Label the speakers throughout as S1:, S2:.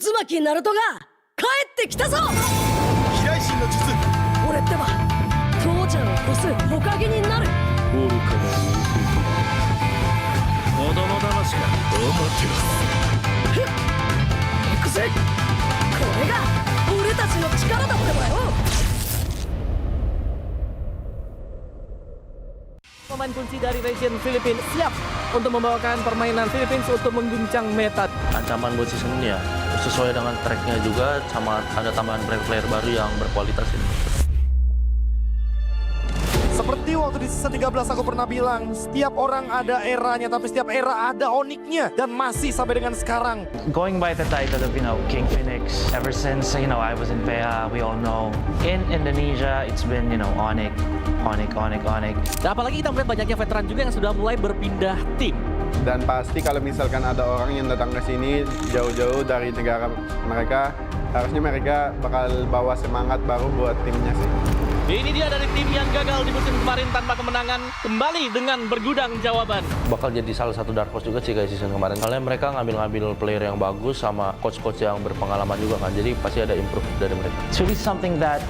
S1: 渦巻きナルトが帰ってきたぞ。
S2: 飛来神の術。
S1: 俺ってば父ちゃんを越す火影になる。
S3: 愚かな子供騙しか。
S2: アマテラス。
S1: 行くぜ。これが俺たちの力だってばよ。
S4: Pemain kunci dari region Filipina siap untuk membawakan permainan Philippines untuk mengguncang meta.
S5: Ancaman buat season ini ya sesuai dengan tracknya juga, sama ada tambahan player baru yang berkualitas ini.
S2: Seperti waktu di season 13 aku pernah bilang, setiap orang ada eranya, tapi setiap era ada oniknya, dan masih sampai dengan sekarang.
S6: Going by the title of, King Infinix, ever since, I was in PEA, we all know. In Indonesia, it's been, Onyx.
S4: Dan apalagi kita melihat banyaknya veteran juga yang sudah mulai berpindah tim.
S7: Dan pasti kalau misalkan ada orang yang datang ke sini jauh-jauh dari negara mereka, harusnya mereka bakal bawa semangat baru buat timnya sih.
S4: Ini dia dari tim yang gagal di musim kemarin tanpa kemenangan, kembali dengan bergudang jawaban.
S5: Bakal jadi salah satu dark horse juga sih guys season kemarin. Soalnya mereka ngambil player yang bagus sama coach-coach yang berpengalaman juga kan. Jadi pasti ada improve dari mereka.
S6: It's really something that,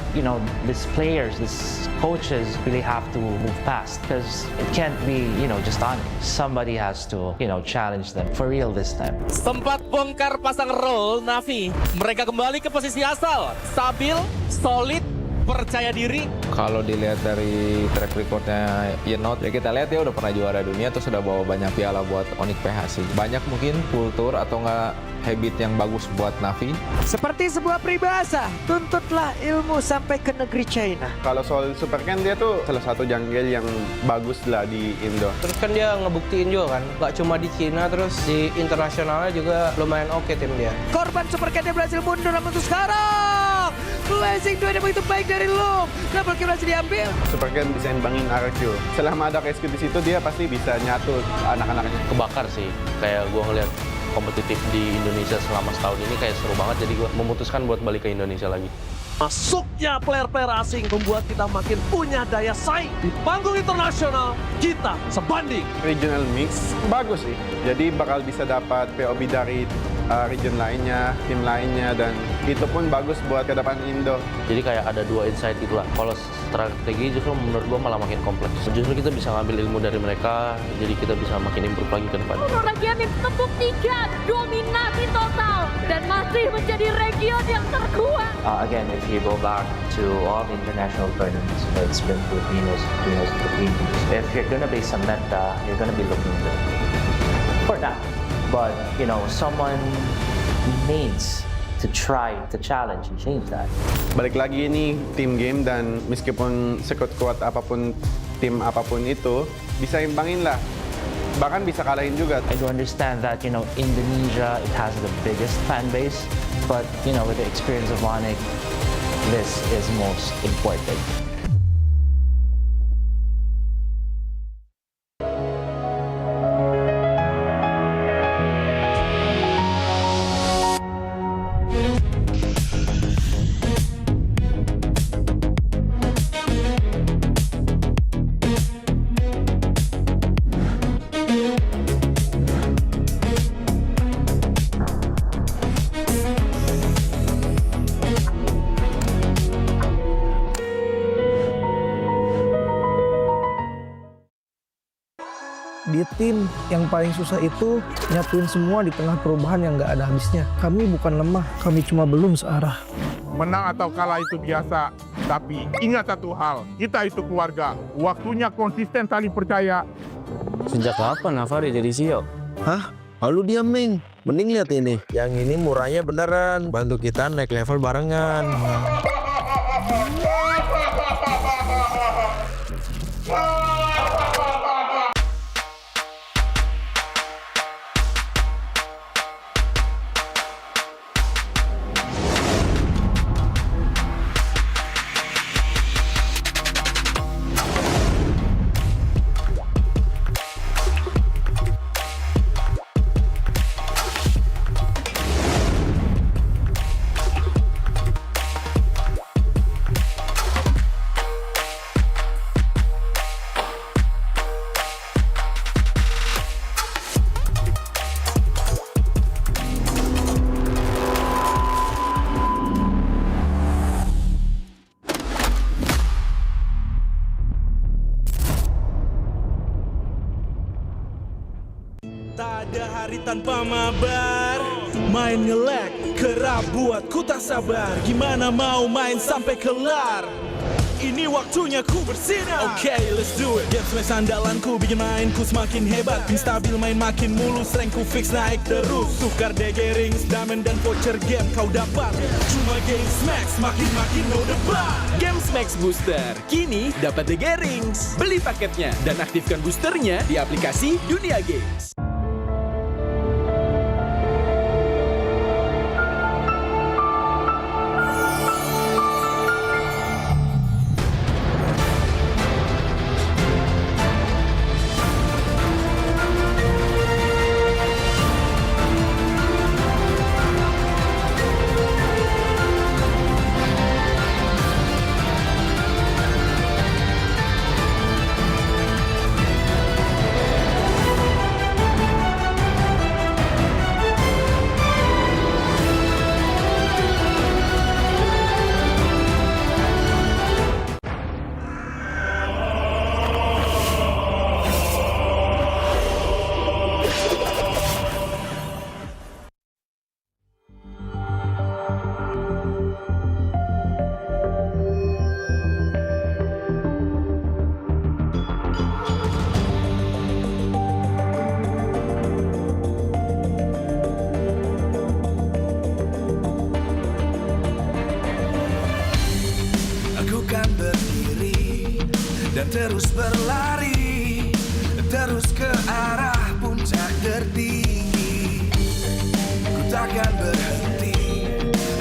S6: these players, these coaches really have to move past. Because it can't be, just on it. Somebody has to, challenge them for real this time.
S4: Sempat bongkar pasang roll Navi. Mereka kembali ke posisi asal. Stabil, solid, percaya diri.
S8: Kalau dilihat dari track recordnya Yenot, ya kita lihat dia udah pernah juara dunia, terus sudah bawa banyak piala buat Onyx PH sih. Banyak mungkin kultur atau enggak habit yang bagus buat Navi.
S9: Seperti sebuah peribahasa, tuntutlah ilmu sampai ke negeri China.
S7: Kalau soal Super Ken, dia tuh salah satu jungle yang bagus lah di Indo.
S10: Terus kan dia ngebuktiin juga kan, gak cuma di Cina, terus di internasionalnya juga lumayan oke tim dia.
S9: Korban Super Ken berhasil mundur, namun untuk sekarang Blazing 2 yang begitu baik dari Loom. Double kill berhasil diambil.
S7: Super Ken bisa imbangin RQ. Selama ada rescue di situ, dia pasti bisa nyatu anak-anaknya.
S5: Kebakar sih, kayak gue ngeliat kompetitif di Indonesia selama setahun ini kayak seru banget, jadi gue memutuskan buat balik ke Indonesia lagi.
S4: Masuknya player-player asing membuat kita makin punya daya saing. Di panggung internasional, kita sebanding.
S7: Regional mix bagus sih, jadi bakal bisa dapat POB dari region lainnya, tim lainnya, dan itu pun bagus buat ke depan Indo.
S5: Jadi kayak ada dua insight itulah. Kalau strategi justru menurut gue malah makin kompleks. Justru kita bisa ngambil ilmu dari mereka, jadi kita bisa makin improve lagi ke depan.
S11: Region membuktikan dominasi total dan masih menjadi region yang terkuat.
S6: Again, if you go back to all the international tournaments, it's been Filipinos. If you're gonna be some meta, you're gonna be looking good for that. But, someone needs to try to challenge and change that.
S7: Balik lagi ini team game, dan meskipun sekuat-kuat apapun tim apapun itu, bisa imbangin lah. Bahkan bisa kalahin juga.
S6: I do understand that, Indonesia, it has the biggest fan base, but, with the experience of Onyx, this is most important.
S9: Di tim yang paling susah itu nyatuin semua di tengah perubahan yang nggak ada habisnya. Kami bukan lemah, kami cuma belum searah.
S12: Menang atau kalah itu biasa, tapi ingat satu hal, kita itu keluarga. Waktunya konsisten saling percaya.
S3: Sejak kapan Navari jadi CEO?
S13: Hah? Lalu diam, Ming. Mending lihat ini. Yang ini murahnya beneran. Bantu kita naik level barengan.
S14: tanpa mabar. Main nge-lag, kerap buatku tak sabar. Gimana mau main sampai kelar? Ini waktunya ku bersinar. Oke, let's do it. Game smash andalanku bikin mainku semakin hebat. Pin stabil main makin mulus, rankku fix naik terus. Tukar DG rings, diamond dan voucher game kau dapat. Cuma game smash makin no debat.
S15: Game Max Booster kini dapat DG rings. Beli paketnya dan aktifkan boosternya di aplikasi Dunia Games.
S14: Dan terus berlari, terus ke arah puncak tertinggi. Ku takkan berhenti,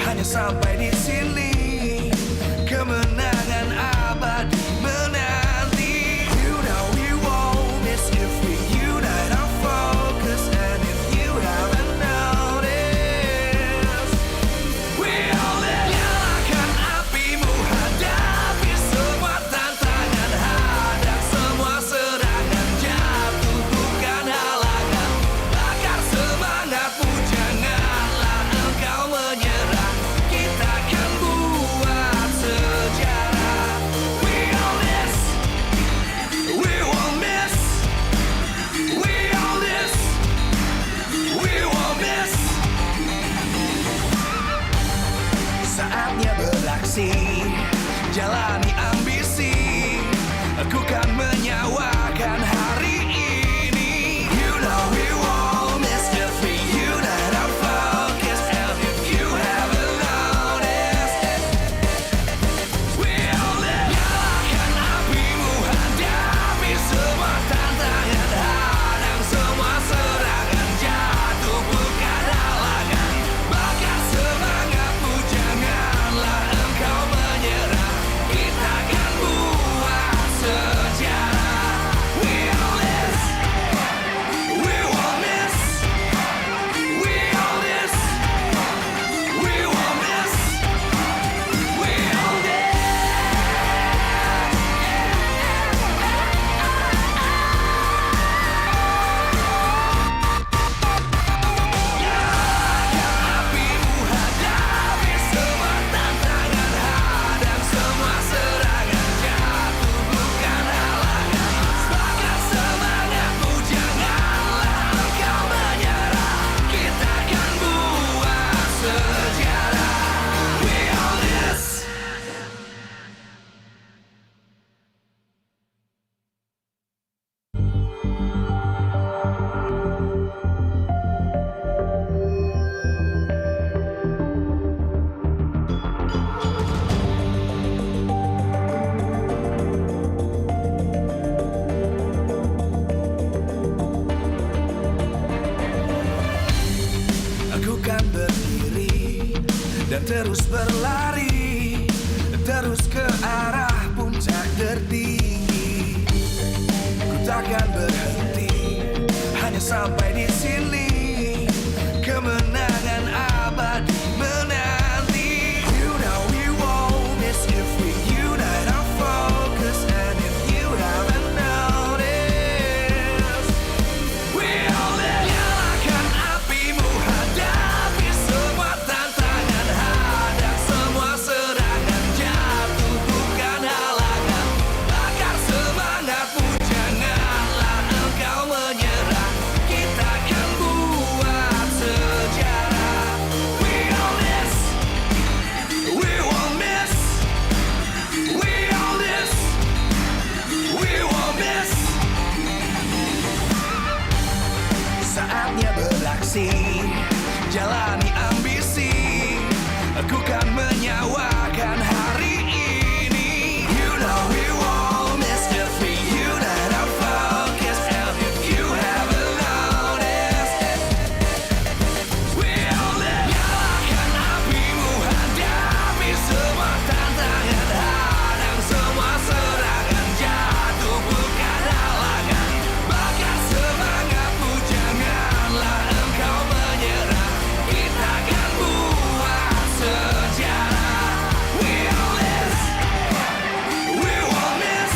S14: hanya sampai di sini. Kemenangan abadi menanti. You know we won't miss if we unite our focus. And if you haven't noticed, we all nyalakan apimu, hadapi semua tantangan, hadap semua serangan, jatuh bukan halangan. Bakar semangatmu, janganlah engkau menyerah. Kita akan buat sejarah. We all this, we won't miss. We all this, we won't miss. Saatnya beraksi, jalani ambisi. Aku kan menyawakan hari ini. You know we won't miss if we unite our focus. And if you haven't noticed, we all live. Nyalakan apimu, hadapi semua tantangan, hadang semua serangan, jatuh bukan halangan. Bakar semangatmu, janganlah engkau menyerah. Kita akan buat sejarah. We all this, we won't miss. We all this, we won't miss. We all this. Apimu, hadapi semua tantangan, hadang semua serangan, jatuh bukan halangan. Bakar semangatmu, janganlah engkau menyerah. Kita akan buat sejarah. We all this. Aku kan berdiri dan terus berlari, terus ke arah puncak tertinggi. Ku takkan berhenti, hanya sampai di sini. Kemenangan abadi menanti. You know we won't miss if we unite our focus. And if you haven't noticed, we all live. Nyalakan apimu, hadapi semua tantangan, hadang semua serangan, jatuh bukan halangan. Bakar semangatmu, janganlah menyawakan hari ini. You know we won't miss the free. You let our focus out if you haven't noticed. We'll let nyalakan apimu, hadapi semua tantangan, hadang semua serangan, jatuh bukan halangan. Bakar semangatmu, janganlah engkau menyerah. Kita akan buat sejarah. We'll miss, we won't miss,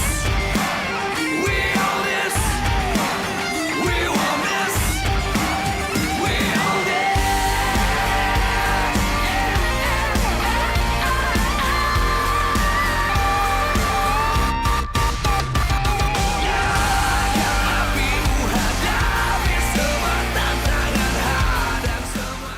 S14: we all miss, we won't miss, we all miss. Nyalakan apimu, hadapi semua tantangan, hadang semua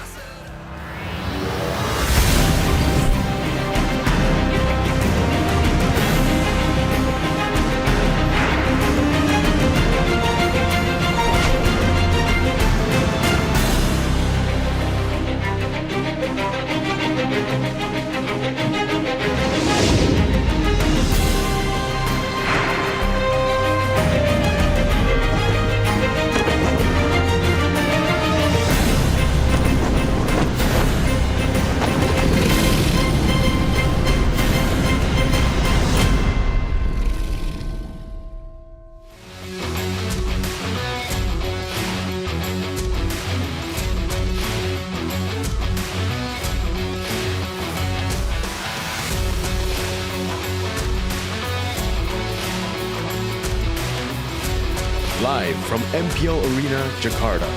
S16: Live from MPL Arena, Jakarta,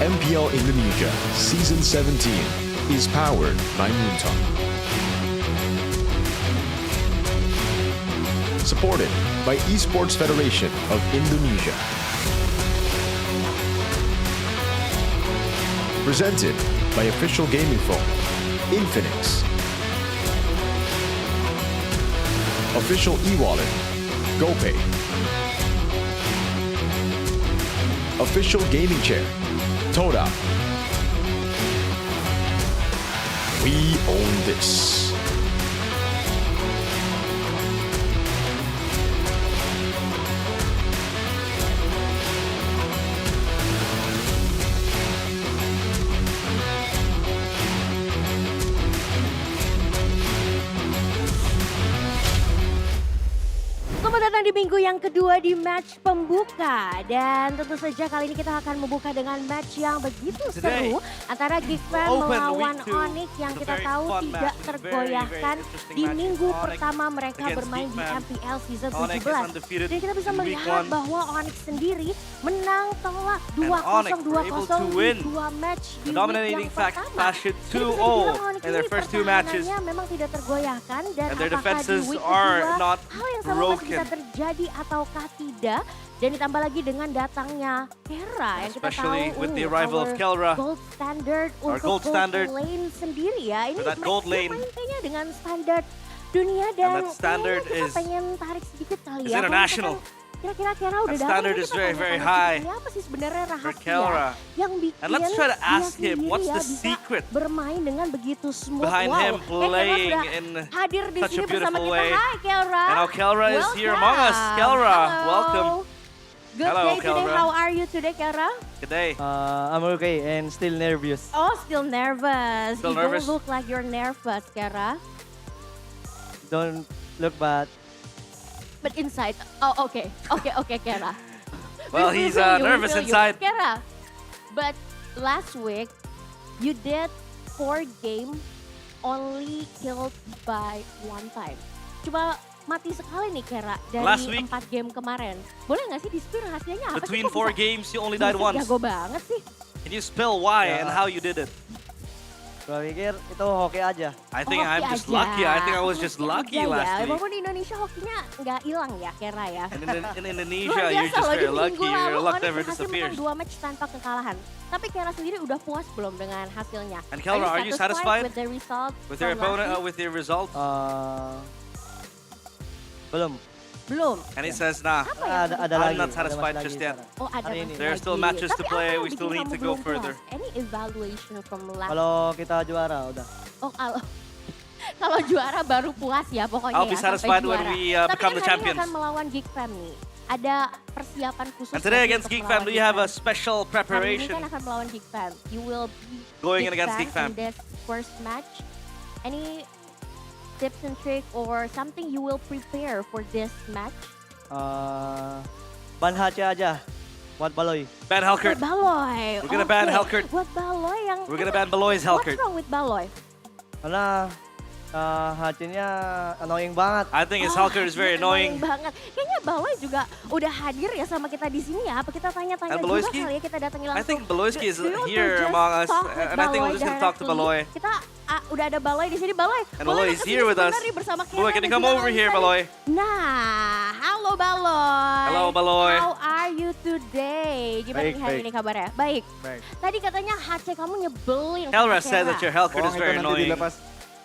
S16: MPL Indonesia Season 17 is powered by Moontalk. Supported by Esports Federation of Indonesia. Presented by official gaming phone, Infinix. Official e-wallet, GoPay. Official gaming chair, Toda. We own this.
S17: Selamat datang di minggu yang kedua di match pembuka. Dan tentu saja kali ini kita akan membuka dengan match yang begitu seru antara Geekfan melawan Onyx yang kita tahu tidak tergoyahkan di minggu pertama mereka bermain di MPL Season 17. Dan kita bisa melihat bahwa Onyx sendiri menang telak 2-0, 2-0 di dua match di week yang pertama. Jadi bisa dibilang Onyx ini pertahanannya memang tidak tergoyahkan. Dan apakah di week kedua hal yang sama masih bisa terjadi ataukah tidak? Dan ditambah lagi dengan datangnya Kera yang kita tahu
S4: with the arrival of Kelra,
S17: gold standard untuk gold lane sendiri ya. Ini mereka main kayaknya dengan standar dunia dan kita pengen tarik sedikit kali ya.
S4: International.
S17: Kira-kira Kera udah datang.
S4: Standard is very high.
S17: Apa sih sebenarnya rahasia yang bikin
S4: and let's try to ask him what's the secret
S17: bermain dengan begitu smooth.
S4: behind him playing in
S17: hadir di
S4: such a
S17: sini bersama
S4: beautiful
S17: kita.
S4: way.
S17: Hai Kelra.
S4: And now Kelra is here among us. Kelra, welcome.
S17: Good
S4: Hello,
S17: day today.
S4: Kelra.
S17: How are you today, Kelra?
S4: Good day.
S18: I'm okay and still nervous.
S17: Oh, still nervous.
S4: Still
S17: You
S4: nervous?
S17: don't look like you're nervous, Kelra.
S18: Don't look bad.
S17: But inside, oh okay, Kera.
S4: Well,
S17: We
S4: he's
S17: feel you, we
S4: nervous
S17: feel you.
S4: inside.
S17: Kera, but last week you did 4 game only killed by 1 time. Cuma mati sekali nih Kera
S4: Last
S17: dari
S4: week,
S17: 4 game kemarin. Boleh nggak sih di-spill rahasianya apa
S4: between
S17: sih?
S4: 4 games, you only died once.
S17: Jago banget sih.
S4: Can you spill why and how you did it?
S18: Gua pikir itu hoki aja.
S4: I think
S17: Hoki
S4: I'm just
S17: aja.
S4: lucky. I think I was just
S17: Hoki
S4: lucky
S17: aja
S4: last
S17: ya.
S4: week.
S17: Walaupun di Indonesia hokinya nggak hilang ya Kera ya.
S4: And in Indonesia,
S17: Luar
S4: you're
S17: biasa
S4: just
S17: loh,
S4: very
S17: di
S4: lucky.
S17: minggu lalu
S4: Your luck
S17: Onyx
S4: never
S17: berhasil
S4: disappears.
S17: menang 2 match tanpa kekalahan. Tapi Kera sendiri udah puas belum dengan hasilnya?
S4: And Kelra, are you satisfied
S17: with the result
S4: with your
S17: from last
S4: opponent,
S17: week?
S4: with your result?
S18: Belum.
S17: Belum.
S4: And he says, nah,
S18: Ada
S4: I'm
S18: lagi.
S4: not
S18: Ada
S4: satisfied
S18: masih
S4: just
S18: lagi
S4: yet.
S18: sekarang.
S17: Oh, ada
S18: Hari
S17: masih
S18: ini.
S4: There are still
S17: lagi.
S4: matches to
S17: Tapi
S4: play.
S17: apa yang
S4: We still
S17: bikin
S4: need to
S17: kamu
S4: go
S17: belum
S4: further.
S17: puas? Any evaluation from last
S18: Kalau kita juara udah.
S17: Oh, kalau Kalau juara baru puas ya pokoknya
S4: I'll be
S17: ya
S4: satisfied
S17: sampai
S4: when
S17: juara.
S4: we
S17: Tapi
S4: become
S17: kan
S4: the
S17: hari ini
S4: champions.
S17: akan melawan Geek Fam nih. Ada persiapan khusus.
S4: And today
S17: nggak sih
S4: against
S17: untuk
S4: Geek Fam, do you
S17: melawan
S4: have a
S17: Geek Fam?
S4: special
S17: Hari ini
S4: preparation?
S17: kan akan melawan Geek Fam. You will be
S4: Going in against Geek Fam.
S17: in this first match. Any tips and trick or something you will prepare for this match?
S18: Ban HC aja buat Baloy.
S4: Ban Helkert.
S17: Buat Baloy.
S4: We're gonna ban
S17: Oke.
S4: Helkert.
S17: Buat Baloy yang...
S4: We're gonna ban Baloy's Helkert.
S17: What's wrong with Baloy?
S18: Karena HC-nya annoying banget.
S4: I think his Helkert is very annoying.
S17: Banget. Kayaknya Baloy juga udah hadir ya sama kita di sini ya. Apa kita tanya-tanya
S4: And
S17: juga
S4: Baloyski?
S17: kali ya kita datangi langsung.
S4: I think Baloyski is
S17: Do you want to
S4: here
S17: just
S4: among us,
S17: talk with
S4: and I think we're just gonna talk to
S17: directly?
S4: Baloy.
S17: Kita udah ada Baloy di sini. Baloy,
S4: And
S17: boleh
S4: Baloy
S17: datang
S4: is
S17: ke
S4: here
S17: sini
S4: with us.
S17: sebentar nih bersama
S4: Baloy,
S17: Karen
S4: can you
S17: dan
S4: come
S17: juga
S4: over here,
S17: Anissa
S4: Baloy?
S17: nih. Nah, halo Baloy.
S4: Hello, Baloy.
S17: How are you today? Gimana
S7: Baik,
S17: nih hari
S7: baik.
S17: ini kabarnya? Baik.
S7: Baik.
S17: Tadi katanya HC kamu nyebelin.
S4: Kelra
S17: sama
S4: said
S17: Kera.
S4: that your Helkert is
S7: Bohong
S4: very
S7: itu nanti
S4: annoying.
S7: dilepas.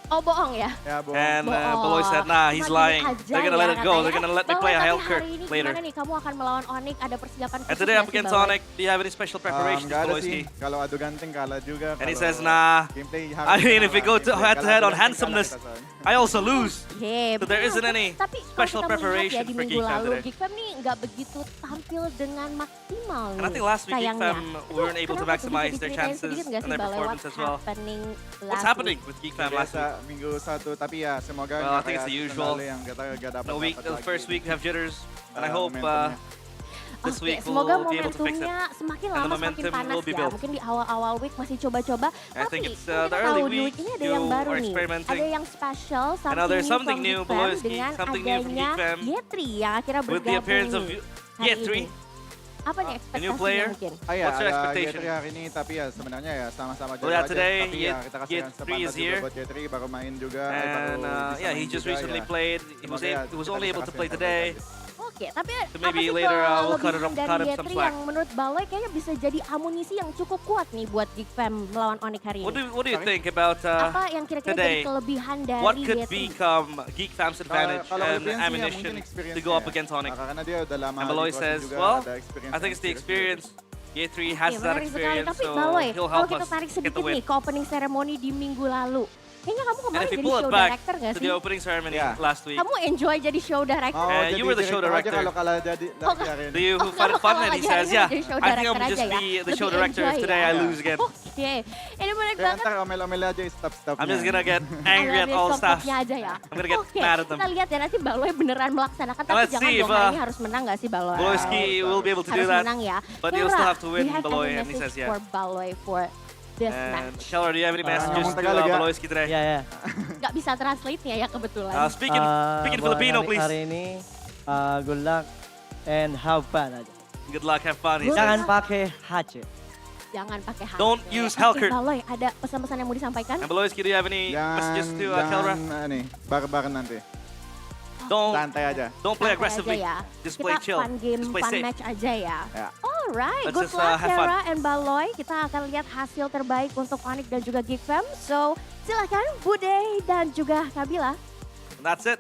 S17: Oh bohong ya?
S7: Ya, bohong.
S4: And
S17: Bohong.
S4: Baloy said, nah, he's
S17: Cuma gini
S4: lying.
S17: aja
S4: They're gonna
S17: ya
S4: let it go.
S17: katanya.
S4: They're gonna let me
S17: Baloy,
S4: play a
S17: tapi
S4: Helkert
S17: hari ini
S4: later.
S17: gimana nih kamu akan melawan Onyx? Ada persiapan khusus
S4: And today
S17: nggak
S4: up
S17: sih,
S4: against
S17: Baloy?
S4: Onyx, do you have any special preparations,
S7: Nggak ada sih.
S4: Baloyski?
S7: Kalau adu ganteng kalah juga.
S4: And he
S7: Kalau
S4: says, nah,
S7: gameplay
S4: I
S7: harus
S4: mean, if we
S7: kalah.
S4: go to
S7: Gameplay
S4: head to head
S7: kalah,
S4: on
S7: gameplay
S4: handsomeness,
S7: kalah kita soalnya.
S4: I also lose.
S17: Yeah,
S4: So there
S17: betul.
S4: isn't any
S17: Tapi kalau
S4: special
S17: kita melihat
S4: preparation
S17: ya di
S4: for
S17: minggu
S4: Geek Fam
S17: lalu,
S4: today.
S17: Geek Fam nih nggak begitu tampil dengan maksimal nih.
S4: And I think last week Geek
S17: sayangnya.
S4: Fam weren't able to
S17: Kenapa tuh?
S4: maximize
S17: Bisa
S4: their
S17: diceritain
S4: chances
S17: sedikit nggak
S4: and
S17: sih,
S4: their
S17: Baloy,
S4: performance
S17: what's
S4: as well.
S17: happening
S4: What's
S17: last
S4: happening
S17: week?
S4: with Geek Fam last week?
S7: Biasa minggu satu, tapi ya semoga
S4: Well, I think it's the usual.
S7: yang kita gak dapat.
S4: The week, the first week we have jitters, and I hope
S7: momentumnya.
S4: this
S17: Oke,
S4: week
S17: semoga
S4: we'll be able to fix it.
S17: momentumnya semakin
S4: And the
S17: lama semakin
S4: momentum
S17: panas
S4: will be
S17: ya.
S4: built.
S17: Mungkin di awal-awal week masih coba-coba.
S4: I think
S17: Tapi
S4: it's,
S17: kita
S4: the early
S17: tahu di
S4: week
S17: week ini ada
S4: you
S17: yang baru
S4: are
S17: nih.
S4: experimenting.
S17: Ada yang special,
S4: And now there's
S17: something
S4: something
S17: new
S4: new,
S17: from Geek Fam
S4: Baloyski,
S17: dengan
S4: something new from
S17: adanya
S4: Geek Fam.
S17: Yetri yang akhirnya
S4: With the
S17: bergabung
S4: appearance of
S17: nih hari
S4: Yetri.
S17: ini. Apa nih
S4: A new
S17: ekspektasinya
S4: player.
S17: mungkin?
S7: Ah ya,
S4: What's your
S7: ada
S4: expectation?
S7: Yetri hari ini, tapi ya sebenarnya ya sama-sama
S4: Well, yeah,
S7: aja.
S4: today
S7: Tapi ya kita kasih
S4: Yetri
S7: kesempatan
S4: is
S7: juga
S4: here.
S7: buat Yetri, baru main juga.
S4: And
S7: baru bisa
S4: yeah,
S7: main
S4: he just
S7: juga,
S4: recently
S7: ya.
S4: played. He
S7: Semoga ya
S4: was
S7: kita
S4: only
S7: bisa
S4: able to
S7: kasih
S4: play
S7: yang terbaik
S4: today.
S7: aja.
S17: Oke, tapi
S4: So
S17: apa
S4: maybe
S17: sih
S4: later, we'll cut
S17: kelebihan
S4: him
S17: dari
S4: some
S17: Yetri
S4: slack.
S17: yang menurut Baloy kayaknya bisa jadi amunisi yang cukup kuat nih buat Geek Fam melawan Onyx hari ini?
S4: What do you think about
S17: Apa yang kira-kira
S4: today?
S17: jadi kelebihan dari
S4: What could
S17: Yetri?
S4: become Geek Fam's advantage
S7: Kalau
S4: and
S7: kelebihan sih ya
S4: ammunition
S7: mungkin experience
S4: to go up against Onyx?
S7: Karena dia udah lama
S4: And Baloy
S7: di
S4: says,
S7: juga,
S4: well,
S7: ada experience
S4: I think it's the
S7: yang
S4: experience. Yetri has
S17: Oke,
S4: that
S17: menarik sekali.
S4: experience,
S17: Tapi
S4: so
S17: Baloy,
S4: he'll
S17: kalau
S4: help
S17: kita
S4: us
S17: tarik
S4: get
S17: sedikit
S4: the win.
S17: nih ke opening ceremony di minggu lalu. Kayaknya kamu
S4: And
S17: kemarin
S4: if we
S17: jadi
S4: pull
S17: show
S4: it back
S17: director gak
S4: to
S17: sih?
S4: the opening ceremony last week,
S17: Kamu enjoy jadi show director?
S7: Mau
S4: you
S7: jadi
S4: were the show
S7: director aja
S4: director.
S7: kalau kalah jadi lagi hari ini.
S4: Do you find it fun? And he says, yeah, I think I'm just be the show director if today I lose again.
S17: Oke, ini menarik
S7: Kayak
S17: banget.
S7: ntar omel-omel aja stop-stop.
S4: I'm just gonna get angry at all staff.
S17: Aja ya.
S4: I'm gonna get
S17: Oke,
S4: mad at them.
S17: kita lihat ya nanti Baloy beneran melaksanakan. Tapi
S4: let's
S17: jangan
S4: see
S17: dong,
S4: if,
S17: hari ini harus menang gak sih Baloy?
S4: Baloyski will be able to do
S17: Harus
S4: that,
S17: menang ya.
S4: but you'll
S17: Kera,
S4: still have to
S17: do
S4: win,
S17: you have
S4: Baloy,
S17: any
S4: and he
S17: message
S4: says, yeah.
S17: for Baloy for this
S4: And
S17: match?
S4: Keller, do you have any messages
S7: ngomong
S4: to
S7: Tagalog ya.
S4: Baloyski today?
S18: Ya.
S17: Gak bisa translate-nya ya kebetulan.
S4: Speaking
S18: Buat
S4: Filipino,
S18: hari-
S4: please.
S18: Hari ini, good luck and have fun aja.
S4: Good luck, have fun. He
S18: Jangan
S4: says.
S18: pakai HC.
S17: Jangan pakai hati.
S4: Don't use
S17: Oke,
S4: Helkert.
S17: Baloy, ada pesan-pesan yang mau disampaikan?
S4: And Baloyski, do you have any messages to Kelra?
S7: Jangan bareng-bareng nanti.
S4: Don't
S7: Santai aja.
S4: Don't play
S17: Santai
S4: aggressively.
S17: aja ya.
S4: Just play
S17: Kita
S4: chill.
S17: fun game,
S4: Just play
S17: fun
S4: safe.
S17: match aja ya.
S7: Ya.
S17: Alright,
S4: Let's
S17: good
S4: just,
S17: luck
S4: have fun.
S17: Kera and Baloy. Kita akan lihat hasil terbaik untuk Onyx dan juga Geek Fam. So, silakan Bude dan juga Kabila.
S4: And that's it.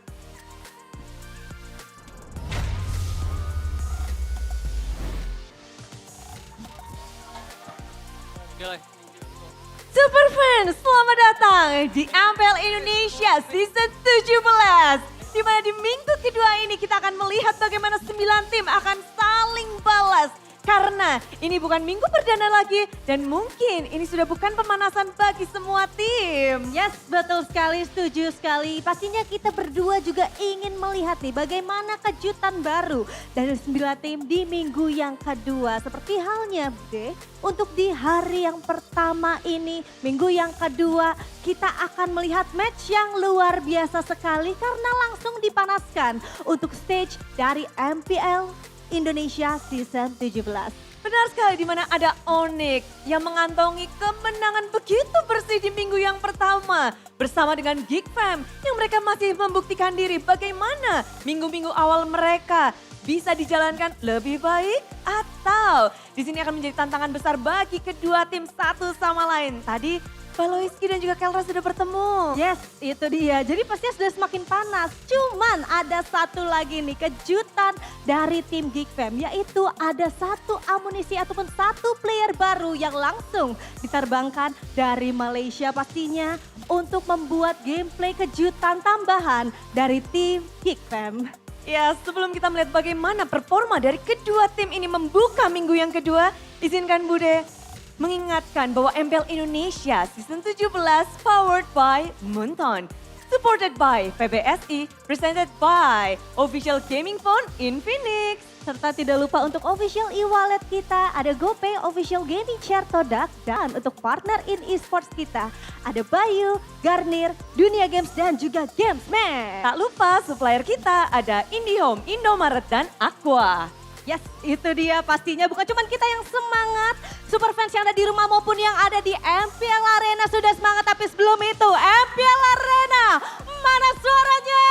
S19: Super fans, selamat datang di MPL Indonesia Season 17. Di mana di minggu kedua ini kita akan melihat bagaimana 9 tim akan saling balas. Karena ini bukan minggu perdana lagi dan mungkin ini sudah bukan pemanasan bagi semua tim.
S20: Yes, betul sekali, setuju sekali. Pastinya kita berdua juga ingin melihat nih bagaimana kejutan baru dari 9 tim di minggu yang kedua. Seperti halnya Bude, untuk di hari yang pertama ini, minggu yang kedua, kita akan melihat match yang luar biasa sekali karena langsung dipanaskan untuk stage dari MPL Indonesia Season 17.
S19: Benar sekali, di mana ada Onyx yang mengantongi kemenangan begitu bersih di minggu yang pertama. Bersama dengan Geek Fam yang mereka masih membuktikan diri bagaimana minggu-minggu awal mereka bisa dijalankan lebih baik atau di sini akan menjadi tantangan besar bagi kedua tim satu sama lain. Tadi Valoisky dan juga Kelra sudah bertemu.
S20: Yes, itu dia. Jadi pastinya sudah semakin panas. Cuman ada satu lagi nih kejutan dari tim Geek Fam. Yaitu ada satu amunisi ataupun satu player baru yang langsung diterbangkan dari Malaysia pastinya. Untuk membuat gameplay kejutan tambahan dari tim Geek Fam.
S19: Ya, sebelum kita melihat bagaimana performa dari kedua tim ini membuka minggu yang kedua, izinkan Bude mengingatkan bahwa MPL Indonesia Season 17 powered by Moonton, supported by PBSI, presented by official gaming phone Infinix.
S20: Serta tidak lupa untuk official e-wallet kita, ada GoPay, official gaming chair Todak, dan untuk partner in esports kita, ada Bayu, Garnir, Dunia Games, dan juga Gamesman.
S19: Tak lupa supplier kita ada IndiHome, Indomaret, dan Aqua.
S20: Yes, itu dia pastinya bukan cuma kita yang semangat. Super fans yang ada di rumah maupun yang ada di MPL Arena sudah semangat. Tapi sebelum itu, MPL Arena, mana suaranya?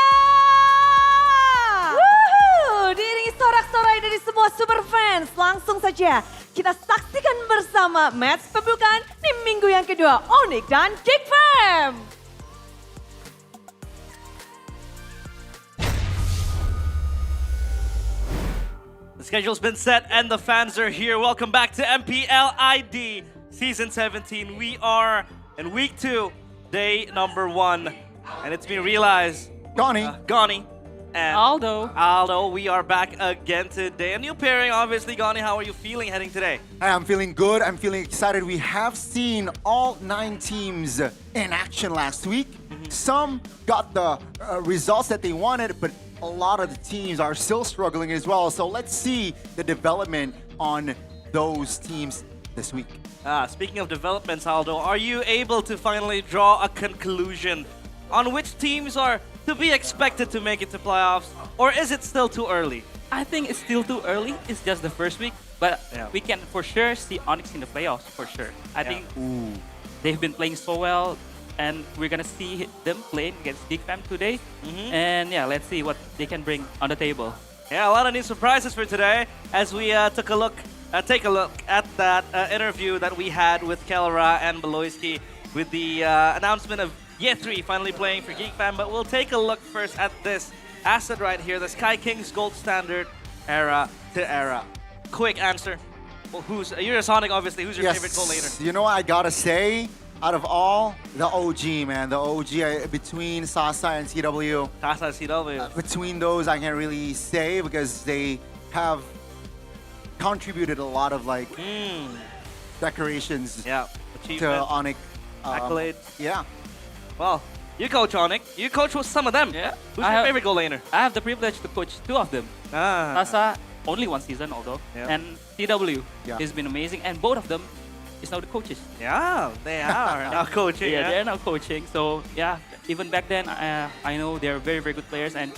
S19: Wuhu, diiringi sorak-sorai dari semua super fans. Langsung saja kita saksikan bersama match pembukaan di minggu yang kedua. Onyx dan Geek Fam.
S4: The schedule's been set and the fans are here. Welcome back to MPL ID Season 17. We are in week 2, day number 1. And it's been realized. Gani. And Aldo, we are back again today. A new pairing, obviously. Gani, how are you feeling heading today?
S2: I'm feeling good. I'm feeling excited. We have seen all 9 teams in action last week. Some got the results that they wanted, but a lot of the teams are still struggling as well. So let's see the development on those teams this week.
S4: Speaking of developments, Aldo, are you able to finally draw a conclusion on which teams are to be expected to make it to playoffs, or is it still too early?
S21: I think it's still too early. It's just the first week, but we can for sure see Onyx in the playoffs for sure. I think they've been playing so well, and we're gonna see them playing against Geek Fam today. And yeah, let's see what they can bring on the table.
S4: Yeah, a lot of new surprises for today as we take a look at that interview that we had with Kelra and Beloisky with the announcement of Year 3 finally playing for Geek Fam. But we'll take a look first at this asset right here, the Sky Kings Gold Standard era to era. Quick answer. Well, you're a Sonic, obviously. Who's your favorite goal laner?
S2: You know what I gotta say? Out of all, the OG, man. The OG between Sasa and CW.
S4: Sasa and CW.
S2: Between those, I can't really say because they have contributed a lot of like decorations to Onyx.
S4: Accolades.
S2: Yeah.
S4: Well, you coach Onyx. You coach with some of them.
S21: Yeah.
S4: Who's your favorite goal laner?
S21: I have the privilege to coach 2 of them. Sasa, only 1 season although, and CW. He's been amazing, and both of them is now the coaches.
S4: Yeah, they are now coaching.
S21: Yeah, they're now coaching. So yeah, even back then, I know they're very, very good players. And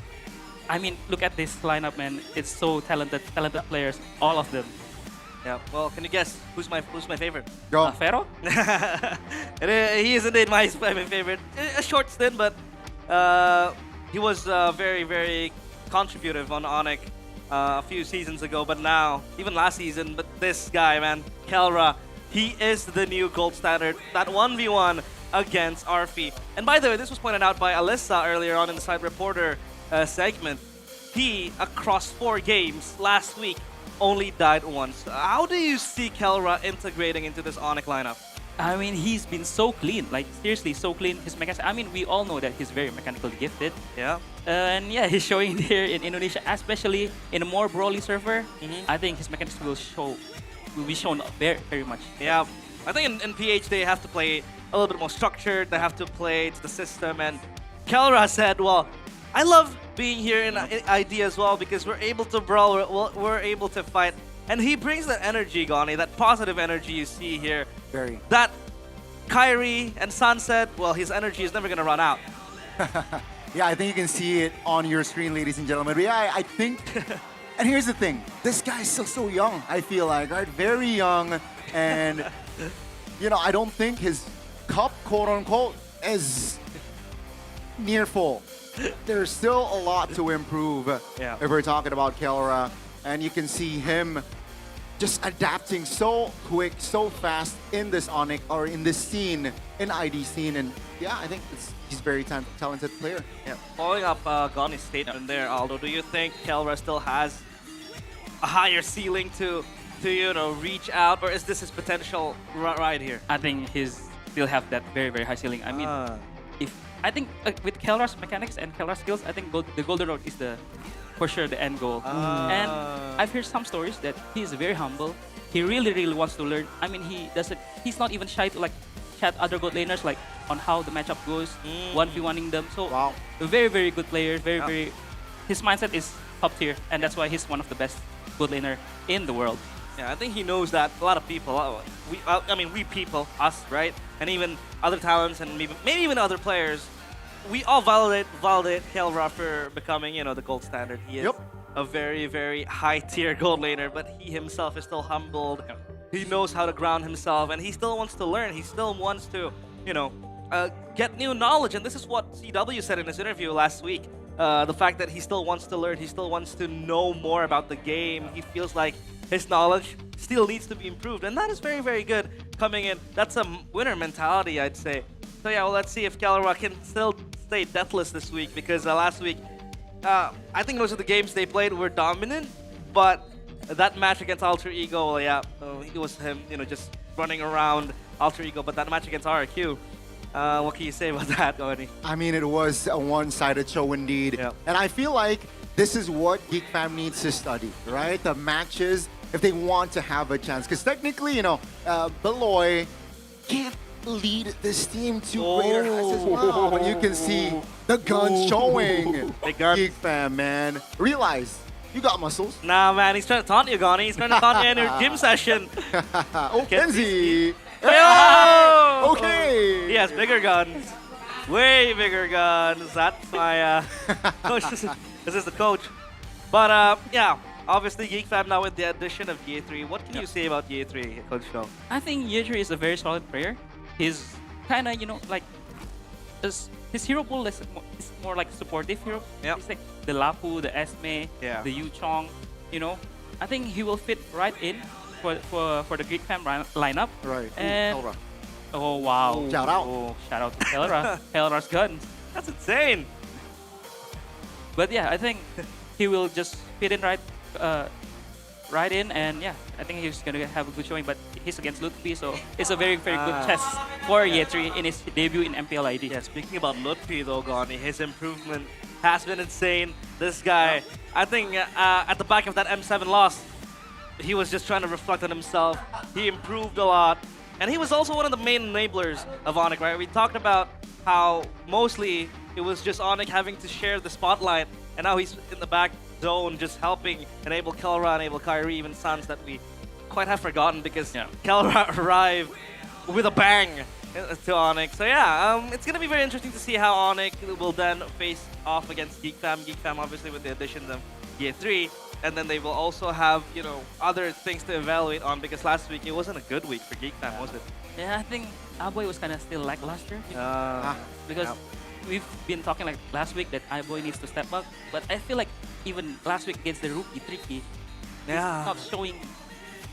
S21: I mean, look at this lineup, man. It's so talented players, all of them.
S4: Yeah. Well, can you guess who's my favorite?
S2: Go.
S21: Pharaoh?
S4: He is indeed my favorite. A short stint, but he was very, very contributive on Onyx a few seasons ago. But now, even last season, but this guy, man, Kelra. He is the new gold standard, that 1v1 against Arfi. And by the way, this was pointed out by Alyssa earlier on in the Side Reporter segment. He, across 4 games last week, only died once. How do you see Kelra integrating into this Onyx lineup?
S21: I mean, he's been so clean, like seriously so clean. His mechanics, I mean, we all know that he's very mechanically gifted.
S4: Yeah.
S21: And yeah, he's showing here in Indonesia, especially in a more brawly server. I think his mechanics will be shown very, very much.
S4: Yeah, I think in PH they have to play a little bit more structured. They have to play to the system. And Kelra said, well, I love being here in ID as well because we're able to brawl, we're able to fight. And he brings that energy, Gani, that positive energy you see here.
S2: Very.
S4: That Kyrie and Sunset, well, his energy is never going to run out.
S2: Yeah, I think you can see it on your screen, ladies and gentlemen. But yeah, I think... And here's the thing, this guy's still so young, I feel like, right? Very young, and, you know, I don't think his cup, quote-unquote, is near full. There's still a lot to improve if we're talking about Kelra, and you can see him just adapting so quick, so fast in this Onyx or in this scene, in ID scene, and yeah, I think he's very talented player.
S4: Yeah. Following up Gonny's statement there, Aldo, do you think Kelra still has a higher ceiling to reach out, or is this his potential right here?
S21: I think he's still have that very, very high ceiling. I mean, I think with Kelra's mechanics and Kelra's skills, I think the Golden Road is for sure the end goal. And I've heard some stories that he is very humble. He really, really wants to learn. I mean, he's not even shy to chat other gold laners on how the matchup goes, 1v1ing them. So a very, very good player. Very, his mindset is top tier, and that's why he's one of the best gold laner in the world.
S4: Yeah, I think he knows that a lot of people, we people, us, right? And even other talents and maybe even other players, we all validate Kelra for becoming, the gold standard. He is a very, very high tier gold laner, but he himself is still humbled. He knows how to ground himself, and he still wants to learn. He still wants to, get new knowledge. And this is what CW said in his interview last week. The fact that he still wants to learn, he still wants to know more about the game. He feels like his knowledge still needs to be improved, and that is very, very good coming in. That's a winner mentality, I'd say. So yeah, well, let's see if Kelra can still stay deathless this week, because last week, I think most of the games they played were dominant, but that match against Alter Ego, it was him, just running around Alter Ego, but that match against RQ, what can you say about that, Goni?
S2: I mean, it was a one-sided show indeed.
S4: Yeah.
S2: And I feel like this is what Geek Fam needs to study, right? The matches, if they want to have a chance. Because technically, Beloy can't lead this team to greater heights as well. But you can see the guns showing.
S4: Big guns.
S2: Geek Fam, man. Realize, you got muscles.
S4: Nah, man, he's trying to taunt you, Goni. He's trying to taunt you in your gym session.
S2: Oh, Kenzie.
S4: Yo!
S2: Okay.
S4: He has bigger guns. Way bigger guns. That's my coach. This is the coach. But yeah, obviously Geek Fam now with the addition of Ye3. What can you say about Ye3, Coach Show?
S21: I think Ye3 is a very solid player. He's kind of, his hero pool is more like supportive hero.
S4: Yep.
S21: It's like the Lapu, the Esme, the Yu Chong. I think he will fit right in for the Geek Fam lineup.
S2: Right.
S21: And
S2: Kelra.
S21: oh wow!
S2: Shout out.
S21: Oh, shout out to Kelra. Kelra's guns.
S4: That's insane.
S21: But yeah, I think he will just fit in right in, and yeah, I think he's gonna have a good showing. But he's against Lutfi, so it's a very, very good test for Ye3 in his debut in MPL ID.
S4: Yeah, speaking about Lutfi though, Goni, his improvement has been insane. This guy, I think at the back of that M7 loss, he was just trying to reflect on himself. He improved a lot. And he was also one of the main enablers of Onyx, right? We talked about how mostly it was just Onyx having to share the spotlight, and now he's in the back zone just helping enable Kelra, enable Kyrie, even Sans that we quite have forgotten because Kelra arrived with a bang to Onyx. So yeah, it's going to be very interesting to see how Onyx will then face off against Geek Fam. Geek Fam obviously with the addition of Ye3. And then they will also have, other things to evaluate on, because last week it wasn't a good week for Geek Fam, was it?
S21: Yeah, I think Aboy was kind of still lackluster. Because we've been talking last week that Aboy needs to step up, but I feel like even last week against the rookie Tricky, he's not showing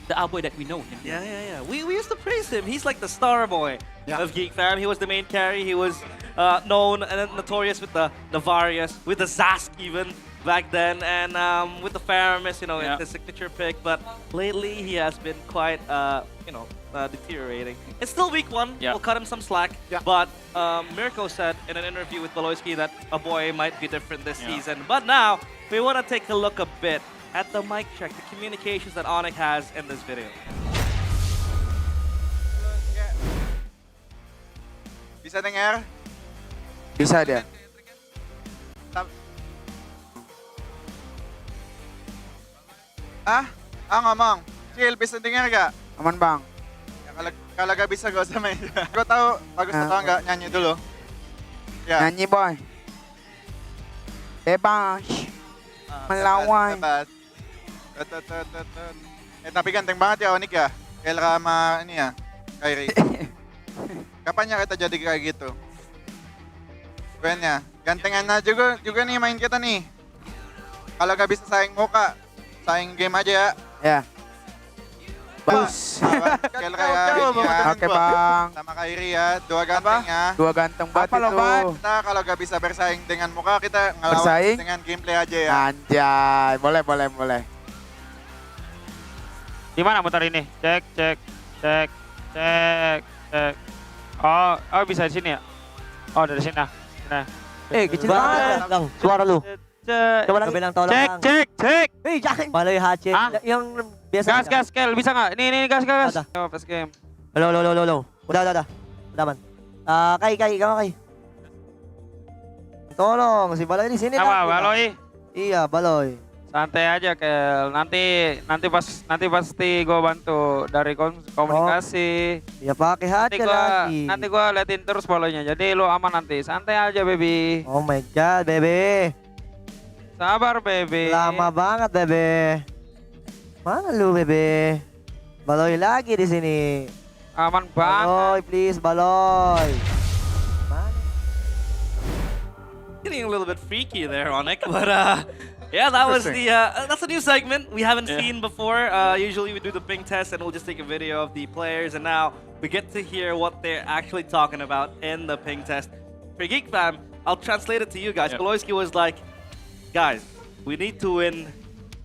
S21: the Aboy that we know him.
S4: Yeah. We used to praise him. He's like the star boy of Geek Fam. He was the main carry. He was known and notorious with the Varius, with the Zask even. Back then, and with the Faramis, it's the signature pick, but lately he has been quite, deteriorating. It's still week one, we'll cut him some slack, but Mirko said in an interview with Beloyski that Aboy might be different this season. But now, we want to take a look a bit at the mic check, the communications that Onyx has in this video.
S1: Bisa dengar? Bisa dia. Ngomong. Chill, bisa dengar gak? Aman bang. Ya, kalau gak bisa gak usah main. Gue tahu bagus atau enggak, nyanyi dulu. Ya. Nyanyi boy. Bebas. Melawan. Bebas. Tapi ganteng banget ya Onyx ya. Kelra sama ini ya, Kyrie. Kapannya kita jadi kayak gitu? Bukannya. Gantengan juga nih main kita nih. Kalau gak bisa saing muka, saing game aja ya. Ya. Bus. Kel kaya
S8: Oke bang.
S1: sama kay Ria, dua ganteng ya.
S8: Dua ganteng banget
S1: Apa lo, Ban?
S8: itu.
S1: Kita kalau gak bisa bersaing dengan muka, kita ngelawan
S8: Bersaing?
S1: dengan gameplay aja ya.
S8: Anjay, boleh.
S22: Di mana muter ini? Cek. Oh bisa di sini ya? Oh dari sini. Nah.
S18: Kecil banget lang. Suara lu. Coba lagi. Bilang tolong lang.
S22: Cek.
S18: Jangan. Baloy HC. Yang biasa.
S22: Gas, Kel. Bisa nggak? Ini gas. Oh, pas game.
S18: Halo. Udah. Udah man. Kay, kamu kay. Tolong, si Baloy di sini.
S22: Apa, Baloy?
S18: Iya, Baloy.
S22: Santai aja, Kel. Nanti pasti gue bantu dari komunikasi.
S18: Ya pakai hati lagi.
S22: Nanti gua liatin terus Baloynya. Jadi lu aman nanti. Santai aja, baby.
S18: Oh my god, baby.
S22: Sabar, baby.
S18: Lama banget, baby. Mana lu, baby? Baloy lagi di sini.
S22: Aman banget.
S18: Baloy, please, Baloy.
S4: Getting a little bit freaky there, Onyx, but yeah, that was that's a new segment we haven't seen before. Usually we do the ping test and we'll just take a video of the players, and now we get to hear what they're actually talking about in the ping test. For Geek Fam, I'll translate it to you guys. Poloyski was like, guys, we need to win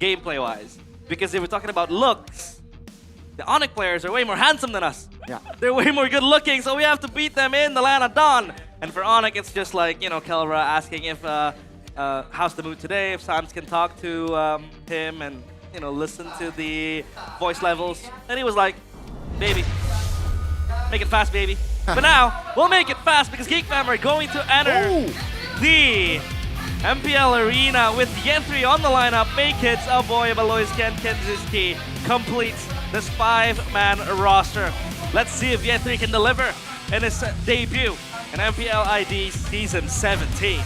S4: gameplay-wise, because they were talking about looks. The Onyx players are way more handsome than us.
S2: Yeah.
S4: They're way more good looking, so we have to beat them in the land of Dawn. And for Onyx, it's just like, Kelra asking if how's the mood today, if Sans can talk to him and, listen to the voice levels. And he was like, baby, make it fast, baby. But now, we'll make it fast because Geek Fam are going to enter the MPL Arena with Yentry on the lineup. Make it Aboy, Baloyski, and Kenziski completes this 5-man roster. Let's see if Yentry can deliver in his debut in MPL ID Season 17.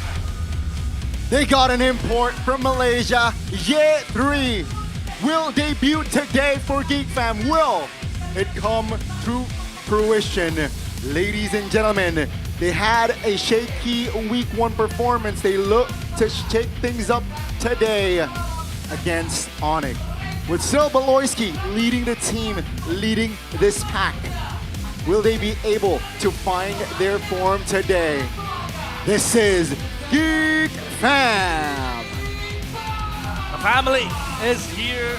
S2: They got an import from Malaysia. Ye3 will debut today for Geek Fam. Will it come to fruition? Ladies and gentlemen, they had a shaky week 1 performance. They look to shake things up today against Onyx. With still Baloyski leading the team, leading this pack. Will they be able to find their form today? This is Geek Fam!
S4: The family is here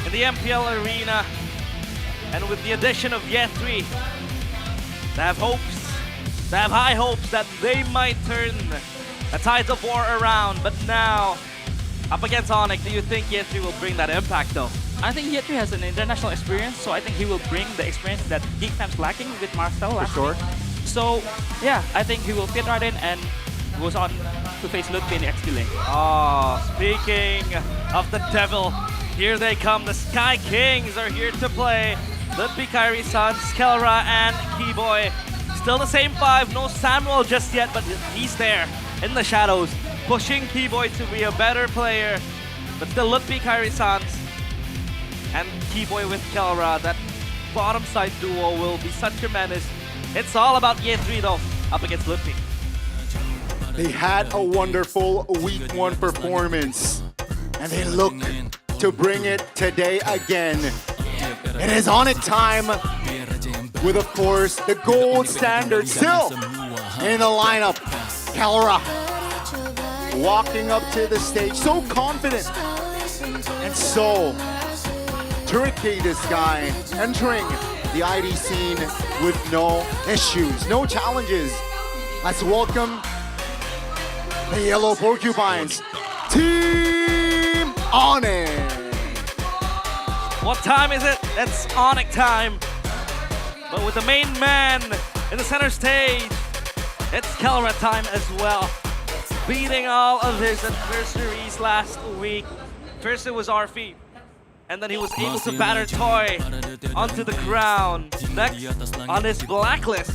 S4: in the MPL Arena, and with the addition of Ye3, they have high hopes that they might turn the tides of war around. But now, up against Onyx, do you think Ye3 will bring that impact though?
S21: I think Ye3 has an international experience, so I think he will bring the experience that Geek Fam's lacking with Marcel last week. So, yeah, I think he will fit right in and goes on to face Ludwig in the XP lane.
S4: Oh, speaking of the devil, here they come. The Sky Kings are here to play. Ludwig, Kyrie, Sans, Kelra, and Keyboy. Still the same 5, no Samuel just yet, but he's there in the shadows, pushing Keyboy to be a better player. But still Ludwig, Kyrie, Sans, and Keyboy with Kelra. That bottom side duo will be such a menace. It's all about Ye3 though, up against Ludwig.
S2: They had a wonderful week 1 performance, and they look to bring it today again. It is Onyx time, with of course the gold standard still in the lineup. Kelra walking up to the stage, so confident and so tricky, this guy, entering the ID scene with no issues, no challenges. Let's welcome the Yellow Porcupines, Team Onyx.
S4: What time is it? It's Onyx time. But with the main man in the center stage, it's Kelra time as well. Beating all of his adversaries last week. First it was Arfi, and then he was able to batter Toy onto the ground. Next on his blacklist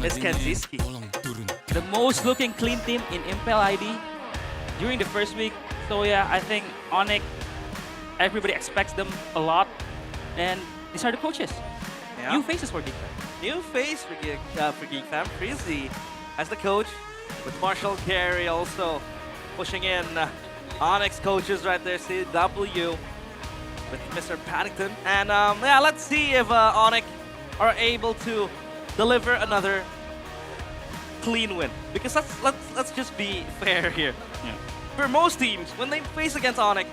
S4: is Kenziski.
S21: The most looking clean team in MPL ID during the first week. So yeah, I think Onyx, everybody expects them a lot. And these are the coaches.
S4: Yeah.
S21: New faces for Geek Fam.
S4: New face for Geek Fam. Frizzy as the coach, with Marshall Carey also pushing in. Onyx coaches right there, CW. with Mr. Paddington. And yeah, let's see if Onyx are able to deliver another clean win. Because let's just be fair here.
S21: Yeah.
S4: For most teams, when they face against Onyx,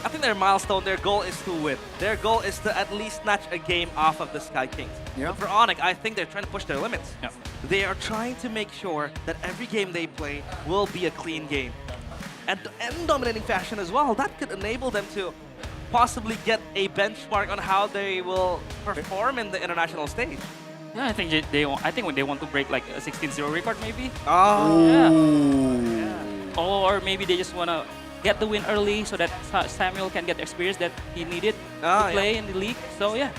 S4: I think their milestone, their goal is to win. Their goal is to at least snatch a game off of the Sky Kings.
S2: Yeah.
S4: But for Onyx, I think they're trying to push their limits.
S21: Yeah.
S4: They are trying to make sure that every game they play will be a clean game. And in dominating fashion as well. That could enable them to possibly get a benchmark on how they will perform in the international stage.
S21: Yeah, I think I think when they want to break like a 16-0 record maybe.
S4: Oh.
S21: Yeah. Or maybe they just want to get the win early so that Samuel can get the experience that he needed to play in the league. So yeah,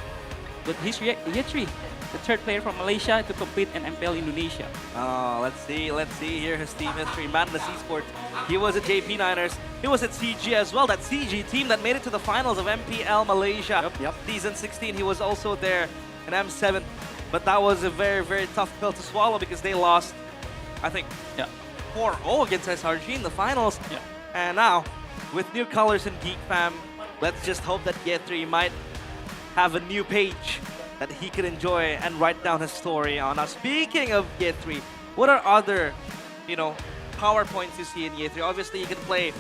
S21: but he's Yetri, the third player from Malaysia to compete in MPL Indonesia.
S4: Oh, let's see here his team history. Madness Esports, he was at JP Niners, he was at CG as well, that CG team that made it to the finals of MPL Malaysia. Season 16, he was also there in M7, but that was a very, very tough pill to swallow because they lost, I think, 4-0 against SRG in the finals.
S21: Yeah.
S4: And now, with new colors in Geek Fam, let's just hope that G3 might have a new page that he could enjoy and write down his story on. Now, speaking of G3, what are other, power points you see in G3? Obviously, you can play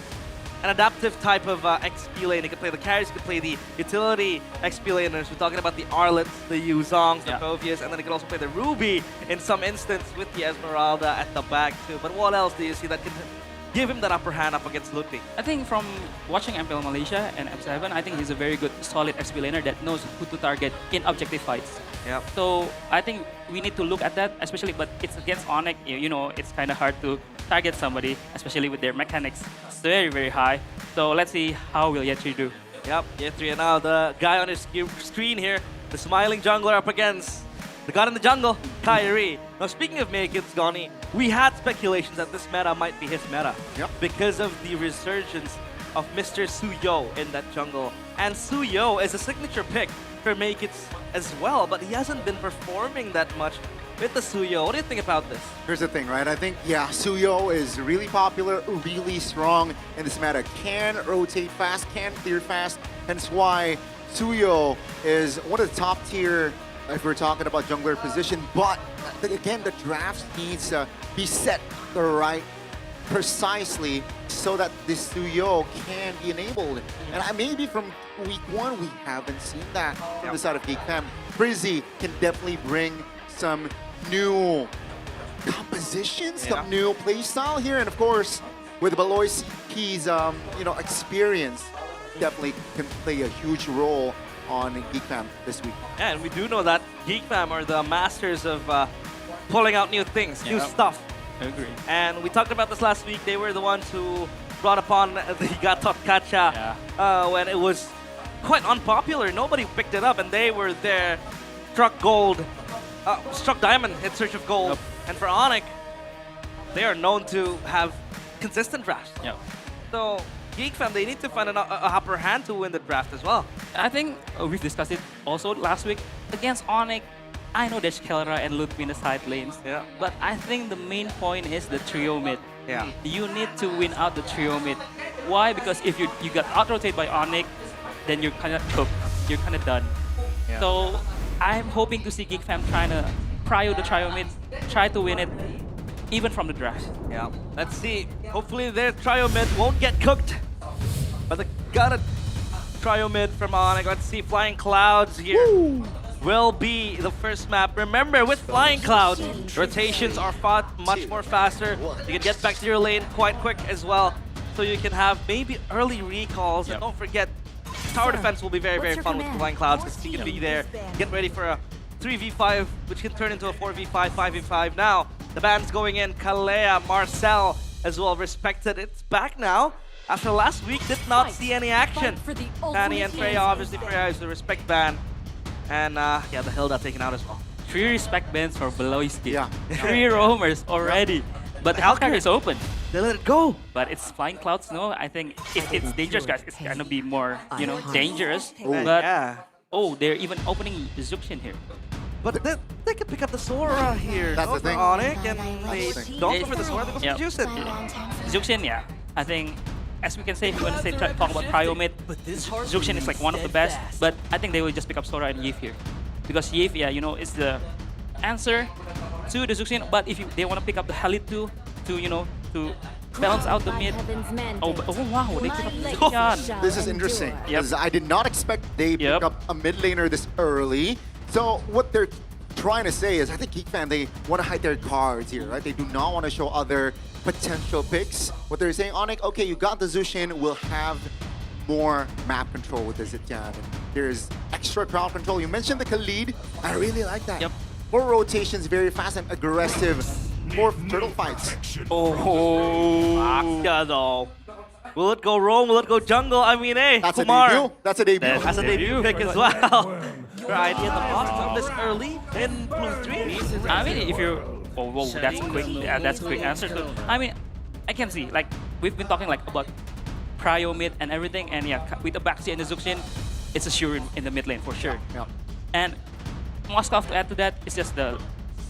S4: an adaptive type of XP lane. You can play the carries, you can play the utility XP laners. We're talking about the Arlets, the Yuzongs, the Phovias, and then you can also play the Ruby in some instance with the Esmeralda at the back too. But what else do you see that can give him that upper hand up against Ludwig?
S21: I think from watching MPL Malaysia and M7, I think he's a very good, solid XP laner that knows who to target in objective fights.
S4: Yeah.
S21: So I think we need to look at that, especially, but it's against Onyx. It's kind of hard to target somebody, especially with their mechanics. It's very, very high. So let's see how will Yetri do.
S4: Yep, Yetri, and now the guy on his screen here, the smiling jungler up against the god in the jungle, Kyrie. Now, speaking of Makeits, Goni, we had speculations that this meta might be his meta because of the resurgence of Mr. Suyo in that jungle. And Suyo is a signature pick for Makeits as well, but he hasn't been performing that much with the Suyo. What do you think about this?
S2: Here's the thing, right? I think, Suyo is really popular, really strong in this meta. Can rotate fast, can clear fast, hence why Suyo is one of the top tier if we're talking about jungler position, but again, the draft needs to be set the right precisely so that this Suyo can be enabled. And maybe from week 1, we haven't seen that from the side of Geek Fam. Frizzy can definitely bring some new compositions, some new playstyle here, and of course, with Baloy CP's experience, definitely can play a huge role on Geek Fam this week.
S4: Yeah, and we do know that Geek Fam are the masters of pulling out new things, new stuff.
S21: I agree.
S4: And we talked about this last week. They were the ones who brought upon the Gatot Kacha when it was quite unpopular. Nobody picked it up, and they were there, struck diamond in search of gold. And for Onyx, they are known to have consistent drafts. So Geek Fam, they need to find an upper hand to win the draft as well.
S21: I think we've discussed it also last week. Against Onyx, I know there's Kelra and Ludwig in the side lanes, but I think the main point is the trio mid. You need to win out the trio mid. Why? Because if you got out-rotated by Onyx, then you're kind of cooked. You're kind of done. So I'm hoping to see Geek Fam trying to prio the trio mid, try to win it, even from the draft.
S4: Let's see. Hopefully their trio mid won't get cooked. But they got a trio mid from Onyx. Let's see. Flying Clouds here will be the first map. Remember, with Flying Clouds, rotations are fought much more faster. You can get back to your lane quite quick as well. So you can have maybe early recalls. And don't forget, tower defense will be very, very fun with Flying Clouds because you can be there, get ready for a 3v5, which can turn into a 4v5, 5v5. Now, the band's going in. Kalea, Marcel as well, respected. It's back now. After last week, did not see any action. Fanny and Freya, obviously Freya is the respect ban. And the Hilda taken out as well.
S21: 3 respect bans for Beloyski. 3 roamers already. But the Hellcar is open.
S4: They let it go.
S21: But it's Flying Clouds, no? I think if it's dangerous, guys, it's gonna be more, dangerous. But they're even opening the Zuxian here.
S4: But they could pick up the Sora here.
S2: That's the thing.
S4: Onyx, and they don't go for the Sora, they go for the Juicin.
S21: Zuxian, I think as we can say, if you want to say talk about Prio mid, Zuxian is like one of the best. But I think they will just pick up Sora and Yif here, because Yif, yeah, you know, is the answer to the Zuxian. But if they want to pick up the Halid too, to you know, to balance out the mid. Oh wow, they pick up Zuxian.
S2: This is interesting, because I did not expect they pick up a mid laner this early. So what they're trying to say is, I think Geek Fam, they want to hide their cards here, right? They do not want to show other potential picks. What they're saying, Onyx, okay, you got the Zuxian, we'll have more map control with the Zetian. There's extra crowd control. You mentioned the Khalid. I really like that. More rotations, very fast and aggressive. More turtle fights.
S4: Oh, will it go roam? Will it go jungle? I mean, hey,
S2: that's
S4: Kumar.
S2: A debut. That's a debut.
S4: That's a debut pick as well. Right, in the box this early in Blue 3.
S21: I mean, if you're... Oh, whoa, that's a quick, that's a quick answer. So, I mean, I can see, like, we've been talking like about Prio mid and everything, and yeah, with the Baxi and the Zuxian, it's a sure in the mid lane for sure. And Moskov, to add to that, is just the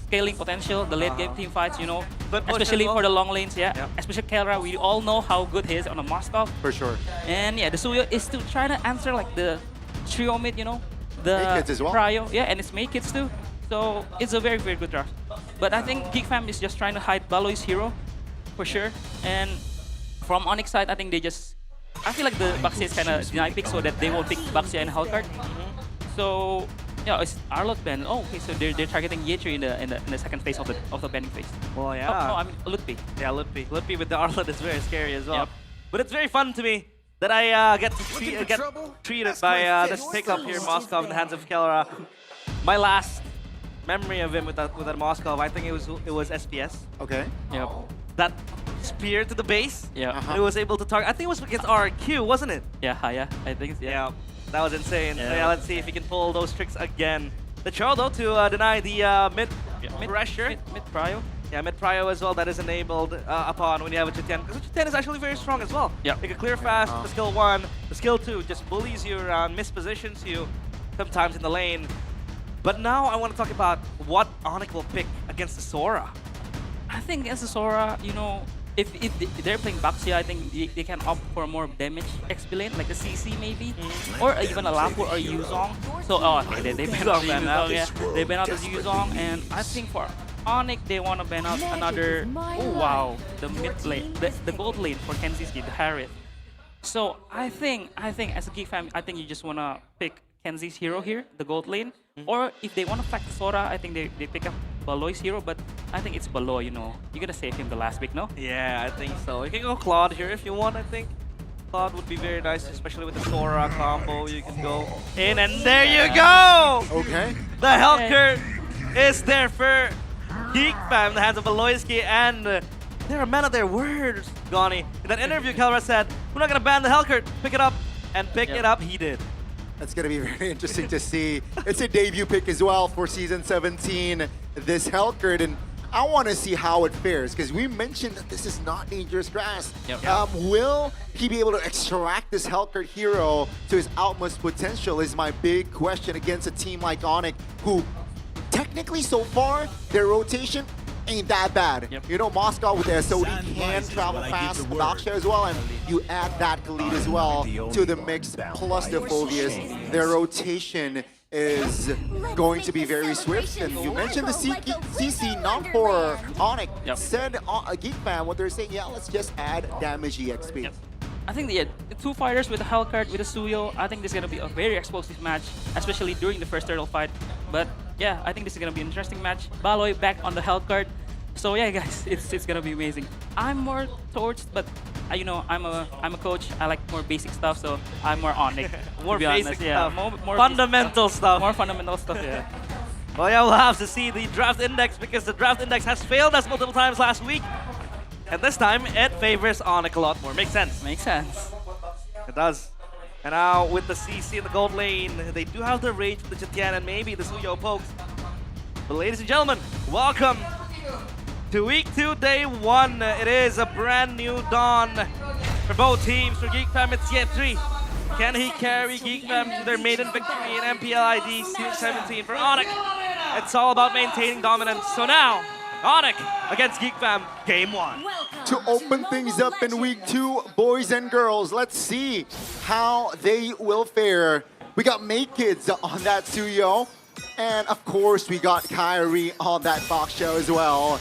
S21: scaling potential, the late game team fights, you know, especially for the long lanes, especially Kelra, we all know how good he is on the Moskov.
S2: For sure.
S21: And yeah, the Suyo is still trying to answer like the trio mid, you know, the
S2: Make-Kids as well.
S21: Prio, and it's Make-Kids too. So it's a very, very good draft. But I think Geek Fam is just trying to hide Baloy's hero, for sure. And from Onyx side, I think they just, I feel like the Baxi is kind of deny pick so that they won't pick Baxi and Hellcard. So yeah, it's Arlot ban. Oh, okay, so they're targeting Yetri in the second phase of the banning phase.
S4: Well, yeah.
S21: Oh, I mean Lutpi.
S4: Yeah, Lutpi. Lutpi with the Arlot is very scary as well. But it's very fun to me that I get to get treated by this pickup here, Moskov in the hands of Kelra. My last memory of him with that Moskov, I think it was SPS.
S2: Okay.
S21: Yep.
S4: That spear to the base.
S21: Yeah.
S4: It was able to target. I think it was against RQ, wasn't it?
S21: Yeah, I think it's,
S4: yeah. That was insane. So yeah, let's see if he can pull those tricks again. The Churl though to deny the mid pressure.
S21: Mid Prio.
S4: Yeah, mid Prio as well. That is enabled upon when you have a Chitian. Because Chitian is actually very strong as well.
S21: Yeah.
S4: They can clear fast. The skill 1, the skill 2 just bullies you around, mispositions you sometimes in the lane. But now I want to talk about what Onyx will pick against the Sora.
S21: I think against the Sora, you know, if they're playing Baxi, I think they can opt for more damage XP lane, like a CC maybe, or even a Lapu or Yuzong. So okay, they ban out the Yuzong, they ban out the Yuzong, and I think for Onyx they want to ban out another. Oh wow, the mid lane, the gold lane for Kenziski, the Harriet. So I think as a Geek Fam, I think you just want to pick Kenzi's hero here, the gold lane, or if they want to fight the Sora, I think they pick up Baloy's hero, but I think it's Baloy, you know. You're gonna save him the last pick, no?
S4: Yeah, I think so. You can go Claude here if you want, I think. Claude would be very nice, especially with the Sora combo. You can go in, and there you go!
S2: Okay.
S4: The Hellcurt is there for Geek Fam in the hands of Baloyski, and they're a man of their words, Gani. In that interview, Kelra said, we're not gonna ban the Hellcurt, pick it up, and pick it up, he did.
S2: That's going to be very interesting to see. It's a debut pick as well for Season 17, this Hellcurt, and I want to see how it fares, because we mentioned that this is not dangerous grass. Will he be able to extract this Hellcurt hero to his utmost potential is my big question against a team like Onyx, who technically so far, their rotation ain't that bad. You know, Moscow with the SOD can travel fast, Daksha as well, and you add that Khalid as well to the mix, plus the Phobias. Their rotation is going to be very swift, and you mentioned the CC, not for Onyx. Said Geek Fam, what they're saying, yeah, let's just add damage EXP.
S21: I think the two fighters with the Hellcurt, with the Suyo, I think this is going to be a very explosive match, especially during the first turtle fight. But yeah, I think this is going to be an interesting match. Baloy back on the Hellcurt. So yeah, guys, it's going to be amazing. I'm more towards, but you know, I'm a coach. I like more basic stuff, so I'm more on it.
S4: More basic stuff.
S21: More
S4: fundamental stuff.
S21: More fundamental stuff, yeah.
S4: Well, yeah, we'll have to see the draft index, because the draft index has failed us multiple times last week. And this time, it favors Onyx a lot more. Makes sense.
S21: Makes sense.
S4: It does. And now, with the CC in the gold lane, they do have the rage with the Chitian and maybe the Suyo pokes. But ladies and gentlemen, welcome to Week 2, Day 1. It is a brand new dawn for both teams. For Geek Fam, it's Yetri. Can he carry Geek Fam to their maiden victory in MPL ID Season 17? For Onyx, it's all about maintaining dominance. So now, Onyx against Geek Fam, game 1.
S2: To open things up in week 2, boys and girls, let's see how they will fare. We got Make Kids on that Suyo, and of course we got Kyrie on that Fox show as well.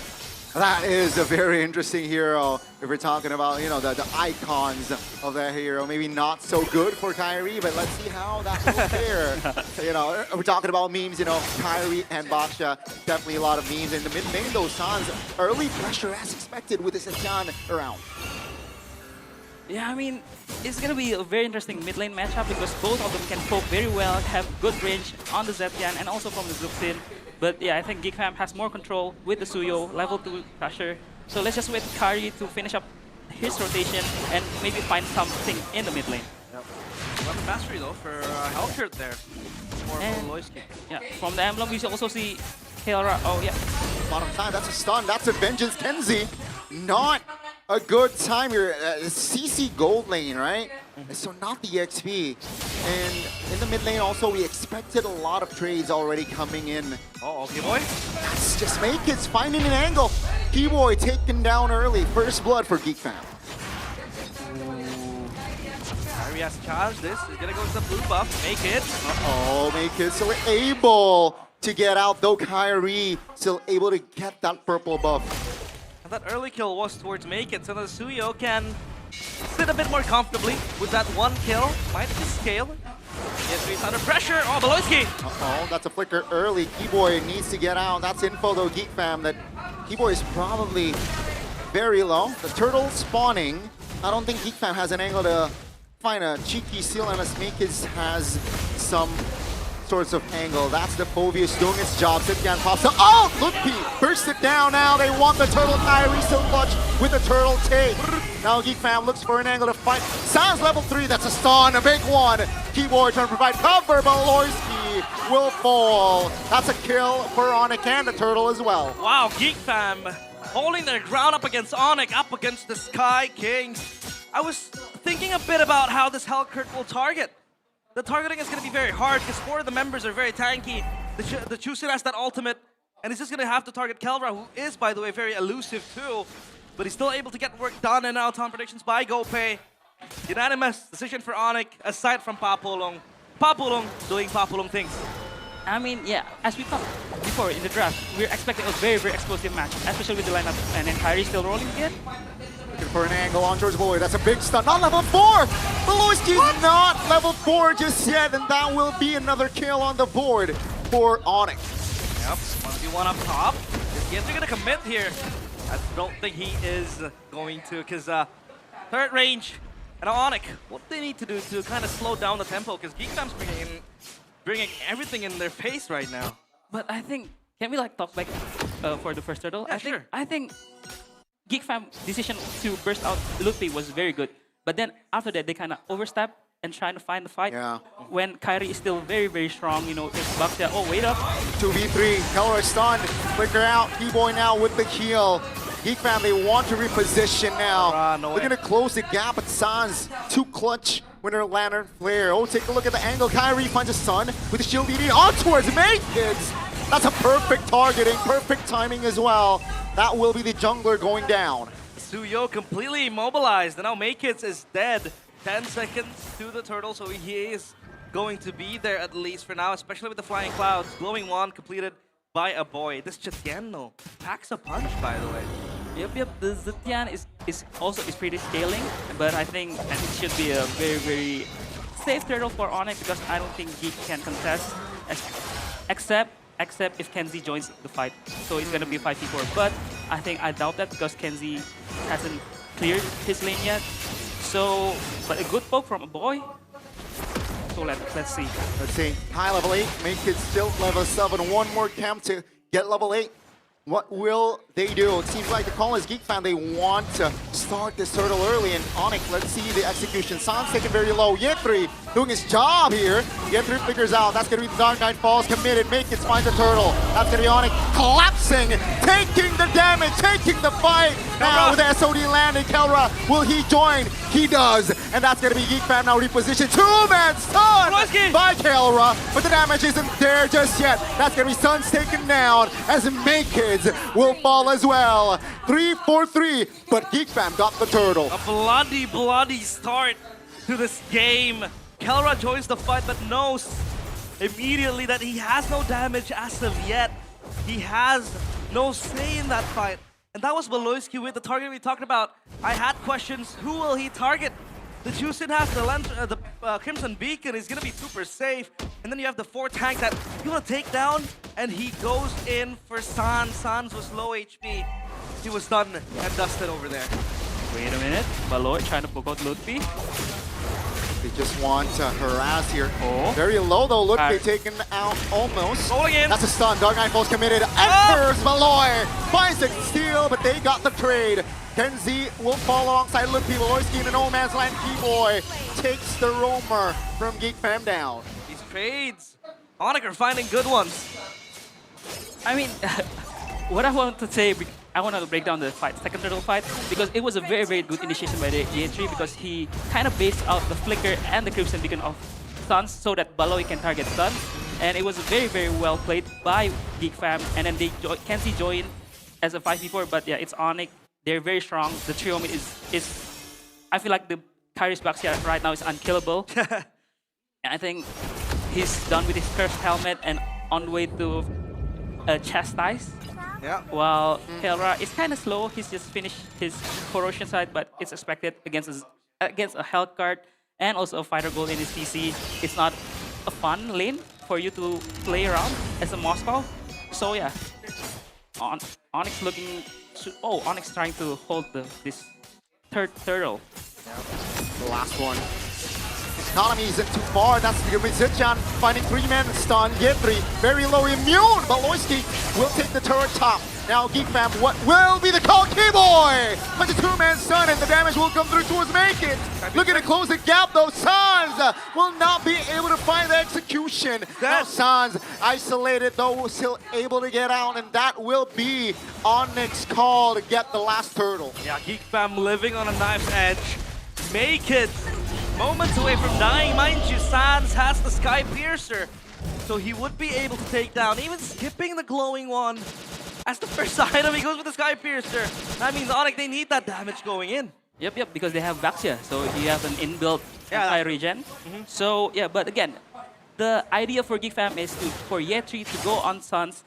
S2: That is a very interesting hero. If we're talking about, you know, the icons of that hero, maybe not so good for Kyrie, but let's see how that will fare. You know, we're talking about memes, you know, Kyrie and Baksha, definitely a lot of memes. In the mid lane, those Sans, early pressure as expected with the Setjan around.
S21: Yeah, I mean, it's going to be a very interesting mid lane matchup because both of them can poke very well, have good range on the Zetian and also from the Zuxin. But yeah, I think Geek Fam has more control with the Suyo, level 2 pressure. So let's just wait for Kyrie to finish up his rotation and maybe find something in the mid lane.
S4: Yep. Weapon mastery though for Hellkurt there. More for Loisky.
S21: Yeah, from the emblem we also see Kael'Ra. Oh yeah.
S2: Bottom side, that's a stun, that's a Vengeance Kenzie. Not a good time here. CC gold lane, right? So not the XP. And in the mid lane also, we expected a lot of trades already coming in.
S4: Oh, Keyboy?
S2: That's just Make Kids finding an angle. Keyboy taken down early. First blood for Geek Fam.
S4: Kyrie has to charge this. He's gonna go to the blue buff. Make it.
S2: Uh-oh, Make Kids still able to get out, though Kyrie still able to get that purple buff.
S4: And that early kill was towards Make It, so the Suyo can sit a bit more comfortably with that one kill. Might just scale. Yes, he's under pressure. Oh, Beloyski!
S2: Uh-oh, that's a flicker early. Keyboy needs to get out. That's info, though, Geek Fam, that Keyboy is probably very low. The turtle spawning. I don't think Geek Fam has an angle to find a cheeky seal, unless Make Kids has some sorts of angle. That's the Povius doing its job. Sitgan pops up. Oh, look, burst it down now. They want the turtle. Kyrie still clutch with the turtle take. Now Geek Fam looks for an angle to fight. Sounds level 3. That's a stun, a big one. Keyboard trying to provide cover, but Loisky will fall. That's a kill for Onyx and the turtle as well.
S4: Wow, Geek Fam holding their ground up against Onyx, up against the Sky Kings. I was thinking a bit about how this Hellkurt will target. The targeting is going to be very hard because 4 of the members are very tanky. The Chusin has that ultimate, and he's just going to have to target Kael'Ra, who is, by the way, very elusive too. But he's still able to get work done, and now time predictions by GoPay. Unanimous decision for Onyx, aside from Papulong. Papulong doing Papulong things.
S21: I mean, yeah, as we talked before in the draft, we're expecting a very, very explosive match, especially with the lineup. And then Kyrie still rolling again.
S2: Looking for an angle on George Boy. That's a big stun. Not level 4! Beloyski's not level 4 just yet, and that will be another kill on the board for Onyx.
S4: Yep, 1v1 up top. Is Genji gonna commit here? I don't think he is going to, because third range. And Onyx, what they need to do to kind of slow down the tempo, because Geek Fam's bringing everything in their face right now.
S21: But I think, can we like talk back for the first turtle?
S4: Yeah,
S21: I think Geek Fam's decision to burst out Lupi was very good. But then after that, they kind of overstepped and trying to find the fight.
S2: Yeah.
S21: When Kyrie is still very, very strong, you know, if Baksha, oh, wait up.
S2: 2v3, Kael'Ra stunned, flicker out, Keyboy now with the heal. Geek Fam, they want to reposition now.
S4: No
S2: They're gonna close the gap, but Sans too clutch with her Lantern Flare. Oh, take a look at the angle. Kyrie finds a stun with the shield DD on towards Make Kids. That's a perfect targeting, perfect timing as well. That will be the jungler going down.
S4: Suyo completely immobilized, and now Make Kids is dead. 10 seconds to the turtle, so he is going to be there at least for now, especially with the flying clouds. Glowing wand completed by a boy. This Chitgeno packs a punch, by the way.
S21: Yep. The Zetian is also pretty scaling, but I think it should be a very, very safe turtle for Onyx because I don't think Geek can contest, except if Kenzie joins the fight. So it's gonna be a 5v4. But I doubt that because Kenzie hasn't cleared his lane yet. So, but a good poke from a boy. So let's see.
S2: Let's see. High level 8, Make It still level 7. One more camp to get level 8. What will they do? It seems like the call is Geek Fan. They want to start this turtle early. And Onyx, let's see the execution. Sans taken very low. Yetri doing his job here. Yetri figures out. That's going to be the Dark Knight Falls committed. Make It finds the turtle. That's going to be Onyx. collapsing, taking the damage, taking the fight. Now with the SOD landing, Kelra, will he join? He does. And that's going to be Geek Fam now repositioned. Two-man stun by Kelra, but the damage isn't there just yet. That's going to be Suns taken down as Kids will fall as well. 3-4-3, but Geek Fam got the turtle.
S4: A bloody start to this game. Kelra joins the fight but knows immediately that he has no damage as of yet. He has no say in that fight. And that was Baloyski with the target we talked about. I had questions, who will he target? The Juicin has the Crimson Beacon is gonna be super safe. And then you have the 4 tank that you wanna take down, and he goes in for Sans. Sans was low HP. He was done and dusted over there.
S21: Wait a minute, Baloy trying to poke out Lutfi.
S2: They just want to harass here. Very low though, Lutfi taken out almost.
S4: Rolling in.
S2: That's a stun, Dark Knight Pulse committed. Enters Baloy, finds a steal, but they got the trade. Kenzie will fall alongside Lutfi. Baloyski in the no man's land. Keyboy takes the roamer from Geek Fam down.
S4: These trades, Onyx are finding good ones.
S21: I mean, what I want to say, I want to break down the fight, second turtle fight, because it was a very good initiation by the Yeatri because he kind of based out the flicker and the Crimson Beacon of Suns so that Baloy can target Suns. And it was very well played by Geek Fam. And then Kenzie joined as a 5v4, but yeah, it's Onyx. They're very strong. The trio mid is I feel like the Kyrie's Baxia right now is unkillable. And I think he's done with his cursed helmet and on the way to chastise.
S4: Yeah.
S21: While Kelra is kind of slow. He's just finished his corrosion side, but it's expected against a health card and also a fighter gold in his CC. It's not a fun lane for you to play around as a Moscow. So yeah, Onyx looking. Onyx trying to hold this third turtle.
S2: The last one. Economy isn't too far. That's the Zichan finding 3-man stun. Yeatri very low immune. Baloyski will take the turret top. Now Geek Fam, what will be the call? Keyboy! But the 2-man stun and the damage will come through towards Make It. Looking to close the gap though. Sans will not be able to find the execution. Now Sans isolated though, still able to get out, and that will be Onyx call to get the last turtle.
S4: Yeah, Geek Fam living on a knife's edge. Make It moments away from dying. Mind you, Sans has the Sky Piercer, so he would be able to take down, even skipping the glowing one. As the first item, he goes with the Sky Piercer. That means Onyx, they need that damage going in.
S21: Yep, because they have Baxia, so you have an inbuilt high regen. So yeah, but again, the idea for Geek Fam is for Yeatri to go on Suns,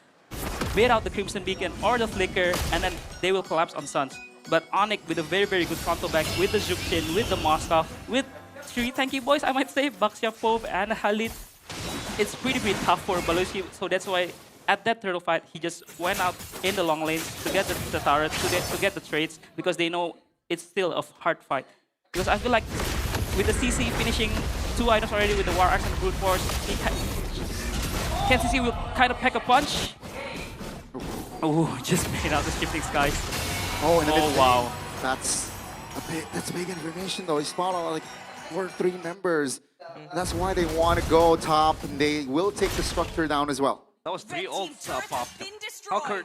S21: bait out the Crimson Beacon or the Flicker, and then they will collapse on Suns. But Onyx with a very good frontal back with the Zhukshin, with the Moskov, with 3 tanky boys, I might say, Baxia, Pove, and Halit. It's pretty tough for Baloyski, so that's why at that turtle fight, he just went out in the long lane to get the turret, to get the trades, because they know it's still a hard fight. Because I feel like with the CC finishing 2 items already with the War Axe and the Brute Force, CC will kind of pack a punch. Oh, just made out the Shifting Skies.
S2: Oh, in the mid
S21: wow.
S2: That's big information though. He spawned on like 4 or 3 members. That's why they want to go top, and they will take the structure down as well.
S4: That was 3 ults popped. Halkert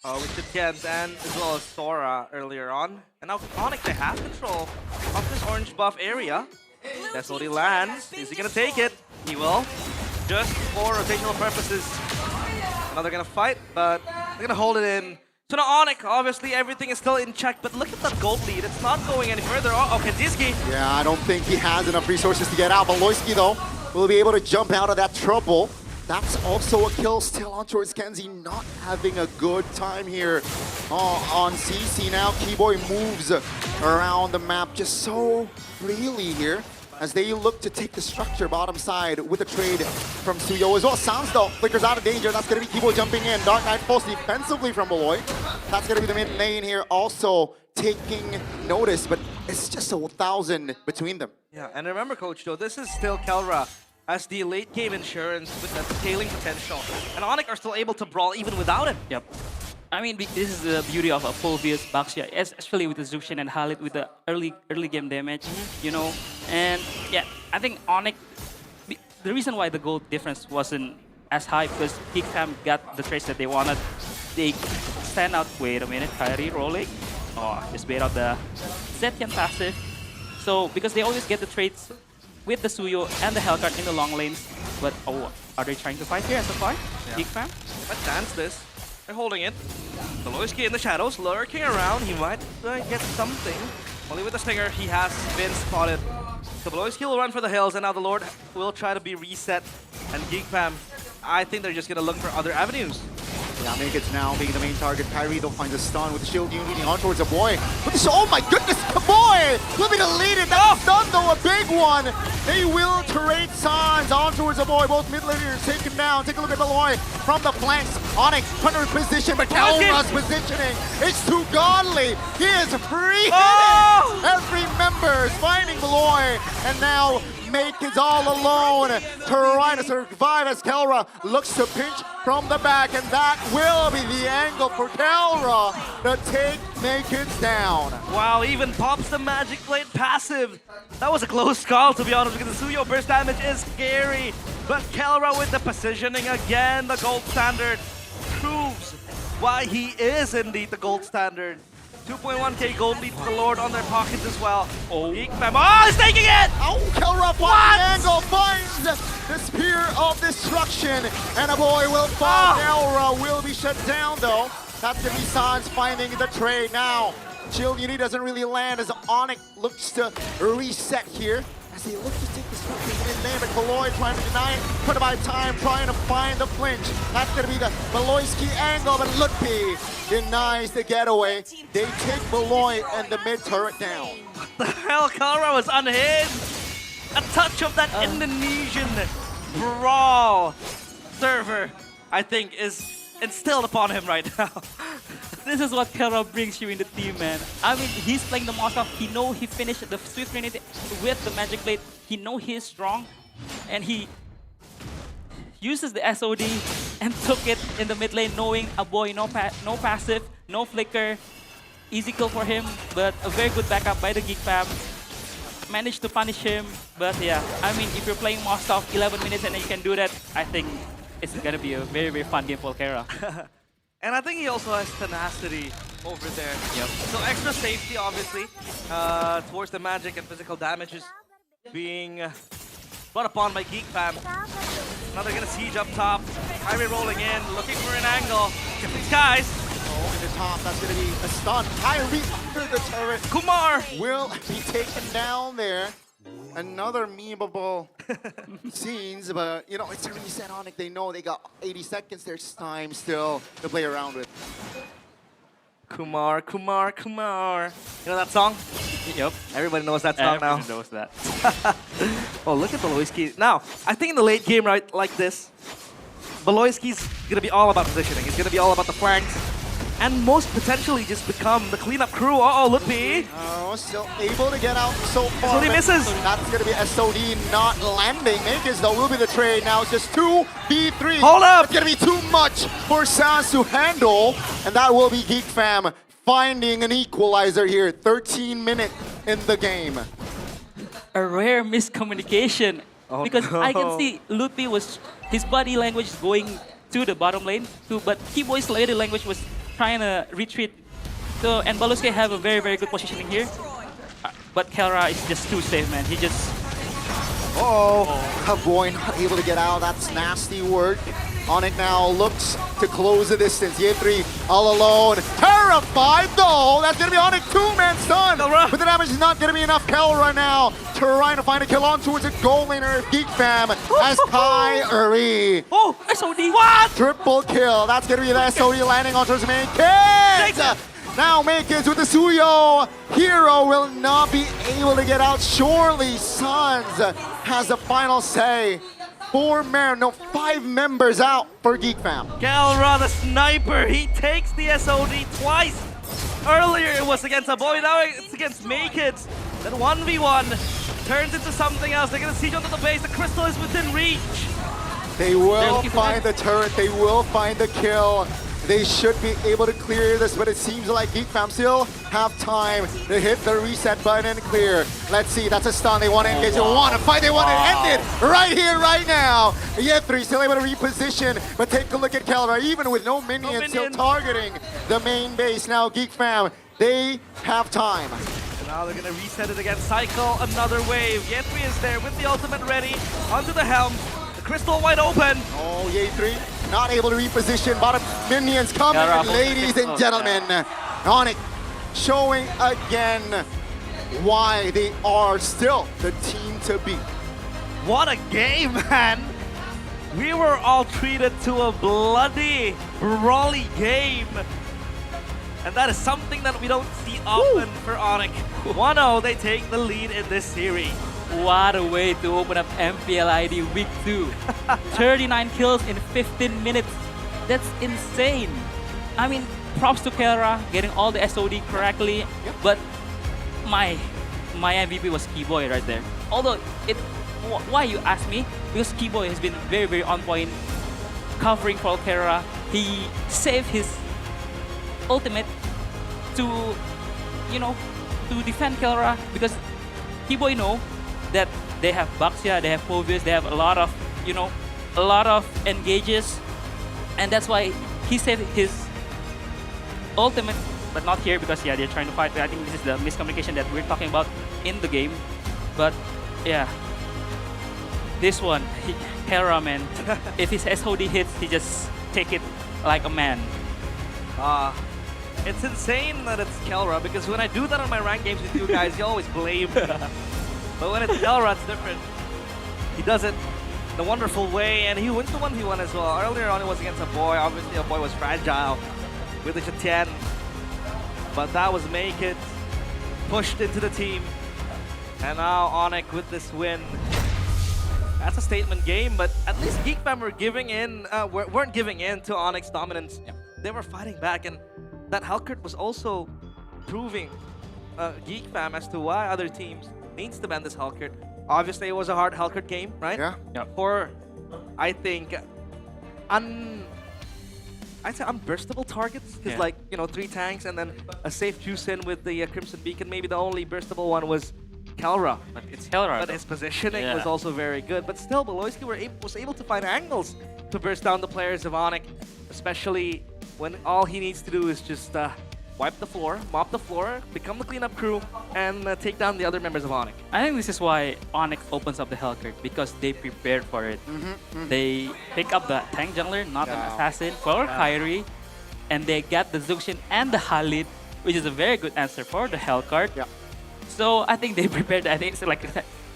S4: with the Kent and as well as Sora earlier on. And now Onyx, they have control of this orange buff area. That's what he lands. Is he gonna take it? He will. Just for rotational purposes. Now they're gonna fight, but they're gonna hold it in. So now Onyx, obviously everything is still in check, but look at that gold lead. It's not going any further. Oh, Kandinsky.
S2: Yeah, I don't think he has enough resources to get out. Baloyski though will be able to jump out of that trouble. That's also a kill still on towards Kenzie, not having a good time here on CC. Now Keyboy moves around the map just so freely here as they look to take the structure bottom side with a trade from Suyo as well. Sounds though, flickers out of danger. That's going to be Keyboy jumping in. Dark Knight Pulse defensively from Baloy. That's going to be the mid lane here also taking notice, but it's just 1,000 between them.
S4: Yeah, and remember, Coach Joe, this is still Kelra as the late game insurance with that scaling potential. And Onyx are still able to brawl even without him.
S21: Yep. I mean, this is the beauty of a full VS Baxia, especially with the Zhukshin and Halit with the early game damage, you know. And yeah, I think Onyx, the reason why the gold difference wasn't as high because Geek Fam got the trades that they wanted. They stand out. Wait a minute, Kyrie rolling. Oh, just bait out the Zetian passive. So because they always get the trades with the Suyo and the Hellcard in the long lanes. But oh, are they trying to fight here so far?
S4: Yeah.
S21: Geek Fam?
S4: Let's dance this. They're holding it. Beloyski in the shadows, lurking around. He might get something. Only with the Stinger, he has been spotted. So Beloyski will run for the hills, and now the Lord will try to be reset. And Geek Fam, I think they're just gonna look for other avenues.
S2: Yeah, Maked's now being the main target. Kyrie, they'll find the stun with the shield unit leading on towards the boy. Oh my goodness, the boy! Will be deleted. That's stun though, a big one. They will turret Sans on towards the boy. Both mid laners take him down. Take a look at Beloy from the flanks. Onyx, under position, but Kelra's positioning. It's too godly. He is free hitting. Every member is finding Beloy. And now Maked's all alone, trying to survive as Kelra looks to pinch from the back, and that will be the angle for Kelra to take Maked's down.
S4: Wow, even pops the Magic Blade passive. That was a close call, to be honest, because the Suyo burst damage is scary. But Kelra with the positioning again, the gold standard, proves why he is indeed the gold standard. 2.1k gold lead for the Lord on their pockets as well. Oh, Geek Fam. Oh, he's taking it!
S2: Oh, Kelra finds the angle, finds the Spear of Destruction, and a boy will fall. Kelra will be shut down though. That's gonna be Sans finding the trade now. Shield Unity doesn't really land as Onyx looks to reset here. As they look to take the switch in there, but Beloy trying to deny it. Put about time, trying to find the flinch. That's going to be the Beloyski angle, but Lutfi denies the getaway. They take Beloy and the mid turret down.
S4: What the hell? Kelra was unhinged. A touch of that Indonesian brawl server, I think, is instilled upon him right now.
S21: This is what Kelra brings you in the team, man. I mean, he's playing the Moscow. He know he finished the Swift Trinity with the Magic Blade. He know he is strong, and he uses the SOD and took it in the mid lane, knowing a boy, no passive, no flicker, easy kill for him, but a very good backup by the Geek Fam. Managed to punish him, but yeah, I mean, if you're playing Moscow 11 minutes and you can do that, I think it's gonna be a very, very fun game for Kelra.
S4: And I think he also has tenacity over there.
S21: Yep.
S4: So extra safety, obviously, towards the magic and physical damage is being brought upon by Geek Fam. Now they're gonna siege up top. Kyrie rolling in, looking for an angle. Shifting skies.
S2: Oh, in the top, that's gonna be a stun. Kyrie under the turret.
S4: Kumar
S2: will be taken down there. Another memeable scenes, but you know, it's a reset on it. They know they got 80 seconds. There's time still to play around with.
S4: Kumar. You know that song?
S21: Yep.
S4: Everybody knows that song now.
S21: Everyone knows that.
S4: Oh, look at Beloyski. Now, I think in the late game, right, like this, Beloyski's gonna be all about positioning. It's gonna be all about the flanks. And most potentially just become the cleanup crew. Uh-oh, Lutfi.
S2: Oh, still able to get out so far.
S4: SOD misses.
S2: That's going to be SOD not landing. Makers, though, will be the trade. Now it's just 2v3.
S4: Hold up.
S2: It's going to be too much for Sans to handle. And that will be Geek Fam finding an equalizer here. 13 minutes in the game.
S21: A rare miscommunication. Because
S4: no.
S21: I can see Lutfi was, his body language is going to the bottom lane, but Keyboy's body language was trying to retreat. So, and Beloyski have a very, very good positioning here. But Kelra is just too safe, man. He just...
S2: Boy not able to get out. That's nasty work. Onyx now looks to close the distance. Yetri all alone. Terrified though. That's going to be Onyx two-man stun. But the damage is not going to be enough. Kelra now trying to find a kill on towards a goal laner. Geek Fam as Kyrie.
S21: Oh, SOD. What?
S2: Triple kill. That's going to be the SOD landing on towards the main kids. Now Makers with the Suyo. Hero will not be able to get out. Surely Sans has the final say. 5 members out for Geek Fam.
S4: Kelra, the sniper, he takes the SOD twice. Earlier it was against a boy, now it's against Maked's. Then 1v1 turns into something else. They're gonna siege onto the base. The crystal is within reach.
S2: They will find the turret. They will find the kill. they should be able to clear this, but it seems like Geek Fam still have time to hit the reset button and clear. Let's see, that's a stun. They want to engage, they want to fight, they want to end it right here, right now. Ye3 still able to reposition, but take a look at Calra, even with no minions, still targeting the main base. Now Geek Fam, they have time.
S4: Now they're gonna reset it again, cycle another wave. Ye3 is there with the ultimate ready, onto the helm. The crystal wide open.
S2: Oh, Ye3 not able to reposition. Bottom minions coming, ladies and gentlemen. Onyx showing again why they are still the team to beat.
S4: What a game, man! We were all treated to a bloody, brawly game. And that is something that we don't see often for Onyx. 1-0, they take the lead in this series.
S21: What a way to open up MPL ID Week 2. 39 kills in 15 minutes. That's insane. I mean, props to Kelra getting all the SOD correctly, but my MVP was Keyboy right there. Although, why you ask me? Because Keyboy has been very, very on point covering for Kelra. He saved his ultimate to, to defend Kelra, because Keyboy know that they have Baxia, they have Povius, they have a lot of, a lot of engages, and that's why he saved his ultimate, but not here because they're trying to fight. I think this is the miscommunication that we're talking about in the game. But yeah, this one, Kelra, man, if his SOD hits, he just take it like a man.
S4: It's insane that it's Kelra, because when I do that on my ranked games with you guys, you always blame me. But when it's Kelra, it's different. He does it in a wonderful way, and he wins the 1v1 as well. Earlier on, it was against a boy. Obviously, a boy was fragile with the Chatian. But that was make it. Pushed into the team. And now Onyx with this win. That's a statement game, but at least Geek Fam were weren't giving in to Onyx dominance. They were fighting back, and that Hellcurt was also proving Geek Fam as to why other teams needs to ban this Hellcurt. Obviously, it was a hard Hellcurt game, right?
S2: Yeah.
S4: For, I think, I'd say unburstable targets. Because 3 tanks and then a safe juice in with the Crimson Beacon. Maybe the only burstable one was Kelra.
S21: But it's Kelra.
S4: But his positioning was also very good. But still, Beloyski was able to find angles to burst down the players of Onyx, especially when all he needs to do is just wipe the floor, mop the floor, become the cleanup crew, and take down the other members of Onyx.
S21: I think this is why Onyx opens up the Hellcurt, because they prepared for it. They pick up the tank jungler, not an assassin, for Kyrie, and they got the Zuxin and the Khalid, which is a very good answer for the Hellcurt. So I think they prepared. I think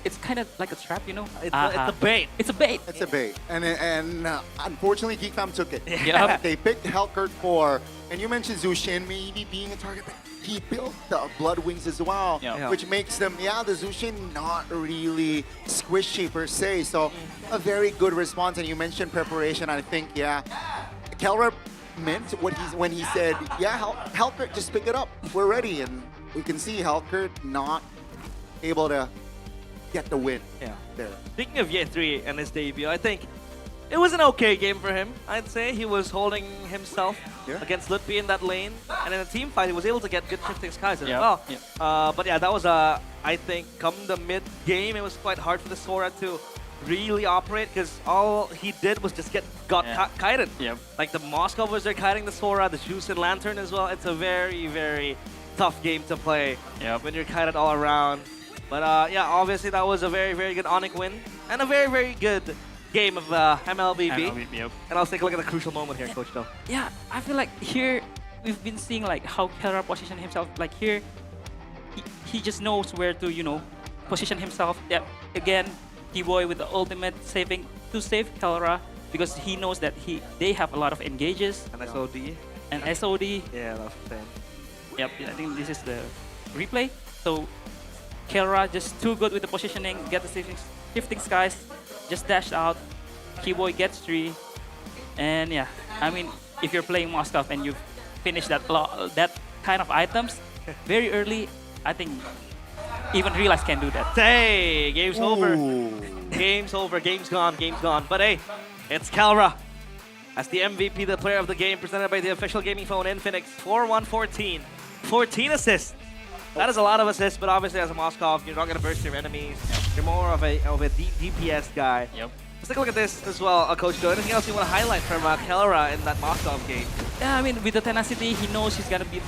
S21: it's kind of like a trap,
S4: It's a bait.
S21: It's a bait.
S2: It's a bait. And unfortunately, Geek Fam took it.
S21: Yep.
S2: They picked Hellcurt for, and you mentioned Zushin maybe being a target, but he built the Blood Wings as well, which makes them, the Zushin not really squishy per se. So a very good response. And you mentioned preparation. I think, Kelra meant when he said, Hellcurt, just pick it up. We're ready. And we can see Hellcurt not able to get the win there.
S4: Speaking of Ye3 and his debut, I think it was an okay game for him. I'd say he was holding himself against Lutpi in that lane, and in a team fight, he was able to get good shifting skies as well. But yeah, that was I think come the mid game, it was quite hard for the Sora to really operate, because all he did was just got kited. Like the Moskov was there kiting the Sora, the Juice and Lantern as well. It's a very, very tough game to play when you're kited all around. But obviously that was a very, very good Onyx win, and a very, very good game of MLBB. And I'll take a look at the crucial moment here, Coach Del.
S21: Yeah, I feel like here we've been seeing how Kelra positioned himself. Like here, he just knows where to, position himself. Again, Keyboy with the ultimate to save Kelra, because he knows that they have a lot of engages.
S4: And SOD.
S21: And SOD.
S4: Yeah, that's the same.
S21: Yep, I think this is the replay. So Kelra just too good with the positioning, get the shifting skies, just dashed out. Keyboy gets 3. And yeah, I mean, if you're playing Moskov and you've finished that kind of items very early, I think even Realize can do that.
S4: Hey, game's over. Game's over, game's gone, game's gone. But hey, it's Kelra. as the MVP, the player of the game, presented by the official gaming phone Infinix. 4-1-14. 14 assists. That is a lot of assists, but obviously as a Moskov, you're not going to burst your enemies. You're more of a DPS guy.
S21: Yep.
S4: Let's take a look at this as well, Coach Joe. Anything else you want to highlight from Kelra in that Moskov game?
S21: Yeah, I mean, with the tenacity, he knows he's gonna be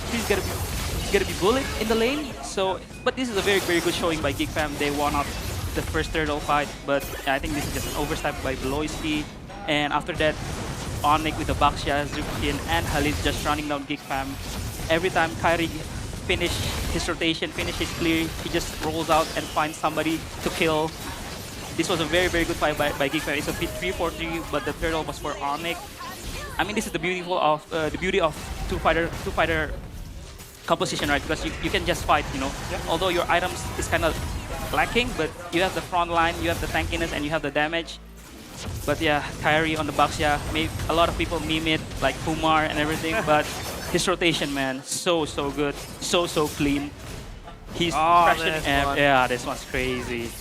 S21: bullied in the lane. So, but this is a very good showing by Geek Fam. They won out the first turtle fight, but I think this is just an overstep by Beloyski. And after that, Onyx with the Baxia, Zukin, and Halid just running down Geek Fam. Every time Kyrie finish his rotation, finish his clear, he just rolls out and finds somebody to kill. This was a very good fight by Geek Fam. It's a 3-4-3, but the turtle was for Onyx. I mean, this is the beauty of two-fighter composition, right? Because you can just fight, you know.
S4: Yeah.
S21: Although your items is kind of lacking, but you have the front line, you have the tankiness, and you have the damage. But yeah, Kyrie on the Baxia, a lot of people meme it, like Kumar and everything, but his rotation, man, so good, so clean. He's pressuring. Yeah, this one's crazy.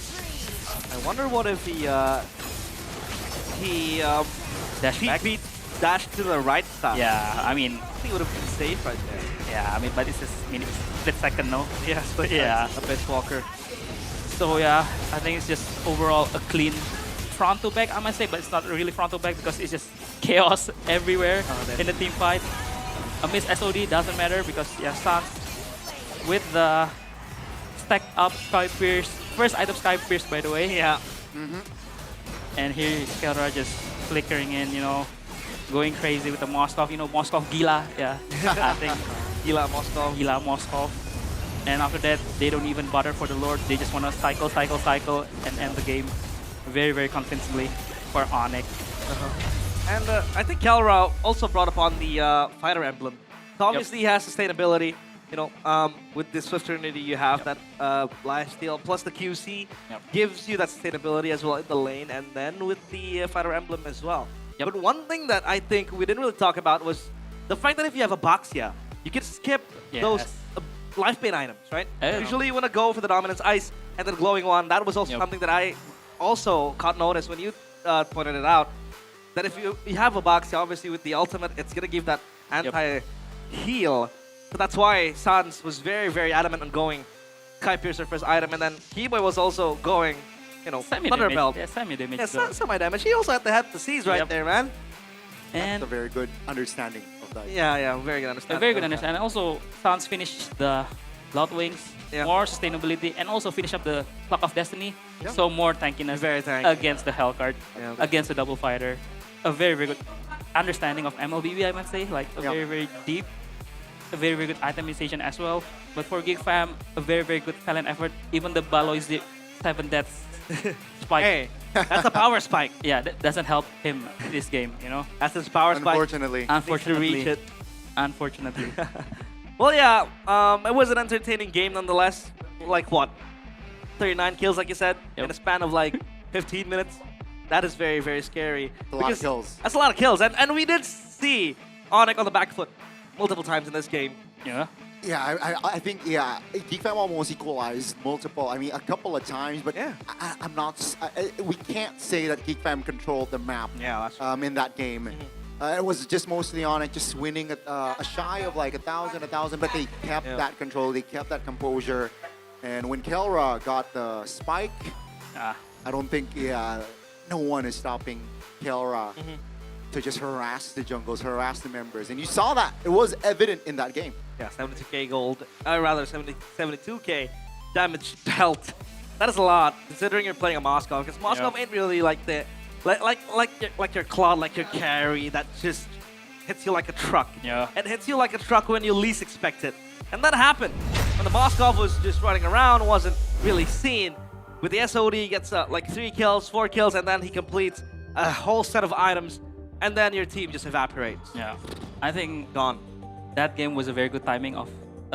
S4: I wonder what if he dash to the right side.
S21: Yeah, I mean,
S4: I think it would have been safe right there.
S21: Yeah, I mean, but it's just split second, no?
S4: Yeah, split
S21: yeah.
S4: a bit Walker.
S21: So yeah, I think it's just overall a clean front to back, I might say, but it's not really front to back because it's just chaos everywhere in the team fight. A miss SOD doesn't matter because yeah, Sans with the stacked up Sky Pierce, first item Sky Pierce by the way.
S4: Yeah.
S21: And here is Kelra just flickering in, you know, going crazy with the Moskov, you know, Moskov Gila, yeah. I think
S4: Gila Moskov.
S21: And after that, they don't even bother for the Lord. They just want to cycle, and end the game very convincingly for Onyx.
S4: And I think Kelra also brought upon the fighter emblem. So obviously he has sustainability. You know, with the Swift Trinity, you have that lifesteal plus the QC gives you that sustainability as well in the lane, and then with the fighter emblem as well. But one thing that I think we didn't really talk about was the fact that if you have a Baxia, you can skip those life pain items, right? Usually you want to go for the Dominance Ice and then Glowing One. That was also something that I also caught notice when you pointed it out. That if you have a Baxia, obviously with the ultimate, it's going to give that anti-heal. So that's why Sans was very adamant on going Sky Piercer first item, and then Keyboy was also going, you know, Thunder Belt.
S21: Yeah, semi-damage.
S4: Yeah, semi-damage. He also had to have the C's right there, man.
S2: And that's a very good understanding of that.
S4: Yeah, very good understanding.
S21: A very good understanding. And also, Sans finished the Loud Wings, more sustainability, and also finish up the Clock of Destiny. So more tankiness against the Hellcard, against the Double Fighter. A very good understanding of MLBB, I might say. Like, a very deep. A very good itemization as well. But for Geek Fam, a very good talent effort. Even the Baloy's 7 deaths spike.
S4: Hey, that's a power spike.
S21: Yeah, that doesn't help him this game, you know?
S4: That's his power spike.
S2: Unfortunately.
S21: Unfortunately.
S4: Well, yeah, it was an entertaining game nonetheless. Like what? 39 kills, like you said, in a span of like 15 minutes. That is very scary.
S2: That's a lot of kills.
S4: That's a lot of kills. And we did see Onyx on the back foot multiple times in this game.
S21: Yeah.
S2: Yeah, I think, Geek Fam almost equalized multiple, I mean, a couple of times, but I'm not, we can't say that Geek Fam controlled the map in that game. It was just mostly Onyx just winning a shy of like 1,000, but they kept that control, they kept that composure. And when Kelra got the spike, I don't think, no one is stopping Kelra to just harass the jungles, harass the members. And you saw that. It was evident in that game.
S4: Yeah, 72k gold, rather 72k damage dealt. That is a lot, considering you're playing a Moskov, because Moskov ain't really like the, like your Claude, like your carry that just hits you like a truck.
S21: Yeah.
S4: It hits you like a truck when you least expect it. And that happened. When the Moskov was just running around, wasn't really seen. With the SOD, he gets like 3 kills, 4 kills, and then he completes a whole set of items, and then your team just evaporates.
S21: Yeah. I think
S4: gone.
S21: That game was a very good timing of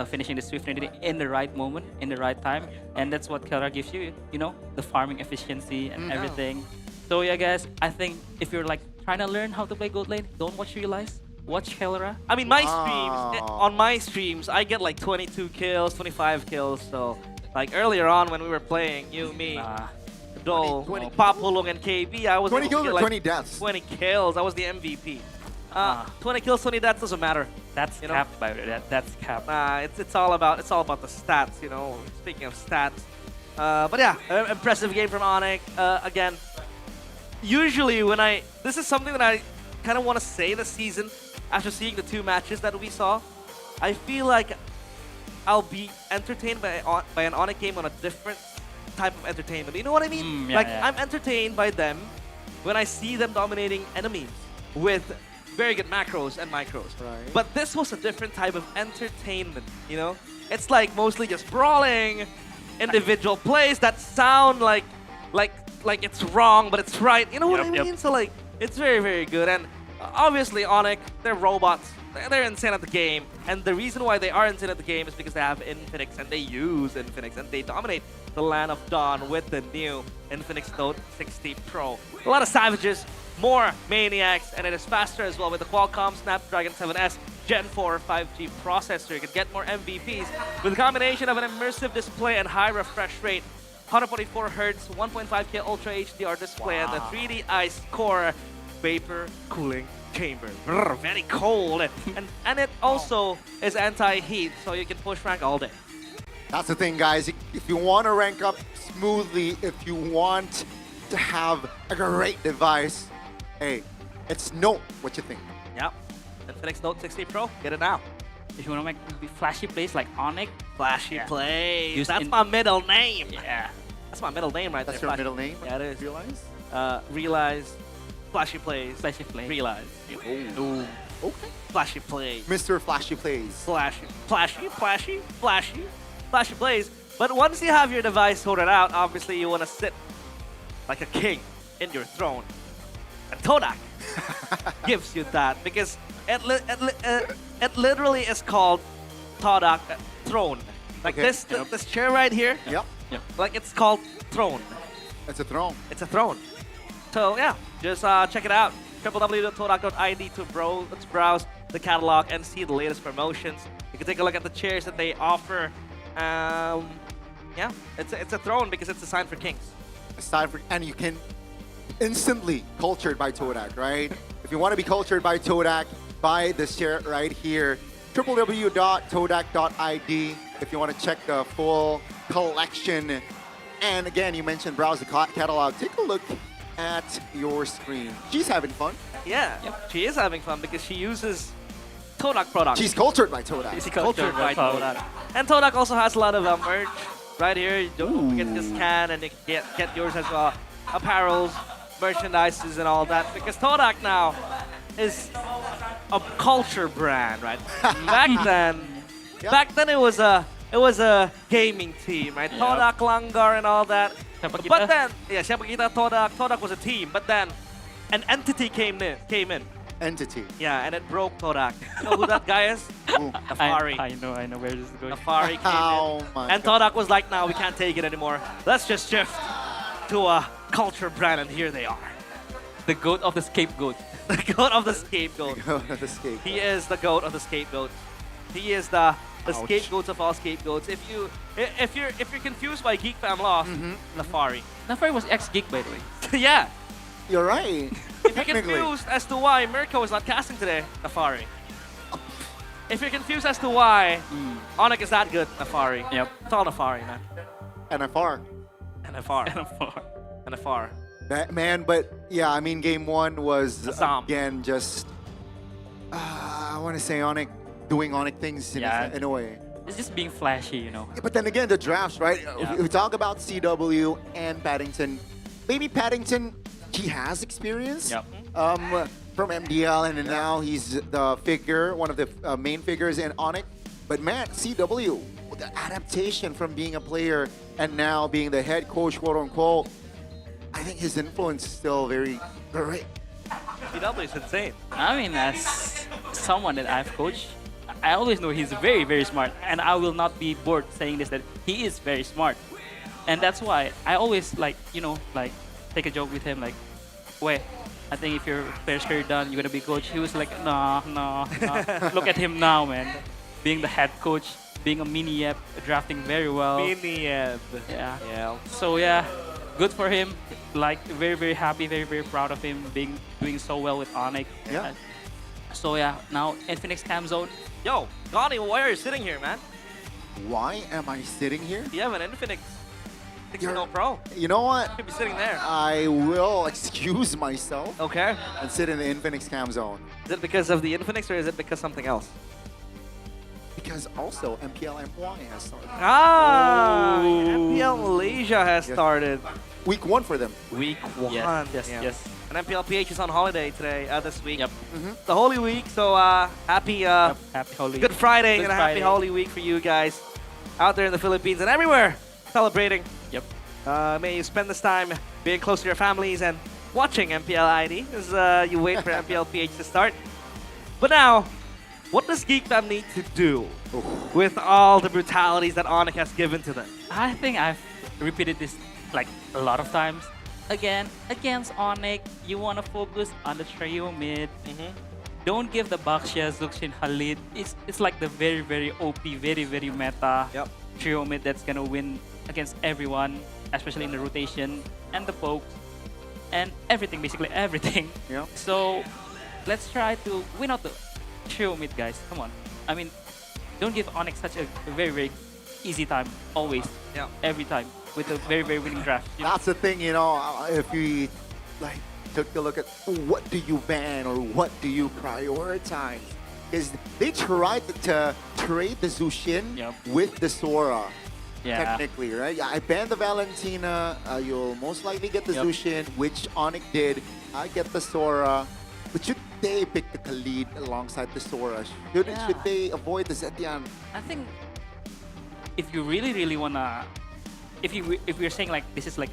S21: finishing the Swift Trinity in the right moment, in the right time. And that's what Kelra gives you, you know, the farming efficiency and everything. So yeah, guys, I think if you're like trying to learn how to play gold lane, don't watch Realize, watch Kelra.
S4: I mean, my streams, on my streams, I get like 22 kills, 25 kills. So like earlier on when we were playing, you, me, Dole, Pop Hulong, and KB, I was
S2: 20 kills or
S4: like
S2: 20 deaths?
S4: 20 kills. I was the MVP. 20 kills, 20 deaths doesn't matter.
S21: That's capped by that. That's capped.
S4: Nah, it's all about the stats. You know, speaking of stats. But yeah, impressive game from Onyx. Again, usually this is something that I kind of want to say this season after seeing the 2 matches that we saw. I feel like I'll be entertained by an Onyx game on a different type of entertainment. You know what I mean? I'm entertained by them when I see them dominating enemies with very good macros and micros.
S2: Right.
S4: But this was a different type of entertainment, you know? It's like mostly just brawling, individual plays that sound like it's wrong, but it's right. You know what I mean? So like, it's very, very good. And obviously Onyx, they're robots. They're insane at the game. And the reason why they are insane at the game is because they have Infinix and they use Infinix and they dominate the land of Dawn with the new Infinix Note 60 Pro. A lot of savages, more maniacs, and it is faster as well with the Qualcomm Snapdragon 7S Gen 4 5G processor. You can get more MVPs with a combination of an immersive display and high refresh rate, 144 Hz, 1.5K Ultra HDR display, and the 3D Ice Core Vapor Cooling Chamber. Brr, very cold. and it also is anti-heat, so you can push rank all day.
S2: That's the thing, guys. If you want to rank up smoothly, if you want to have a great device, hey, it's Note what you think.
S4: Yep. Infinix Note 60 Pro, get it now.
S21: If you want to make flashy plays like Onyx,
S4: Flashy plays. That's my middle name.
S21: Yeah.
S4: That's my middle name right
S2: That's
S4: there.
S2: your middle name?
S4: Yeah, it is.
S2: Realize?
S4: Realize. Flashy plays.
S21: Flashy plays.
S4: Realize.
S2: Ooh. Okay.
S4: Flashy plays.
S2: Mr. Flashy Plays.
S4: Flashy plays. But once you have your device sorted out, obviously you want to sit like a king in your throne. And Todak gives you that because it literally is called Todak Throne. Like this chair right here.
S2: Yep.
S4: Like it's called Throne.
S2: It's a throne.
S4: It's a throne. So yeah, just check it out. www.todak.id to browse the catalog and see the latest promotions. You can take a look at the chairs that they offer. Yeah, it's a throne because it's designed for kings.
S2: And you can instantly cultured by Todak, right? If you want to be cultured by Todak, buy this chair right here. www.todak.id if you want to check the full collection. And again, you mentioned browse the catalog. Take a look at your screen. She's having fun.
S4: Yeah, she is having fun because she uses Todak products.
S2: She's cultured by Todak.
S4: She's cultured by Todak. And Todak also has a lot of merch right here. You don't forget to scan and you can get yours as well. Apparels, merchandises and all that. Because Todak now is a culture brand, right? Back then it was a gaming team, right? Todak, Langgar and all that. But then, siapa kita Todak was a team, but then an entity came in.
S2: Entity.
S4: Yeah, and it broke Todak. You know who that guy is? Nafari.
S21: I know where this is going.
S4: Nafari came in. And Todak was like, no, we can't take it anymore. Let's just shift to a culture brand, and here they are.
S21: The goat of the scapegoat.
S4: The goat of the scapegoat.
S2: The goat of the scapegoat.
S4: He is the goat of the scapegoat. He is the scapegoat of all scapegoats. If you're confused by Geek Fam Lost, Nafari.
S21: Nafari was ex-Geek, by the way.
S4: Yeah.
S2: You're right.
S4: If you're confused as to why Mirko is not casting today, Nafari. If you're confused as to why Onyx is that good, Nafari.
S21: Yep.
S4: It's all Nafari, man.
S2: NFR.
S4: NFR.
S2: Man, but yeah, I mean, game one was
S4: Assam.
S2: just I want to say Onyx doing Onyx things in a way.
S21: It's just being flashy, you know.
S2: Yeah, but then again, the drafts, right?
S21: Yeah.
S2: We talk about CW and Paddington. Maybe Paddington, he has experience from MPL, and now he's the figure, one of the main figures in Onyx. But man, CW, the adaptation from being a player and now being the head coach, quote unquote, I think his influence is still very great.
S4: CW is insane.
S21: I mean, as someone that I've coached, I always know he's very, very smart. And I will not be bored saying this, that he is very smart. And that's why I always take a joke with him, like, wait, I think if your player's career done, you're gonna be coach. He was like, no. Look at him now, man. Being the head coach, being a mini-yep, drafting very well.
S4: Mini-yep.
S21: Yeah. So yeah, good for him. Like, very, very happy, very, very proud of him doing so well with Onyx.
S2: Yeah.
S21: So yeah, now Infinix cam zone.
S4: Yo, Gani, why are you sitting here, man?
S2: Why am I sitting here?
S4: You have an Infinix 16 Pro.
S2: You know what?
S4: You should be sitting there.
S2: I will excuse myself.
S4: Okay.
S2: And sit in the Infinix cam zone.
S4: Is it because of the Infinix or is it because something else?
S2: Because also MPL MY has started.
S4: Ah, MPL Malaysia has started.
S2: Week 1 for them.
S4: Week 1.
S21: Yes.
S4: And MPL PH is on holiday today, this week.
S21: Yep.
S4: The Holy Week, so happy
S21: Happy Holy
S4: Good Friday
S21: Good
S4: and a happy
S21: Friday.
S4: Holy Week for you guys out there in the Philippines and everywhere celebrating.
S21: Yep.
S4: May you spend this time being close to your families and watching MPL ID as you wait for MPL PH to start. But now, what does GeekFam need to do with all the brutalities that Onyx has given to them?
S21: I think I've repeated this like a lot of times. Again, against Onyx, you want to focus on the trio mid. Don't give the Baxia, Zuxin, Khalid. It's like the very, very OP, very, very meta trio mid that's gonna win against everyone, especially in the rotation and the pokes and everything, basically everything. So let's try to win out the trio mid, guys. Come on. I mean, don't give Onyx such a very, very easy time, always, every time, with a very, very winning draft.
S2: That's the thing, you know, if we like took a look at what do you ban or what do you prioritize, is they tried to trade the Zushin with the Sora. Technically, right? Yeah, I banned the Valentina. You'll most likely get the Zushin, which Onyx did. I get the Sora. But should they pick the Khalid alongside the Sora? Should they avoid the Zetian?
S21: I think if you really, really wanna, if we're saying like this is like,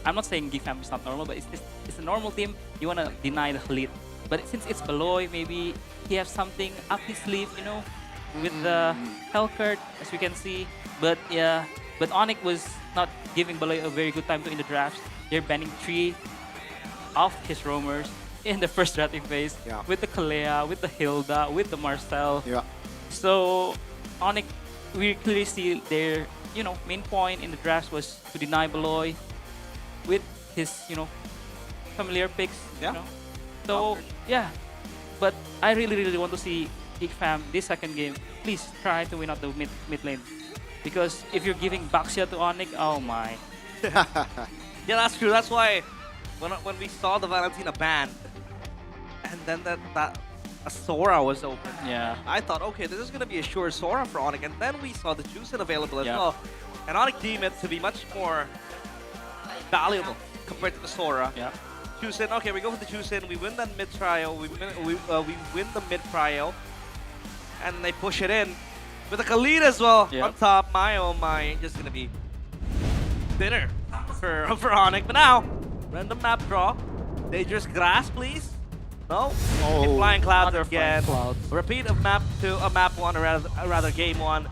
S21: I'm not saying GeekFam is not normal, but it's a normal team. You wanna deny the Khalid, but since it's Beloy, maybe he has something up his sleeve, you know, with the Hellcurt, as we can see. But yeah, but Onyx was not giving Beloy a very good time to in the drafts. They're banning 3 of his roamers in the first drafting phase with the Kalea, with the Hilda, with the Marcel. So Onyx, we clearly see their main point in the drafts was to deny Beloy with his familiar picks. So yeah, but I really want to see GeekFam this second game. Please try to win out the mid lane, because if you're giving Baxia to Onyx, oh my.
S4: Yeah, that's true. That's why when we saw the Valentina ban, and then that Sora was open. I thought, okay, this is gonna be a sure Sora for Onyx, and then we saw the Juicin available as well, and Onyx deemed it to be much more valuable compared to the Sora. Juicin, okay, we go for the Juicin, we win that mid trial, we win the mid trial, and they push it in with a Khalid as well on top. My oh my, just gonna be bitter for Onyx. But now, random map draw, dangerous grass, please. No? Oh, Flying Clouds again. Repeat of map 1, or rather game 1.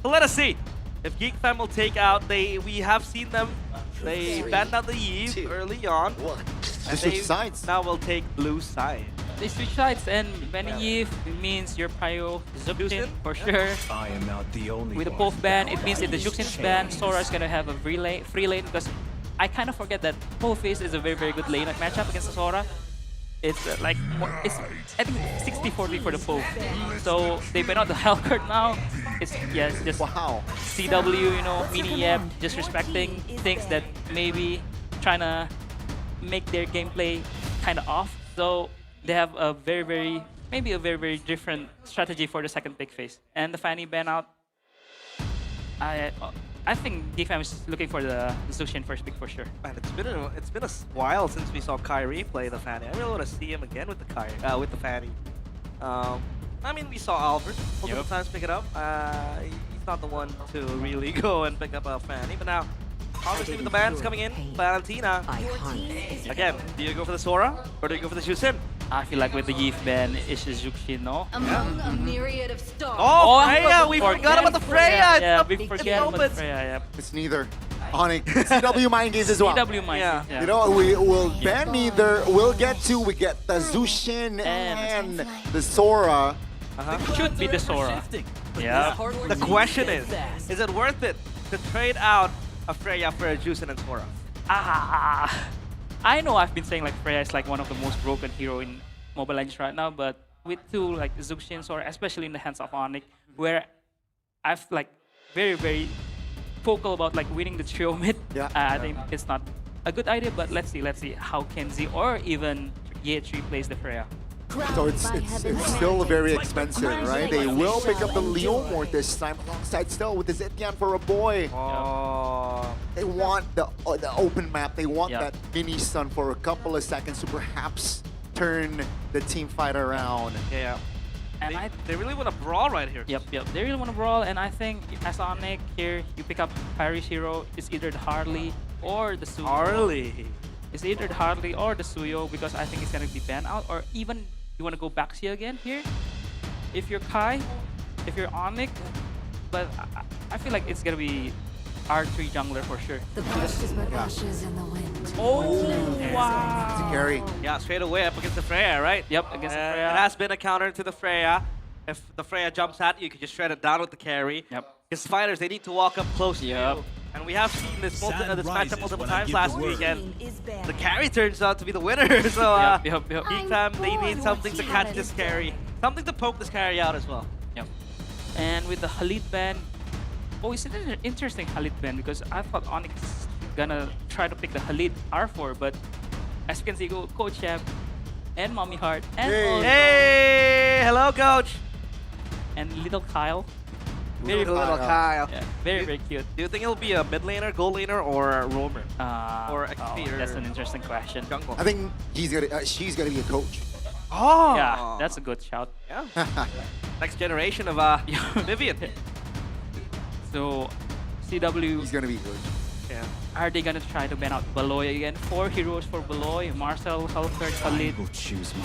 S4: So let us see if GeekFam will take out. We have seen them. They banned out the Eve early on. And they now will take blue side.
S21: They switch sides, and banning Eve means your prio Zuxin for sure.
S3: I am not the only
S21: With the Wolf ban, it means if the Zuxin's ban, Sora's gonna have a free lane, because I kind of forget that Wolf is a very, very good lane matchup against the Sora. It's I think 60-40 for the Pope. So they ban out the Hellcurt now. It's just CW, mini Yep, just respecting things that maybe trying to make their gameplay kind of off. So they have a very, very different strategy for the second pick phase. And the Fanny ban out, I think GeekFam is looking for the Zuxian first pick for sure.
S4: Man, it's been a while since we saw Kyrie play the Fanny. I really want to see him again with the Fanny. I mean, we saw Albert multiple times pick it up. He's not the one to really go and pick up a Fanny, but now, obviously with the bans coming in, Valentina. Again, do you go for the Sora or do you go for the Juicin?
S21: I feel like with the Eve ban, it's just Zuxin, no?
S11: Among a myriad of stars.
S4: Oh, Freya! We forgot about the Freya!
S21: Yeah, we forget about the Freya, yeah.
S2: It's neither. Onyx, CW mind games as well.
S21: CW mind games, yeah.
S2: You know, we will ban neither. We'll get we get the Zushin and the Sora.
S21: It should be the Sora.
S4: Yeah. The question is it worth it to trade out a Freya for a Juicin and Sora?
S21: I know I've been saying like Freya is like one of the most broken hero in Mobile Legends right now, but with two like Zuxians, or especially in the hands of Onyx, where I've like very vocal about like winning the trio mid. I think it's not a good idea, but let's see how Kenzie or even Ye3 plays the Freya.
S2: So it's still very expensive, right? They will pick up the Leomort this time alongside still with the Zetian for a boy. They want the open map. They want that mini stun for a couple of seconds to perhaps turn the team fight around.
S4: Yeah. And they really want to brawl right here.
S21: Yep. They really want to brawl, and I think as Onyx here, you pick up Irish hero. It's either the Harley or the Suyo.
S4: Harley.
S21: It's either the Harley or the Suyo, because I think it's gonna be banned out, or even you want to go Baxia again here. If you're Kai, if you're Onyx, but I feel like it's gonna be R3 jungler for sure.
S5: The brush is but ashes in the wind.
S21: Oh, wow.
S2: Carry.
S4: Yeah, straight away up against the Freya, right?
S21: Yep, against the Freya.
S4: It has been a counter to the Freya. If the Freya jumps at you, you can just shred it down with the carry.
S21: Yep.
S4: Because fighters, they need to walk up close to you. And we have seen this matchup multiple times last week, and the carry turns out to be the winner. So, Geek Fam, they need something to catch this carry. Something to poke this carry out as well.
S21: Yep. And with the Halit ban, it's an interesting Halit ban, because I thought Onyx gonna try to pick the Halit R4, but as you can see, Coach Champ and Mommy Heart and
S4: Hey, hello, Coach.
S21: And little Kyle.
S4: Little Kyle.
S21: Yeah, very cute.
S4: Do you think it'll be a mid laner, gold laner, or a roamer? Or XP?
S21: That's an interesting question.
S4: Jungle.
S2: I think she's gonna be a coach.
S4: Oh!
S21: Yeah, that's a good shout.
S4: Yeah. Next generation of Vivian.
S21: So, CW.
S2: He's gonna be good.
S4: Yeah.
S21: Are they gonna try to ban out Baloy again? 4 heroes for Baloy, Marcel, Helfer, Khalid.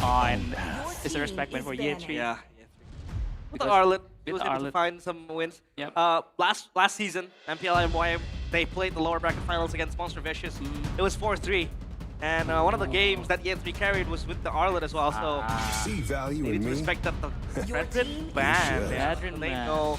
S21: And it's a respect ban for Ye3.
S4: Yeah. With the Arlet, he was able to find some wins.
S21: Yep.
S4: Last season, MPL and MY, they played the lower bracket finals against Monster Vicious. It was 4-3. And one of the games that Ye3 carried was with the Arlet as well, so
S16: See value
S4: they
S16: in
S4: need to
S16: me?
S4: respect that the Redrin ban.
S21: Redrin
S4: They
S21: ban.
S4: know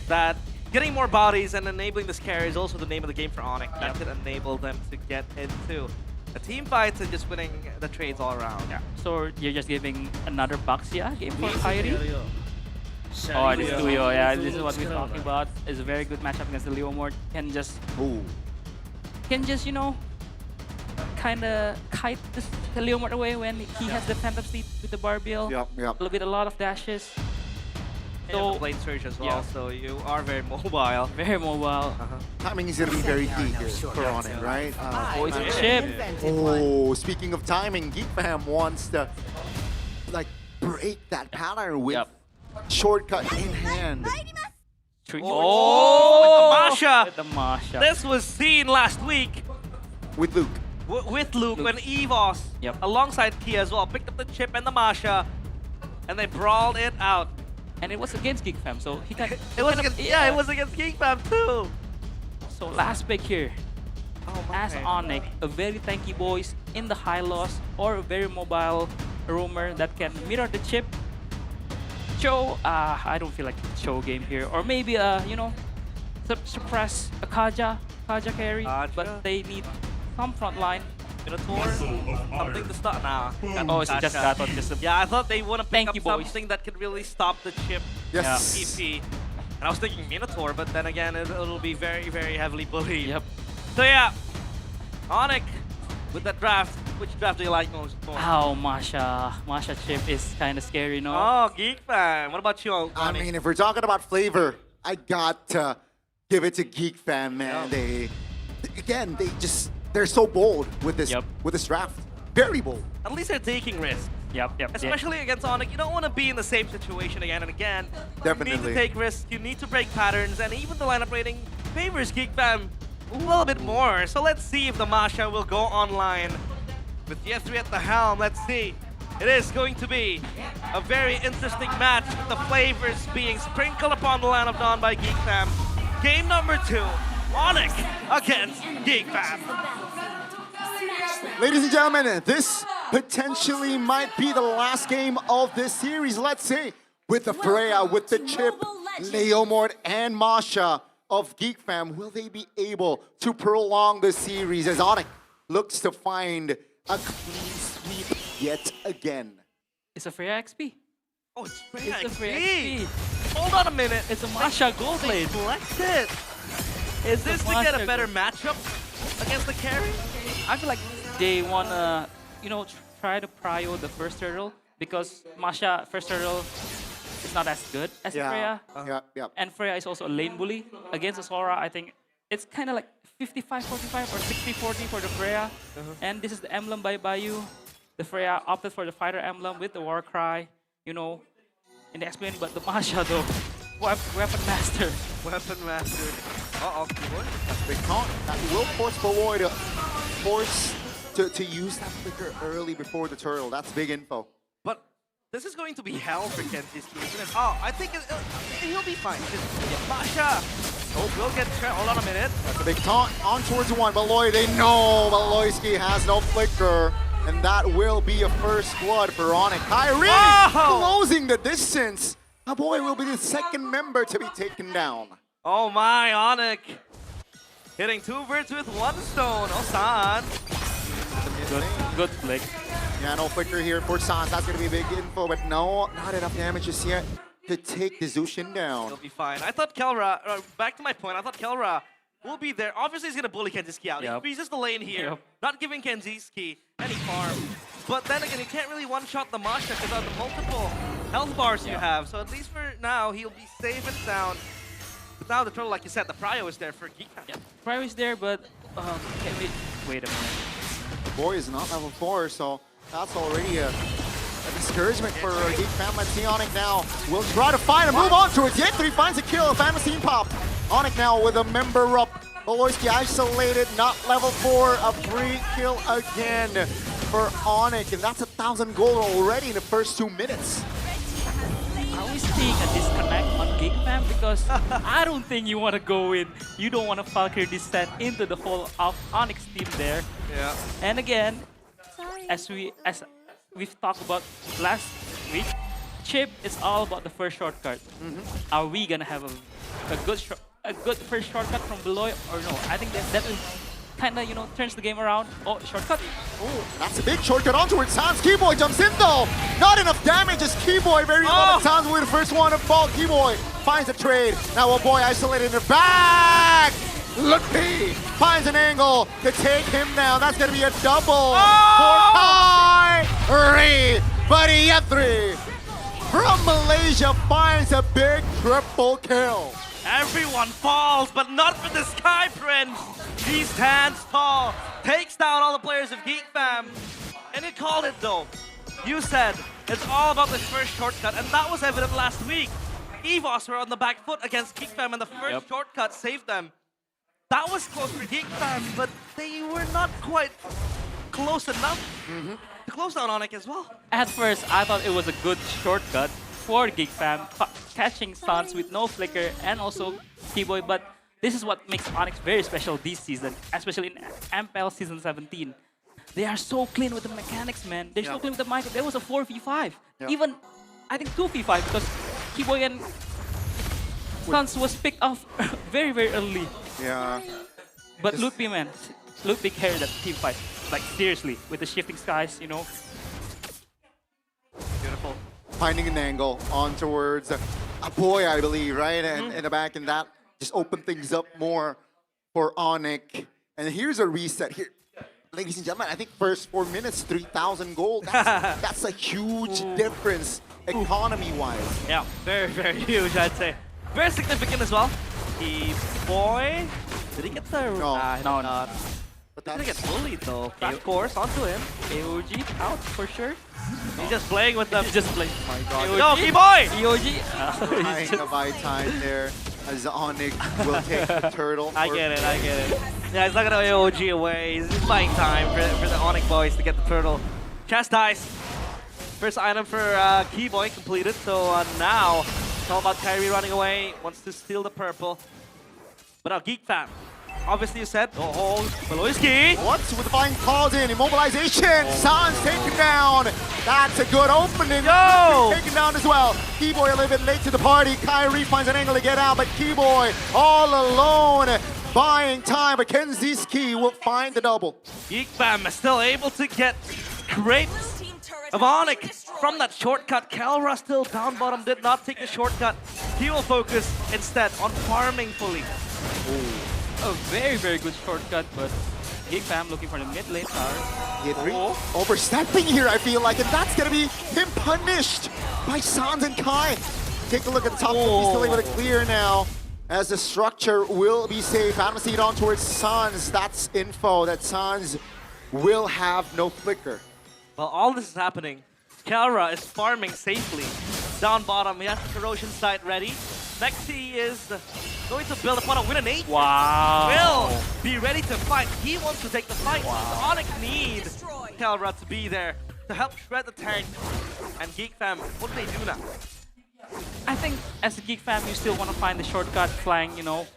S4: that getting more bodies and enabling this carry is also the name of the game for Onyx. That could enable them to get into a team fight and just winning the trades all around.
S21: Yeah. So you're just giving another Baxia game for Kyrie? Oh, this Tuyo, yeah, this is what we're talking about. It's a very good matchup against the Leomort. Can just, you know, kind of kite the Leomort away when he has the phantom seat with the Barbiel.
S2: Yep.
S21: With a lot of dashes.
S4: So blade surge as well, so you are very mobile.
S21: Very mobile.
S2: Timing is gonna be very key here for Onyx, right? Speaking of timing, Geek Fam wants to like break that pattern with shortcut in hand.
S4: Oh,
S21: with the Masha.
S4: This was seen last week
S2: with Luke.
S4: With Luke when EVOS, alongside Kia as well, picked up the chip and the Masha, and they brawled it out.
S21: And it was against Geek Fam, so he got.
S4: It was against Geek Fam too.
S21: So last pick here. As Onyx, a very tanky boys in the high loss, or a very mobile roamer that can mirror the chip. Cho, I don't feel like Cho game here, or maybe you know, suppress a Kaja carry, but they need some front line.
S4: Minotaur, something to stop now.
S21: Oh, it's just Gatot.
S4: Yeah, I thought they want to pick up
S21: boys.
S4: something that could really stop the chip TP. And I was thinking Minotaur, but then again, it'll be very heavily bullied.
S21: Yep.
S4: So yeah, Onyx with that draft. Which draft do you like most?
S21: Oh, Masha chip is kind of scary, no?
S4: Oh, Geek Fam. What about you,
S2: I mean, if we're talking about flavor, I got to give it to Geek Fam, man. They're so bold with this draft. Very bold.
S4: At least they're taking risks.
S21: Yep.
S4: Especially against Onyx. You don't want to be in the same situation again and again.
S2: Definitely.
S4: You need to take risks. You need to break patterns. And even the lineup rating favors Geek Fam a little bit more. So let's see if the Masha will go online. With Ye3 at the helm, let's see. It is going to be a very interesting match with the flavors being sprinkled upon the lineup done by Geek Fam. Game number 2, Onyx against Geek Fam.
S2: Ladies and gentlemen, this potentially might be the last game of this series. Let's see. With the Freya, with the chip, Leomort, and Masha of Geek Fam, will they be able to prolong the series as Onyx looks to find a clean sweep yet again?
S21: It's a Freya XP.
S4: Oh, it's Freya
S21: It's a Freya
S4: XP.
S21: XP.
S4: Hold on a minute.
S21: It's a Masha gold
S4: They
S21: lane.
S4: flexed it. Is this to get a better matchup against the carry?
S21: I feel like they wanna, you know, try to prio the first turtle because Masha first turtle is not as good as Freya. And Freya is also a lane bully against Asura. I think it's kind of like 55-45 or 60-40 for the Freya. And this is the emblem by Bayou. The Freya opted for the fighter emblem with the war cry, you know, in the explain. But the Masha though, weapon master.
S4: Weapon master. Uh-oh, keyboard.
S2: That's a big taunt. That will force Baloy to use that flicker early before the turtle. That's big info.
S4: But this is going to be hell for Kenzi's team, isn't it? Oh, I think he'll be fine. Masha! Oh, we'll get trapped. Hold on a minute.
S2: That's a big taunt on towards one. Baloy, they know Baloyski has no flicker. And that will be a first blood for Onyx. Kyrie closing the distance. A boy will be the second member to be taken down.
S4: Oh my, Onyx. Hitting 2 birds with 1 stone. Osan.
S21: Good flick.
S2: Yeah, no flicker here for Sans. That's going to be big info, but no, not enough damage just yet to take the Zushin down.
S4: He'll be fine. I thought Kelra, back to my point, I thought Kelra will be there. Obviously, he's going to bully Kenzi's key out. He freezes the lane here, not giving Kenzi's key any farm. But then again, he can't really one-shot the Masha because of the multiple health bars you have. So at least for now, he'll be safe and sound. But now the turtle, like you said, the prio is there for Geek.
S21: Yeah, prio is there, but wait a minute.
S2: The boy is not level 4, so that's already a discouragement for Geek Fam. Let's see Onyx now. We'll try to find and move on towards the end. He finds a kill. Fantasy pop. Onyx now with a member up. Baloyski isolated, not level 4. A free kill again for Onyx. And that's 1,000 gold already in the first 2 minutes.
S21: I always seeing a disconnect on Geek Fam because I don't think you want to go in. You don't want to Valkyrie descent into the whole of Onyx team there.
S4: Yeah.
S21: And again, as we've talked about last week, Chip is all about the first shortcut. Are we gonna have a good first shortcut from Baloy or no? I think that will kind of, you know, turns the game around. Oh, shortcut.
S2: Oh, that's a big shortcut on towards Sans. Keyboy jumps in though. Not enough damage as Keyboy very low. Sans will be the first one to fall. Keyboy finds a trade. Now a boy isolated in the back. Look, he finds an angle to take him down. That's going to be a double for Kyrie. Buddy Yethri from Malaysia finds a big triple kill.
S4: Everyone falls, but not for the Sky Prince. He stands tall, takes down all the players of Geek Fam. And you called it though. You said it's all about the first shortcut, and that was evident last week. EVOS were on the back foot against Geek Fam, and the first shortcut saved them. That was close for Geek Fam, but they were not quite close enough to close down Onyx as well.
S21: At first, I thought it was a good shortcut for Geek Fam, catching Sans with no flicker and also Keyboy, but this is what makes Onyx very special this season, especially in MPL Season 17. They are so clean with the mechanics, man. They're so clean with the micro. There was a 4v5. Even, I think 2v5 because Keyboy and Sans was picked off very, very early.
S2: Yeah.
S21: But Ludwig, man, Ludwig carried that team fight. Like, seriously, with the shifting skies, you know.
S4: Beautiful.
S2: Finding an angle on towards a boy, I believe, right? And in the back, and that just opened things up more for Onyx. And here's a reset here. Ladies and gentlemen, I think first 4 minutes, 3,000 gold. That's a huge difference economy-wise.
S4: Yeah, very, very huge, I'd say. Very significant as well. Boy, did he get the...
S21: No, not.
S4: But he's gonna get bullied though. Back course onto him.
S21: AOG out for sure.
S4: He's just playing with them.
S21: He's just playing.
S2: Oh my god.
S4: Yo, Keyboy!
S21: EOG!
S2: Trying to buy time there as Onyx will take the turtle.
S4: I get it. Yeah, he's not gonna AOG away. He's just buying time for the Onyx boys to get the turtle. Chastise. First item for Keyboy completed. So now it's all about Kyrie running away. Wants to steal the purple. But now Geek Fam. Obviously you said, Baloyski.
S2: What? With the flying calls in, immobilization. Sans taken down. That's a good opening. Taken down as well. Keyboy a little bit late to the party. Kyrie finds an angle to get out, but Keyboy all alone, buying time. But Kenzi's key will find the double.
S4: Geek Fam is still able to get great of Onyx from that shortcut. Kelra still down bottom, did not take the shortcut. He will focus instead on farming fully.
S21: A very, very good shortcut, but Geek Fam looking for the mid lane tower.
S2: Overstepping here, I feel like, and that's gonna be him punished by Sans and Kai. Take a look at the top, he's still able to clear now. As the structure will be safe. I'm gonna see it on towards Sans. That's info that Sans will have no flicker.
S4: While all this is happening, Kelra is farming safely. Down bottom, he has the corrosion site ready. Next he is going to build upon a win and 8.
S21: Wow.
S4: Will be ready to fight. He wants to take the fight. Onyx needs Kelra to be there to help shred the tank. And Geek Fam, what do they do now?
S21: I think as a Geek Fam, you still want to find the shortcut flying, you know.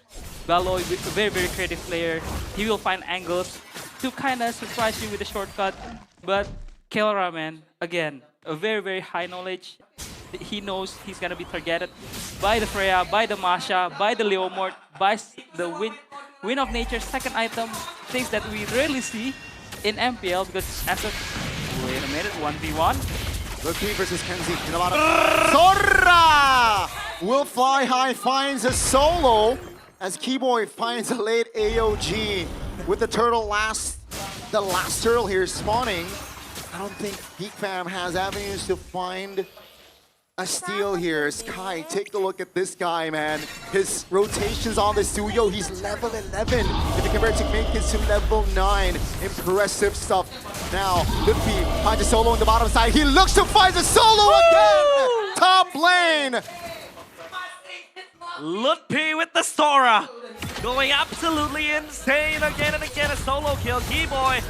S21: Baloy, a very, very creative player. He will find angles to kind of surprise you with the shortcut. But Kelra, man, again, a very, very high knowledge. He knows he's going to be targeted by the Freya, by the Masha, by the Leomord, by the Wind of Nature second item. Things that we rarely see in MPL because as a... Wait a minute, 1v1.
S2: Lucky versus Kenzie in a lot of... Sora will fly high, finds a solo as Keyboy finds a late AOG with the turtle the last turtle here spawning. I don't think Geek Fam has avenues to find a steal here. Sky, take a look at this guy, man. His rotations on the Suyo, he's level 11. If you compare to make it to level 9. Impressive stuff. Now, Lippy finds a solo on the bottom side. He looks to find a solo again! Top lane!
S4: Lutpi with the Sora. Going absolutely insane again and again. A solo kill. Keyboy.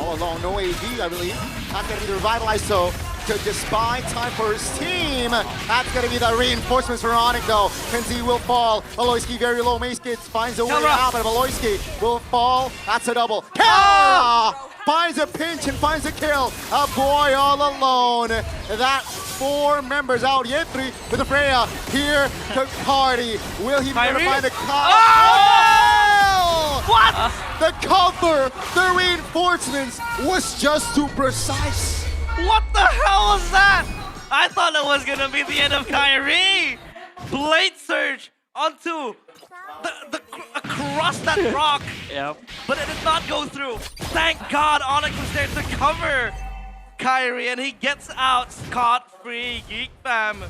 S2: All along, no AD, I believe. Not gonna be the revitalized, so to just buy time for his team. That's gonna be the reinforcements for Onyx though. Kenzie will fall. Aloyski very low. Mace Kids finds a way out, but Aloyski will fall. That's a double. Kelra finds a pinch and finds a kill. A boy all alone. That 4 members out. Yetri with the Freya here to party. Will he be able to find the What? The cover, the reinforcements was just too precise.
S4: What the hell was that? I thought it was gonna be the end of Kyrie. Blade surge onto across that rock.
S21: Yep.
S4: But it did not go through. Thank God Onyx was there to cover Kyrie, and he gets out scot-free. Geek Fam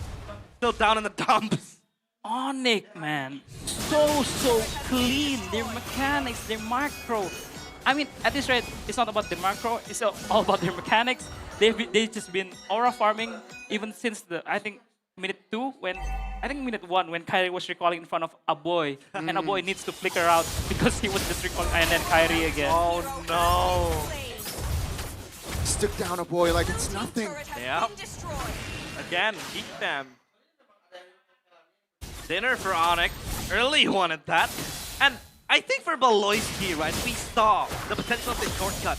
S4: still down in the dumps.
S21: Onyx, man, so clean. Their mechanics, their macro. I mean, at this rate, it's not about the macro. It's all about their mechanics. They've just been aura farming even since I think minute 1 when Kyrie was recalling in front of a boy, and a boy needs to flicker out because he was just recalling, and then Kyrie again.
S4: Oh no!
S2: Stick down a boy like it's nothing.
S4: Yeah. Again, Geek Fam. Dinner for Onyx. Early wanted that. And I think for Baloyski, right, we saw the potential of the shortcut.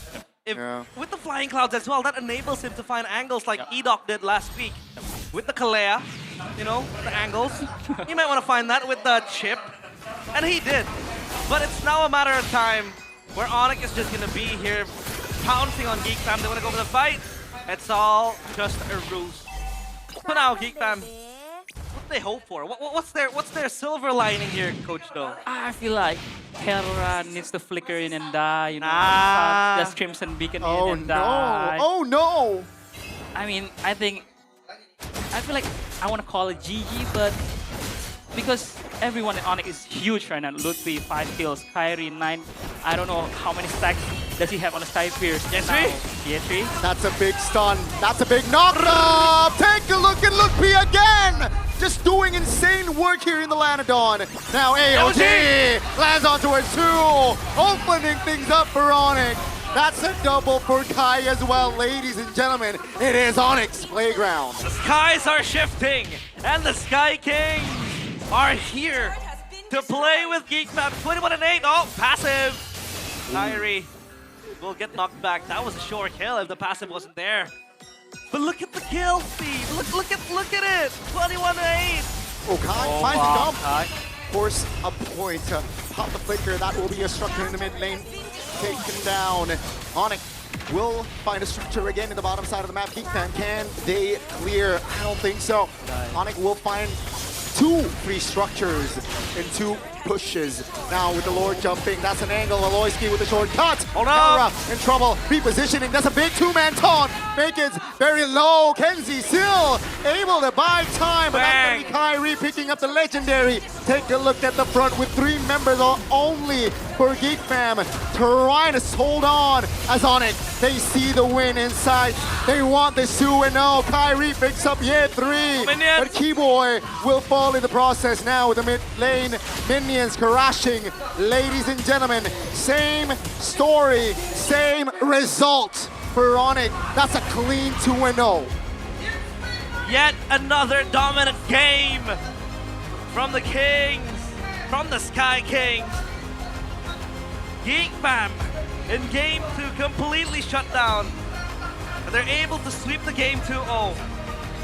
S4: With the flying clouds as well, that enables him to find angles like Edok did last week. With the Kalea, you know, the angles. You might want to find that with the chip. And he did. But it's now a matter of time where Onyx is just going to be here pouncing on Geek Fam. They want to go for the fight. It's all just a ruse. So now, Geek Fam, what do they hope for? What's their silver lining here, Coach Do?
S21: I feel like Kelra needs to flicker in and die, you know, just Crimson Beacon in and die.
S2: Oh no!
S21: I mean, I feel like I want to call it GG, but because everyone in Onyx is huge right now. Ludwig, 5 kills, Kyrie, 9. I don't know how many stacks does he have on the Sky Pierce. Yetri?
S2: That's a big stun. That's a big knock-up! Take a look at Ludwig again! Just doing insane work here in the Lanadon. Now AOG lands on towards 2, opening things up for Onyx. That's a double for Kai as well, ladies and gentlemen. It is Onyx Playground.
S4: The skies are shifting, and the Sky Kings are here to play with Geek Fam. 21-8. Oh, passive. Kyrie will get knocked back. That was a sure kill if the passive wasn't there. But look at the kill feed. Look at it. 21-8.
S2: Oh, Kai finds a dump. Force a point to pop the flicker. That will be a structure in the mid lane. Taken down. Onyx will find a structure again in the bottom side of the map. Geekfam, can they clear? I don't think so. Onyx will find 2 free structures in 2 pushes. Now with the Lord jumping, that's an angle. Aloyski with the short cut. Kara in trouble. Repositioning. That's a big 2-man taunt. Make it very low. Kenzie still able to buy time. But that's going to be Kyrie picking up the legendary. Take a look at the front with 3 members only for Geek Fam. Trying to hold on as Onyx. They see the win inside. They want this 2-0. Kyrie picks up year 3. But Keyboy will fall in the process now with the mid lane. Minions crashing. Ladies and gentlemen, same story, same result for Onyx. That's a clean 2-0.
S4: Yet another dominant game from the Kings, from the Sky Kings. Geek Fam in game 2 completely shut down. And they're able to sweep the game 2-0.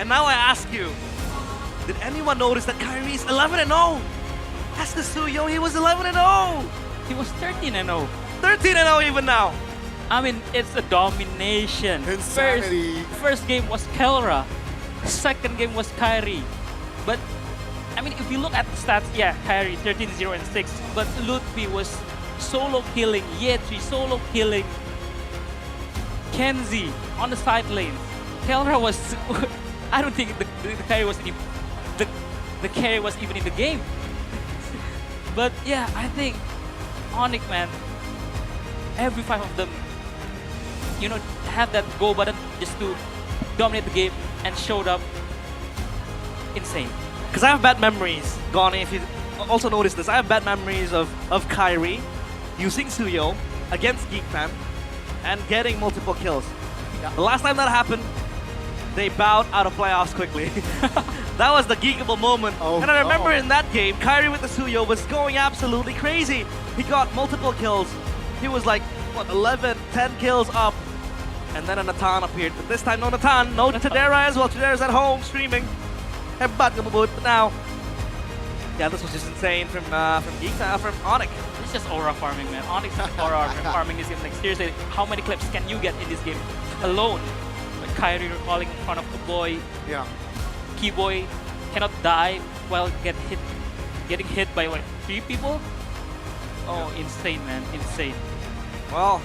S4: And now I ask you, did anyone notice that Kyrie is 11-0? Ask the Suyo, he was 11-0.
S21: He was 13-0.
S4: 13-0 even now.
S21: I mean, it's a domination.
S2: Insanity.
S21: First game was Kelra. Second game was Kyrie. But, I mean, if you look at the stats, yeah, Kyrie 13-0 and 6. But Lutfi was solo killing, Yetri solo killing. Kenzie on the side lanes. Kelra was, I don't think the carry was even, the carry was even in the game. But yeah, I think Onyx, man, every 5 of them, you know, have that go button just to dominate the game and showed up insane.
S4: Because I have bad memories, Goni, if you also notice this, I have bad memories of Kyrie using Suyo against Geek Fam and getting multiple kills. Yeah. The last time that happened, they bowed out of playoffs quickly. That was the geekable moment. And I remember in that game, Kyrie with the Suyo was going absolutely crazy. He got multiple kills. He was like, what, 11, 10 kills up. And then a Natan appeared. But this time, no Natan, no Tadera as well. Tadera's at home streaming. But now, yeah, this was just insane from Onyx.
S21: It's just aura farming, man. Onyx is aura farming this game. Like, seriously, how many clips can you get in this game alone? Like Kyrie recalling in front of the boy.
S2: Yeah.
S21: Keyboy cannot die while getting hit by like 3 people. Oh, insane, man, insane.
S4: Well,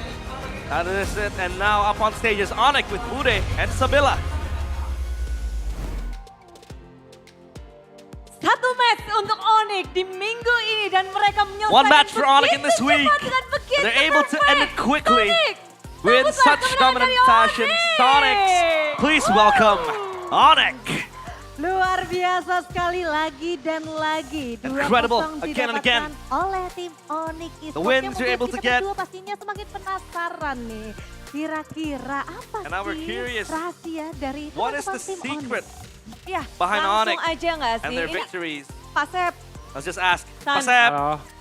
S4: that is it. And now up on stage is Onyx with Ude and Sabila.
S19: Satu match untuk Onyx di minggu ini dan mereka menyelesaikan
S4: One match for Onyx in this week.
S19: dengan begitu
S4: They're able to end it quickly with
S19: Sambutlah
S4: such
S19: kemenangan
S4: dominant
S19: dari
S4: fashion. Sonic, please welcome Onyx.
S20: Luar biasa sekali lagi dan lagi. 2-0
S4: again and again.
S20: didapatkan oleh tim Onyx Esports.
S4: The wins you're able to get.
S20: Berdua pastinya semakin penasaran nih. Kira-kira apa
S4: And now we're
S20: sih
S4: curious,
S20: rahasia dari
S4: what is
S20: teman-teman
S4: the
S20: tim
S4: secret
S19: Ya,
S4: behind
S19: langsung
S4: Onyx
S19: aja nggak sih?
S4: and their
S19: Ini
S4: victories?
S19: Pak Sep,
S4: Let's just ask.
S19: Sans.
S4: Pasep,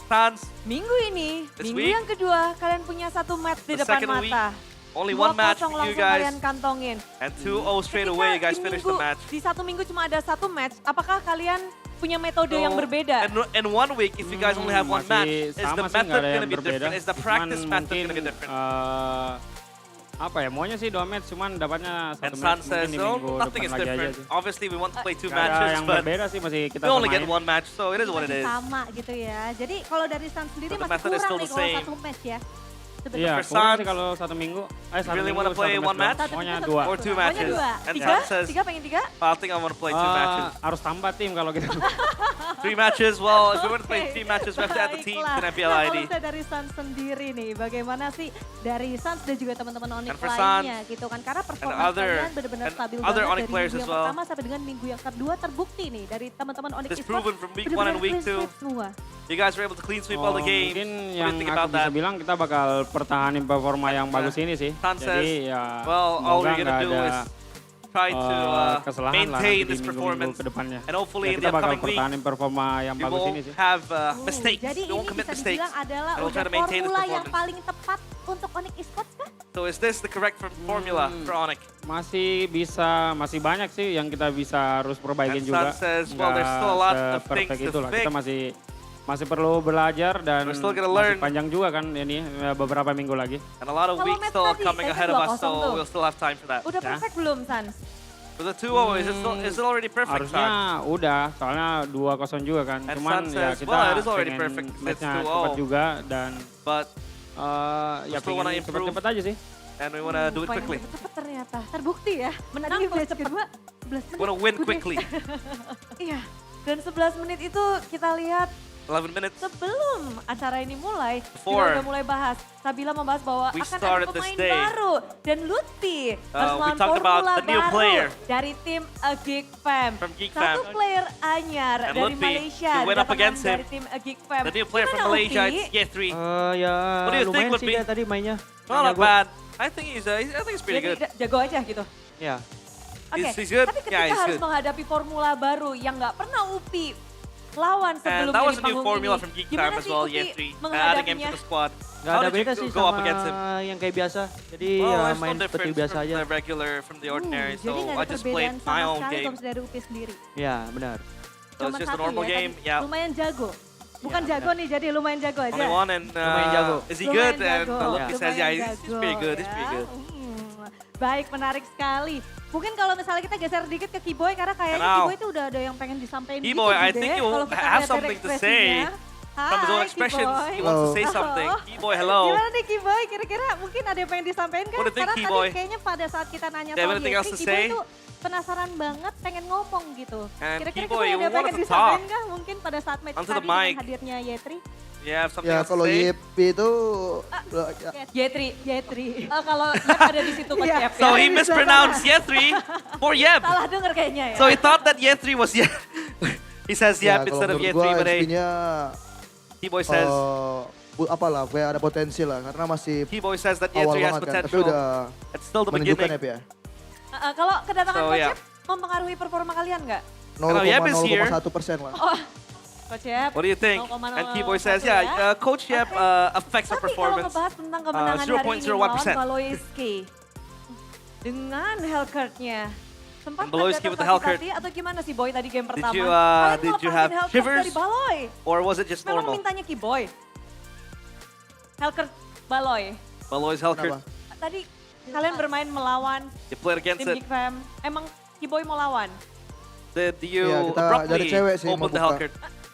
S4: Sans,
S19: minggu ini,
S4: This
S19: minggu
S4: week,
S19: yang kedua, kalian punya 1 match di
S4: the
S19: depan
S4: second week,
S19: mata.
S4: only 1 match for you
S19: langsung
S4: guys.
S19: kalian kantongin.
S4: And 2-0 straight away, you guys finished the match.
S19: Di 1 minggu cuma ada 1 match, apakah kalian punya metode yang berbeda?
S4: In 1 week, if you guys only have 1 match, is the method going to be different? Is the practice method going to be different?
S22: Apa ya, maunya sih 2 match, cuman dapatnya 1
S4: And
S22: match
S4: San says,
S22: mungkin di
S4: no,
S22: minggu
S4: nothing
S22: depan
S4: is
S22: lagi aja
S4: different.
S22: sih.
S4: Obviously, we want to play 2
S22: Nggak ada
S4: matches,
S22: yang
S4: but
S22: berbeda sih, masih kita
S4: we only get
S22: samain.
S4: 1 match, so it is what it is.
S20: Sama gitu ya. Jadi kalau dari Sun sendiri
S4: But the
S20: masih
S4: method is
S20: kurang
S4: still
S20: nih
S4: the
S20: kalau
S4: same.
S20: 1 match ya.
S22: Iya,
S4: For
S22: kurang
S4: Sans,
S22: sih kalau 1 minggu.
S4: you really want to play 1 match?
S22: Maunya 2.
S4: Or 2 matches? And
S19: 3?
S4: San says,
S19: 3 pengen 3?
S4: I think I want to play 2 matches.
S22: Harus tambah tim kalau gitu.
S4: 3 matches, well, if we want to play 3 matches, we have to add the team to
S20: Baiklah.
S4: MPL
S20: Nah,
S4: ID.
S20: kalau saya dari Sun sendiri nih, bagaimana sih dari Sun dan juga teman-teman Onyx
S4: And for
S20: lainnya gitu kan. Karena performa
S4: other-
S20: kalian benar-benar
S4: and
S20: stabil
S4: other
S20: banget
S4: Onyx
S20: dari
S4: players
S20: minggu
S4: as
S20: yang
S4: well.
S20: pertama sampai dengan minggu yang kedua terbukti nih dari teman-teman Onyx
S4: It's
S20: Esports.
S4: proven from week 1 and week 2.
S20: Semua.
S4: You guys were able to clean sweep all the games.
S22: Mungkin
S4: What do
S22: yang
S4: you think
S22: aku
S4: about
S22: bisa
S4: that?
S22: bilang kita bakal pertahanin performa yang bagus ini sih.
S4: San
S22: Jadi
S4: says,
S22: ya
S4: well, all
S22: semoga
S4: we're gonna
S22: nggak
S4: do
S22: ada
S4: is try to
S22: kesalahan lah
S4: maintain
S22: nanti
S4: this
S22: di
S4: performance.
S22: minggu-minggu ke depannya.
S4: And hopefully
S22: Ya,
S4: in the
S22: kita bakal
S4: upcoming week,
S22: pertahanin performa yang
S4: we
S22: bagus ini
S4: won't
S22: sih.
S4: have mistakes.
S20: Jadi
S4: We won't
S20: ini
S4: commit
S20: bisa
S4: mistakes.
S20: dibilang adalah
S4: And we'll try
S20: udah
S4: to maintain this
S20: formula yang
S4: performance.
S20: paling tepat untuk Onyx Esports kan?
S4: So is this the correct formula for Onyx?
S22: Masih banyak sih yang kita bisa harus perbaikin
S4: And
S22: juga.
S4: Sun says, well, there's still a lot of
S22: Nggak
S4: things
S22: se-perfect
S4: to
S22: itulah.
S4: fix.
S22: Kita masih masih perlu belajar dan
S4: We're still gonna
S22: masih
S4: learn.
S22: panjang juga kan ini beberapa minggu lagi.
S4: And a lot of
S19: Kalau
S4: weeks
S19: match
S4: still
S19: tadi,
S4: coming
S19: kayaknya
S4: ahead of us,
S19: 2-0 tuh.
S4: so we'll still have time for that.
S19: Udah
S22: Ya.
S19: perfect belum, San?
S4: For the 2-0, is it already perfect, San?
S22: Harusnya udah, soalnya 2-0 juga kan.
S4: And
S22: Cuman
S4: San
S22: ya
S4: says,
S22: kita
S4: well, it is already
S22: pengen
S4: perfect. It's
S22: match-nya
S4: 2-0.
S22: cepat juga dan
S4: But
S22: ya
S4: still wanna
S22: pengen
S4: improve.
S22: cepet-cepet aja sih.
S4: And we want to do it
S19: Poin
S4: quickly.
S19: cepet ternyata. Terbukti ya. Menang di match kedua 11 menit.
S4: Want to win quickly.
S19: Iya. Dan 11 menit itu kita lihat
S4: 11 minutes.
S19: sebelum acara ini mulai,
S4: Before.
S19: kita udah mulai bahas. Sabila membahas bahwa
S4: We
S19: akan
S4: started
S19: ada
S4: this
S19: pemain
S4: day.
S19: baru. Dan Lutfi harus
S4: We
S19: melawan
S4: talked about
S19: formula
S4: the new
S19: baru
S4: player.
S19: dari tim Geek Fam.
S4: From Geek
S19: Satu
S4: Fam.
S19: player anyar
S4: And
S19: dari
S4: Lutfi,
S19: Malaysia.
S4: you went up
S19: datang
S4: against him.
S19: dari tim Geek Fam.
S4: The new player from
S19: Gimana,
S4: Malaysia,
S19: Lutfi?
S4: it's Ye3.
S22: Ya
S4: What do you think
S22: lumayan
S4: would
S22: sih
S4: be?
S22: dia tadi mainnya.
S4: Well, not bad. I think he's pretty
S19: Jadi
S4: good.
S19: jago aja gitu.
S22: Ya.
S19: Oke,
S4: He's good?
S19: tapi ketika
S4: Yeah, he's
S19: harus
S4: good.
S19: menghadapi formula baru yang nggak pernah Upi lawan sebelumnya
S4: And that was
S19: di
S4: a new
S19: panggung
S4: formula
S19: ini.
S4: from Geek
S19: Gimana
S4: Fam as
S19: sih
S4: well,
S19: Upi
S4: Ye3. Adding him
S19: menghadapinya?
S4: to the squad.
S22: Gak
S4: How
S22: ada
S4: did
S22: beda
S4: you
S22: sih
S4: go up against him?
S22: sama yang kayak biasa. Jadi
S4: Well,
S22: ya
S4: there's no
S22: main seperti
S4: difference
S22: biasa
S4: from
S22: aja.
S4: the regular, from the ordinary.
S19: Jadi
S4: So
S19: nggak
S4: I
S19: ada
S4: just played
S19: perbedaan
S4: my
S19: sama
S4: own
S19: sekali
S4: game.
S19: kalau misalnya dari Upi sendiri.
S22: Ya benar.
S4: So it's
S19: Cuman
S4: just a
S19: satu
S4: normal
S19: ya,
S4: game.
S19: tadi
S4: Yeah.
S19: lumayan jago. Bukan jago nih, jadi lumayan jago aja.
S4: Only one and
S22: Lumayan jago.
S4: is he
S19: Lumayan
S4: good? And
S19: jago.
S4: Lutfi says, yeah,
S19: Lumayan
S4: he's pretty good. He's
S19: jago,
S4: pretty good.
S19: Baik, menarik sekali. Mungkin kalau misalnya kita geser dikit ke Kiboy, karena kayaknya
S4: Now,
S19: Kiboy itu udah ada yang pengen disampaikan gitu,
S4: Kiboy, I
S19: Bude.
S4: think you
S19: Kalau kita
S4: have
S19: lihat dari
S4: something to
S19: ekspresinya.
S4: say. From his own
S19: Hai,
S4: expressions,
S19: Kiboy.
S4: he wants to say something. Kiboy, hello.
S19: Gimana nih Kiboy? Kira-kira mungkin ada yang pengen disampaikan kan?
S4: What do you think,
S19: Karena
S4: Kiboy?
S19: tadi kayaknya pada saat kita nanya
S4: Do you have
S19: soal
S4: anything else to
S19: Kiboy
S4: say?
S19: itu penasaran banget pengen ngomong gitu.
S4: And
S19: Kira-kira
S4: Kiboy,
S19: Kiboy
S4: you
S19: ada yang pengen
S4: wanted to
S19: disampaikan
S4: talk.
S19: nggak mungkin pada saat match
S4: Onto
S19: tadi
S4: the mic.
S19: dengan hadirnya Yetri?
S4: Yeah, have something
S6: Ya
S4: else to
S6: kalau
S4: say?
S6: YP itu
S19: Yetri. Kalau Yep ada di situ Coach Yep.
S4: So he mispronounced Ye3 for Yep.
S19: Salah denger kayaknya ya.
S4: So he thought that Ye3 was Yep. He says
S6: ya,
S4: Yep
S6: kalau
S4: instead of
S6: menurut
S4: Ye3,
S6: gua
S4: but hey,
S6: XP-nya
S4: Kiboy says,
S6: apalah kayak ada potensi lah karena masih
S4: Kiboy says that
S6: awal
S4: Ye3 has
S6: banget kan, tapi
S4: potential.
S6: udah
S4: It's still the
S6: menunjukkan
S4: beginning.
S6: ya.
S19: Kalau kedatangan
S4: So,
S19: Coach
S4: yeah.
S19: Yep mempengaruhi performa kalian nggak?
S4: Kalau Yep is here.
S6: 0,1% lah.
S19: Oh, Coach Yep.
S4: What do you think?
S19: 0,01
S4: And Kiboy says, yeah, Coach Yep affects our
S19: Tapi kalau
S4: performance.
S19: ngebahas tentang kemenangan hari ini melawan
S4: 0.01%.
S19: Baloiski dengan Hellcurt-nya. Sempat
S4: And Baloiski
S19: ada
S4: with the Hellcurt.
S19: adaptasi atau gimana sih Boy tadi game pertama?
S4: you,
S19: Kalian
S4: did you
S19: ngelepasin
S4: have
S19: Hellcurt
S4: shivers?
S19: dari Baloy.
S4: Or was it just
S19: Memang
S4: normal?
S19: mintanya Kiboy. Hellcurt Baloy.
S4: Baloy's Hellcurt.
S19: Tadi kalian bermain melawan
S4: You played against
S19: tim
S4: it.
S19: Geek Fam. Emang Kiboy mau lawan?
S4: Did you
S6: Iya, kita dari
S4: abruptly
S6: cewek sih
S4: open the
S6: membuka.
S4: Hellcurt?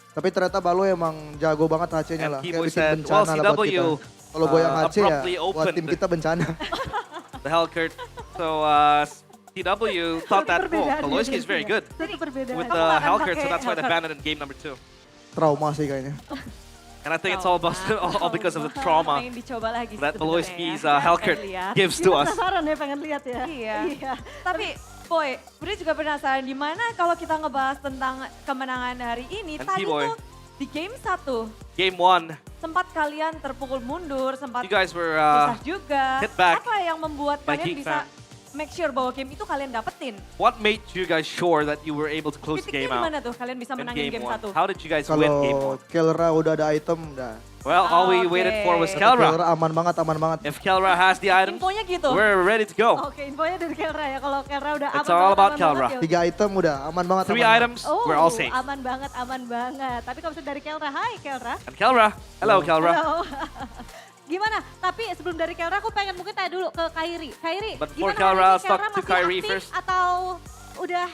S6: Tapi ternyata Balo emang jago banget HC-nya
S4: And
S6: lah. Kayak
S4: Kiboy
S6: bikin
S4: said,
S6: bencana
S4: well,
S6: lah buat
S4: CW,
S6: kita. Kalau goyang HC ya
S4: abruptly
S6: buat
S4: opened
S6: tim kita bencana.
S4: The Hellcurt. So TW thought that, oh, Baloiski is very good
S19: Itu perbedaan.
S4: with
S19: Kamu
S4: the
S19: nggak akan
S4: Hellcurt, so
S19: pakai
S4: that's why they
S19: Hellcurt.
S4: banned it in game number 2.
S6: Trauma sih kayaknya.
S4: And I think it's all about all because of the trauma
S19: Pengen dicoba lagi
S4: that
S19: sebenarnya
S4: Baloiski's
S19: ya.
S4: Hellcurt
S19: Pengen lihat.
S4: gives to us.
S19: Penasaran ya pengen lihat ya. Iya. Tapi Boy, Bude juga penasaran di mana kalau kita ngebahas tentang kemenangan hari ini.
S4: And
S19: Tadi
S4: T-Boy.
S19: tuh di game 1
S4: Game 1,
S19: sempat kalian terpukul mundur, sempat
S4: you guys were
S19: susah juga.
S4: hit back
S19: Apa yang membuat
S4: by
S19: kalian
S4: Geek
S19: bisa
S4: Fam.
S19: make sure bahwa game itu kalian dapetin?
S4: What made you guys sure that you were able to close the
S19: Titiknya
S4: game
S19: di mana
S4: out
S19: tuh kalian bisa
S4: in
S19: menangin
S4: game
S19: game
S4: 1?
S19: 1?
S4: How did you guys win game 1?
S6: Kalau Kelra udah ada item udah.
S4: Well, all we waited for was Kelra.
S6: Kelra aman banget.
S4: If Kelra has the items,
S19: Infonya gitu.
S4: we're ready to go.
S19: Oke, infonya dari Kelra ya. Kalau Kelra udah
S4: It's
S19: aman
S4: all about
S19: banget,
S4: Kelra.
S19: ya
S6: 3 item udah aman banget.
S4: 3
S6: aman banget.
S4: items, we're all safe.
S19: Aman banget. Tapi kalau misalnya dari Kelra, hai Kelra.
S4: And Kelra, hello Kelra.
S19: Halo. Gimana? Tapi sebelum dari Kelra aku pengen mungkin tanya dulu ke Kairi. Kairi,
S4: But before
S19: gimana
S4: Kelra,
S19: hari
S4: let's
S19: ini?
S4: talk
S19: Kelra
S4: to
S19: masih
S4: Kairi
S19: aktif
S4: first.
S19: atau udah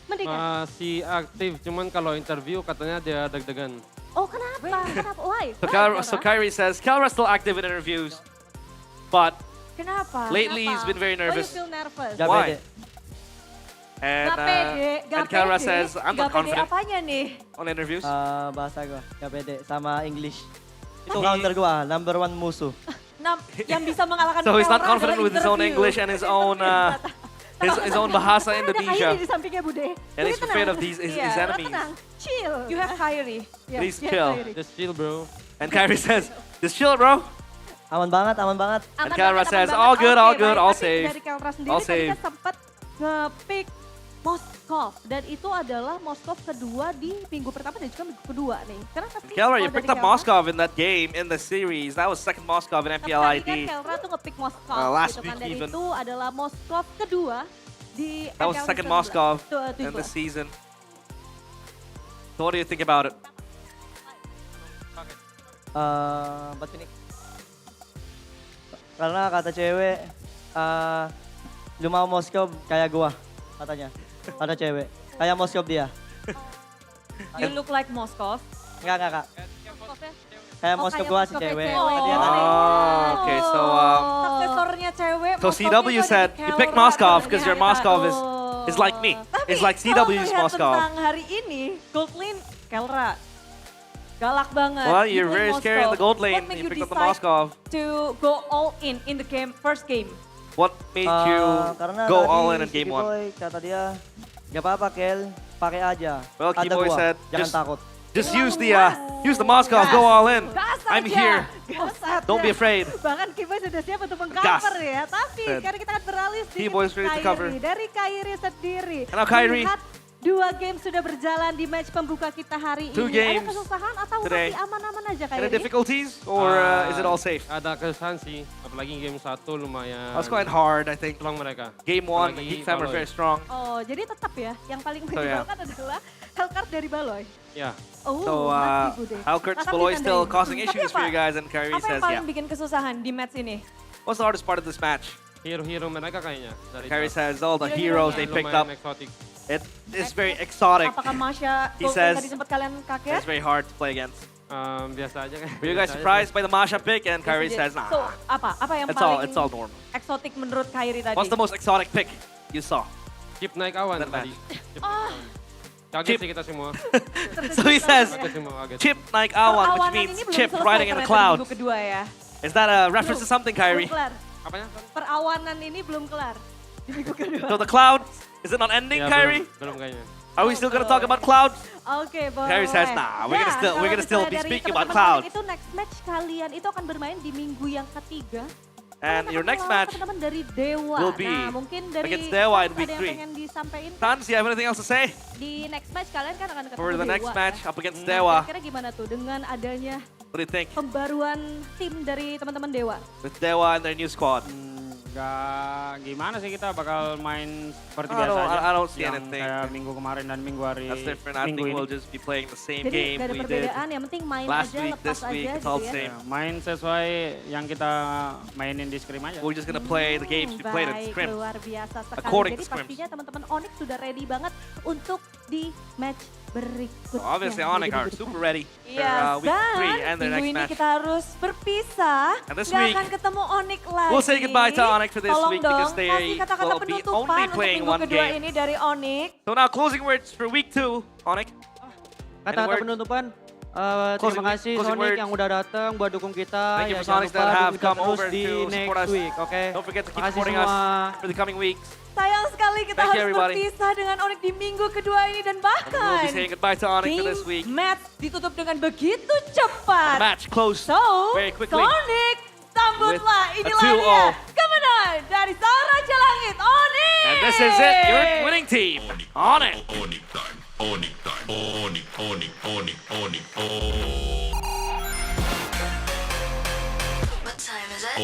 S19: mendingan?
S22: Masih aktif, cuman kalau interview katanya dia deg-degan.
S19: Oh kenapa? Kenapa? Why?
S4: So Kyrie says, Kelra's still active in interviews, but
S19: Kenapa?
S4: lately
S19: Kenapa?
S4: he's been very nervous.
S19: Oh, you feel nervous?
S4: Why? And,
S19: Gak pede,
S4: and Kelra says, I'm not
S19: Gak pede
S4: confident
S19: apanya nih?
S4: on interviews.
S18: Bahasa gua, gak pede sama English. Itu counter gua, number 1 musuh.
S19: Yang bisa mengalahkan
S4: So he's not
S19: Kelra
S4: confident
S19: adalah
S4: with his own
S19: interview.
S4: English and his own his own bahasa
S19: Ada Kairi
S4: Indonesia.
S19: di sampingnya Bude.
S4: And he's afraid of his enemies.
S19: Tenang, chill. You have Kairi.
S4: Please chill.
S22: Just chill bro.
S4: And Kyrie says, just chill bro.
S18: Aman banget, aman banget.
S4: And Kelra says, all good, all good, all safe.
S19: Dari Kelra sendiri
S4: All
S19: tadi
S4: safe.
S19: kan sempat nge-pick Moskov. Dan itu adalah Moskov kedua di minggu pertama dan juga minggu kedua nih. Karena pasti
S4: Kelra, you
S19: kalau
S4: picked
S19: dari
S4: up
S19: Kelra,
S4: Moskov in that game in the series. That was second Moskov in MPL
S19: Tadi kan
S4: ID.
S19: Kelra tuh nge-pick Moskov
S4: Last
S19: gitu kan.
S4: week
S19: Dan
S4: even.
S19: itu adalah Moskov kedua di
S4: That was
S19: MPL
S4: second
S19: 17.
S4: Moskov
S19: Tuh,
S4: in the
S19: 17.
S4: season. So what do you think about it?
S18: Buat Phoenix. Karena kata cewek, lu mau Moskow kayak gua, katanya. Kata cewek, kayak Moskow dia.
S19: You look like Moskov.
S18: Enggak. Kayak Moskow gua si cewek.
S4: Okay, so
S19: Suksesornya cewek.
S4: so CW said you picked Moskov because your Moskov is like me. It's like CW's Moskov.
S19: Tentang hari ini, gold lane Kelra. Galak banget.
S4: Well, you're
S19: You
S4: very
S19: win
S4: scary in the
S19: Moskov.
S4: gold lane.
S19: What made
S4: You
S19: you
S4: picked up the
S19: decide
S4: Moskov.
S19: to go all in the game, first game?
S4: What made you
S18: Karena
S4: go
S18: tadi
S4: all in
S18: si
S4: game one?
S18: Kiboy kata dia, gak apa-apa Kel, pakai aja.
S4: Well,
S18: Ada
S4: Kiboy
S18: gua,
S4: said,
S18: jangan takut.
S4: just use the Moskov, go all in.
S19: Gas
S4: I'm
S19: aja.
S4: here.
S19: Gas aja.
S4: Don't be afraid.
S20: Bahkan Kiboy sudah siap untuk
S4: Gas.
S20: mengcover ya. Tapi
S4: Said.
S20: sekarang kita akan beralih sedikit
S4: Kiboy's
S20: ke
S4: ready to cover.
S20: Kyrie. Dari Kyrie sendiri.
S4: Hello, Kyrie.
S20: Melihat 2 game sudah berjalan di match pembuka kita hari
S4: 2
S20: ini.
S4: games
S20: Ada kesusahan atau
S4: today.
S20: masih aman-aman aja
S4: Any
S20: Kyrie?
S4: difficulties or is it all safe?
S22: Ada kesusahan sih, apalagi game 1 lumayan.
S4: That's quite hard, I think.
S22: Strong mereka.
S4: Game 1,
S22: Apalagi
S4: Geek Fam are
S22: Baloy.
S4: very strong.
S20: Oh, jadi tetap ya yang paling
S4: So, yeah.
S20: menyebalkan adalah Hellcard dari Baloy.
S22: Ya.
S20: Oh,
S4: So,
S20: masih Bude.
S4: Hellcard's
S20: Akan
S4: Baloy still
S20: ditandain.
S4: causing
S19: Tapi
S4: issues for
S19: apa?
S4: you guys, and Kyrie
S19: Apa
S4: says,
S19: yang paling
S4: yeah.
S19: bikin kesusahan di match ini?
S4: What's the hardest part of this match?
S22: Hero-hero mereka kayaknya. Dari
S4: Kyrie
S22: draft.
S4: says all the heroes they picked up.
S22: Lumayan eksotik.
S4: It is very exotic.
S19: Apakah Masha
S4: He
S19: gold
S4: says
S19: lane tadi sempat kalian kaget?
S4: It's very hard to play against.
S22: Biasa aja kan.
S4: Were you guys surprised by the Masha pick? And Kyrie says,
S19: So,
S4: nah.
S19: apa yang
S4: It's
S19: paling
S4: all normal.
S19: eksotik menurut Kyrie tadi?
S4: What's the most exotic pick you saw?
S22: Chip naik awan
S4: That
S22: tadi.
S19: Ah,
S22: Kaget
S4: Chip.
S22: sih kita semua.
S4: So he says,
S22: Kaget semua, kaget.
S4: Chip like awan, which
S19: Perlawanan
S4: means
S19: ini belum
S4: Chip
S19: selesai
S4: riding in the
S19: ternyata di
S4: clouds.
S19: minggu kedua ya.
S4: Is that a reference to something, Kyrie?
S20: Belum kelar.
S22: Apanya?
S20: Perawanan ini belum kelar. Di minggu kedua.
S4: So the clouds, is it not ending,
S22: Ya,
S4: Kyrie?
S22: belum kayaknya.
S4: Are we still gonna talk about clouds?
S20: Oke, boleh.
S4: Kyrie says, nah, we're gonna still
S20: kalau
S4: be
S20: misalnya dari
S4: speaking about
S20: teman-teman
S4: clouds.
S20: Itu next match kalian itu akan bermain di minggu yang ketiga.
S4: And your next
S20: Melawan
S4: match
S20: teman-teman dari Dewa.
S4: will be
S20: Nah, mungkin dari
S4: against Dewa in
S20: Hans
S4: week
S20: ada yang
S4: 3.
S20: pengen disampaikan
S4: Tans, you have anything else to say?
S20: di next match kalian kan akan ketemu
S4: For the
S20: Dewa.
S4: next match up against
S20: Nah,
S4: Dewa,
S20: kira-kira gimana tuh dengan adanya
S4: what do you think?
S20: pembaruan tim dari teman-teman Dewa?
S4: With Dewa and their new squad.
S22: Gak gimana sih, kita bakal main seperti
S4: I
S22: biasa
S4: don't-
S22: aja.
S4: I don't see
S22: Yang
S4: anything.
S22: kayak minggu kemarin dan minggu hari
S4: That's different. I
S22: minggu
S4: think
S22: ini.
S4: we'll just be playing the same
S20: Jadi
S4: game
S20: gak ada
S4: we did.
S20: perbedaan, yang penting main
S4: last
S20: aja,
S4: week,
S20: lepas
S4: this week,
S20: aja
S4: it's all
S20: gitu
S4: the
S20: ya.
S4: same.
S22: Main sesuai yang kita mainin di scrim aja.
S4: We're just gonna play the games we played in
S20: Baik,
S4: scrim.
S20: luar biasa sekali.
S4: According
S20: Jadi
S4: to scrims.
S20: pastinya teman-teman Onyx sudah ready banget untuk di match berikutnya.
S4: So obviously, Onyx are super ready for
S19: Iya,
S4: week 3
S19: dan
S4: and their
S19: minggu
S4: next
S19: ini
S4: match.
S19: kita harus berpisah.
S4: And this
S19: Nggak
S4: week,
S19: akan ketemu Onyx lagi.
S4: We'll say goodbye to Onyx for this
S19: Tolong
S4: week
S19: dong,
S4: because they
S19: kasih kata-kata
S4: will be
S19: penutupan
S4: only
S19: untuk
S4: playing
S19: minggu
S4: one
S19: kedua
S4: game.
S19: ini dari Onyx.
S4: So now closing words for week 2, Onyx.
S18: Kata-kata
S4: word?
S18: penutupan,
S4: Closing-
S18: terima kasih
S4: closing
S18: Sonic
S4: words.
S18: yang udah datang buat dukung kita.
S4: Thank you
S18: Ya,
S4: for
S18: jangan
S4: Sonics
S18: lupa
S4: that have
S18: dukung kita
S4: come
S18: terus
S4: over
S18: di
S4: to support
S18: next
S4: us.
S18: week, oke?
S4: Don't forget to keep
S18: Makasih
S4: supporting
S18: semua.
S4: us for the coming weeks.
S19: Sayang sekali kita
S4: Thank you,
S19: harus
S4: everybody.
S19: berpisah dengan Onyx di minggu kedua ini dan
S4: We'll
S19: bahkan
S4: be saying goodbye to Onyx for this week.
S19: match ditutup dengan begitu
S4: The
S19: cepat.
S4: match closed
S19: So,
S4: very quickly.
S19: Sonic, sambutlah
S4: With a
S19: inilah
S4: 2-0.
S19: dia kemenangan dari Sang Raja Langit, Onyx.
S4: And this is it, your winning team, Onyx.
S5: What time is it?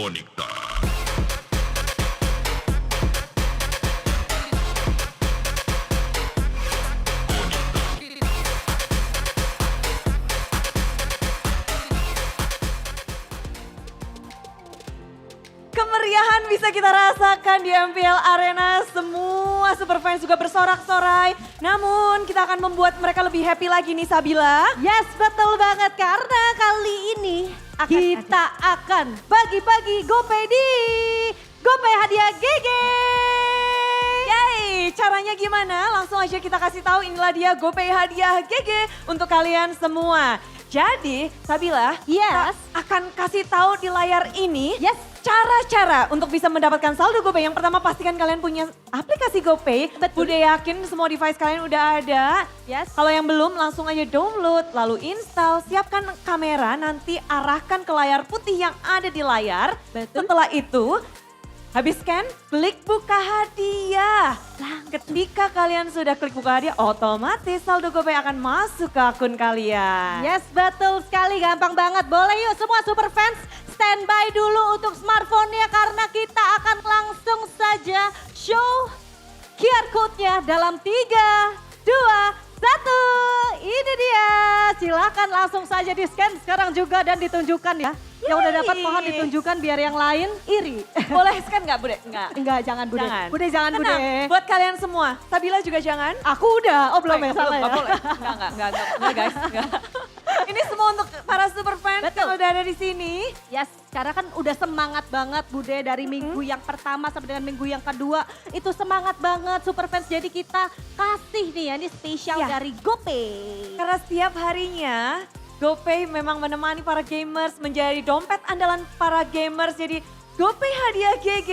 S19: Kemeriahan bisa kita rasakan di MPL Arena. Semua super fans juga bersorak-sorai. Namun kita akan membuat mereka lebih happy lagi nih Sabila.
S20: Yes, betul banget. Karena kali ini kita akan bagi-bagi GoPay di GoPay Hadiah GG.
S19: Yay, caranya gimana? Langsung aja kita kasih tahu, inilah dia GoPay Hadiah GG untuk kalian semua. Jadi, Sabila, kita akan kasih tahu di layar ini cara-cara untuk bisa mendapatkan saldo GoPay. Yang pertama, pastikan kalian punya aplikasi GoPay. Udah yakin semua device kalian udah ada. Kalau yang belum, langsung aja download, lalu install, siapkan kamera, nanti arahkan ke layar putih yang ada di layar. Setelah itu, habis scan, klik buka hadiah. Ketika kalian sudah klik buka hadiah, otomatis saldo GoPay akan masuk ke akun kalian.
S20: Yes, betul sekali. Gampang banget. Boleh yuk semua super fans standby dulu untuk smartphone-nya karena kita akan langsung saja show QR code-nya dalam 3, 2, Ini dia. Silakan langsung saja di-scan sekarang juga dan ditunjukkan ya. Yang udah dapat mohon ditunjukkan biar yang lain iri.
S19: Boleh scan nggak Bude?
S20: Enggak, jangan Bude.
S19: Jangan.
S20: Bude jangan Bude.
S19: Tenang, buat kalian semua. Sabila juga jangan.
S20: Aku udah, belum ya salah ya.
S19: Boleh. Enggak guys. Enggak. Ini semua untuk para super fans yang udah ada di sini.
S20: Yes, karena kan udah semangat banget Bude dari minggu yang pertama sampai dengan minggu yang kedua. Itu semangat banget super fans. Jadi kita kasih nih ya, ini spesial dari GoPay.
S19: Karena setiap harinya GoPay memang menemani para gamers menjadi dompet andalan para gamers. Jadi GoPay hadiah GG.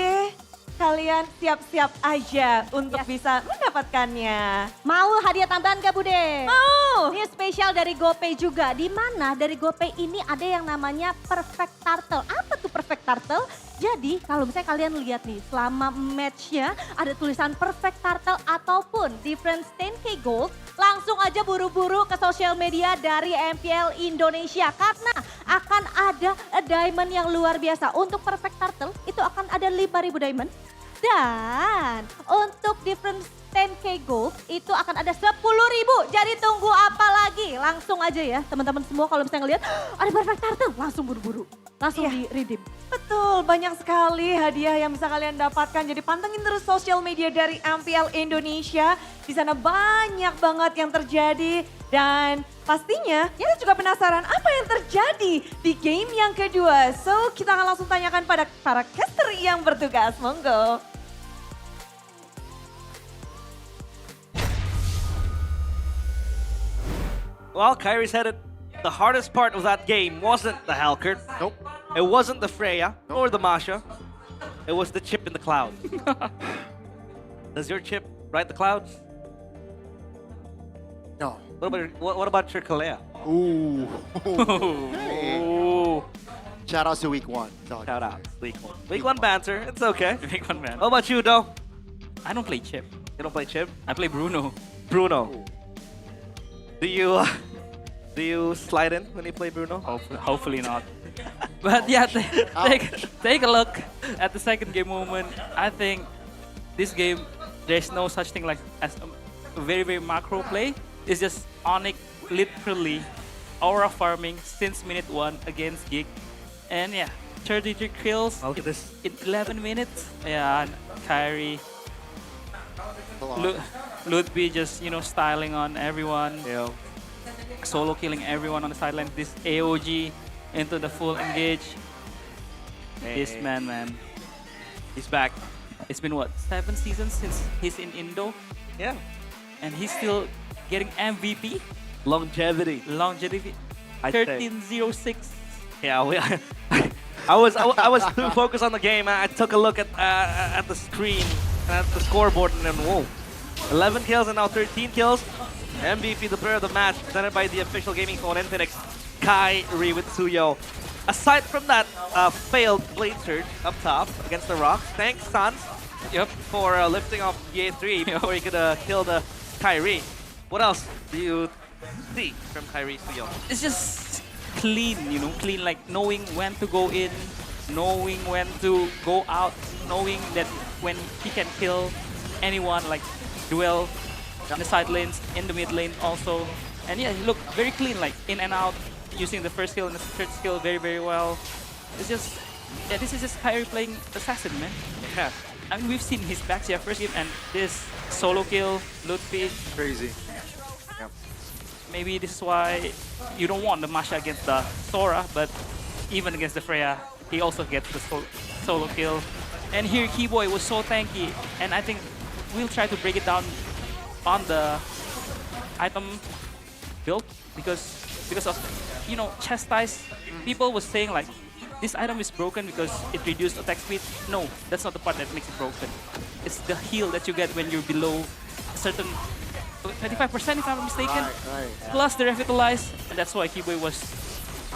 S19: Kalian siap-siap aja untuk bisa mendapatkannya.
S20: Mau hadiah tambahan gak Bude?
S19: Mau.
S20: Ini spesial dari GoPay juga. Di mana dari GoPay ini ada yang namanya Perfect Turtle. Apa tuh Perfect Turtle? Jadi kalau misalnya kalian lihat nih selama matchnya ada tulisan Perfect Turtle ataupun difference 10k gold. Langsung aja buru-buru ke sosial media dari MPL Indonesia. Karena akan ada diamond yang luar biasa. Untuk Perfect Turtle itu akan ada 5.000 diamond. Dan untuk difference 10k gold itu akan ada 10.000. Jadi tunggu apa lagi? Langsung aja ya teman-teman semua kalau misalnya ngeliat ada Perfect Turtle langsung buru-buru. Langsung di redeem.
S19: Betul, banyak sekali hadiah yang bisa kalian dapatkan. Jadi pantengin terus sosial media dari MPL Indonesia. Di sana banyak banget yang terjadi. Dan pastinya kita juga penasaran apa yang terjadi di game yang kedua. So kita akan langsung tanyakan pada para caster yang bertugas. Monggo.
S4: Well, Kyrie said it. The hardest part of that game wasn't the Halkert.
S2: Nope.
S4: It wasn't the Freya, nor the Masha. It was the chip in the cloud. Does your chip ride the clouds?
S2: No.
S4: What about your Kalea?
S2: Ooh.
S4: Ooh.
S2: Shout out to week 1.
S4: Shout out. Week 1. Week 1 banter. It's okay.
S21: Week 1 man.
S4: How about you, Do?
S21: I don't play chip.
S4: You don't play chip?
S21: I play Bruno.
S4: Bruno. Do you slide in when you play Bruno?
S21: Hopefully not. But yeah, take a look at the second game moment. I think this game, there's no such thing like as a very, very macro play. It's just Onyx literally aura farming since minute 1 against Geek. And yeah, 33 kills in 11 minutes. Yeah, and Kyrie. Ludwig just, styling on everyone.
S4: Yeah.
S21: Solo killing everyone on the sideline. This AOG into the full engage. This man.
S4: He's back.
S21: It's been what, 7 seasons since he's in Indo?
S4: Yeah.
S21: And he's still getting MVP?
S4: Longevity.
S21: 13-0-6.
S4: Yeah, I was too focused on the game. I took a look at the screen, at the scoreboard, and then whoa. 11 kills and now 13 kills. MVP, the player of the match, presented by the official gaming phone Infinix, Kyrie with Suyo. Aside from that failed blade surge up top against the rocks, thanks Sans for lifting off the A3 before he could kill the Kyrie. What else do you see from Kyrie Suyo?
S21: It's just clean, clean, like knowing when to go in, knowing when to go out, knowing that when he can kill anyone, like duel in the side lanes, in the mid lane also. And yeah, he looked very clean, like in and out, using the first skill and the third skill very, very well. It's just, yeah, this is just Kyrie playing Assassin, man.
S4: Yeah.
S21: I mean, we've seen his backs here first game and this solo kill, Ludwig.
S2: Crazy. Yep.
S21: Maybe this is why you don't want the Masha against the Sora, but even against the Freya, he also gets the solo kill. And here Keyboy was so tanky, and I think we'll try to break it down on the item build because of chastise. People was saying like this item is broken because it reduced attack speed. No, that's not the part that makes it broken. It's the heal that you get when you're below a certain 25% if I'm not mistaken.
S2: Right.
S21: Plus the revitalize, and that's why Keyboy was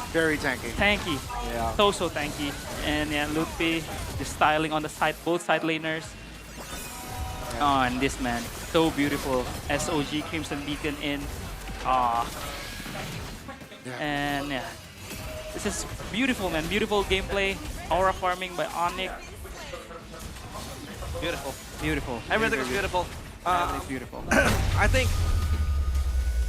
S2: very tanky.
S21: Yeah. So tanky. And yeah, Luffy just styling on the side, both side laners. Oh, and this man, so beautiful. SOG Crimson Beacon in. And yeah, this is beautiful, man. Beautiful gameplay. Aura farming by Onyx.
S4: Beautiful.
S21: Beautiful.
S4: Everything is beautiful.
S21: Everything's beautiful.
S4: I think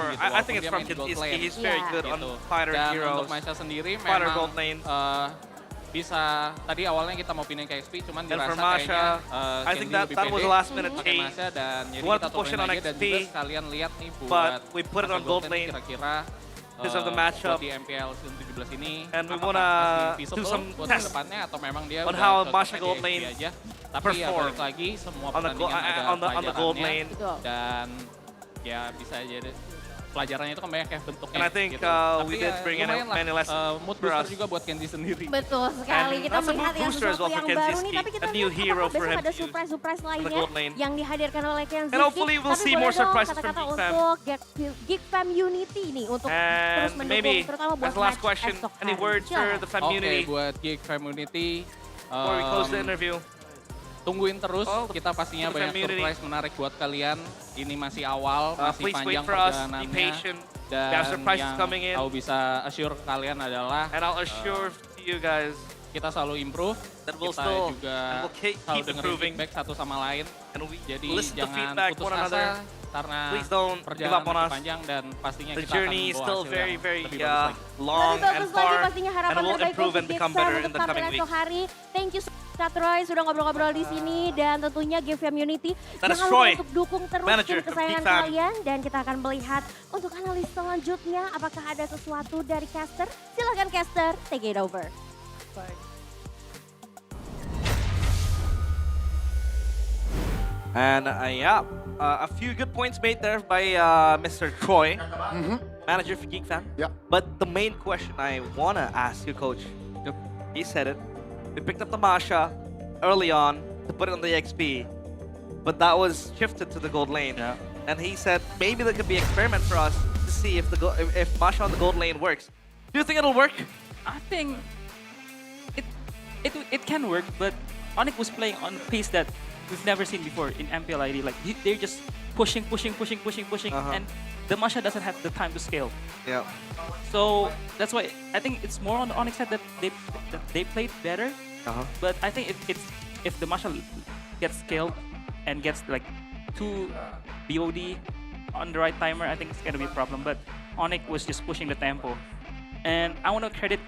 S4: sure.
S9: gitu.
S4: I think
S9: walaupun
S4: it's
S9: dia
S4: from
S9: main gold
S4: Kintiski.
S9: lane
S4: He's very
S17: Iya.
S4: good on
S9: gitu.
S4: fighter
S9: Dan
S4: heroes.
S9: untuk Maisha sendiri
S4: Fighter
S9: memang
S4: gold lane.
S9: bisa tadi awalnya kita mau pindahin ke XP cuman
S4: And for
S9: dirasa
S4: Masha,
S9: kayaknya
S4: I think
S9: Kenji lebih
S4: that was
S9: pede
S4: a last minute
S9: pakai
S4: change.
S9: Masha dan jadi
S4: We want
S9: kita
S4: to push it
S9: turunin
S4: on
S9: aja dan
S4: XP,
S9: juga sekalian lihat nih
S4: but
S9: buat
S4: we put it
S9: Masha
S4: on gold
S9: Golden
S4: lane
S9: kira-kira
S4: because of the
S9: buat
S4: matchup.
S9: di MPL season 17 ini
S4: And we
S9: apakah
S4: wanna
S9: masih
S4: do
S9: feasible
S4: some
S9: buat
S4: tests
S9: kedepannya atau memang dia
S4: on
S9: udah
S4: how
S9: cocoknya
S4: Masha
S9: di
S4: gold
S9: XP
S4: lane
S9: aja. Tapi ya
S4: perform
S9: balik lagi semua
S4: on the
S9: pertandingan ada
S4: on the gold
S9: pelajarannya
S4: lane.
S9: dan ya bisa jadi pelajarannya itu kan banyak ya bentuknya.
S4: And I think
S9: gitu.
S4: we
S9: Tapi
S4: did
S9: ya
S4: bring in
S9: lumayan lah,
S4: many lessons
S9: mood
S4: for
S9: booster
S4: us.
S9: juga buat Kenji sendiri.
S17: Betul sekali,
S4: And
S17: kita
S4: that's a
S17: melihat
S4: mood
S17: yang
S4: booster as
S17: sesuatu
S4: well for
S17: yang
S4: Kenji
S17: baru nih, tapi kita
S4: a new
S17: lihat
S4: hero
S17: apakah
S4: for
S17: besok
S4: him
S17: ada
S4: to use
S17: surprise-surprise
S4: on the
S17: lainnya
S4: gold lane.
S17: yang dihadirkan oleh Kenji.
S4: And hopefully we'll
S17: Tapi
S4: see
S17: boleh
S4: more
S17: dong
S4: surprises from
S17: kata-kata
S4: Geek Fam.
S17: untuk Geek Fam Unity nih untuk terus
S4: And
S17: mendukung,
S4: maybe
S17: terutama buat
S4: as the last
S17: match
S4: question,
S17: esok
S4: any
S17: hari.
S4: words for
S17: Silakan.
S4: the community
S9: Oke, buat Geek Community.
S4: before we close the interview?
S9: Tungguin terus, kita pastinya
S4: for the
S9: banyak
S4: community.
S9: surprise menarik buat kalian. Ini masih awal, masih
S4: Please wait
S9: panjang
S4: for us, be
S9: perjalanannya.
S4: patient. We
S9: Dan
S4: have surprises
S9: yang
S4: coming in.
S9: tahu bisa assure kalian adalah
S4: And I'll assure to you guys
S9: kita selalu improve,
S4: that we'll
S9: kita
S4: still
S9: juga
S4: and we'll keep
S9: selalu dengerin
S4: improving.
S9: feedback satu sama lain.
S4: And we
S9: Jadi
S4: listen to
S9: jangan
S4: feedback
S9: putus
S4: one
S9: asa
S4: another.
S9: karena
S4: Please don't give
S9: perjalanan
S4: up on
S9: masih
S4: us.
S9: panjang dan pastinya
S4: The
S9: kita akan
S4: journey is
S9: membawa
S4: still
S9: hasil
S4: very,
S9: yang
S4: very
S9: lebih bagus lagi.
S4: long
S17: Lebih bagus
S4: and
S17: lagi
S4: far,
S17: pastinya
S4: and
S17: harapan
S4: we'll
S17: terbaik
S4: improve
S17: untuk
S4: and
S17: Geek
S4: become
S17: Fam
S4: better in
S17: untuk
S4: the
S17: tampil
S4: coming
S17: esok
S4: weeks.
S17: hari. Thank you Kak Troy sudah ngobrol-ngobrol di sini dan tentunya Geek Fam Unity
S4: That is
S17: jangan
S4: Troy,
S17: lupa untuk dukung terus
S4: manager
S17: tim
S4: of
S17: kesayangan
S4: Geek Fam.
S17: kalian dan kita akan melihat untuk analis selanjutnya apakah ada sesuatu dari caster. Silakan caster, take it over.
S4: And a few good points made there by Mr. Troy, manager for Geek Fam.
S2: Yeah.
S4: But the main question I want to ask you, Coach, he said it. We picked up the Masha early on to put it on the XP, but that was shifted to the gold lane.
S21: Yeah.
S4: And he said maybe there could be an experiment for us to see if if Masha on the gold lane works. Do you think it'll work?
S21: I think it can work, but Onyx was playing on a pace that we've never seen before in MPL ID. Like they're just pushing, and the Masha doesn't have the time to scale.
S4: Yeah.
S21: So that's why I think it's more on the Onyx side that they played better. But I think if the Masha gets scaled and gets like 2 BOD on the right timer, I think it's gonna be a problem. But Onyx was just pushing the tempo. And I want to credit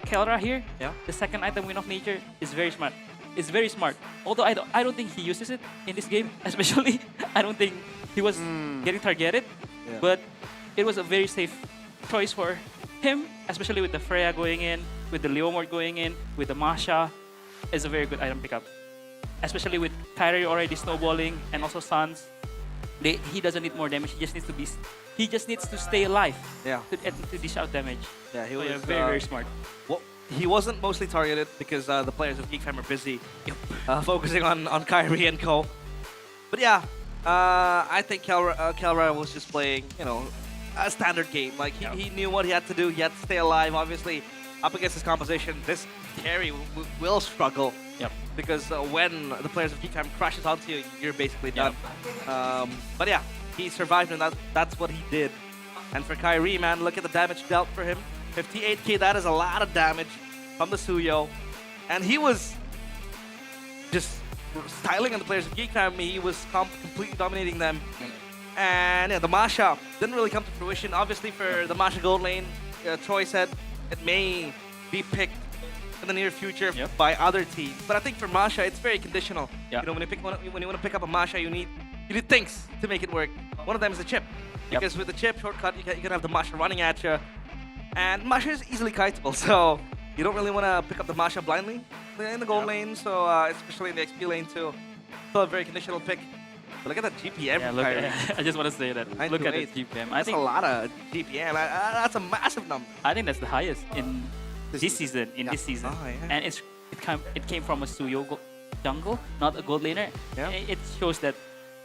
S21: Kelra here.
S4: Yeah.
S21: The second item, Win of Nature, is very smart. It's very smart. Although I don't think he uses it in this game, especially. I don't think he was getting targeted.
S4: Yeah.
S21: But it was a very safe choice for him, especially with the Freya going in, with the Leomord going in, with the Masha. It's a very good item pickup. Especially with Kyrie already snowballing and also Suns. He doesn't need more damage. He just needs to stay alive.
S4: Yeah.
S21: To dish out damage.
S4: Yeah, he
S21: So,
S4: was
S21: yeah, very smart.
S4: Well, he wasn't mostly targeted because the players of Geek Fam are busy focusing on Kyrie and Co. But yeah, I think Kelra was just playing, a standard game. Like he knew what he had to do. He had to stay alive. Obviously, up against his composition, this carry will struggle.
S21: Yep.
S4: Because when the players of Geek Fam crashes onto you, you're basically done. But yeah, he survived, and that's what he did. And for Kyrie, man, look at the damage dealt for him. 58k, that is a lot of damage from the Suyo. And he was just styling on the players of Geek Fam. He was completely dominating them. And yeah, the Masha didn't really come to fruition. Obviously, for the Masha gold lane, Troy said it may be picked in the near future by other teams. But I think for Masha, it's very conditional.
S21: Yeah.
S4: When you want to pick up a Masha, you need things to make it work. One of them is the chip. Because with the chip shortcut, you can have the Masha running at you. And Masha is easily kiteable, so you don't really want to pick up the Masha blindly in the gold lane, so especially in the XP lane too. So a very conditional pick. But look at that GPM from Kyrie.
S21: I just want to say that. Look at the GPM.
S4: That's a lot of GPM. That's a massive number.
S21: I think that's the highest in this season.
S4: Oh, yeah.
S21: And it came from a Suyo jungle, not a gold laner.
S4: Yeah.
S21: It shows that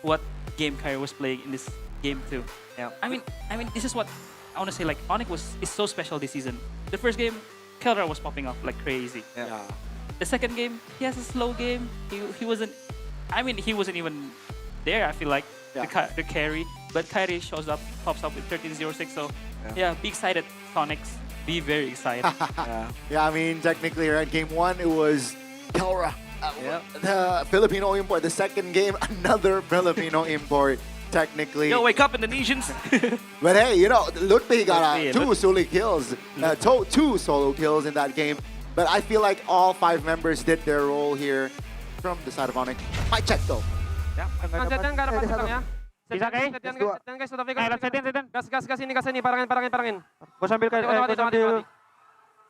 S21: what game Kyrie was playing in this game too.
S4: Yeah.
S21: I mean, this is what I want to say. Like Onyx is so special this season. The first game, Kelra was popping off like crazy.
S4: Yeah.
S21: The second game, he has a slow game. He wasn't. I mean, he wasn't even there. I feel like the carry, but Kyrie shows up, pops up with 1306. So yeah, be excited, Sonics. Be very excited.
S2: Yeah, I mean, technically, right? Game 1, it was Kelra, the Filipino import. The second game, another Filipino import. Technically.
S4: Yo, wake up, Indonesians.
S2: But hey, Lutfi got two solo kills. Two solo kills in that game. But I feel like all 5 members did their role here from the side of Onyx. Mic check though.
S9: Setin nggak dapat setang ya.
S22: Bisa, Kay?
S9: Setin guys, sudah Vega.
S22: Setin.
S9: Gas ini, parangin.
S22: Gua sambil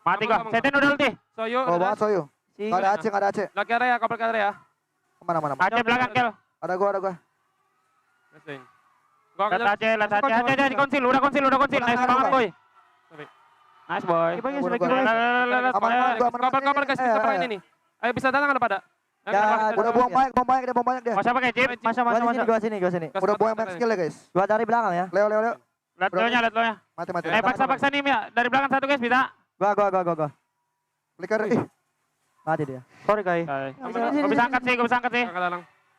S22: mati gua. Setin udah ulti.
S9: Soyo.
S6: Oh banget Soyo.
S9: Si-
S6: Nggak ada Aceh, nggak ada Aceh.
S9: Lagi area, couple ke area.
S6: Mana.
S22: Aceh belakang, Kel.
S6: Ada gua.
S9: Mesin.
S22: Lihat Aceh. Di konsil, udah konsil. Nice banget, boy. Nice, boy.
S9: Couple guys, bisa perangin ini. Ayo bisa datang ada pada.
S6: Udah buang banyak dia.
S22: Masa pakai chip? Masa.
S18: Gua sini.
S6: Udah buang banyak skill ya guys.
S18: Gua dari belakang ya.
S6: Leo.
S22: Lihat lo-nya.
S6: Mati.
S22: Paksa nih, ya. Dari belakang satu, guys, bisa.
S18: Gua.
S6: Flicker.
S18: Mati dia.
S22: Sorry, Kai. Gua bisa angkat sih.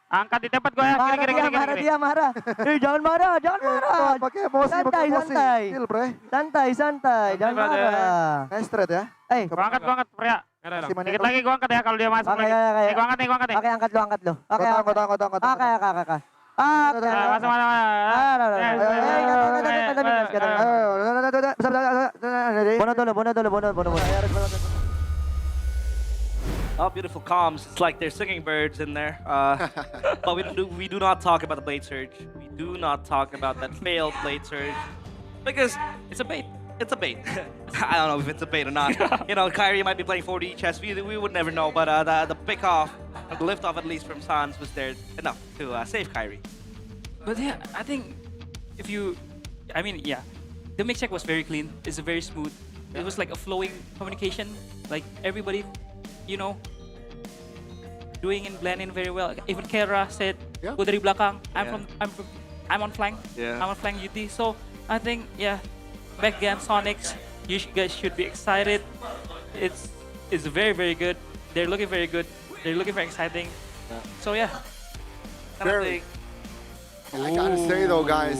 S22: Angkat di tempat gue ya. Kiri.
S18: Dia marah. Jangan marah.
S6: Pakai emosi. Chill, bro.
S18: Santai. Jangan marah.
S6: Nice trade ya.
S22: Gua angkat, Pria. Dikit lagi gua angkat ya kalau dia masuk lagi. Nih, gua angkat nih.
S18: Oke, angkat lu. Oke.
S6: Angkat.
S22: Masuk.
S18: Bono dulu.
S4: Oh, beautiful comms. It's like they're singing birds in there. But we do not talk about the blade surge. We do not talk about that failed blade surge. Because it's a bait. It's a bait. I don't know if it's a bait or not. You know, Kyrie might be playing 4D chess. We would never know. But the pick off, the lift off at least from Sans was there enough to save Kyrie.
S21: But yeah, I think the mix check was very clean. It's very smooth. It was like a flowing communication. Like everybody, doing and blending very well. Even Kera said, "Go dari belakang." I'm on flank.
S4: Yeah.
S21: I'm on flank UT. So I think back against Sonics, you guys should be excited. It's very, very good. They're looking very good. They're looking very exciting. So yeah.
S2: Very. I gotta say though, guys,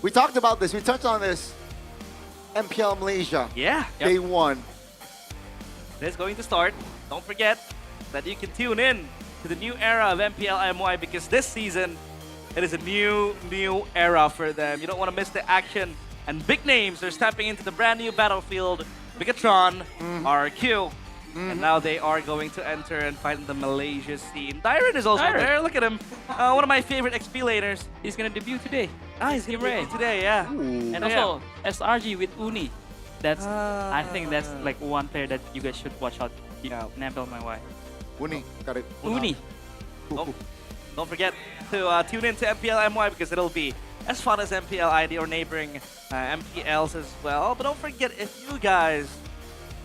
S2: we talked about this. We touched on this. MPL Malaysia.
S4: Yeah.
S2: Day 1.
S4: It's going to start. Don't forget that you can tune in to the new era of MPL MY because this season it is a new era for them. You don't want to miss the action. And big names are stepping into the brand new battlefield. Bigatron, RQ, and now they are going to enter and fight in the Malaysia scene. Dyron is also there. Look at him. One of my favorite XP laners.
S21: He's gonna debut today.
S4: He's gonna debut today, yeah.
S21: And also SRG with Uni. I think that's like one player that you guys should watch out. MPL MY.
S2: Uni, got it.
S21: Uni.
S4: Don't forget to tune in to MPL MY because it'll be as fun as MPL ID or neighboring MPLs as well. But don't forget, if you guys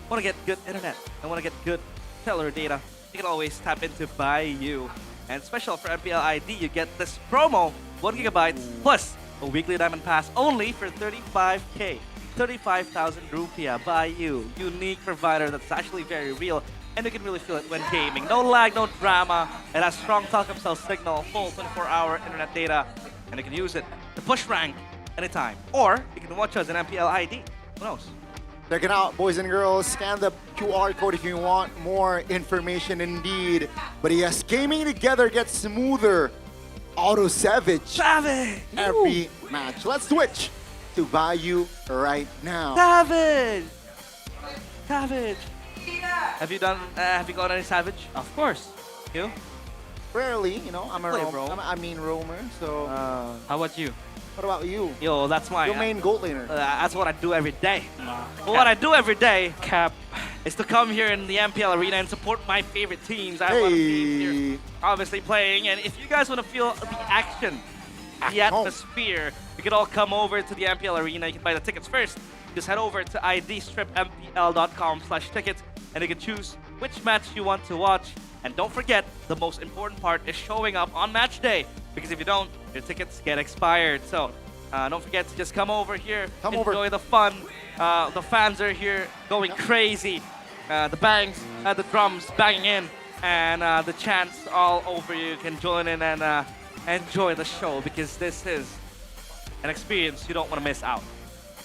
S4: want to get good internet and want to get good cellular data, you can always tap into Bayou. And special for MPL ID, you get this promo, 1 GB plus a weekly diamond pass only for 35k. 35,000 rupiah. Bayou, unique provider that's actually very real. And you can really feel it when gaming. No lag, no drama. It has strong telecom cell signal, full 24-hour internet data, and you can use it to push rank anytime. Or you can watch us in MPL ID. Who knows?
S2: Check it out, boys and girls. Scan the QR code if you want more information indeed. But yes, gaming together gets smoother. Auto Savage. Every match. Let's switch to Bayou right now.
S4: Savage! Have you got any Savage?
S21: Of course.
S4: You?
S2: Rarely, I'm a
S4: roam.
S2: roamer, so...
S21: How about you?
S2: What about you?
S4: Yo, that's my...
S2: Your main gold laner.
S4: That's what I do every day. What I do every day is to come here in the MPL arena and support my favorite teams. I want to be here, obviously playing. And if you guys want to feel the action, the atmosphere, you can all come over to the MPL arena. You can buy the tickets first. Just head over to idstripmpl.com/tickets and you can choose which match you want to watch. And don't forget, the most important part is showing up on match day. Because if you don't, your tickets get expired. So don't forget to just come over here, enjoy the fun. The fans are here going crazy. The bangs, the drums banging in, and the chants all over you. You can join in and enjoy the show because this is an experience you don't want to miss out.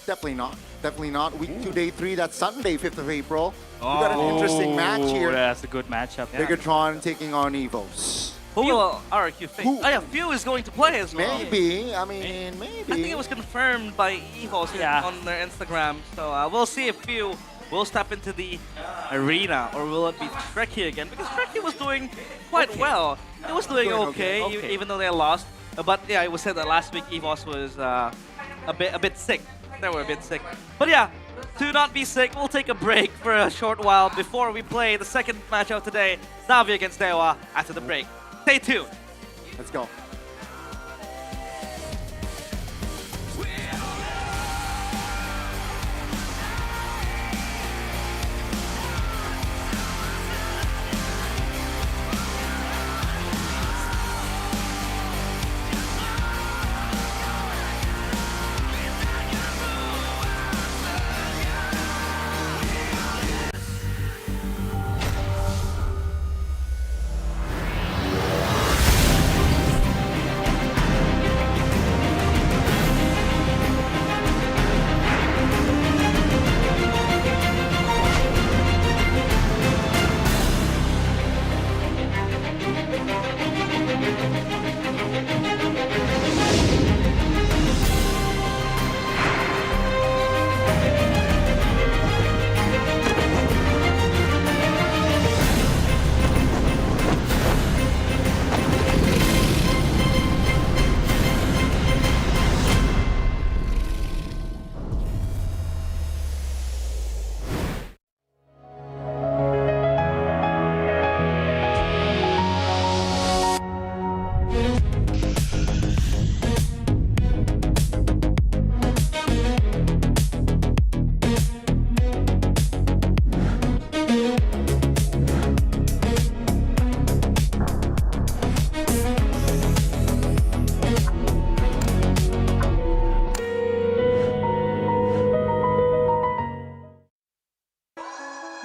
S2: Definitely not. Definitely not. Week 2, day 3, that's Sunday, 5th of April. We got an interesting match here.
S21: That's a good matchup.
S2: Bigatron taking on Evos.
S4: Who will RQ face? Oh yeah, Few is going to play as well.
S2: Maybe. I mean, maybe.
S4: I think it was confirmed by Evos on their Instagram. So we'll see if Few will step into the arena, or will it be Trekkie again? Because Trekkie was doing quite well. He was doing okay, even though they lost. But yeah, it was said that last week EVOS was a bit sick. They were a bit sick. But yeah, to not be sick, we'll take a break for a short while before we play the second match of today, Navi against Dewa, after the break. Stay tuned.
S2: Let's go.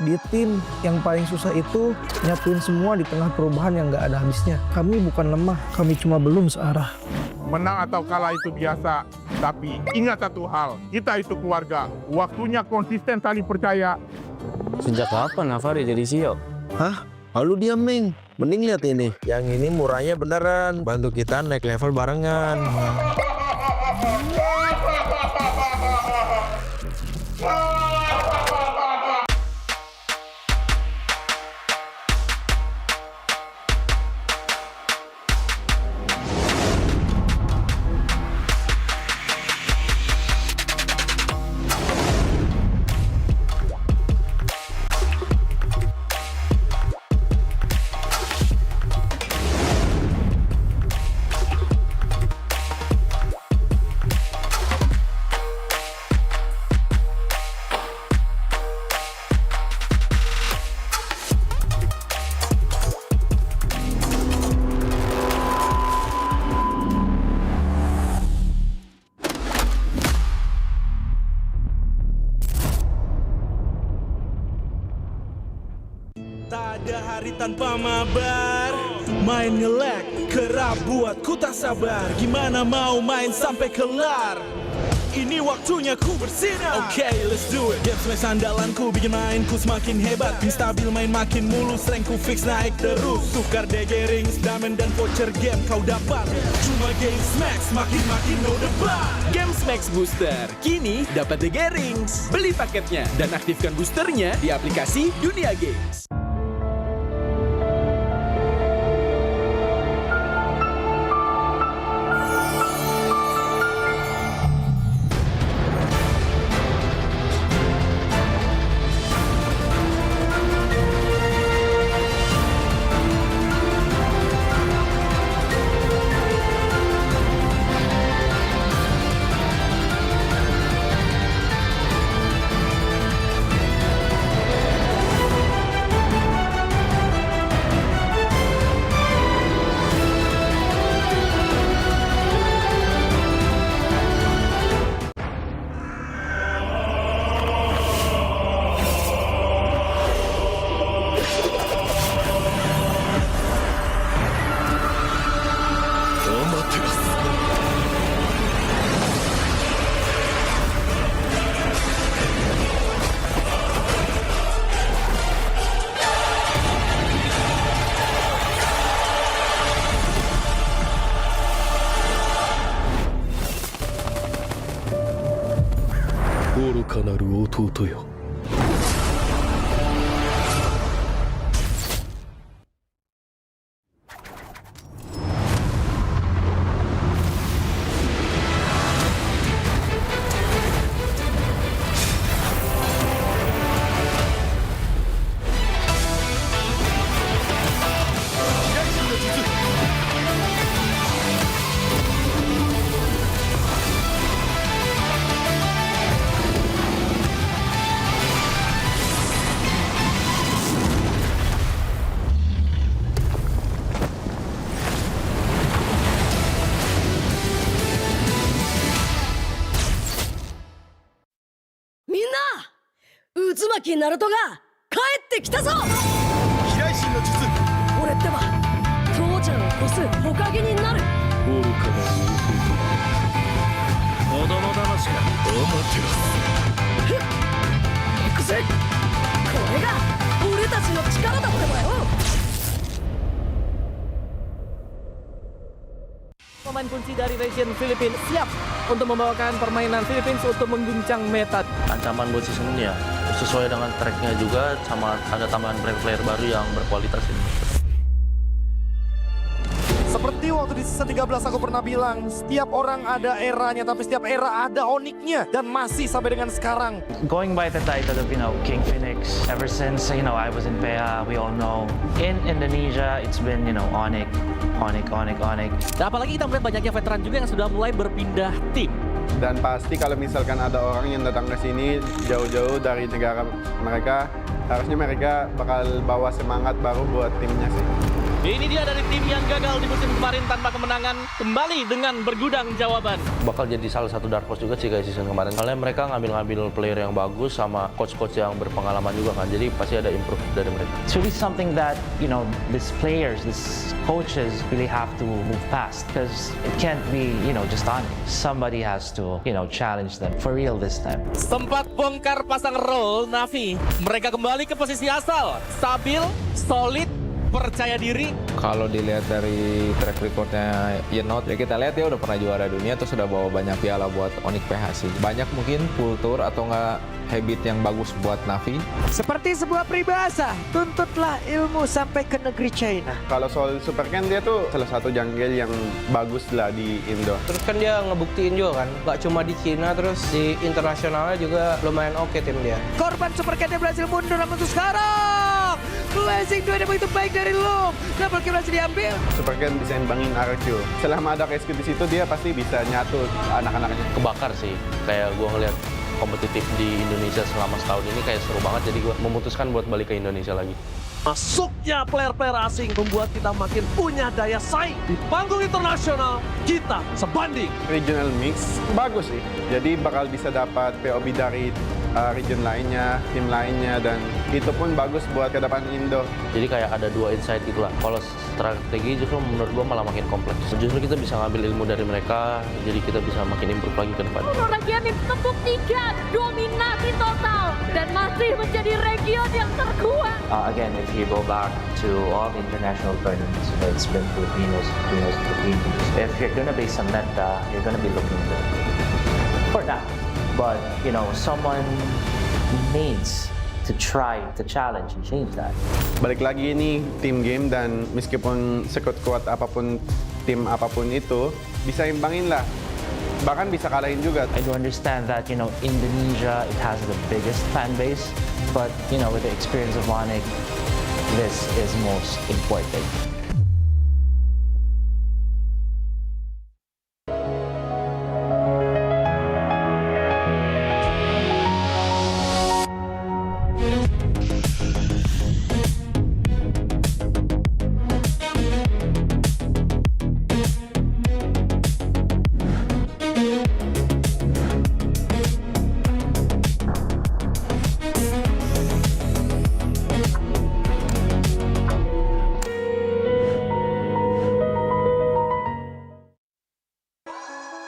S10: Di tim yang paling susah itu nyatuin semua di tengah perubahan yang nggak ada habisnya. Kami bukan lemah, kami cuma belum searah.
S12: Menang atau kalah itu biasa, tapi ingat satu hal, kita itu keluarga. Waktunya konsisten saling percaya.
S3: Sejak kapan Navari jadi CEO?
S13: Hah? Lalu dia Ming. Mending lihat ini. Yang ini murahnya beneran. Bantu kita naik level barengan.
S14: Tak ada hari tanpa mabar. Main nge-lag, kerap buat ku tak sabar. Gimana mau main sampai kelar? Ini waktunya ku bersinar. Oke, let's do it. Game smash andalanku bikin mainku semakin hebat. Pin stabil main makin mulus, rankku fix naik terus. Tukar DG rings, diamond dan voucher game kau dapat. Cuma game smash, makin no debat.
S15: Game Max Booster, kini dapat DG rings. Beli paketnya dan aktifkan boosternya di aplikasi Dunia Games.
S16: Oro かなる弟よ。
S11: 木ナルトが帰ってきたぞ。
S14: 飛来神の術。
S11: 俺ってば父ちゃんを越すほかげになる。
S14: 愚かな子供騙しか。
S11: 行くぜ。これが俺たちの力だってばよ。
S1: Pemain kunci dari region Filipina siap untuk membawakan permainan Philippines untuk mengguncang meta.
S3: Ancaman buat season ini ya sesuai dengan tracknya juga, sama ada tambahan player baru yang berkualitas ini.
S7: Seperti waktu di season 13 aku pernah bilang, setiap orang ada eranya, tapi setiap era ada Onyx-nya. Dan masih sampai dengan sekarang.
S23: Going by the title of, King Infinix, ever since, I was in PH, we all know. In Indonesia, it's been, Onyx.
S1: Dan apalagi kita melihat banyaknya veteran juga yang sudah mulai berpindah tim.
S24: Dan pasti kalau misalkan ada orang yang datang ke sini jauh-jauh dari negara mereka, harusnya mereka bakal bawa semangat baru buat timnya sih.
S1: Ini dia dari tim yang gagal di musim kemarin tanpa kemenangan, kembali dengan bergudang jawaban.
S3: Bakal jadi salah satu dark horse juga sih kayak season kemarin. Soalnya mereka ngambil player yang bagus sama coach-coach yang berpengalaman juga kan. Jadi pasti ada improve dari mereka.
S23: It's really something that, these players, these coaches really have to move past. Because it can't be, just on. Somebody has to, challenge them for real this time.
S1: Sempat bongkar pasang roll Navi. Mereka kembali ke posisi asal. Stabil, solid, percaya diri.
S25: Kalau dilihat dari track recordnya Yenot, ya kita lihat ya udah pernah juara dunia, terus sudah bawa banyak piala buat Onyx PH sih. Banyak mungkin kultur atau enggak habit yang bagus buat Navi.
S10: Seperti sebuah peribahasa, tuntutlah ilmu sampai ke negeri China.
S24: Kalau soal Super Ken, dia tuh salah satu jungle yang bagus lah di Indo.
S26: Terus kan dia ngebuktiin juga kan, gak cuma di Cina, terus di internasionalnya juga lumayan oke tim dia.
S10: Korban Super Ken berhasil mundur, namun untuk sekarang Blazing 2 yang begitu baik dari Loom. Double kill berhasil diambil.
S24: Super Ken bisa imbangin RQ. Selama ada KSQ di situ, dia pasti bisa nyatu anak-anaknya.
S3: Kebakar sih, kayak gue ngeliat kompetitif di Indonesia selama setahun ini kayak seru banget, jadi gue memutuskan buat balik ke Indonesia lagi.
S1: Masuknya player-player asing membuat kita makin punya daya saing. Di panggung internasional, kita sebanding.
S24: Regional mix bagus sih, jadi bakal bisa dapat POB dari region lainnya, tim lainnya, dan itu pun bagus buat ke depan Indo.
S3: Jadi kayak ada dua insight gitu lah. Kalau strategi justru menurut gue malah makin kompleks. Justru kita bisa ngambil ilmu dari mereka, jadi kita bisa makin improve lagi ke depan.
S11: Region membuktikan dominasi total dan masih menjadi region yang terkuat.
S23: Again, if you go back to all the international tournaments, it's been Filipinos. If you're gonna be some meta, you're gonna be looking good for that. But, someone needs to try to challenge and change that.
S24: Balik lagi ini team game, dan meskipun sekuat-kuat apapun tim apapun itu, bisa imbangin lah. Bahkan bisa kalahin juga.
S23: I do understand that, Indonesia, it has the biggest fan base. But, with the experience of Onyx, this is most important.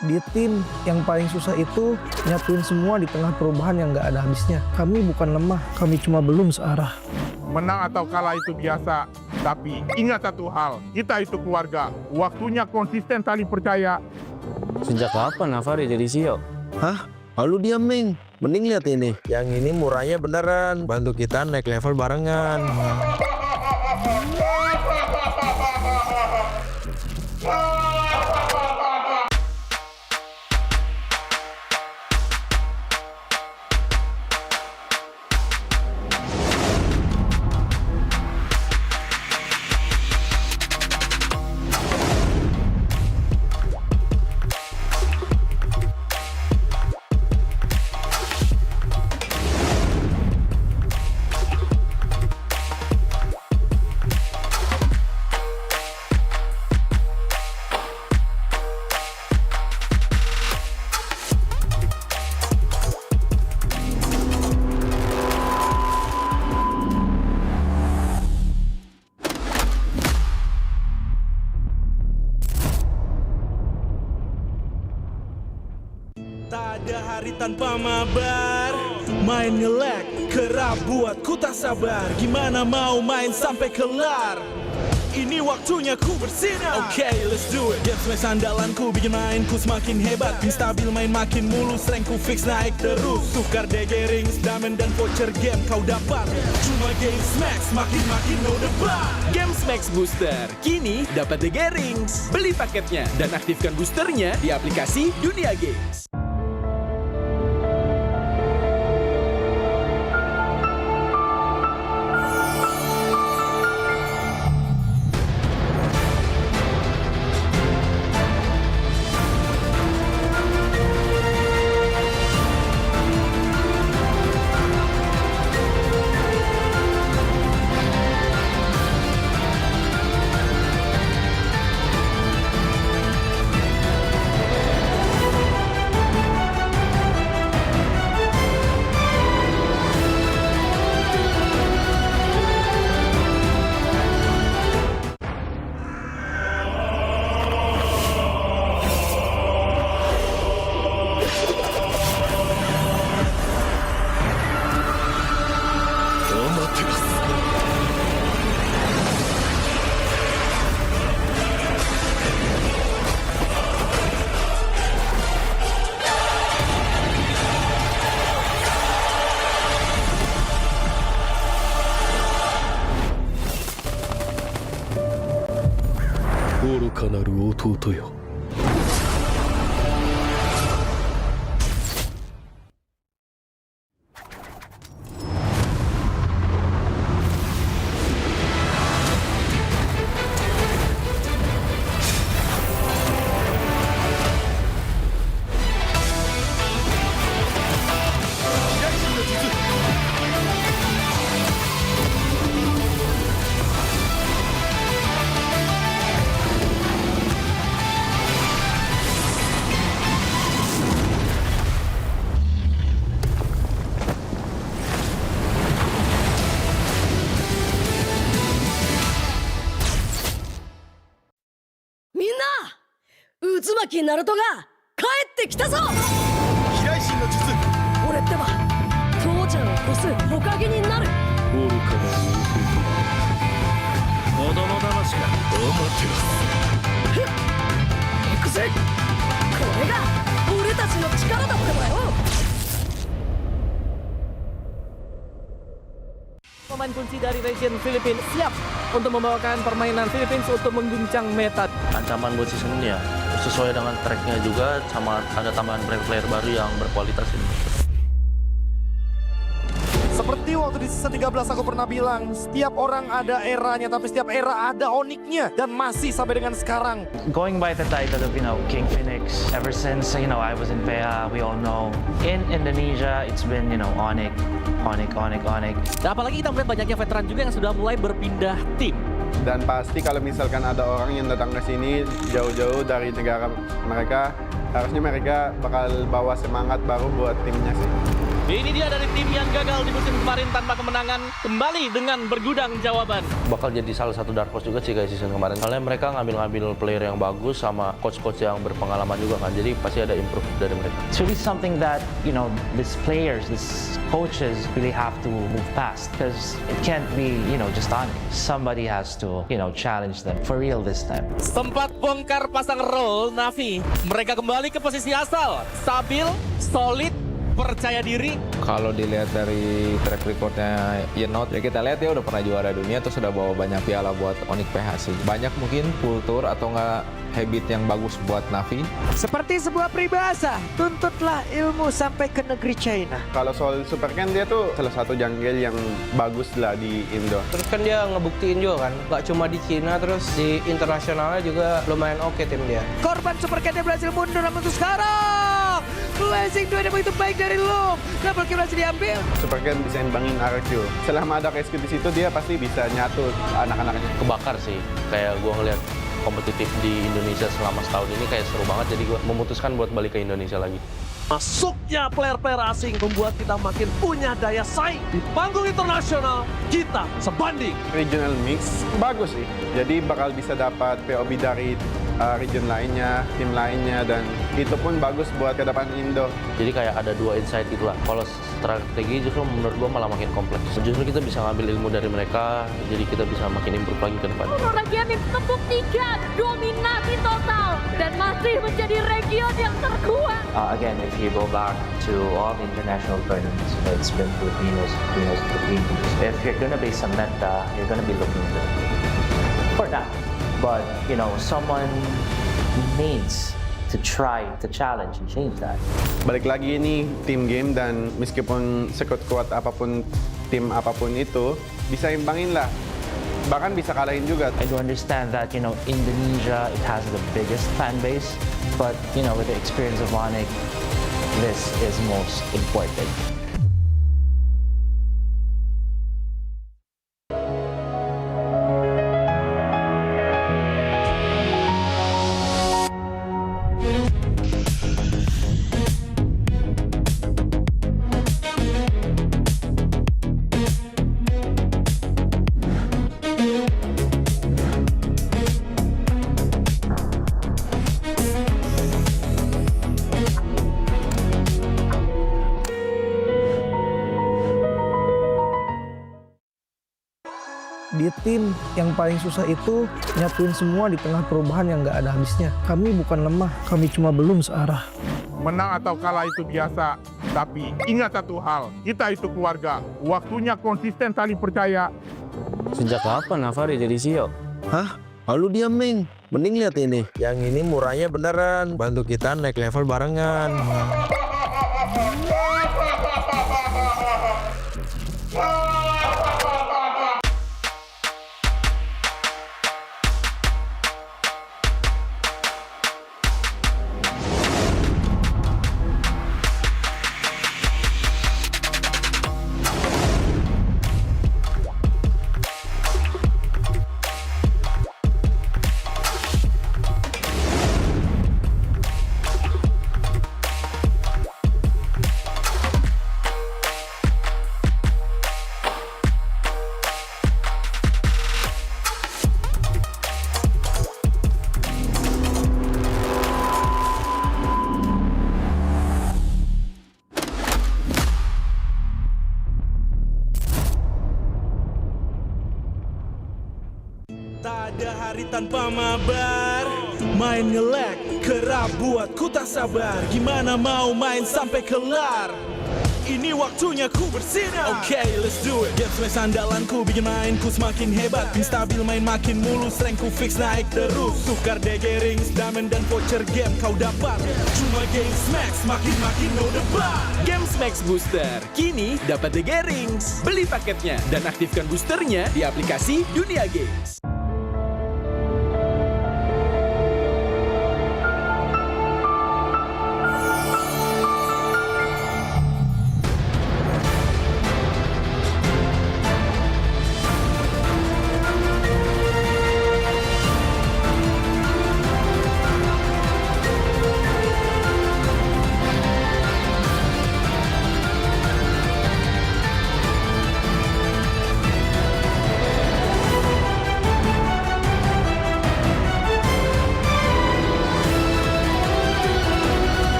S10: Di tim yang paling susah itu nyatuin semua di tengah perubahan yang nggak ada habisnya. Kami bukan lemah, kami cuma belum searah.
S12: Menang atau kalah itu biasa, tapi ingat satu hal, kita itu keluarga. Waktunya konsisten saling percaya.
S3: Sejak kapan Navari jadi CEO?
S13: Hah? Lalu dia Ming. Mending lihat ini. Yang ini murahnya beneran. Bantu kita naik level barengan.
S14: hari tanpa mabar, main nge-lag, kerap buatku tak sabar. Gimana mau main sampai kelar? Ini waktunya ku bersinar. Oke, let's do it. Games match andalanku bikin mainku semakin hebat. Pin stabil main makin mulus, rankku fix naik terus. Tukar DG rings, diamond dan voucher game kau dapat. Cuma Games Max, makin no debat.
S15: Games Max Booster, kini dapat DG rings. Beli paketnya dan aktifkan boosternya di aplikasi Dunia Games.
S5: Uzumaki Naruto が帰ってきたぞ。
S14: 飛来神の術。
S5: 俺ってば父ちゃんを越す火影になる。
S14: 愚かな子供騙しか。
S5: 行くぜ。これが俺たちの力だってばよ。
S1: Pemain kunci dari region Filipina siap untuk membawakan permainan Philippines untuk mengguncang meta.
S3: Ancaman buat season ini ya, sesuai dengan tracknya juga, sama ada tambahan player baru yang berkualitas ini.
S7: Seperti waktu di season 13 aku pernah bilang, setiap orang ada eranya, tapi setiap era ada oniknya. Dan masih sampai dengan sekarang.
S23: Going by the title of, King Infinix, ever since, I was in PA, we all know. In Indonesia, it's been, Onyx.
S1: Nah, apalagi kita melihat banyaknya veteran juga yang sudah mulai berpindah tim.
S24: Dan pasti kalau misalkan ada orang yang datang ke sini jauh-jauh dari negara mereka, harusnya mereka bakal bawa semangat baru buat timnya sih.
S1: Ini dia dari tim yang gagal di musim kemarin tanpa kemenangan, kembali dengan bergudang jawaban.
S3: Bakal jadi salah satu dark horse juga sih kayak season kemarin. Soalnya mereka ngambil player yang bagus sama coach-coach yang berpengalaman juga kan. Jadi pasti ada improve dari mereka.
S23: It's really something that, these players, these coaches really have to move past. Because it can't be, just on it. Somebody has to, challenge them for real this time.
S1: Sempat bongkar pasang roll Navi. Mereka kembali ke posisi asal. Stabil, solid, percaya diri.
S25: Kalau dilihat dari track recordnya Yenot, ya kita lihat ya udah pernah juara dunia, terus sudah bawa banyak piala buat Onyx PH sih. Banyak mungkin kultur atau enggak habit yang bagus buat Navi.
S10: Seperti sebuah peribahasa, tuntutlah ilmu sampai ke negeri China.
S24: Kalau soal Super Ken, dia tuh salah satu jungle yang bagus lah di Indo.
S26: Terus kan dia ngebuktiin juga kan, gak cuma di Cina, terus di internasionalnya juga lumayan oke tim dia.
S10: Korban Super Ken berhasil mundur, namun untuk sekarang Blazing 2 yang begitu baik dari lu. Double kill berhasil diambil.
S24: Super Ken bisa imbangin RQ. Selama ada KSQ di situ, dia pasti bisa nyatu anak-anaknya.
S3: Kebakar sih, kayak gue ngeliat kompetitif di Indonesia selama setahun ini kayak seru banget, jadi gue memutuskan buat balik ke Indonesia lagi.
S8: Masuknya player-player asing membuat kita makin punya daya saing. Di panggung internasional, kita sebanding.
S24: Regional mix bagus sih. Jadi bakal bisa dapat POB dari region lainnya, tim lainnya, dan itu pun bagus buat ke depan Indo.
S3: Jadi kayak ada dua insight itulah. Kalau strategi justru menurut gua malah makin kompleks. Justru kita bisa ngambil ilmu dari mereka, jadi kita bisa makin improve lagi ke depan.
S11: Region tepuk 3, dominasi total, dan masih menjadi region yang terkuat.
S23: Again, if you go back to all the international tournaments, it's been Filipinos. If you're going to be some meta, you're going to be looking for that. But, someone needs to try to challenge and change that.
S24: Balik lagi ini team game, dan meskipun sekuat-kuat apapun tim apapun itu, bisa imbangin lah. Bahkan bisa kalahin juga.
S23: I do understand that, Indonesia, it has the biggest fan base, but, with the experience of Onyx, this is most important.
S10: Di tim yang paling susah itu nyatuin semua di tengah perubahan yang nggak ada habisnya. Kami bukan lemah, kami cuma belum searah.
S12: Menang atau kalah itu biasa, tapi ingat satu hal, kita itu keluarga. Waktunya konsisten saling percaya.
S13: Sejak kapan Navari jadi CEO? Hah? Lalu dia Ming. Mending lihat ini. Yang ini murahnya beneran. Bantu kita naik level barengan.
S14: Tak ada hari tanpa mabar, main nge-lag, kerap buatku tak sabar. Gimana mau main sampai kelar? Ini waktunya ku bersinar. Okay, let's do it. Game smash andalanku bikin mainku semakin hebat. Pin stabil main makin mulus, rankku fix naik terus. Tukar DG rings, diamond dan voucher game kau dapat. Cuma Game Smash makin no debat.
S15: Game Smash Booster kini dapat DG rings. Beli paketnya dan aktifkan boosternya di aplikasi Dunia Games.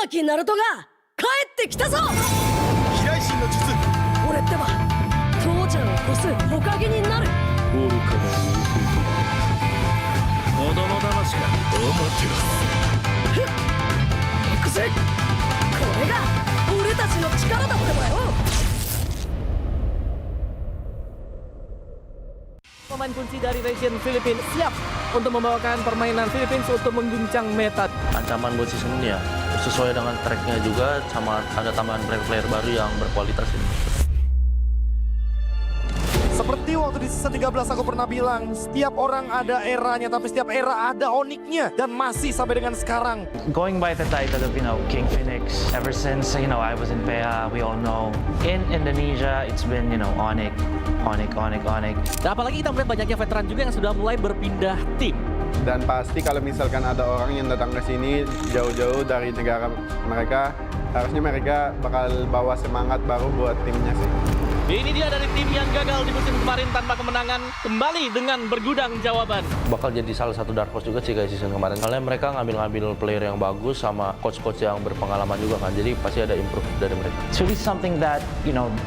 S5: 巻ナルトが帰ってきたぞ。
S14: 飛来神の術。
S5: 俺ってば父ちゃんを越すほかげになる。
S14: 愚かな子供騙しか。
S5: ふっ行くぜ。これが俺たちの力だってばよ。
S8: Pemain kunci dari region Filipina siap untuk membawakan permainan Philippines untuk mengguncang meta.
S3: Ancaman buat season ini ya sesuai dengan tracknya juga, sama ada tambahan player-player baru yang berkualitas ini.
S7: Seperti waktu di season 13 aku pernah bilang, setiap orang ada eranya, tapi setiap era ada oniknya. Dan masih sampai dengan sekarang.
S6: Going by the title of, King Infinix, ever since, I was in PEA, we all know. In Indonesia, it's been, Onyx.
S1: Dan apalagi kita melihat banyaknya veteran juga yang sudah mulai berpindah tim.
S24: Dan pasti kalau misalkan ada orang yang datang ke sini jauh-jauh dari negara mereka, harusnya mereka bakal bawa semangat baru buat timnya sih.
S1: Ini dia dari tim yang gagal di musim kemarin tanpa kemenangan, kembali dengan bergudang jawaban.
S3: Bakal jadi salah satu dark horse juga sih kayak season kemarin. Soalnya mereka ngambil player yang bagus sama coach-coach yang berpengalaman juga kan. Jadi pasti ada improve dari mereka.
S23: It's really something that,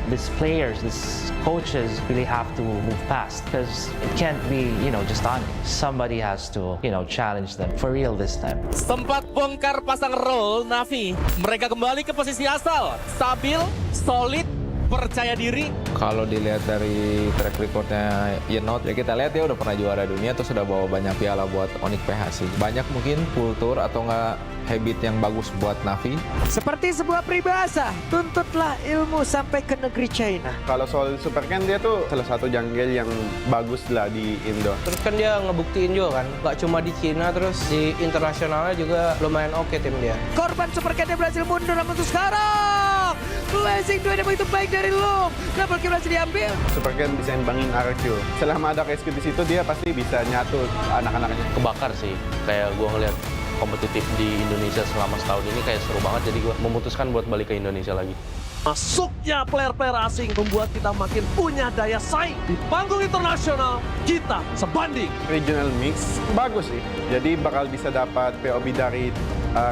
S23: these players, these coaches really have to move past because it can't be, just on. Somebody has to, challenge them for real this time.
S1: Sempat bongkar pasang roll Navi. Mereka kembali ke posisi asal. Stabil, solid, percaya diri.
S25: Kalau dilihat dari track recordnya Yenot, ya kita lihat ya udah pernah juara dunia, terus sudah bawa banyak piala buat Onyx PH sih. Banyak mungkin kultur atau enggak habit yang bagus buat Navi.
S10: Seperti sebuah peribahasa, tuntutlah ilmu sampai ke negeri China.
S24: Kalau soal Super Ken, dia tuh salah satu jungle yang bagus lah di Indo.
S26: Terus kan dia ngebuktiin juga kan, gak cuma di Cina, terus di internasionalnya juga lumayan oke tim dia.
S10: Korban Super Ken berhasil mundur, namun untuk sekarang Blazing 2 yang begitu baik dari Loom. Double kill berhasil diambil.
S24: Super Ken bisa imbangin RQ. Selama ada KSQ di situ, dia pasti bisa nyatu anak-anaknya.
S3: Kebakar sih, kayak gua ngeliat kompetitif di Indonesia selama setahun ini kayak seru banget, jadi gue memutuskan buat balik ke Indonesia lagi.
S8: Masuknya player-player asing membuat kita makin punya daya saing. Di panggung internasional, kita sebanding.
S24: Regional mix bagus sih, jadi bakal bisa dapat POB dari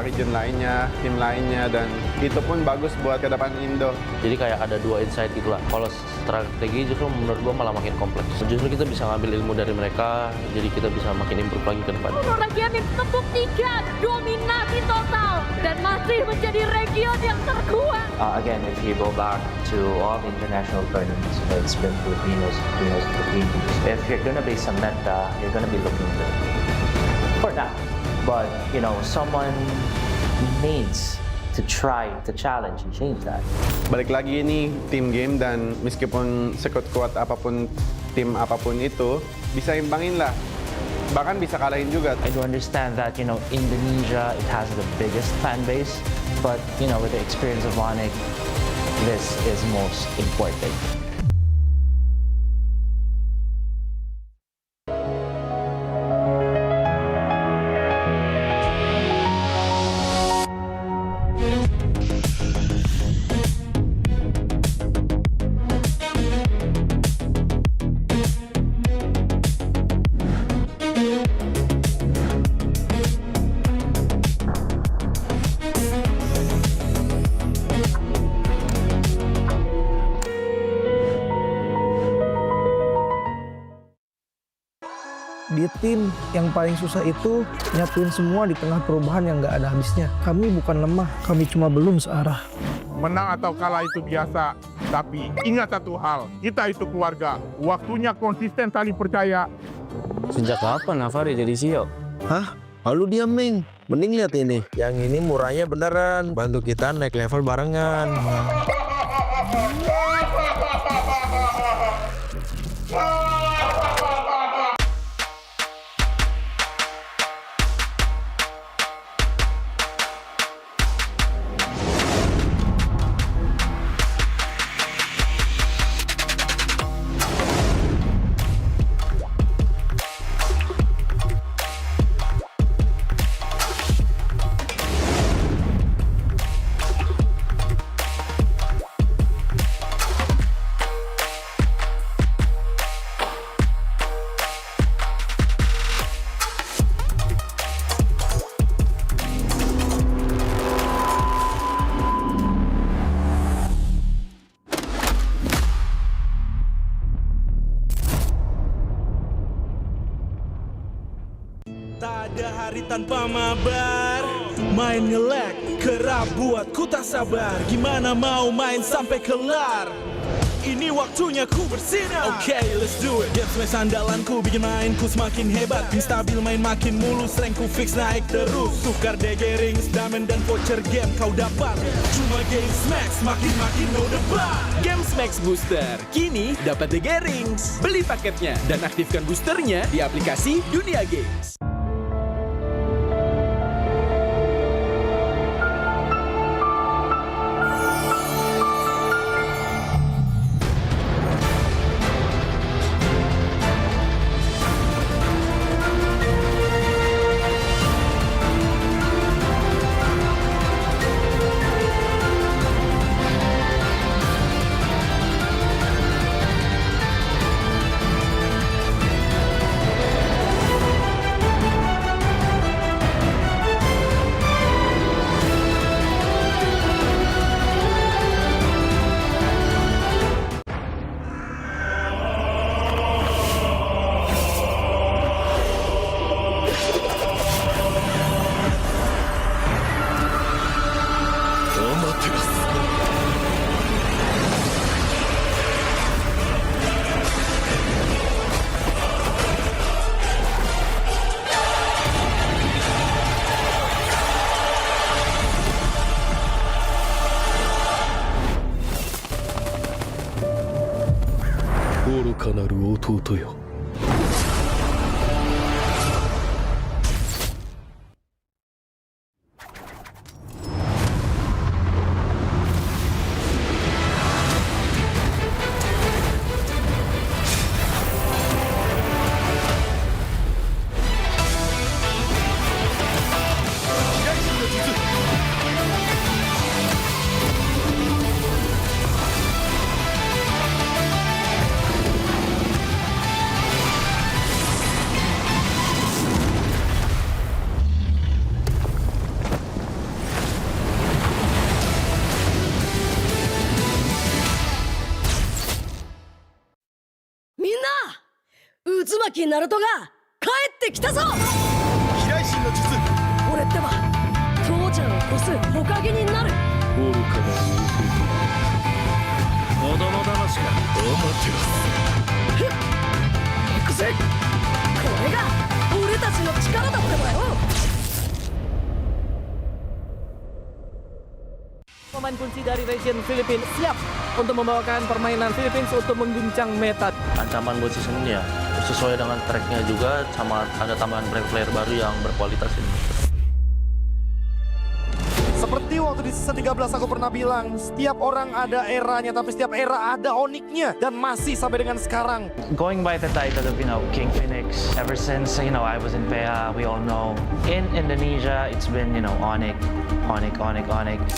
S24: region lainnya, tim lainnya, dan itu pun bagus buat ke depan Indo.
S3: Jadi kayak ada dua insight gitu lah. Kalau strategi justru menurut gue malah makin kompleks. Justru kita bisa ngambil ilmu dari mereka, jadi kita bisa makin improve lagi ke depan.
S11: Region ini membuktikan dominasi total dan masih menjadi region yang terkuat.
S23: Again, if you go back to all the international tournaments, it's been Filipinos. If you're gonna be some meta, you're gonna be looking good for that. But, someone needs to try to challenge and change that.
S24: Balik lagi ini team game, dan meskipun sekuat-kuat apapun tim apapun itu, bisa imbangin lah. Bahkan bisa kalahin juga.
S23: I do understand that, Indonesia, it has the biggest fan base, but, with the experience of Onyx, this is most important.
S10: Di tim yang paling susah itu nyatuin semua di tengah perubahan yang nggak ada habisnya. Kami bukan lemah, kami cuma belum searah.
S12: Menang atau kalah itu biasa, tapi ingat satu hal, kita itu keluarga. Waktunya konsisten saling percaya.
S13: Sejak kapan Navari jadi CEO? Hah? Lalu dia Ming. Mending lihat ini. Yang ini murahnya beneran. Bantu kita naik level barengan.
S14: tanpa mabar. Main nge-lag, kerap buat ku tak sabar. Gimana mau main sampai kelar? Ini waktunya ku bersinar. Okay, let's do it. Games match andalanku bikin mainku semakin hebat. Tim stabil main makin mulus, rankku fix naik terus. Tukar DG rings, diamond dan voucher game kau dapat. Cuma Games Max, makin no debat.
S15: Games Max Booster, kini dapat DG Rings. Beli paketnya dan aktifkan boosternya di aplikasi Dunia Games.
S5: Naruto が帰ってきたぞ。
S14: 飛来神の術。
S5: 俺ってば父ちゃんを越す火影になる。
S14: 愚かな子供騙しか。
S5: ふっ行くぜ。これが俺たちの力だってばよ。
S8: Pemain kunci dari region Filipina siap untuk membawakan permainan Philippines untuk mengguncang meta.
S3: Ancaman buat season ini ya, sesuai dengan tracknya juga, sama ada tambahan player baru yang berkualitas ini.
S7: Seperti waktu di season 13 aku pernah bilang, setiap orang ada eranya, tapi setiap era ada oniknya. Dan masih sampai dengan sekarang.
S6: Going by the title of, King Infinix, ever since, I was in PA, we all know. In Indonesia, it's been, Onyx.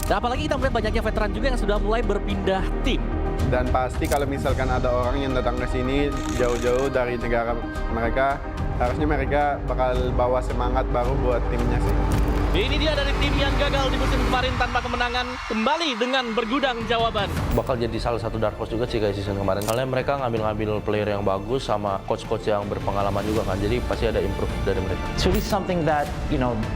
S1: Dan apalagi kita melihat banyaknya veteran juga yang sudah mulai berpindah tim.
S24: Dan pasti kalau misalkan ada orang yang datang ke sini jauh-jauh dari negara mereka, harusnya mereka bakal bawa semangat baru buat timnya sih.
S1: Ini dia dari tim yang gagal di musim kemarin tanpa kemenangan, kembali dengan bergudang jawaban.
S3: Bakal jadi salah satu dark horse juga sih kayak season kemarin. Soalnya mereka ngambil player yang bagus sama coach-coach yang berpengalaman juga kan. Jadi pasti ada improve dari mereka.
S6: So it's something that,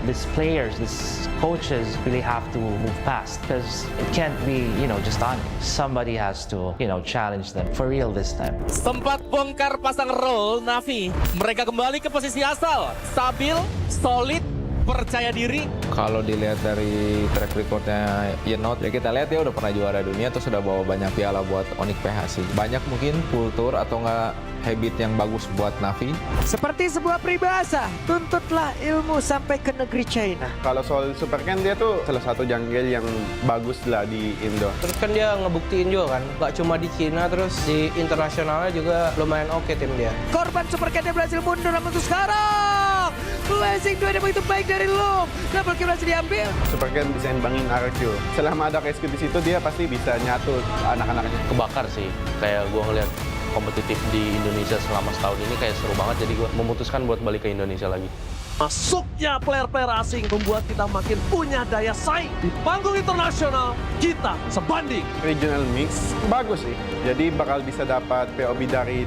S6: these players, these coaches really have to move past. Because it can't be, just on. Somebody has to, challenge them for real this time.
S1: Sempat bongkar pasang role Navi. Mereka kembali ke posisi asal. Stabil, solid, percaya diri.
S25: Kalau dilihat dari track recordnya Yenot, ya kita lihat ya udah pernah juara dunia, terus sudah bawa banyak piala buat Onyx PH sih. Banyak mungkin kultur atau nggak habit yang bagus buat Navi.
S10: Seperti sebuah peribahasa, tuntutlah ilmu sampai ke negeri China.
S24: Kalau soal Super Ken, dia tuh salah satu jungle yang bagus lah di Indo.
S26: Terus kan dia ngebuktiin juga kan, gak cuma di Cina, terus di internasionalnya juga lumayan oke tim dia.
S10: Korban Super Ken berhasil mundur, namun untuk sekarang Blazing 2 yang begitu baik dari Loom. Double kill berhasil diambil.
S24: Super Ken bisa imbangin RQ. Selama ada rescue di situ, dia pasti bisa nyatu anak-anaknya.
S3: Kebakar sih, kayak gue ngeliat kompetitif di Indonesia selama setahun ini kayak seru banget, jadi gue memutuskan buat balik ke Indonesia lagi.
S8: Masuknya player-player asing membuat kita makin punya daya saing. Di panggung internasional, kita sebanding.
S24: Regional mix bagus sih, jadi bakal bisa dapat POB dari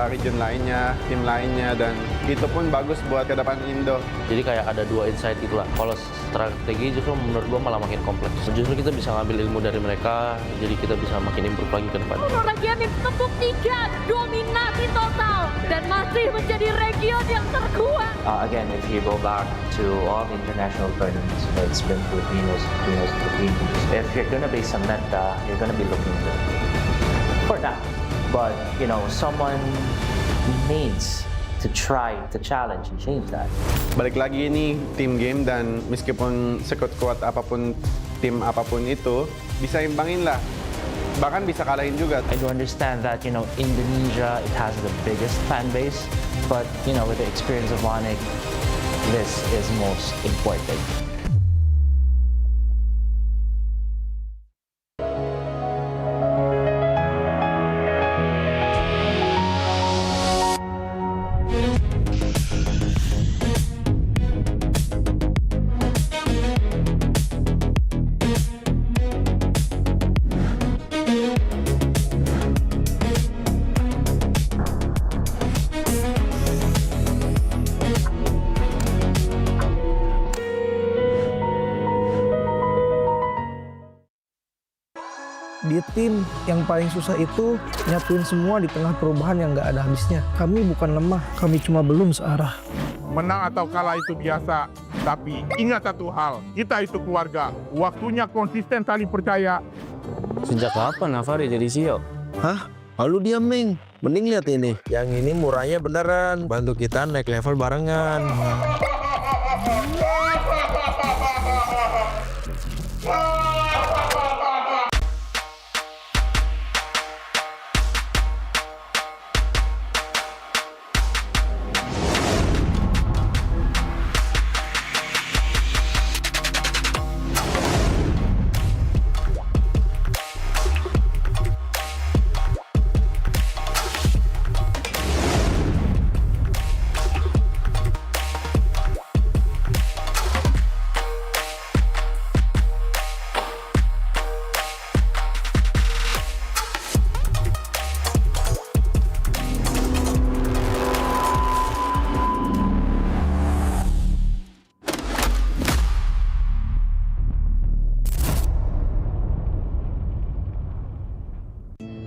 S24: region lainnya, tim lainnya, dan itu pun bagus buat ke depan Indo.
S3: Jadi kayak ada dua insight gitu lah. Kalau strategi justru menurut gua malah makin kompleks. Justru kita bisa ngambil ilmu dari mereka, jadi kita bisa makin improve lagi ke depan.
S11: Region membuktikan dominasi total dan masih menjadi region yang terkuat.
S23: Again, if you go back to all the international tournaments, it's been Filipinos. If you're gonna be Samantha, you're gonna be looking good for now. But someone needs to try to challenge and change that.
S24: Balik lagi ini team game, dan meskipun sekuat-kuat apapun tim apapun itu, bisa imbangin lah. Bahkan bisa kalahin juga.
S6: I do understand that Indonesia, it has the biggest fan base, but with the experience of Onyx, this is most important.
S10: Di tim yang paling susah itu nyatuin semua di tengah perubahan yang nggak ada habisnya. Kami bukan lemah, kami cuma belum searah.
S12: Menang atau kalah itu biasa, tapi ingat satu hal, kita itu keluarga. Waktunya konsisten saling percaya.
S13: Sejak kapan Navari jadi CEO? Hah? Lalu dia Ming. Mending lihat ini. Yang ini murahnya beneran. Bantu kita naik level barengan.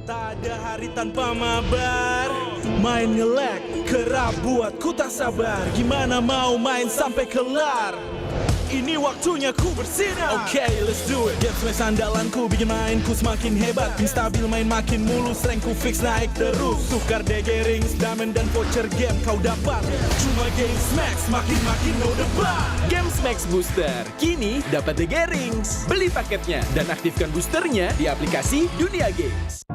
S14: Tak ada hari tanpa mabar, main nge-lag, kerap buat ku tak sabar. Gimana mau main sampai kelar? Ini waktunya ku bersinar. Okay, let's do it. Game smash andalanku bikin mainku semakin hebat. Pin stabil main makin mulus, rankku fix naik terus. Tukar DG rings, diamond dan voucher game kau dapat. Cuma Game Max makin no debat.
S15: Game Max Booster kini dapat DG rings. Beli paketnya dan aktifkan boosternya di aplikasi Dunia Games.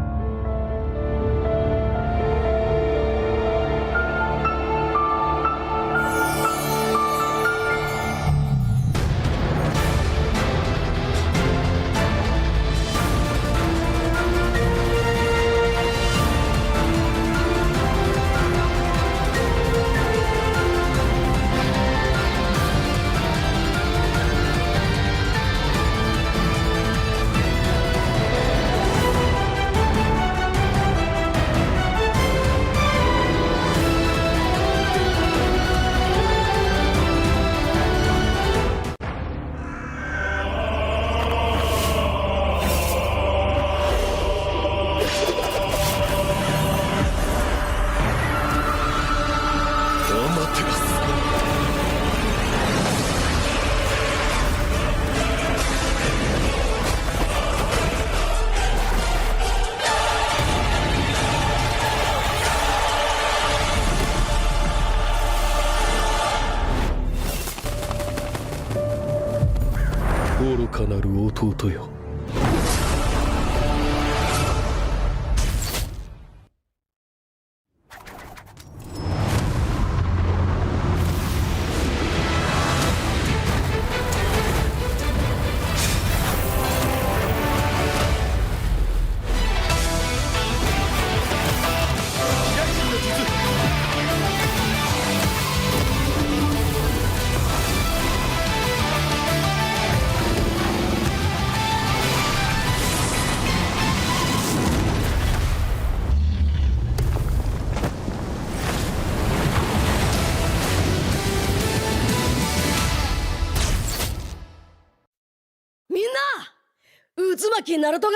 S5: 渦巻きナルトが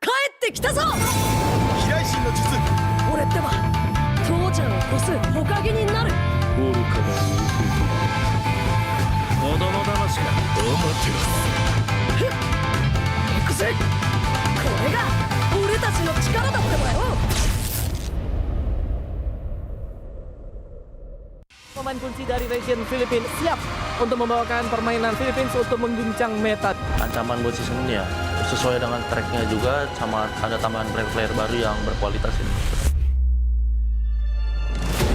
S5: 帰ってきたぞ。
S14: 飛来神の術。
S5: 俺ってば父ちゃんを越す火影になる。
S14: 愚かな子供騙しか。お待てろ。
S5: 行くぜ。これが俺たちの力だってばよ。
S8: Pemain kunci dari region Filipina siap untuk membawakan permainan Philippines untuk mengguncang meta.
S3: Ancaman buat season ini ya sesuai dengan tracknya juga, sama ada tambahan player-player baru yang berkualitas ini.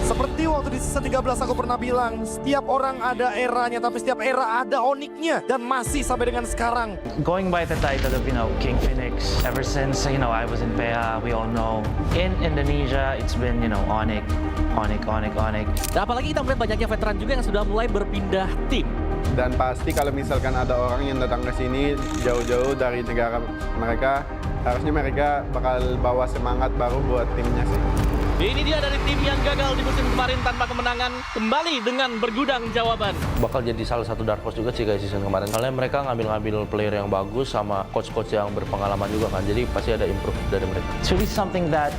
S7: Seperti waktu di season 13 aku pernah bilang, setiap orang ada eranya, tapi setiap era ada oniknya. Dan masih sampai dengan sekarang.
S6: Going by the title of, King Infinix, ever since, I was in PH, we all know. In Indonesia, it's been, Onyx.
S1: Dan apalagi kita melihat banyaknya veteran juga yang sudah mulai berpindah tim.
S24: Dan pasti kalau misalkan ada orang yang datang ke sini jauh-jauh dari negara mereka, harusnya mereka bakal bawa semangat baru buat timnya sih.
S1: Ini dia dari tim yang gagal di musim kemarin tanpa kemenangan, kembali dengan bergudang jawaban.
S3: Bakal jadi salah satu dark horse juga sih guys season kemarin. Soalnya mereka ngambil player yang bagus sama coach-coach yang berpengalaman juga kan. Jadi pasti ada improve dari mereka.
S6: It's really something that,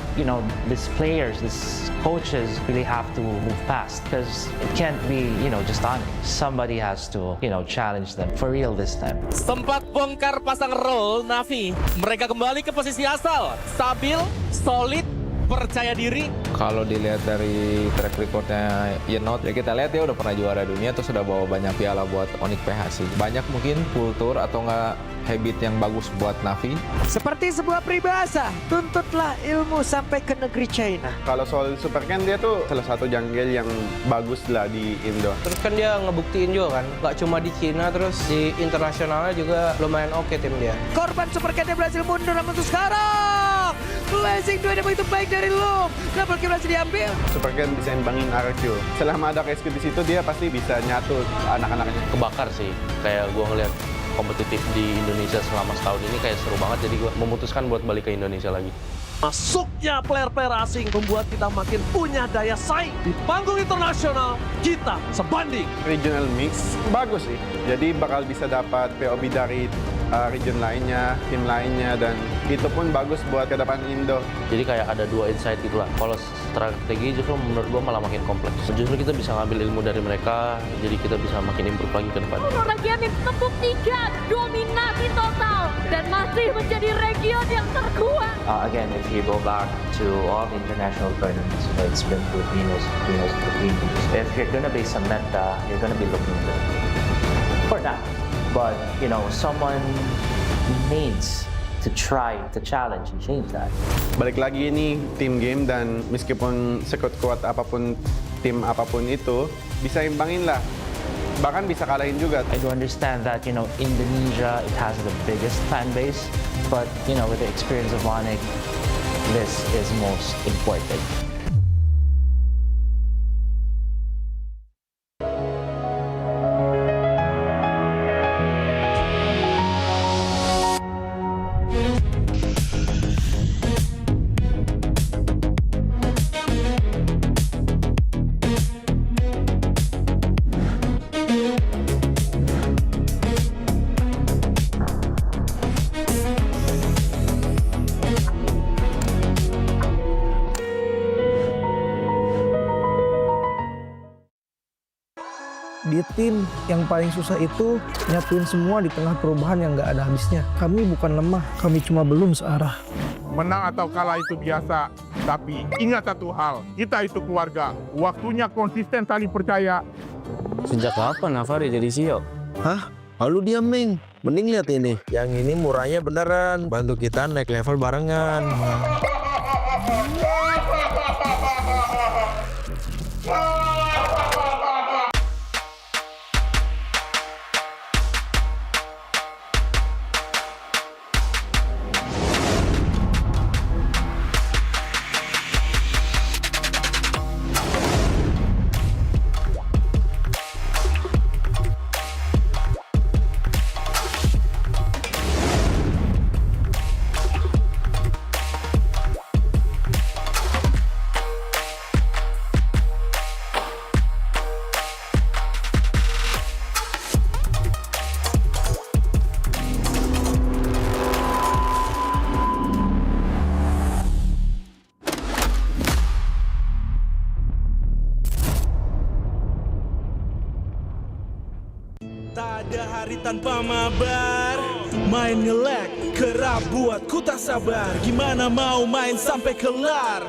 S6: these players, these coaches really have to move past. Because it can't be, just on it. Somebody has to, challenge them for real this time.
S1: Sempat bongkar pasang roll Navi. Mereka kembali ke posisi asal. Stabil, solid, percaya diri.
S25: Kalau dilihat dari track recordnya Yenot, ya kita lihat ya udah pernah juara dunia, terus sudah bawa banyak piala buat Onyx PH sih. Banyak mungkin kultur atau enggak habit yang bagus buat Navi.
S10: Seperti sebuah peribahasa, tuntutlah ilmu sampai ke negeri China.
S24: Kalau soal Supercan, dia tuh salah satu jungle yang bagus lah di Indo.
S26: Terus kan dia ngebuktiin juga kan, gak cuma di Cina, terus di internasionalnya juga lumayan oke tim dia.
S10: Korban Supercan berhasil mundur, namun untuk sekarang Blazing 2 yang begitu baik dari Loom. Double kill berhasil diambil.
S24: Supercan bisa imbangin RQ. Selama ada rescue di situ, dia pasti bisa nyatu anak-anaknya.
S3: Kebakar sih, kayak gua ngeliat kompetitif di Indonesia selama setahun ini kayak seru banget, jadi gue memutuskan buat balik ke Indonesia lagi.
S8: Masuknya player-player asing membuat kita makin punya daya saing. Di panggung internasional, kita sebanding.
S24: Regional mix bagus sih, jadi bakal bisa dapat POB dari region lainnya, tim lainnya, dan itu pun bagus buat ke depan Indo.
S3: Jadi kayak ada dua insight gitu lah. Kalau strategi justru menurut gue malah makin kompleks. Justru kita bisa ngambil ilmu dari mereka, jadi kita bisa makin improve lagi ke depan.
S11: Region membuktikan dominasi total dan masih menjadi region yang terkuat.
S23: Again, if you go back to all the international tournaments, it's been Filipinos. If you're gonna be some meta, you're gonna be looking good for that. But, someone needs to try to challenge and change that.
S24: Balik lagi ini team game, dan meskipun sekuat-kuat apapun tim apapun itu, bisa imbangin lah. Bahkan bisa kalahin juga.
S6: I do understand that, Indonesia, it has the biggest fan base. But, with the experience of Onyx, this is most important.
S10: Di tim yang paling susah itu nyatuin semua di tengah perubahan yang nggak ada habisnya. Kami bukan lemah, kami cuma belum searah.
S12: Menang atau kalah itu biasa, tapi ingat satu hal, kita itu keluarga. Waktunya konsisten saling percaya.
S13: Sejak kapan Navari jadi CEO? Hah? Lalu dia Ming. Mending lihat ini. Yang ini murahnya beneran. Bantu kita naik level barengan.
S14: tanpa mabar, main nge-lag, kerap buat ku tak sabar. Gimana mau main sampai kelar?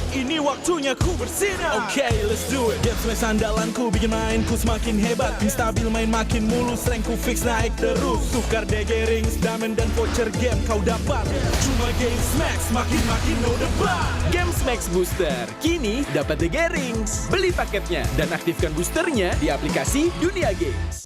S14: Ini waktunya ku bersinar. Okay, let's do it. Game smash andalanku bikin mainku semakin hebat. Tim stabil main makin mulus, rankku fix naik terus. Tukar DG rings, diamond dan voucher game kau dapat. Cuma game smash makin no debat.
S15: Game Max Booster kini dapat DG rings. Beli paketnya dan aktifkan boosternya di aplikasi Dunia Games.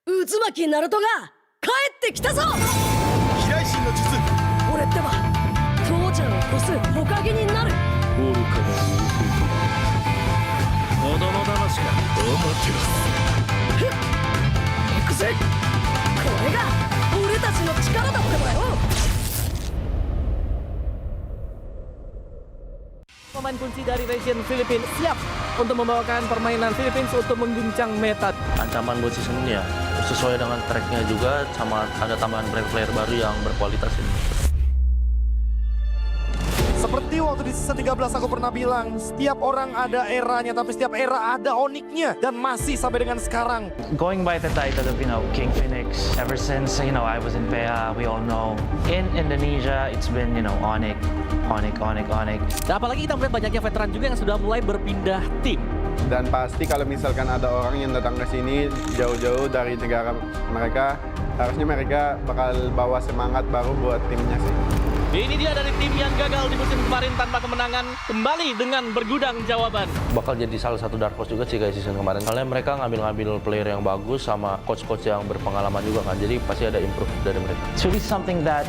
S5: Uzumaki Naruto が帰ってきたぞ。
S14: 飛来神の術。
S5: 俺ってば父ちゃんを越す火影になる。
S14: 愚かな子供騙しか。
S5: ふっ行くぜ。これが俺たちの力だってばよ。
S8: Pemain kunci dari region Filipina siap untuk membawakan permainan Philippines untuk mengguncang meta.
S3: Ancaman buat season ini ya sesuai dengan tracknya juga, sama ada tambahan player baru yang berkualitas ini.
S7: Seperti waktu di season 13 aku pernah bilang, setiap orang ada eranya, tapi setiap era ada oniknya. Dan masih sampai dengan sekarang.
S6: Going by the title of, King Infinix, ever since, I was in PEA, we all know. In Indonesia, it's been, Onyx.
S1: Dan apalagi kita melihat banyaknya veteran juga yang sudah mulai berpindah tim.
S24: Dan pasti kalau misalkan ada orang yang datang ke sini jauh-jauh dari negara mereka, harusnya mereka bakal bawa semangat baru buat timnya sih.
S1: Ini dia dari tim yang gagal di musim kemarin tanpa kemenangan, kembali dengan bergudang jawaban.
S3: Bakal jadi salah satu dark horse juga sih guys season kemarin. Soalnya mereka ngambil player yang bagus sama coach-coach yang berpengalaman juga kan. Jadi pasti ada improve dari mereka.
S6: It's really something that,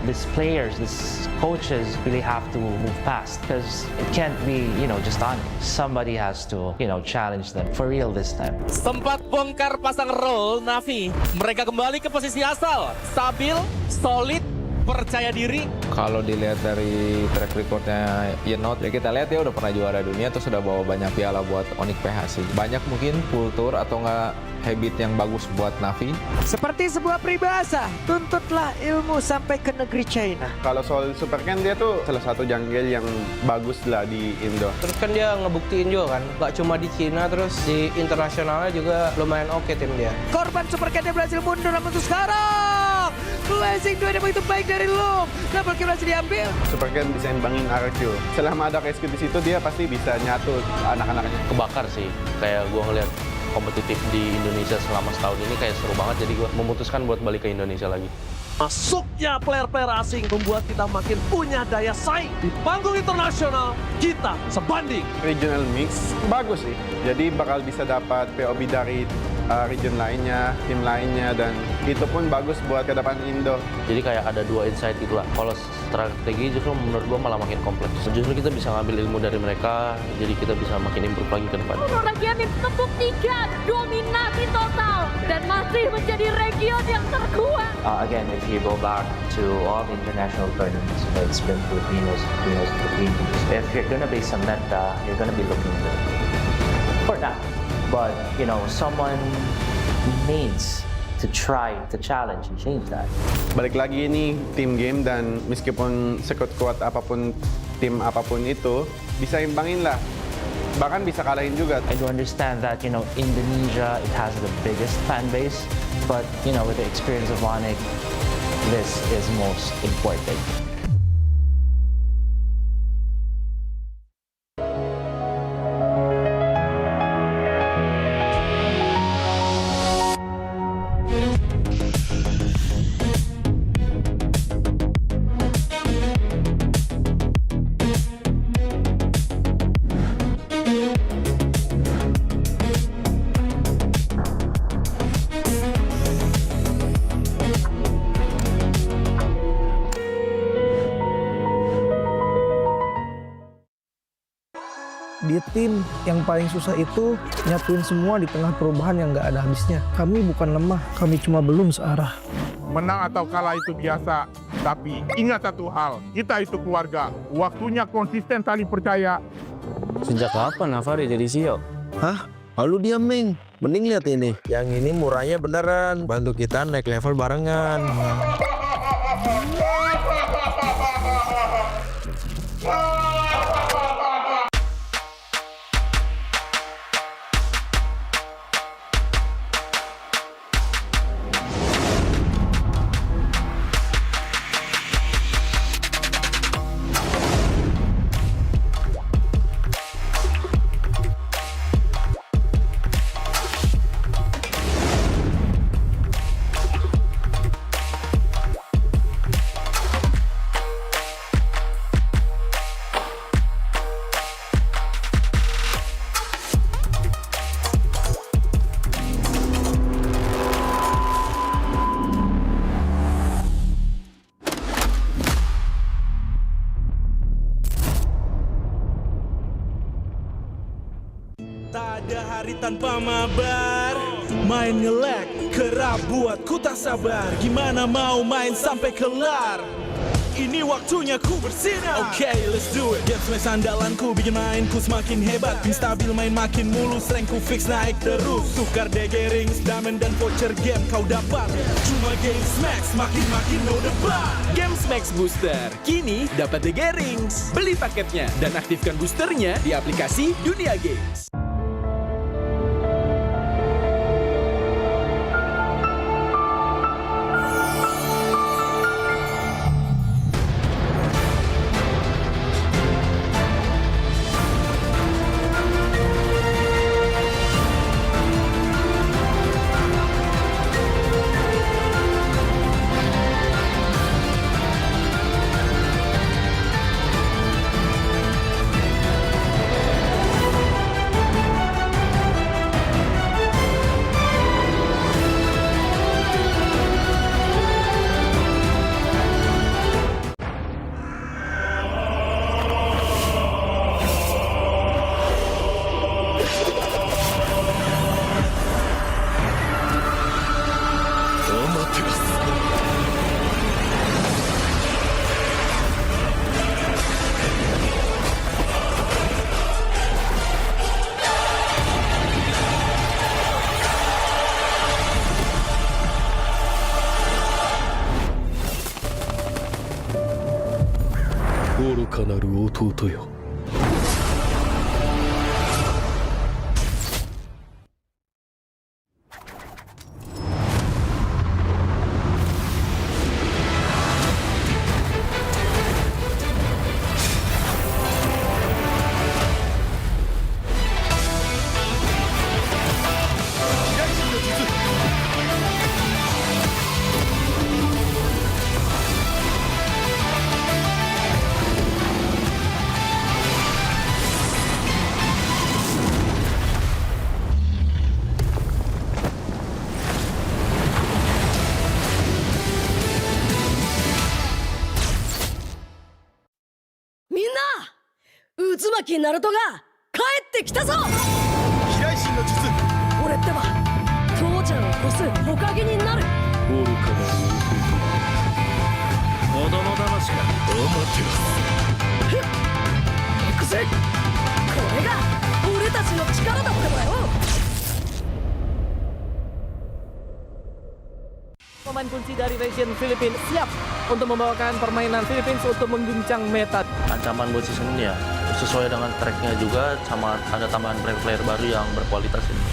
S6: these players, these coaches really have to move past. Because it can't be, just on. Somebody has to, challenge them for real this time.
S1: Sempat bongkar pasang roll Navi. Mereka kembali ke posisi asal. Stabil, solid, percaya diri.
S25: Kalau dilihat dari track recordnya Yenot, ya kita lihat ya udah pernah juara dunia, terus sudah bawa banyak piala buat Onyx PH sih. Banyak mungkin kultur atau enggak habit yang bagus buat Navi.
S9: Seperti sebuah peribahasa, tuntutlah ilmu sampai ke negeri China.
S24: Kalau soal Super Ken, dia tuh salah satu jungle yang bagus lah di Indo.
S26: Terus kan dia ngebuktiin juga kan, gak cuma di Cina, terus di internasionalnya juga lumayan oke tim dia.
S9: Korban Super Ken berhasil mundur, namun untuk sekarang Blazing 2 begitu baik dari Loom. Double kill berhasil diambil.
S24: Super Ken bisa imbangin RQ. Selama ada rescue di situ, dia pasti bisa nyatu anak-anaknya.
S3: Kebakar sih, kayak gua ngeliat kompetitif di Indonesia selama setahun ini kayak seru banget, jadi gue memutuskan buat balik ke Indonesia lagi.
S8: Masuknya player-player asing membuat kita makin punya daya saing. Di panggung internasional, kita sebanding.
S24: Regional mix bagus sih, jadi bakal bisa dapat POB dari region lainnya, tim lainnya, dan itu pun bagus buat ke depan Indo.
S3: Jadi kayak ada dua insight gitu lah. Kalau strategi justru menurut gua malah makin kompleks. Justru kita bisa ngambil ilmu dari mereka, jadi kita bisa makin improve lagi ke depan.
S11: Region membuktikan dominasi total dan masih menjadi region yang terkuat.
S23: Again, if you go back to all the international tournaments, it's been Filipinos. If you're gonna be Samantha, you're gonna be looking good. For now. But, you know, someone needs to try to challenge and change that.
S24: Balik lagi ini team game, dan meskipun sekuat-kuat apapun tim apapun itu, bisa imbangin lah. Bahkan bisa kalahin juga.
S6: I do understand that, you know, Indonesia, it has the biggest fan base, but, you know, with the experience of Onyx, this is most important.
S10: Di tim yang paling susah itu nyatuin semua di tengah perubahan yang nggak ada habisnya. Kami bukan lemah, kami cuma belum searah.
S12: Menang atau kalah itu biasa, tapi ingat satu hal, kita itu keluarga. Waktunya konsisten saling percaya.
S13: Sejak kapan Navari jadi CEO? Hah? Lalu dia Ming. Mending lihat ini. Yang ini murahnya beneran. Bantu kita naik level barengan.
S14: Tak ada hari tanpa mabar. Main nge-lag, kerap buat ku tak sabar. Gimana mau main sampai kelar? Ini waktunya ku bersinar. Okay, let's do it. Game smash andalanku bikin mainku semakin hebat. Pin stabil main makin mulus, rankku fix naik terus. Tukar DG rings, diamond dan voucher game kau dapat. Cuma Game Max makin no debat. Game Max Booster kini dapat DG rings. Beli paketnya dan aktifkan boosternya di aplikasi Dunia Games.
S5: 渦巻きナルトが帰ってきたぞ。
S14: 飛来神の術。
S5: 俺ってば父ちゃんを越す火影になる。
S14: 愚かな子供騙しか。お待てろ。
S5: 行くぜ。これが俺たちの力だってばよ。
S8: Pemain kunci dari region Filipina siap untuk membawakan permainan Philippines untuk mengguncang meta.
S3: Ancaman buat season ini ya sesuai dengan tracknya juga, sama ada tambahan player baru yang berkualitas ini.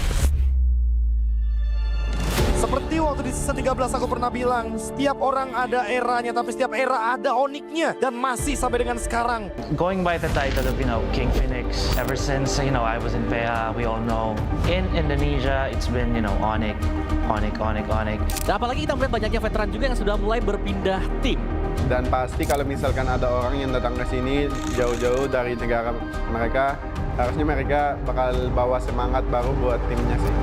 S7: Seperti waktu di season 13 aku pernah bilang, setiap orang ada eranya, tapi setiap era ada oniknya. Dan masih sampai dengan sekarang.
S6: Going by the title of, King Infinix, ever since, I was in PA, we all know. In Indonesia, it's been, Onyx.
S1: Dan apalagi kita melihat banyaknya veteran juga yang sudah mulai berpindah tim.
S24: Dan pasti kalau misalkan ada orang yang datang ke sini jauh-jauh dari negara mereka, harusnya mereka bakal bawa semangat baru buat timnya sih.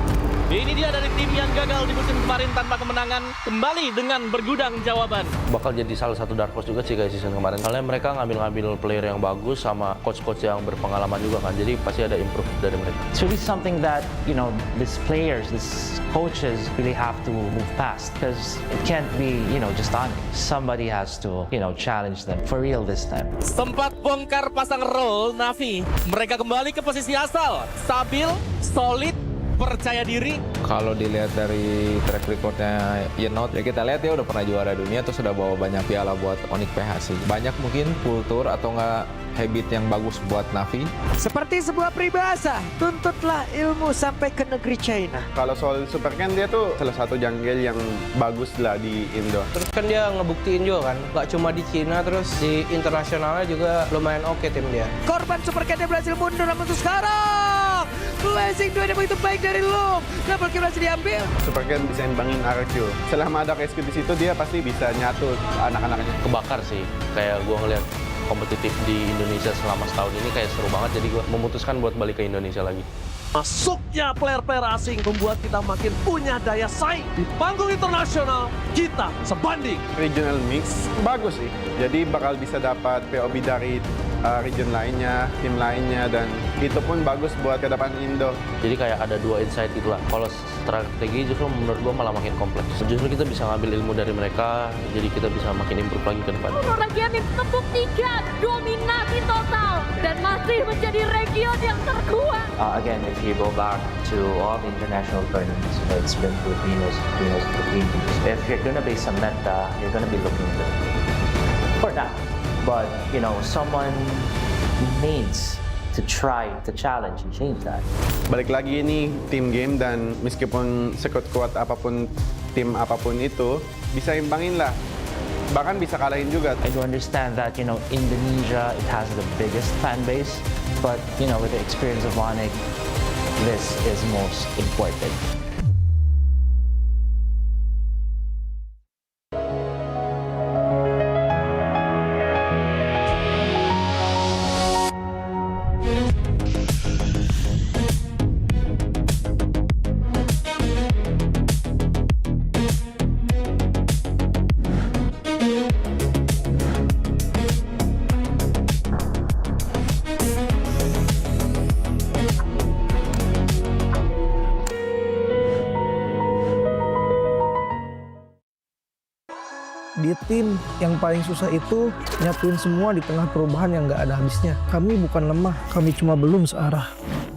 S1: Ini dia dari tim yang gagal di musim kemarin tanpa kemenangan, kembali dengan bergudang jawaban.
S3: Bakal jadi salah satu dark horse juga sih kayak season kemarin. Soalnya mereka ngambil player yang bagus sama coach-coach yang berpengalaman juga kan. Jadi pasti ada improve dari mereka.
S6: It's really something that, these players, these coaches really have to move past. Because it can't be, just on. Somebody has to, challenge them for real this time.
S1: Sempat bongkar pasang role Navi. Mereka kembali ke posisi asal. Stabil, solid, percaya diri.
S25: Kalau dilihat dari track recordnya Yenot, ya kita lihat ya udah pernah juara dunia, terus udah bawa banyak piala buat Onyx PH sih. Banyak mungkin kultur atau enggak habit yang bagus buat Navi.
S9: Seperti sebuah peribahasa, tuntutlah ilmu sampai ke negeri China.
S24: Kalau soal Super Ken, dia tuh salah satu jungle yang bagus lah di Indo.
S26: Terus kan dia ngebuktiin juga kan, gak cuma di Cina, terus di internasionalnya juga lumayan oke tim dia.
S9: Korban Super Ken berhasil mundur, namun untuk sekarang Blazing 2 begitu baik dari Loom. Double kill berhasil diambil.
S24: Super Ken bisa imbangin RQ. Selama ada KSQ di situ, dia pasti bisa nyatu anak-anaknya.
S3: Kebakar sih, kayak gua ngeliat kompetitif di Indonesia selama setahun ini kayak seru banget, jadi gue memutuskan buat balik ke Indonesia lagi.
S8: Masuknya player-player asing membuat kita makin punya daya saing. Di panggung internasional, kita sebanding.
S24: Regional mix bagus sih, jadi bakal bisa dapat POB dari region lainnya, tim lainnya, dan itu pun bagus buat ke depan Indo.
S3: Jadi kayak ada dua insight gitu lah. Kalau strategi justru menurut gue malah makin kompleks. Justru kita bisa ngambil ilmu dari mereka, jadi kita bisa makin improve lagi ke depan.
S11: Region membuktikan dominasi total dan masih menjadi region yang terkuat.
S23: Again, if you go back to all the international tournaments, it's been Filipinos. If you're gonna base a meta, you're gonna be looking for that. But, someone needs to try to challenge and change that.
S24: Balik lagi ini team game, dan meskipun sekuat-kuat apapun tim apapun itu, bisa imbangin lah. Bahkan bisa kalahin juga.
S6: I do understand that, Indonesia, it has the biggest fan base. But, with the experience of Onyx, this is most important.
S10: Di tim yang paling susah itu nyatuin semua di tengah perubahan yang nggak ada habisnya. Kami bukan lemah, kami cuma belum searah.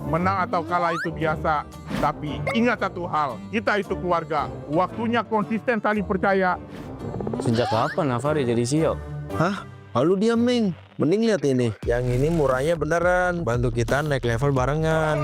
S12: Menang atau kalah itu biasa, tapi ingat satu hal, kita itu keluarga. Waktunya konsisten saling percaya.
S13: Sejak kapan Navari jadi CEO? Hah? Lalu dia Ming. Mending lihat ini. Yang ini murahnya beneran. Bantu kita naik level barengan.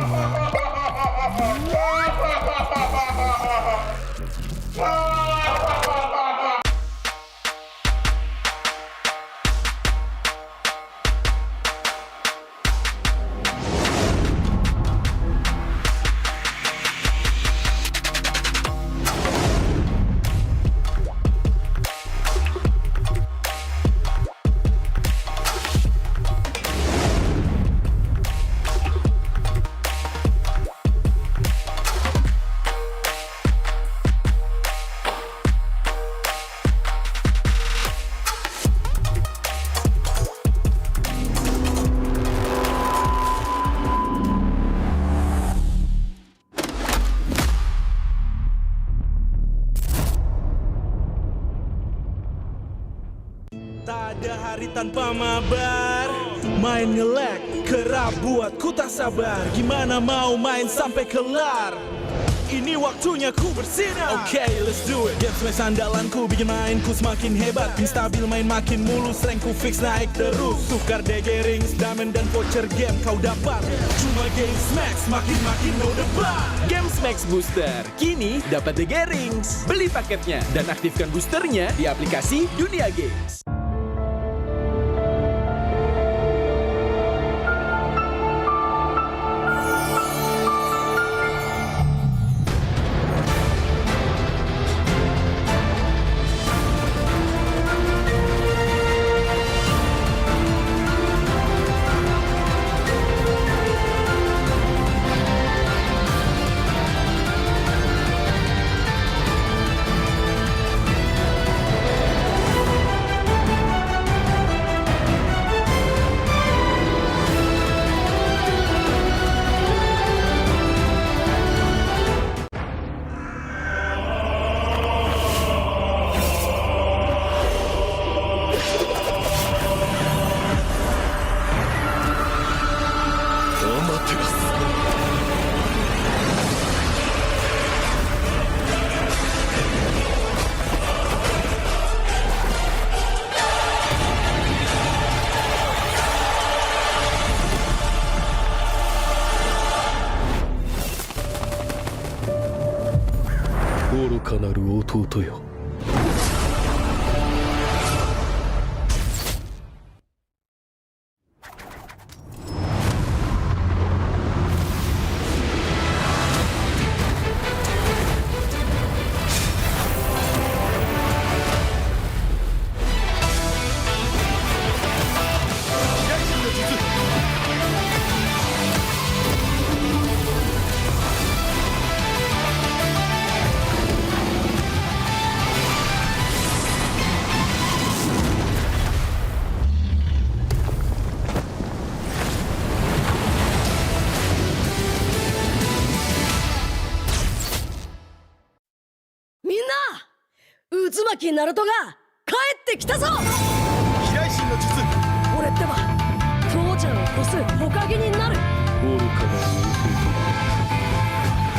S14: Hari tanpa mabar, main nge-lag, kerap buatku tak sabar. Gimana mau main sampai kelar? Ini waktunya ku bersinar. Oke, let's do it. Game smash andalanku bikin mainku semakin hebat. Tim stabil main makin mulus, rankku fix naik terus. Tukar DG rings, diamond dan voucher game kau dapat. Cuma game smash makin no debat.
S15: Game Max Booster, kini dapat DG Rings. Beli paketnya dan aktifkan boosternya di aplikasi Dunia Games.
S5: Uzumaki Naruto が帰ってきたぞ。
S14: 飛来神の術。
S5: 俺ってば父ちゃんを越す火影になる。
S14: 愚かなる弟。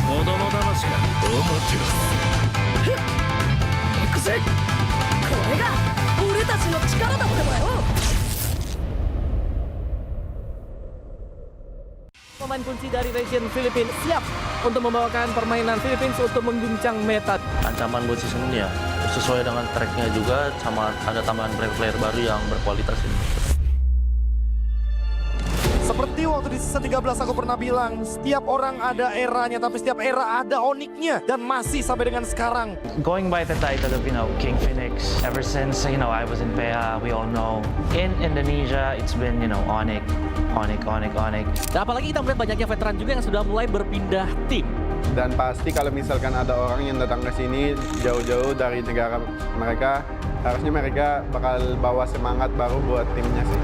S14: 子供騙しか。
S5: 行くぜ。これが俺たちの力だってばよ。
S8: Pemain kunci dari region Filipina siap untuk membawakan permainan Philippines untuk mengguncang meta.
S3: Ancaman buat season ini ya sesuai dengan tracknya juga, sama ada tambahan player baru yang berkualitas ini.
S7: Seperti waktu di season 13 aku pernah bilang, setiap orang ada eranya, tapi setiap era ada oniknya. Dan masih sampai dengan sekarang.
S6: Going by the title of, King Infinix, ever since, I was in PH, we all know. In Indonesia, it's been, Onyx.
S1: Dan apalagi kita melihat banyaknya veteran juga yang sudah mulai berpindah tim.
S24: Dan pasti kalau misalkan ada orang yang datang ke sini jauh-jauh dari negara mereka, harusnya mereka bakal bawa semangat baru buat timnya sih.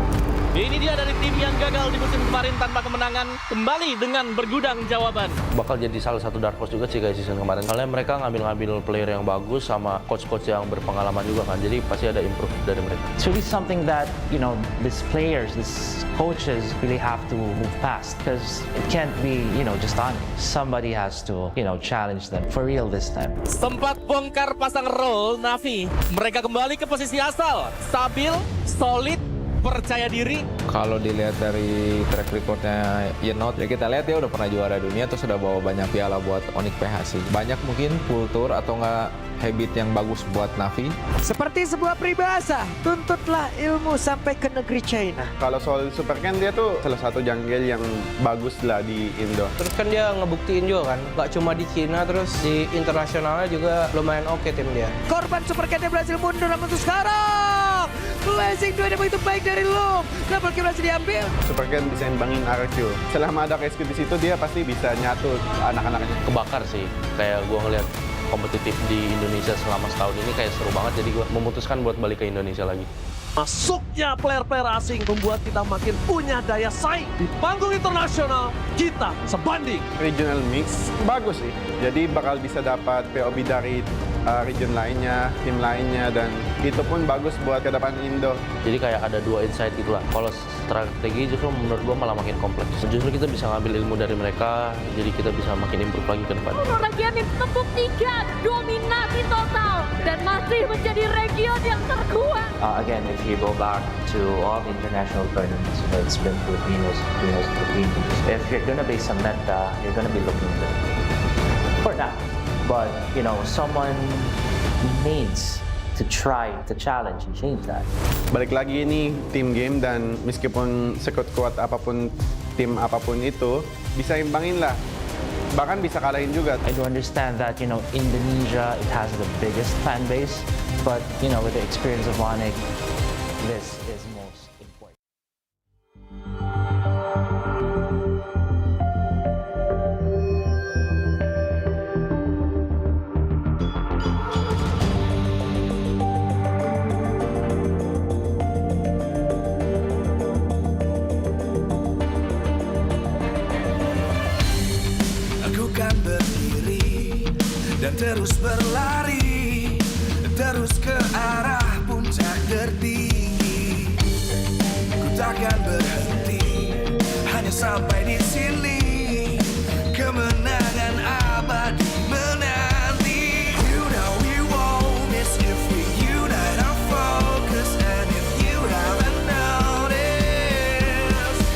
S1: Ini dia dari tim yang gagal di musim kemarin tanpa kemenangan, kembali dengan bergudang jawaban.
S3: Bakal jadi salah satu dark horse juga sih guys season kemarin. Kalian mereka ngambil player yang bagus sama coach-coach yang berpengalaman juga kan. Jadi pasti ada improve dari mereka.
S6: It's really something that, these players, these coaches really have to move past. Because it can't be, just on. Somebody has to, challenge them for real this time.
S1: Sempat bongkar pasang role Navi. Mereka kembali ke posisi asal. Stabil, solid, percaya diri.
S25: Kalau dilihat dari track recordnya Yenot, ya kita lihat dia udah pernah juara dunia, terus udah bawa banyak piala buat Onyx PH sih. Banyak mungkin kultur atau nggak habit yang bagus buat Navi.
S9: Seperti sebuah peribahasa, tuntutlah ilmu sampai ke negeri China.
S24: Kalau soal Super Ken, dia tuh salah satu jungle yang bagus lah di Indo.
S26: Terus kan dia ngebuktiin juga kan, nggak cuma di Cina, terus di internasionalnya juga lumayan oke tim dia.
S9: Korban Super Ken berhasil mundur, namun untuk sekarang Blazing 2 begitu baik dari Loom. Double kill berhasil diambil.
S24: Super Ken bisa imbangin RQ. Selama ada KSQ di situ, dia pasti bisa nyatu anak-anaknya.
S3: Kebakar sih, kayak gua ngeliat kompetitif di Indonesia selama setahun ini kayak seru banget, jadi gue memutuskan buat balik ke Indonesia lagi.
S8: Masuknya player-player asing membuat kita makin punya daya saing. Di panggung internasional, kita sebanding.
S24: Regional mix bagus sih, jadi bakal bisa dapat POB dari region lainnya, tim lainnya, dan itu pun bagus buat ke depan Indo.
S3: Jadi kayak ada dua insight gitu lah. Kalau strategi justru menurut gua malah makin kompleks. Justru kita bisa ngambil ilmu dari mereka, jadi kita bisa makin improve lagi ke depan.
S11: Region tepuk 3, dominasi total, dan masih menjadi region yang terkuat.
S23: Again, if you go back to all the international tournaments, it's been Filipinos. If you're gonna be some meta, you're gonna be looking good for now. But someone needs to try to challenge and change that.
S24: Balik lagi ini team game, dan meskipun sekuat-kuat apapun tim apapun itu, bisa imbangin lah. Bahkan bisa kalahin juga.
S6: I do understand that, Indonesia, it has the biggest fan base, but, with the experience of Onyx, this is most important.
S14: Aku kan berdiri dan terus berlari, terus ke arah puncak tertinggi. Ku takkan berhenti, hanya sampai di sini. Kemenangan abadi menanti. You know we won't miss if we unite our focus. And if you haven't noticed,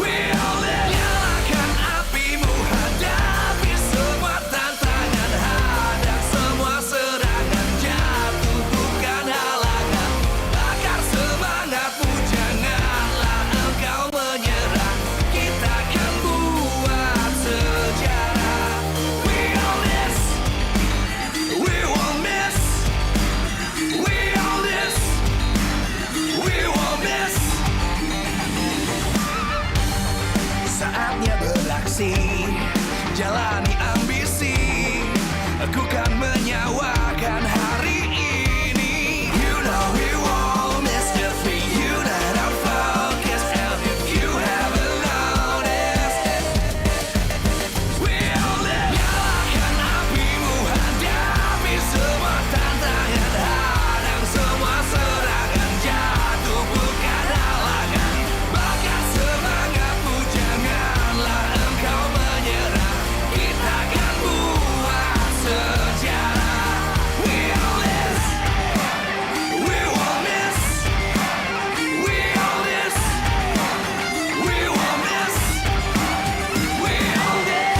S14: we'll nyalakan apimu, hadapi semua tantangan, hadang semua serangan, jatuh bukan halangan, bakar semangatmu, janganlah engkau menyerah, kita akan buat sejarah. We all this, we won't miss, we all this, we won't miss. Saatnya beraksi, jalani ambisi, aku kan menyawakan hari ini. You know we won't miss if we unite our focus. And if you haven't noticed, we'll nyalakan apimu, hadapi semua tantangan, hadang semua serangan, jatuh bukan halangan, bakar semangatmu, janganlah engkau menyerah, kita akan buat sejarah. We all this, we won't miss, we all this, we won't miss, we all this.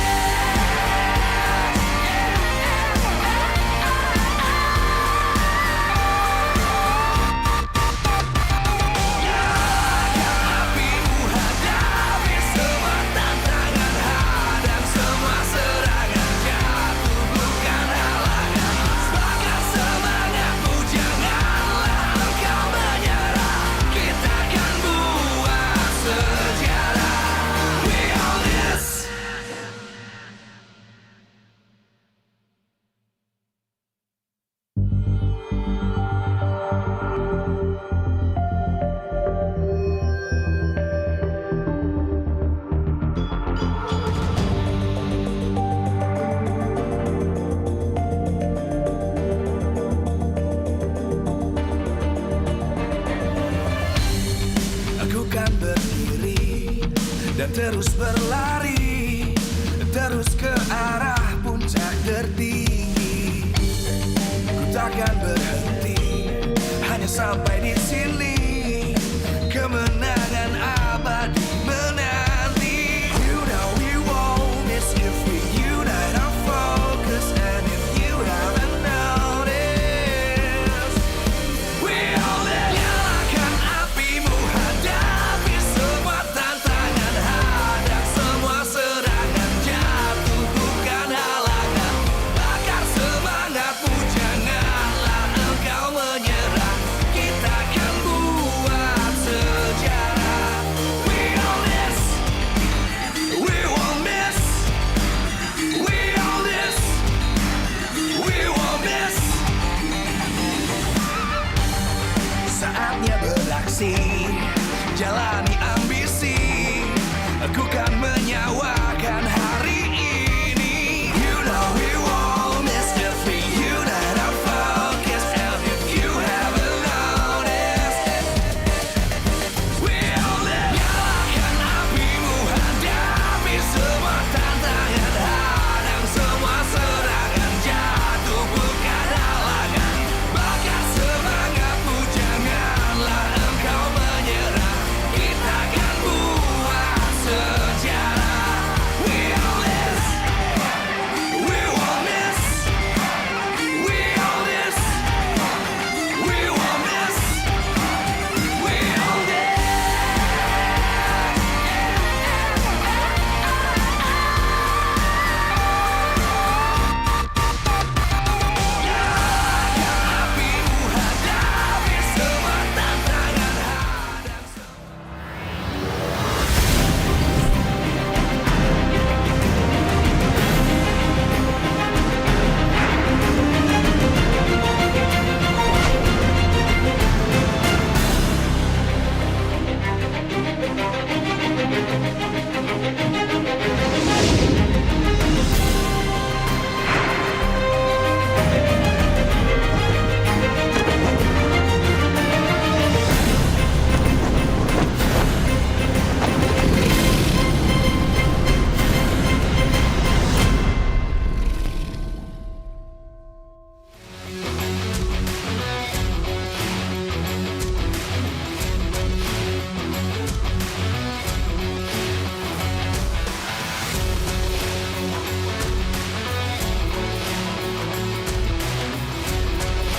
S14: Apimu, hadapi semua tantangan, hadang semua serangan, jatuh bukan halangan, bakar semangatmu, janganlah engkau menyerah, kita akan buat sejarah. We all this. Aku kan berdiri dan terus berlari, terus ke arah puncak tertinggi. Ku takkan berhenti, hanya sampai di sini. Kemenangan abadi menanti. You know we won't miss if we unite our focus. And if you haven't noticed, we'll nyalakan apimu, hadapi semua tantangan, hadang semua serangan, jatuh bukan halangan, bakar semangatmu, janganlah engkau menyerah, kita akan buat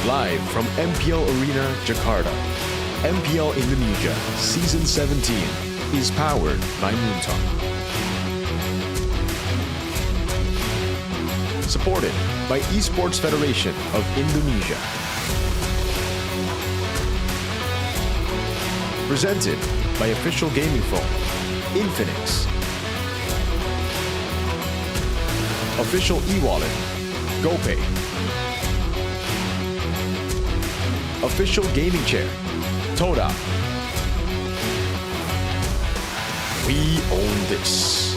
S16: Live from MPL Arena, Jakarta. MPL Indonesia Season 17 is powered by Moontalk. Supported by Esports Federation of Indonesia. Presented by official gaming phone, Infinix. Official e-wallet, GoPay. Official gaming chair, Toda. We own this.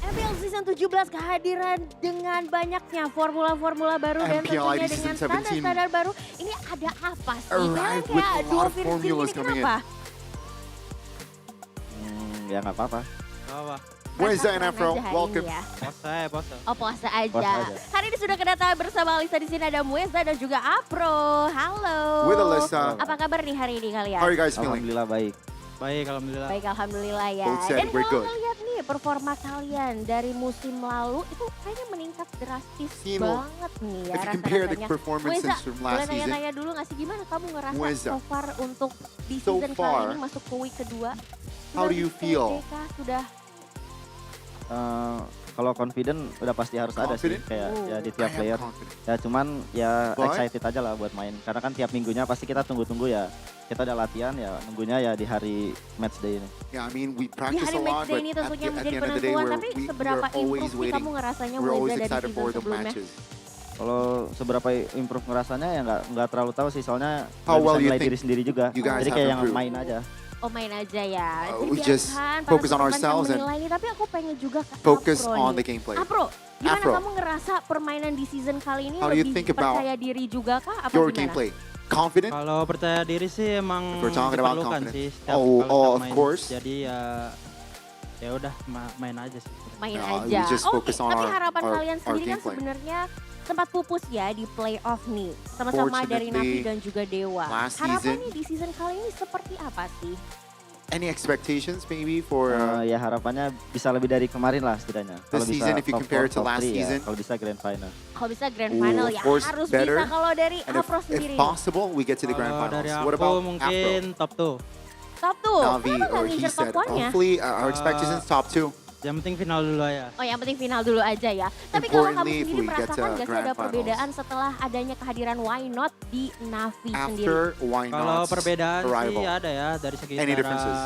S17: MPL Season 17 kehadiran dengan banyaknya formula-formula baru dan
S2: MPL
S17: tentunya
S2: ID
S17: dengan
S2: Season 17.
S17: standar-standar baru. Ini ada apa sih?
S2: Arrive
S17: Kalian
S2: with
S17: kayak
S2: a
S17: dua
S2: lot of
S17: virus
S2: formulas
S17: ini
S2: coming in.
S17: kenapa?
S4: Ya nggak apa-apa.
S2: Where's the Afro?
S17: Aja hari
S2: Welcome.
S17: ini ya.
S4: Puasa.
S17: Oh puasa aja.
S4: Puasa aja.
S17: Hari ini sudah kedatangan bersama Alisa di sini ada Mueza dan juga Apro. Halo.
S2: With Alyssa.
S17: Apa kabar nih hari ini kalian?
S2: How are you guys feeling?
S4: Alhamdulillah baik. Baik, alhamdulillah.
S17: Baik, alhamdulillah ya.
S2: Both said
S17: Dan
S2: we're
S17: kalau
S2: good.
S17: ngeliat nih performa kalian dari musim lalu itu kayaknya meningkat drastis
S2: Sino,
S17: banget nih ya
S2: if you compare the
S17: rasa-rasanya.
S2: performances
S17: Mueza,
S2: from
S17: boleh
S2: last season,
S17: tanya-tanya dulu gak sih gimana kamu ngerasa
S2: Mueza,
S17: so far untuk di
S2: so
S17: season
S2: far,
S17: kali ini masuk ke week kedua?
S2: how do you feel?
S17: Sudah
S4: Kalau confident udah pasti harus ada sih,
S2: Confident?
S4: kayak ya di
S2: I
S4: tiap
S2: am
S4: player.
S2: confident.
S4: Ya cuman ya
S2: But-
S4: excited aja lah buat main. Karena kan tiap minggunya pasti kita tunggu-tunggu ya. Kita udah latihan ya, nunggunya ya di hari match day ini.
S2: Yeah, I mean we
S17: di
S2: practice
S17: hari
S2: a
S17: match
S2: lot,
S17: day
S2: but
S17: ini
S2: at
S17: tentunya
S2: the
S17: menjadi
S2: end of the day,
S17: penentuan. Tapi
S2: we
S17: seberapa
S2: are always
S17: improve sih
S2: waiting.
S17: kamu ngerasanya
S2: We're always
S17: Mueza dari
S2: excited
S17: season
S2: for the
S17: sebelumnya?
S2: matches.
S4: Kalau seberapa improve ngerasanya ya nggak terlalu tahu sih, soalnya
S2: How
S4: nggak
S2: well
S4: bisa
S2: you
S4: nilai
S2: think
S4: diri sendiri juga.
S2: you guys
S4: Jadi
S2: have
S4: kayak yang
S2: improved?
S4: main aja.
S17: Oh main aja ya. Jadi
S2: we just
S17: biarkan para
S2: focus on
S17: teman-teman
S2: ourselves
S17: yang
S2: and
S17: menilai ini, tapi aku pengen juga ke
S2: focus
S17: Apro
S2: on
S17: nih.
S2: the gameplay.
S17: Apro, gimana
S2: Afro.
S17: kamu ngerasa permainan di season kali ini
S2: How do you
S17: lebih
S2: think about
S17: percaya diri juga kah? Apa
S2: your
S17: gimana?
S2: gameplay? Confident?
S18: Kalau percaya diri sih emang
S2: If we're talking about
S18: diperlukan
S2: confidence.
S18: sih setiap
S2: Oh,
S18: kalau
S2: of
S18: setiap main.
S2: course.
S18: Jadi ya udah main aja sih.
S17: Main
S2: No,
S17: aja.
S2: we just
S17: Oke,
S2: focus on
S17: tapi
S2: our-
S17: harapan
S2: our-
S17: kalian
S2: our
S17: sendiri kan
S2: gameplay.
S17: sebenarnya sempat pupus ya di playoff nih. Sama-sama dari Navi
S2: Fortunately,
S17: dan juga Dewa.
S2: last
S17: Harapan
S2: season-
S17: nih di season kali ini seperti apa sih?
S2: Any expectations maybe for
S4: Ya harapannya bisa lebih dari kemarin lah setidaknya. Kalau bisa
S2: season if you
S4: top
S2: compare
S4: 4,
S2: it to
S4: top
S2: last
S4: 3 ya,
S2: season?
S4: kalau bisa grand final.
S17: Kalau bisa grand
S2: Ooh,
S17: final
S2: of
S17: ya
S2: course,
S17: harus
S2: better.
S17: bisa kalau dari
S2: And
S17: Apro
S2: if
S17: sendiri.
S2: possible, we get to the grand
S18: Kalau
S2: finals.
S18: dari
S2: What
S18: aku
S2: about
S18: mungkin
S2: Afro?
S18: top 2.
S17: Top tuh,
S2: Navi,
S17: kenapa nggak
S2: or he
S17: ngincer
S2: said,
S17: top 1-nya?
S2: hopefully our expectations top 2.
S18: Yang penting final dulu aja.
S17: Oh yang penting final dulu aja ya. Tapi kalau kamu
S2: Importantly, if
S17: sendiri
S2: we get
S17: merasakan
S2: to
S17: nggak sih
S2: grand
S17: ada
S2: finals.
S17: perbedaan setelah adanya kehadiran Why Not di Navi sendiri?
S2: After why
S18: Kalau
S2: not
S18: perbedaan
S2: arrival?
S18: sih ada ya dari segi
S2: Any
S18: cara
S2: differences?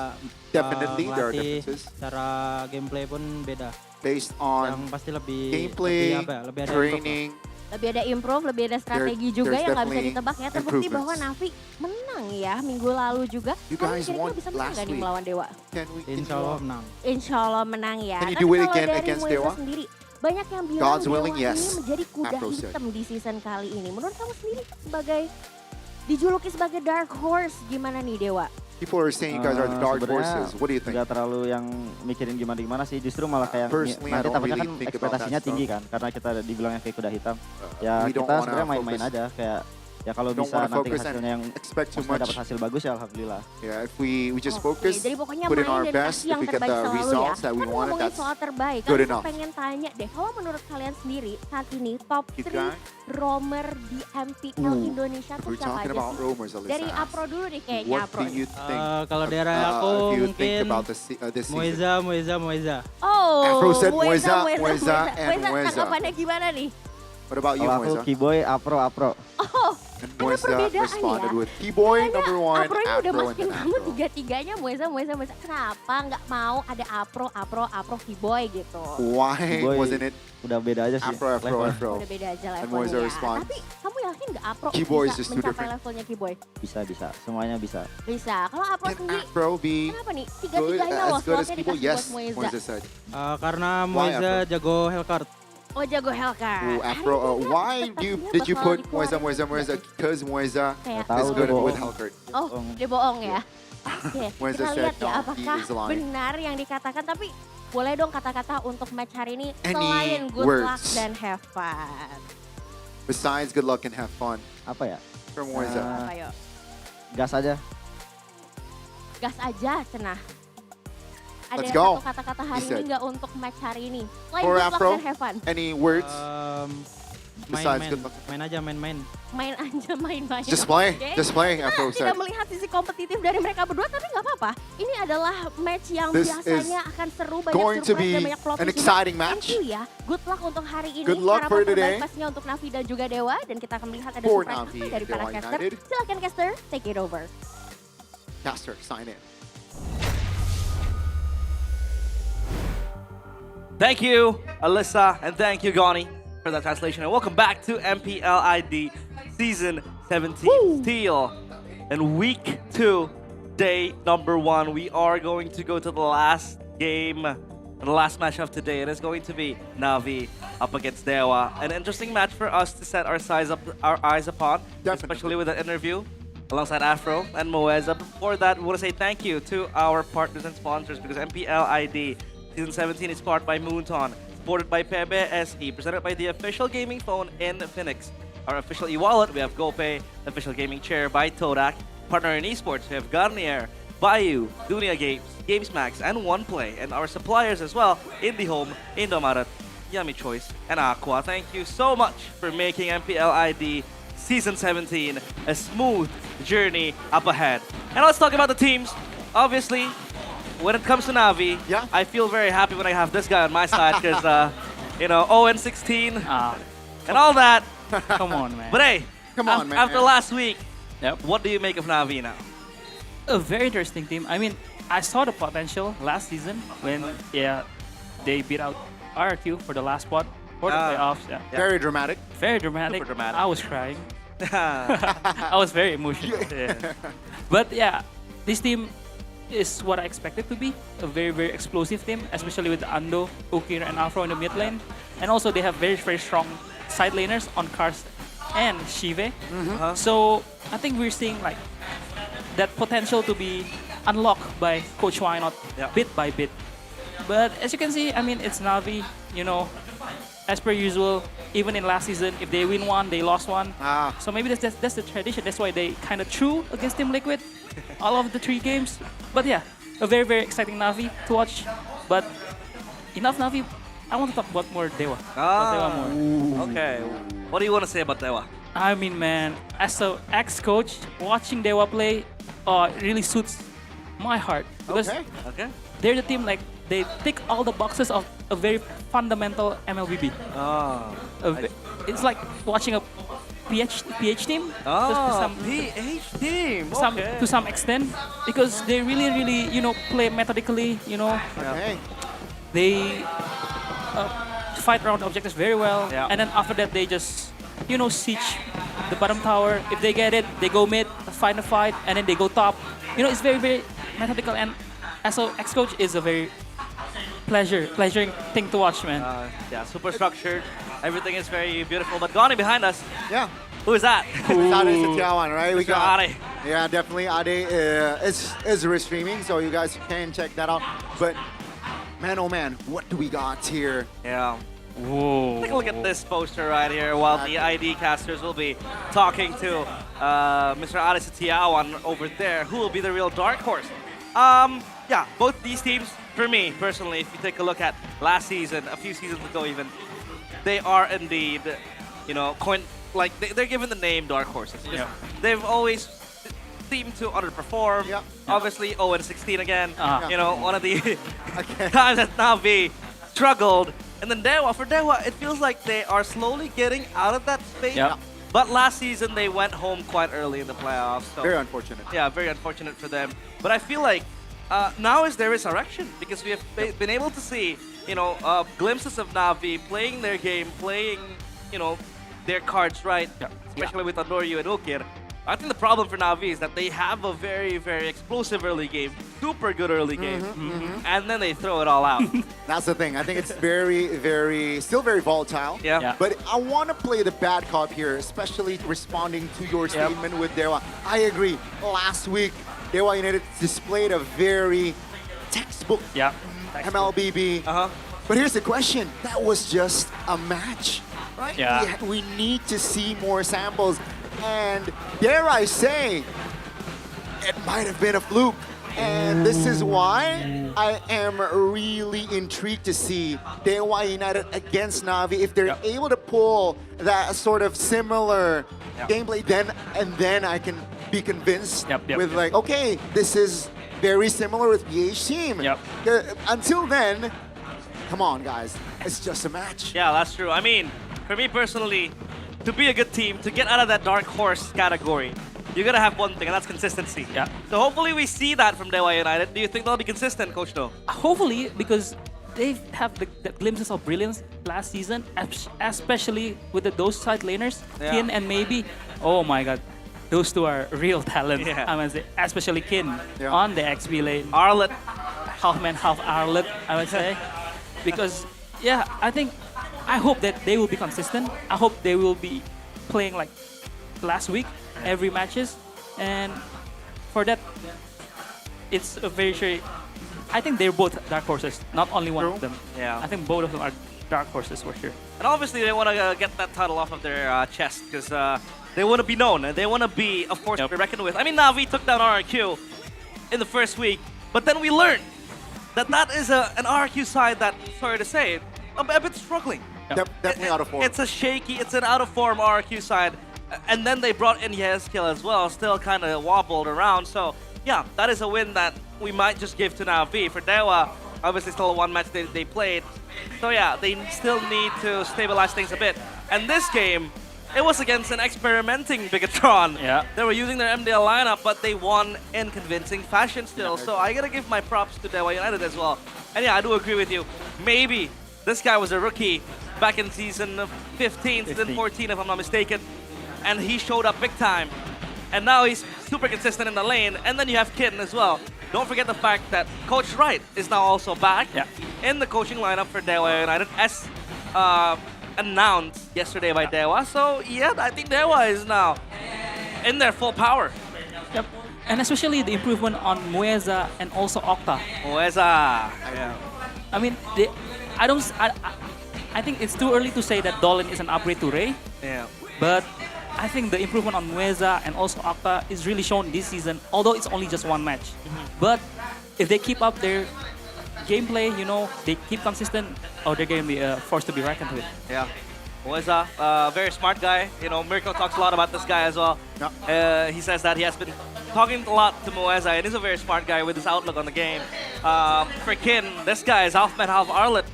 S2: Definitely there are
S18: melatih,
S2: differences.
S18: cara gameplay pun beda.
S2: Based on
S18: Yang pasti lebih
S2: gameplay,
S18: lebih apa ya, lebih ada improve lah.
S2: training.
S17: Lebih ada improve, lebih ada strategi juga
S2: there's
S17: yang nggak bisa
S2: definitely
S17: ditebak ya. Terbukti bahwa
S2: improvements.
S17: Navi menang ya minggu lalu juga.
S2: You
S17: Kalian
S2: guys
S17: kira-kira
S2: won
S17: bisa menang
S2: last
S17: nggak nih
S2: week.
S17: melawan Dewa?
S2: Can we
S18: Insya Allah menang.
S17: Insya Allah menang ya.
S2: Can you
S17: Tapi
S2: do it
S17: kalau
S2: again
S17: dari
S2: against
S17: Mueza
S2: Dewa?
S17: sendiri, banyak yang bilang
S2: God's
S17: Dewa
S2: willing, yes.
S17: ini menjadi kuda
S2: Afro said.
S17: hitam di season kali ini. Menurut kamu sendiri sebagai dijuluki sebagai dark horse, gimana nih Dewa?
S2: People are saying you guys are the dark
S4: Sebenarnya
S2: horses. What do you think?
S4: nggak terlalu yang mikirin gimana sih, justru malah kayak
S2: Personally, I
S4: nanti
S2: don't
S4: takutnya
S2: really
S4: kan
S2: think about
S4: ekspektasinya
S2: that
S4: tinggi
S2: stuff.
S4: kan, karena kita dibilangnya kayak kuda hitam. Ya
S2: we don't
S4: kita
S2: wanna
S4: sebenarnya main-main
S2: focus-
S4: aja, kayak ya kalau
S2: don't
S4: bisa
S2: wanna
S4: nanti
S2: focus and
S4: hasilnya yang
S2: expect too
S4: maksudnya
S2: much.
S4: dapat hasil bagus ya alhamdulillah.
S2: Yeah, if we just
S17: Oke,
S2: focus,
S17: jadi pokoknya
S2: put in
S17: main
S2: our
S17: dan
S2: best,
S17: kasih
S2: if
S17: yang
S2: we get
S17: terbaik
S2: the
S17: selalu
S2: results
S17: ya.
S2: that we
S17: Kan
S2: wanted,
S17: ngomongin
S2: that's
S17: soal terbaik,
S2: good
S17: aku
S2: enough.
S17: pengen tanya deh, kalau menurut kalian sendiri saat ini top
S2: You
S17: 3
S2: guys?
S17: roamer di MPL
S2: Ooh,
S17: Indonesia
S2: if
S17: tuh
S2: we're
S17: siapa
S2: talking
S17: aja
S2: about
S17: sih?
S2: roamers, Alyssa
S17: Dari
S2: asked.
S17: Apro dulu nih kayaknya
S2: What
S17: Apro.
S2: do you think?
S18: Kalau dari aku
S2: if you
S18: mungkin
S2: think about this season?
S18: Mueza.
S17: Oh,
S2: Afro said Mueza and
S17: Mueza.
S2: Mueza.
S17: Tanggapannya gimana nih?
S2: What about you,
S4: Kalau aku
S2: Moisa?
S4: Kiboy, Apro.
S17: Oh,
S2: And
S17: ada
S2: Moisa
S17: perbedaan
S2: responded
S17: ya.
S2: with P-Boy
S17: Kayaknya
S2: number 1,
S17: Apro ini udah
S2: Afro, and
S17: masukin
S2: then
S17: kamu
S2: Afro.
S17: tiga-tiganya Mueza. Kenapa nggak mau ada Apro, Kiboy gitu?
S2: Why
S4: Kiboy
S2: wasn't it
S4: udah beda aja sih.
S2: Afro?
S17: Udah beda aja
S2: And Moisa
S17: levelnya.
S2: responds.
S17: Tapi kamu yakin nggak Apro
S2: Kiboy is
S17: bisa
S2: just too
S17: mencapai
S2: different.
S17: levelnya Kiboy?
S4: Bisa, semuanya bisa.
S17: Bisa. Kalau Apro sendiri,
S2: Afro be
S17: kenapa nih?
S2: good,
S17: Tiga-tiganya
S2: as
S17: loh
S2: good as
S17: slotnya
S2: people?
S17: dikasih
S2: Yes,
S17: buat Mueza.
S2: Moisa said.
S18: Karena
S2: Why,
S18: Mueza
S2: Afro?
S18: jago Hellcard.
S17: Oh jago Hellcard.
S2: Ooh, Afro, why did you put Moisa? Because Moisa
S17: Kayak-
S2: is good
S4: Tahu,
S2: with
S4: bohong.
S2: Hellcard.
S17: Oh, dia bohong ya. Oke,
S2: Moisa
S17: kita
S2: said
S17: lihat ya
S2: no, he
S17: apakah
S2: is lying.
S17: benar yang dikatakan. Tapi boleh dong kata-kata untuk match hari ini
S2: Any
S17: selain good luck
S2: words?
S17: dan have fun.
S2: Besides good luck and have fun.
S4: Apa ya?
S2: From Moisa.
S17: Apa yuk?
S4: Gas aja.
S17: Gas aja cenah. ada
S2: Let's
S17: yang
S2: go.
S17: satu kata-kata hari
S2: He
S17: ini
S2: said.
S17: nggak untuk match hari ini? Selain
S2: For
S17: good luck
S2: Afro,
S17: dan have fun.
S2: any words besides
S18: Main,
S2: good luck?
S18: main aja, main-main.
S17: Main aja, main-main.
S2: Just play,
S17: Oke.
S2: just play,
S17: Kita
S2: Afro
S17: tidak
S2: said.
S17: melihat sisi kompetitif dari mereka berdua, tapi nggak apa-apa. Ini adalah match yang
S2: This
S17: biasanya
S2: is
S17: akan seru, banyak
S2: going to
S17: surprise dan
S2: be
S17: banyak plot
S2: an
S17: twist juga.
S2: exciting match.
S17: Thank you ya. Good luck untuk hari ini.
S2: Good luck for
S17: Harapan
S2: today.
S17: terbaik pastinya untuk Navi dan juga Dewa. Dan kita akan melihat ada
S2: For
S17: surprise
S2: Navi
S17: apa dari para
S2: Dewa
S17: caster.
S2: United.
S17: Silakan caster, take it over.
S2: Caster, sign in.
S4: Thank you, Alyssa, and thank you, Goni, for that translation. And welcome back to MPL ID Season 17 Steel. And week 2, day number 1, we are going to go to the last game, the last match of today. It is going to be Navi up against Dewa. An interesting match for us to set our eyes upon, especially with the interview alongside Afro and Moeza. Before that, we want to say thank you to our partners and sponsors, because MPL ID Season 17 is powered by Moonton, supported by Pebe SE, presented by the official gaming phone Infinix. Our official e-wallet, we have GoPay, official gaming chair by Todak, partner in esports, we have Garnier, Bayou, Dunia Games, GamesMax, and OnePlay, and our suppliers as well, IndieHome, Indomaret, Yummy Choice, and Aqua. Thank you so much for making MPL ID Season 17 a smooth journey up ahead. And let's talk about the teams. Obviously, when it comes to Navi, I feel very happy when I have this guy on my side because, you know, 0-16 and all that.
S18: Come on, man.
S4: But hey,
S2: Come on, man.
S4: after last week, what do you make of Navi now?
S18: A very interesting team. I mean, I saw the potential last season when they beat out RRQ for the last spot for the playoffs. Yeah.
S2: Very dramatic.
S18: Very dramatic.
S4: Super dramatic.
S18: I was crying. I was very emotional. Yeah. But yeah, this team is what I expected to be. A very, very explosive team, especially with Ando, Ukir, and Afro in the mid lane. And also they have very, very strong side laners on Kars and Shive. So I think we're seeing like that potential to be unlocked by Coach Wynot bit by bit. But as you can see, I mean, it's Navi, you know, as per usual, even in last season, if they win one, they lost one. So maybe that's the tradition. That's why they kind of threw against Team Liquid all of the 3 games. But yeah, a very, very exciting Navi to watch. But enough Navi. I want to talk about more Dewa. Dewa more.
S4: Okay. What do you want to say about Dewa?
S18: I mean, man, as an ex-coach, watching Dewa play it really suits my heart. Because
S4: Okay.
S18: they're the team, like, they tick all the boxes of a very fundamental MLBB. It's like watching a PH team.
S4: PH team.
S18: To some extent, because they really, really, you know, play methodically. You know, they fight around objectives very well, and then after that they just, you know, siege the bottom tower. If they get it, they go mid, find a fight, and then they go top. You know, it's very, very methodical, and as an ex-coach, is a very pleasuring thing to watch, man.
S4: Yeah, super structured. Everything is very beautiful. But Goni behind us.
S2: Yeah.
S4: Who is that?
S2: It's Ade Setiawan, right?
S4: Mr. Ade.
S2: Yeah, definitely. Ade is restreaming, so you guys can check that out. But man, oh man, what do we got here?
S4: Yeah.
S18: Whoa.
S4: Take a look at this poster right here while the ID casters will be talking to Mr. Ade Setiawan over there, who will be the real dark horse. Yeah, both these teams, for me personally, if you take a look at last season, a few seasons ago even, they are indeed, you know, they're given the name dark horses. They've always seemed to underperform. Obviously, 0-16 again. You know, one of the times that Navi struggled. And then for Dewa, it feels like they are slowly getting out of that space. But last season, they went home quite early in the playoffs. So,
S2: very unfortunate.
S4: Yeah, very unfortunate for them. But I feel like now is their resurrection, because we have been able to see, you know, glimpses of Navi playing their game, playing, you know, their cards right, especially with Adoryu and Ukir. I think the problem for Navi is that they have a very, very explosive early game, super good early game, and then they throw it all out.
S2: That's the thing. I think it's still very volatile. But I want to play the bad cop here, especially responding to your statement with Dewa. I agree. Last week, Dewa United displayed a very textbook MLBB. But here's the question. That was just a match, right? We need to see more samples. And dare I say, it might have been a fluke. And this is why I am really intrigued to see Dewa United against Na'Vi. If they're able to pull that sort of similar gameplay, then I can be convinced with like, okay, this is very similar with PH team. Until then, come on guys, it's just a match.
S4: Yeah, that's true. I mean, for me personally, to be a good team, to get out of that dark horse category, you gotta have one thing, and that's consistency.
S18: Yeah.
S4: So hopefully we see that from Dewa United. Do you think they'll be consistent, Coach No?
S18: Hopefully, because they have the glimpses of brilliance last season, especially with those side laners, Kin and Maybe. Oh my god, those two are real talents. I would say, especially Kin on the XP lane.
S4: Arlet.
S18: Half man, half Arlet, I would say. Because, yeah, I hope that they will be consistent. I hope they will be playing like last week, every matches. And for that, it's a very sure. I think they're both dark horses, not only one of them.
S4: Yeah.
S18: I think both of them are dark horses for sure.
S4: And obviously they want to get that title off of their chest because they want to be known. They want to be a force to be reckoned with. I mean, Na'Vi took down RRQ in the first week, but then we learned that is an RRQ side that, sorry to say, a bit struggling.
S2: Definitely out of form.
S4: It's an out of form RRQ side. And then they brought in Yeskill as well, still kind of wobbled around. So yeah, that is a win that we might just give to Na'Vi. For Dewa, obviously still a one match they played. So yeah, they still need to stabilize things a bit. And this game, it was against an experimenting Bigatron.
S18: Yeah.
S4: They were using their MDL lineup, but they won in convincing fashion still. So I gotta give my props to Dewa United as well. And yeah, I do agree with you. Maybe this guy was a rookie back in season 15, season 14 if I'm not mistaken. And he showed up big time. And now he's super consistent in the lane. And then you have Kitten as well. Don't forget the fact that Coach Wright is now also back in the coaching lineup for Dewa United as announced yesterday by Dewa. So yeah, I think Dewa is now in their full power.
S18: Yep. And especially the improvement on Mueza and also Octa.
S4: Mueza. Yeah.
S18: I mean, I think it's too early to say that Dolan is an upgrade to Ray.
S4: Yeah.
S18: But I think the improvement on Mueza and also Octa is really shown this season, although it's only just one match. But if they keep up their gameplay, you know, they keep consistent, they're going to be a force to be reckoned with.
S4: Yeah. Mueza, very smart guy. You know, Mirko talks a lot about this guy as well. He says that he has been talking a lot to Mueza, and he's a very smart guy with his outlook on the game. For Kin, this guy is half man, half Arlet.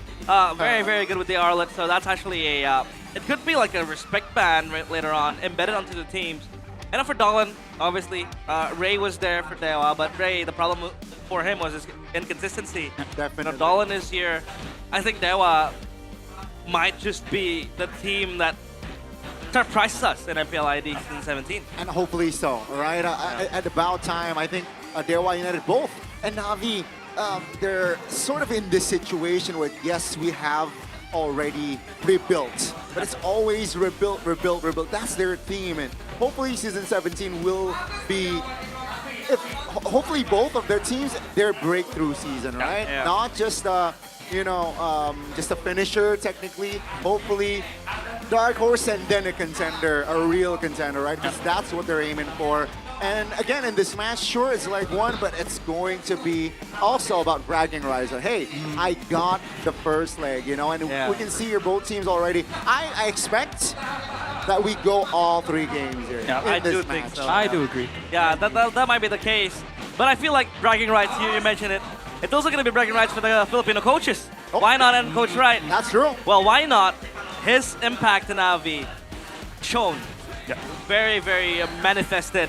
S4: Very, very good with the Arlet, so that's actually a... it could be like a respect band later on, embedded onto the teams. And then for Dolan, obviously, Ray was there for Dewa, but Ray, the problem for him was his inconsistency.
S2: Definitely.
S4: You know, Dolan is here. I think Dewa might just be the team that surprises us in MPL ID season 17.
S2: And hopefully so, right? At about time, I think Dewa United both and Na'Vi, they're sort of in this situation where, yes, we have already rebuilt, but it's always rebuilt. That's their theme, and hopefully season 17 will be, hopefully both of their teams, their breakthrough season, right?
S4: Yeah.
S2: Not just just a finisher technically. Hopefully dark horse and then a contender, a real contender, right? Because that's what they're aiming for. And again, in this match, sure, it's like one, but it's going to be also about bragging rights. Hey, I got the first leg, you know, and we can see your both teams already. I expect that we go all 3 games here in this match.
S4: Think so.
S18: I do agree.
S4: Yeah, that might be the case. But I feel like bragging rights, you mentioned it. It's also going to be bragging rights for the Filipino coaches. Why not end Coach Wright?
S2: That's true.
S4: Well, why not? His impact in Na'Vi shown. Very, very manifested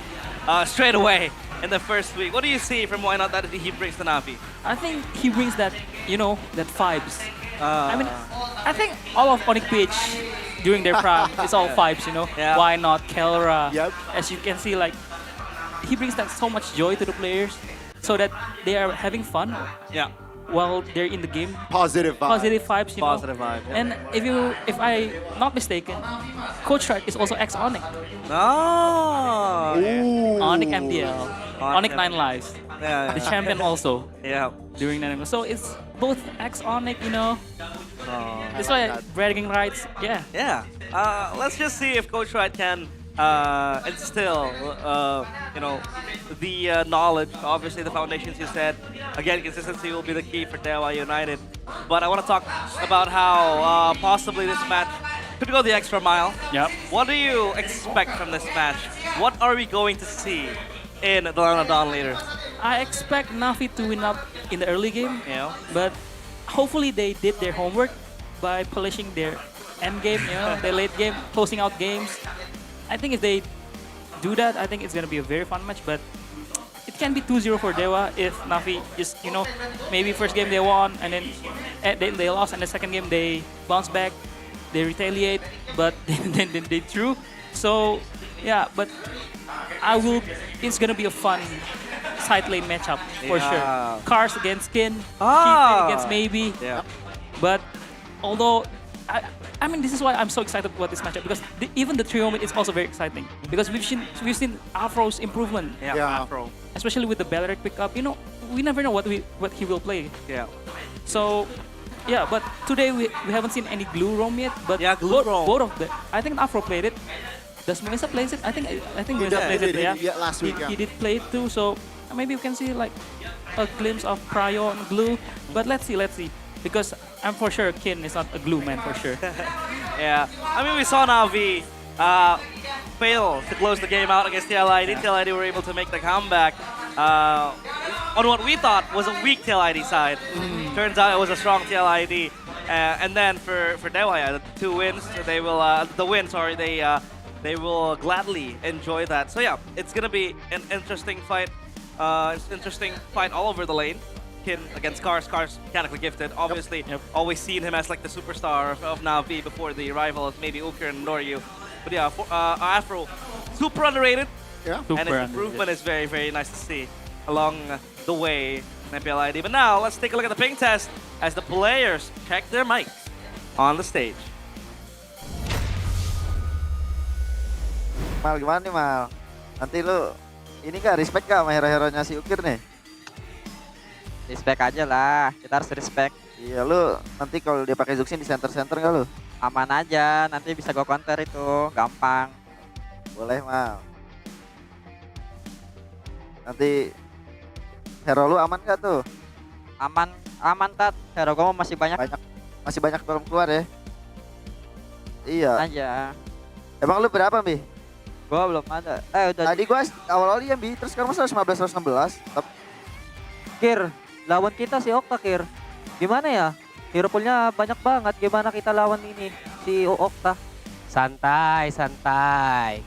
S4: straight away in the first week. What do you see from Why Not that he brings to Na'Vi?
S18: I think he brings that, you know, that vibes. I mean, I think all of Onyx PH during their prime, it's all vibes, you know. Why Not, Kelra. As you can see, like, he brings that so much joy to the players so that they are having fun. While they're in the game.
S2: Positive vibes.
S18: Positive vibes, you know.
S4: Positive vibes.
S18: And if I'm not mistaken, Coach Wright is also ex-Onyx. Onyx MPL. Onyx 9 Lives. The champion also. During that. So it's both ex-Onyx, you know. That's why bragging rights,
S4: Yeah. Let's just see if Coach Wright can and still, you know, the knowledge, obviously the foundations you said. Again, consistency will be the key for Dewa United. But I want to talk about how possibly this match could go the extra mile.
S18: Yep.
S4: What do you expect from this match? What are we going to see in the Lana Dawn later?
S18: I expect Navi to win up in the early game,
S4: Yeah.
S18: but hopefully they did their homework by polishing their end game, their late game, closing out games. I think if they do that, I think it's going to be a very fun match, but it can be 2-0 for Dewa if Navi just, maybe first game they won and then they lost, and the second game they bounce back, they retaliate, but then they drew. So, yeah, but it's going to be a fun side lane matchup for sure. Cars against Skin, Keith against Maybe.
S4: Yeah.
S18: But although, I mean, this is why I'm so excited about this matchup, because even the trio mid is also very exciting, because we've seen Afro's improvement.
S4: Yeah. Afro.
S18: Especially with the Beleric pickup. We never know what he will play.
S4: Yeah.
S18: So, yeah, but today we haven't seen any Glue Roam yet. But
S4: yeah, Glue Roam.
S18: Both of them. I think Afro played it. Does Moisa plays it? I think Moisa plays it.
S2: Yeah, last week.
S18: He did play it too. So maybe we can see like a glimpse of Pryo and Glue. But let's see. Because I'm for sure Kin is not a Glue man for sure.
S4: Yeah. I mean, we saw Navi fail to close the game out against TLID.
S18: Yeah.
S4: TLID were able to make the comeback on what we thought was a weak TLID side. Turns out it was a strong TLID. And then for Dewa, the 2 wins, they will they will gladly enjoy that. So yeah, it's gonna be an interesting fight. It's an interesting fight all over the lane. Kin against Cars. Cars mechanically gifted. Obviously, always seen him as like the superstar of Navi before the rivals, maybe Ukir and Noryu. But yeah, Afro, super underrated.
S2: Yeah.
S4: And his improvement is very, very nice to see along the way in MPL ID. But now, let's take a look at the ping test as the players check their mics on the stage.
S10: Mal, gimana nih Mal? Nanti lu ini gak respect gak sama hero-heronya si Ukir nih? Respect aja lah, kita harus respect. Iya, lu nanti kalau dia pakai Zuxin di center-center gak lu? Aman aja, nanti bisa gua counter itu, gampang. Boleh Mal. Nanti hero lu aman gak tuh? Aman Tat, hero gua masih banyak. Masih banyak belum keluar ya? Iya. Aja. Emang lu berapa, Bi? Gua belum ada. Udah. Tadi gua awal-awal ya, Bi, terus sekarang masa 115-116. Kir, lawan kita si Okta, Kir. Gimana ya? Hero poolnya banyak banget. Gimana kita lawan ini si Okta?
S12: Santai.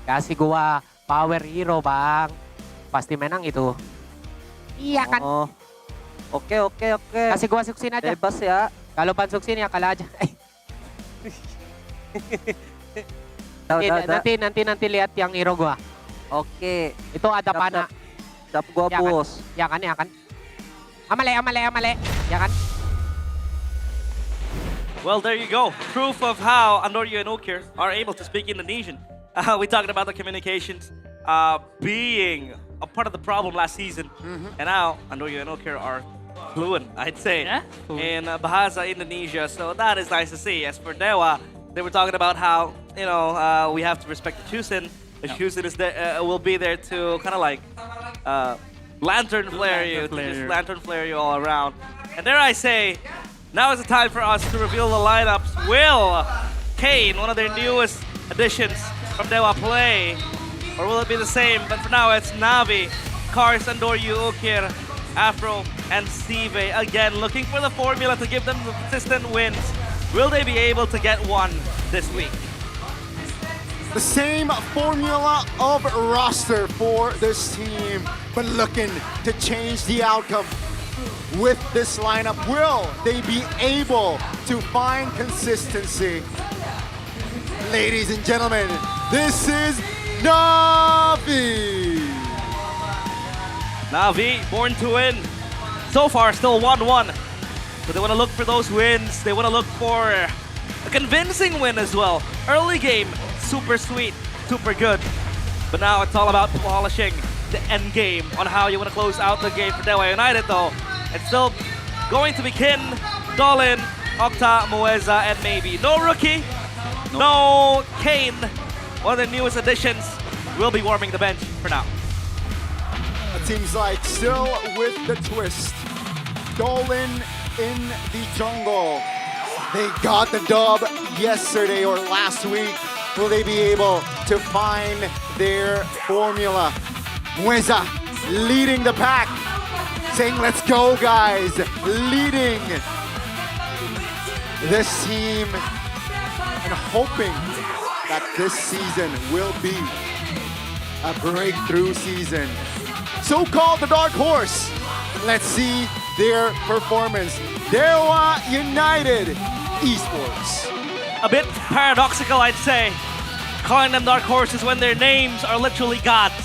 S12: Kasih gua power hero, Bang. Pasti menang itu. Iya kan?
S10: Oh. Oke.
S12: Kasih gua suksin aja.
S10: Bebas ya.
S12: Kalau ban suksin ya kalah aja. Nanti lihat yang hero gua.
S10: Oke.
S12: Itu ada pana.
S10: Siap gua
S12: ya
S10: bos.
S12: Kan? Ya kan? Amale. Ya kan?
S4: Well, there you go. Proof of how Andoryu and Ukir are able to speak Indonesian. We talked about the communications being a part of the problem last season. And now, Andoryu and Ukir are fluent, I'd say, in Bahasa Indonesia. So that is nice to see. As for Dewa, they were talking about how, we have to respect the Chusin. The Chusin is will be there to kind of like lantern flare you all around. And dare I say, now is the time for us to reveal the lineups. Will Kane, one of their newest additions from Dewa, play? Or will it be the same? But for now, it's Navi, Cars, Andoryu, Ukir, Afro, and Steve. Again, looking for the formula to give them the consistent wins. Will they be able to get one this week?
S2: The same formula of roster for this team, but looking to change the outcome with this lineup. Will they be able to find consistency? Ladies and gentlemen, this is Navi!
S4: Navi, born to win. So far, still 1-1. But they want to look for those wins. They want to look for a convincing win as well. Early game, super sweet, super good. But now it's all about polishing the end game on how you want to close out the game for Dewa United though. It's still going to be Kin, Dolin, Okta, Moeza, and maybe no rookie, no Kane, one of the newest additions will be warming the bench for now.
S2: It seems like still with the twist. Dolan in the jungle. They got the dub yesterday or last week. Will they be able to find their formula? Mueza leading the pack, saying let's go guys, leading this team and hoping that this season will be a breakthrough season. So-called the dark horse. Let's see their performance. Dewa United Esports.
S4: A bit paradoxical, I'd say, calling them dark horses when their names are literally gods.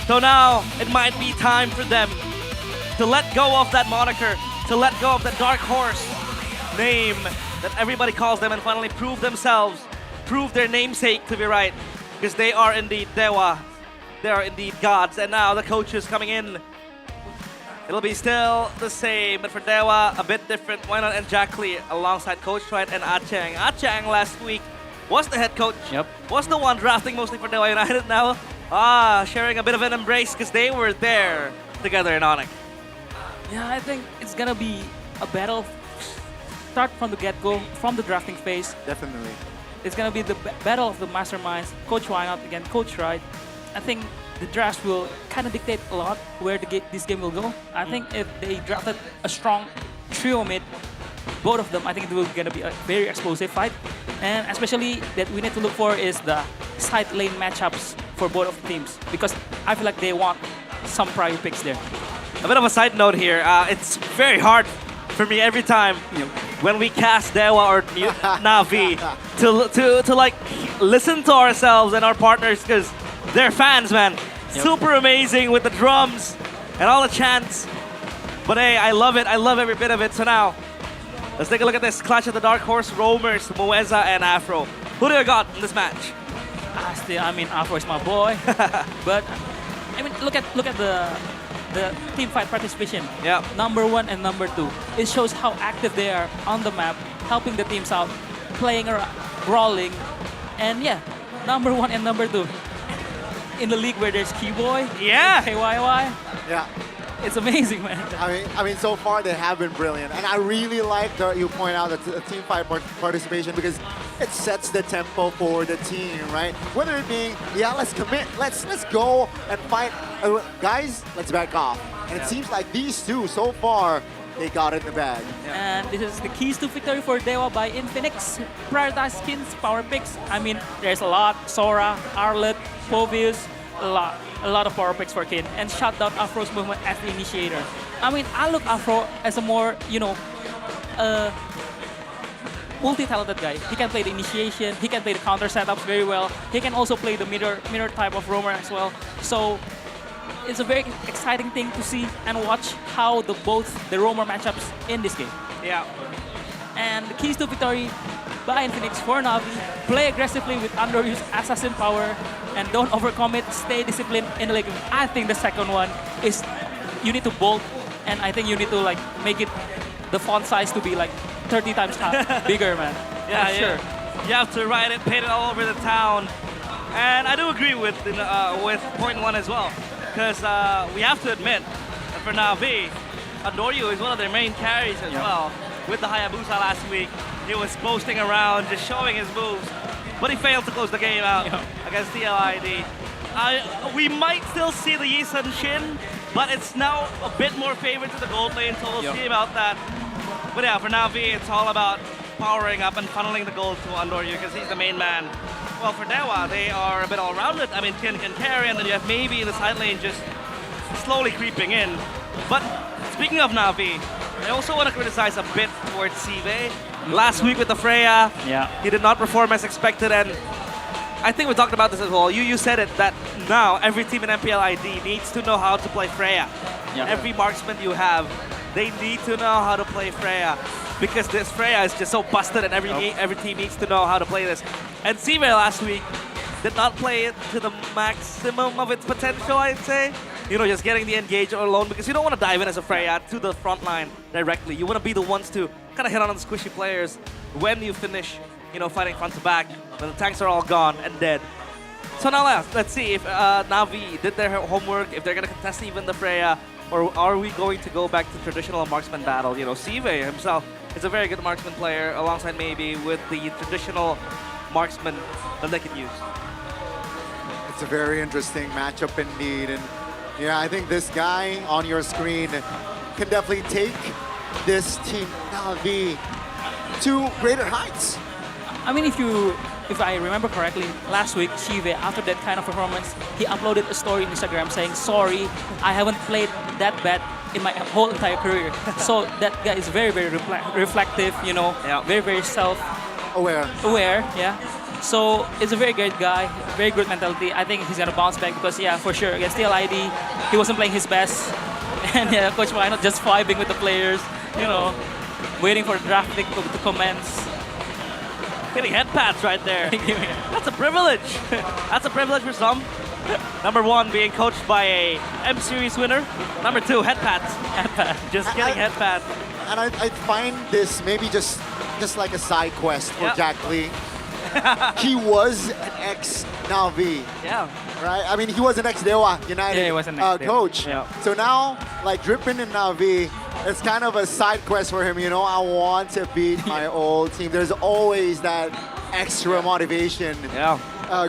S4: So now it might be time for them to let go of that moniker, to let go of the dark horse name that everybody calls them and finally prove themselves, prove their namesake to be right, because they are indeed Dewa, they are indeed gods. And now the coach is coming in. It'll be still the same, but for Dewa, a bit different. Why not? And Jack Lee alongside Coach White and Achang. Achang last week was the head coach.
S18: Yep.
S4: Was the one drafting mostly for Dewa United now. Sharing a bit of an embrace because they were there together in Onyx.
S18: Yeah, I think it's gonna be a battle. Start from the get-go, from the drafting phase.
S2: Definitely.
S18: It's gonna be the battle of the masterminds. Coach Wynot against Coach Wright. I think the draft will kind of dictate a lot where this game will go. I think if they drafted a strong trio mid, both of them, I think it will gonna be a very explosive fight. And especially that we need to look for is the side lane matchups for both of the teams, because I feel like they want some prior picks there.
S4: A bit of a side note here. It's very hard for me every time when we cast Dewa or Navi to like listen to ourselves and our partners, because they're fans, man.
S18: Yep.
S4: Super amazing with the drums and all the chants. But hey, I love it. I love every bit of it. So now, let's take a look at this clash of the Dark Horse Roamers, Mueza and Afro. Who do you got in this match?
S18: I mean, Afro is my boy. But I mean, look at the team fight participation.
S4: Yeah.
S18: Number 1 and number 2. It shows how active they are on the map, helping the teams out, playing around, brawling, and yeah, number 1 and number 2. In the league where there's Keyboy,
S4: yeah,
S18: KYY.
S2: Yeah.
S18: It's amazing, man.
S2: I mean, so far they have been brilliant, and I really like that you point out the team fight participation, because it sets the tempo for the team, right? Whether it being, yeah, let's commit, let's go and fight, guys, let's back off. And it seems like these two so far they got it in the bag.
S18: And this is the keys to victory for Dewa by Infinix. Prioritize skins, power picks. I mean, there's a lot. Sora, Arlet, Povius, a lot of power picks for Kin. And shut down Afro's movement as the initiator. I mean, I look Afro as a more, multi-talented guy. He can play the initiation, he can play the counter setups very well. He can also play the mirror type of roamer as well. So it's a very exciting thing to see and watch how both the roamer matchups in this game.
S4: Yeah.
S18: And the keys to victory by Infinix for Navi: play aggressively with underused assassin power and don't overcommit, stay disciplined in the late game. I think the second one is you need to bolt, and I think you need to like make it the font size to be like 30 times bigger, man.
S4: Yeah,
S18: sure.
S4: You have to write it, paint it all over the town. And I do agree with point 1 as well. Because we have to admit that for Navi, Andoryu is one of their main carries as well. With the Hayabusa last week, he was boasting around, just showing his moves. But he failed to close the game out against TLID. We might still see the Yisun Shin, but it's now a bit more favored to the gold lane, so we'll see about that. But yeah, for Navi, it's all about powering up and funneling the gold to Andoryu because he's the main man. Well, for Dewa, they are a bit all-rounded. I mean, Kin can carry, and then you have maybe in the side lane just slowly creeping in. But speaking of Navi, I also want to criticize a bit towards Sive. Last week with the Freya, he did not perform as expected, and I think we talked about this as well. You said it, that now every team in MPL ID needs to know how to play Freya. Every marksman you have, they need to know how to play Freya. Because this Freya is just so busted, and every team needs to know how to play this. And Sive last week did not play it to the maximum of its potential, I'd say. Just getting the engage alone, because you don't want to dive in as a Freya to the front line directly. You want to be the ones to kind of hit on the squishy players when you finish, fighting front to back, when the tanks are all gone and dead. So now let's see if Navi did their homework, if they're going to contest even the Freya, or are we going to go back to traditional marksman battle? You know, Sive himself is a very good marksman player alongside maybe with the traditional marksman that they could use.
S2: It's a very interesting matchup indeed. And yeah, I think this guy on your screen can definitely take this team Navi to greater heights.
S18: I mean, if I remember correctly, last week, Sive, after that kind of performance, he uploaded a story on Instagram saying, sorry, I haven't played that bad in my whole entire career. So that guy is very, very reflective, you know, very, very self-aware, yeah. So it's a very great guy, very good mentality. I think he's going to bounce back because, yeah, for sure, against TLID, he wasn't playing his best. And yeah, Coach Wino just vibing with the players, you know, waiting for the draft pick to commence.
S4: Getting head pats right there. That's a privilege. That's a privilege for some. Number one, being coached by a M Series winner. Number two, head pats. Just getting head pats.
S2: And I find this maybe just like a side quest for Jack Lee. He was an ex-Navi.
S4: Yeah.
S2: Right? I mean, he was an ex-Dewa United
S18: he was an
S2: coach.
S18: Yeah.
S2: So now, like, dripping in Navi, it's kind of a side quest for him. You know, I want to beat my old team. There's always that extra motivation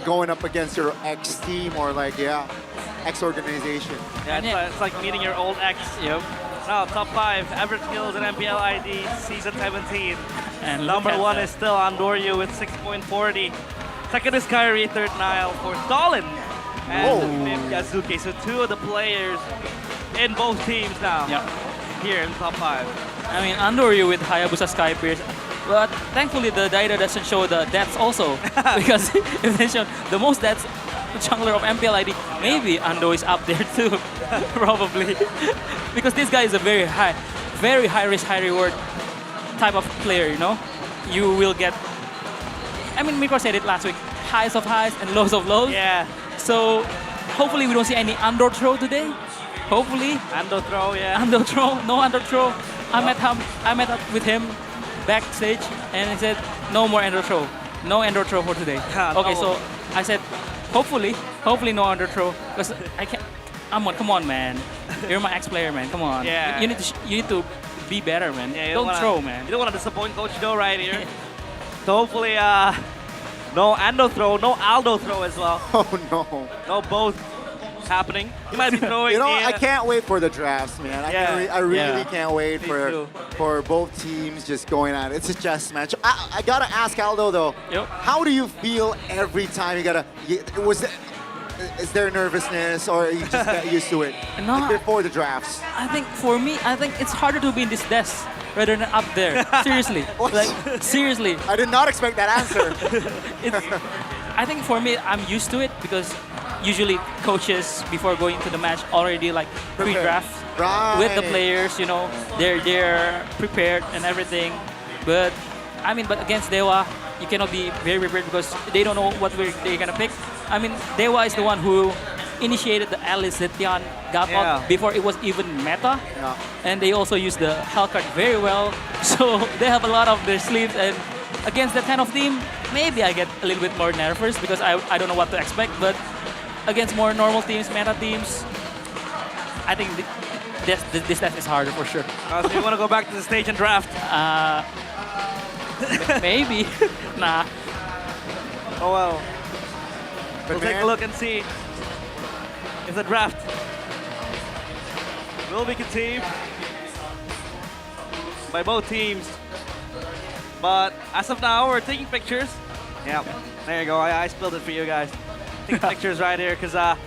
S2: going up against your ex-team or, like, ex-organization.
S4: Yeah, it's like meeting your old ex.
S18: Yep.
S4: Now, top 5 average kills in MPL ID season 17.
S18: And
S4: number 1 is still Andoryu with 6.40. Second is Kyrie, third Nile, fourth Dolan, and fifth Yazuki. So 2 of the players in both teams now here in top 5.
S18: I mean, Andoryu with Hayabusa Skypierce. But thankfully, the data doesn't show the deaths also. Because if they show the most deaths jungler of MPL ID, maybe Ando is up there too. Probably. Because this guy is a very high risk, high reward type of player, you know? You will get, I mean, Miko said it last week, highs of highs and lows of lows.
S4: Yeah.
S18: So hopefully we don't see any Ando throw today. Hopefully.
S4: Ando throw, yeah.
S18: Ando throw, no Ando throw. I met up with him backstage and he said, no more Ando throw. No Ando throw for today. Okay, so I said, hopefully no Ando throw. Because I can't, come on, man. You're my ex-player, man. Come on.
S4: Yeah.
S18: You need to be better, man.
S4: Yeah,
S18: don't throw, man.
S4: You don't want to disappoint Coach Joe right here. So hopefully, no Ando throw, no Aldo throw as well.
S2: Oh no.
S4: No both happening. He might be throwing.
S2: You know, I can't wait for the drafts, man. I really can't wait for both teams just going at it. It's a chess match. I gotta ask Aldo though.
S18: Yep.
S2: How do you feel every time you gotta? Is there nervousness or you just get used to it before the drafts?
S18: I think for me, it's harder to be in this desk rather than up there. Seriously. Seriously.
S2: I did not expect that answer.
S18: I think for me, I'm used to it because usually coaches before going into the match already like pre-draft with the players, you know, they're prepared and everything. But I mean, but against Dewa, you cannot be very prepared because they don't know what they're gonna pick. I mean, Dewa is the one who initiated the Alice that Tian got out before it was even meta.
S2: Yeah.
S18: And they also use the Hellcard very well. So they have a lot of their sleeves, and against that kind of team, maybe I get a little bit more nervous because I don't know what to expect. But against more normal teams, meta teams, I think this test is harder for sure.
S4: So you want to go back to the stage and draft?
S18: Maybe. Nah.
S4: Oh well. We'll take a look and see if the draft will be conceived by both teams. But as of now, we're taking pictures. Yeah, there you go. I spilled it for you guys. Taking pictures right here because not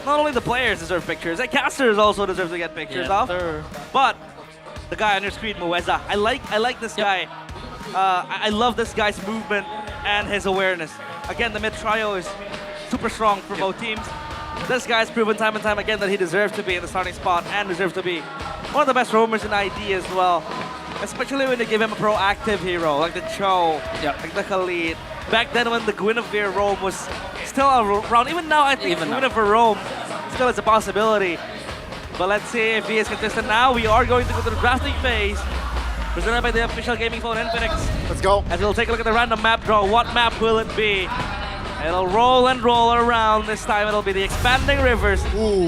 S4: only the players deserve pictures, the casters also deserve to get pictures off. Sir. But the guy on your screen, Mueza, I like this guy. I love this guy's movement and his awareness. Again, the mid trio is super strong for both teams. This guy's proven time and time again that he deserves to be in the starting spot and deserves to be one of the best roamers in ID as well. Especially when they give him a proactive hero like the Cho, like the Khalid. Back then when the Guinevere roam was still around. Even now, I think Guinevere roam still is a possibility. But let's see if he is consistent now. We are going to go to the drafting phase. Presented by the official gaming phone Infinix.
S2: Let's go.
S4: As we'll take a look at the random map draw. What map will it be? It'll roll and roll around. This time it'll be the expanding rivers.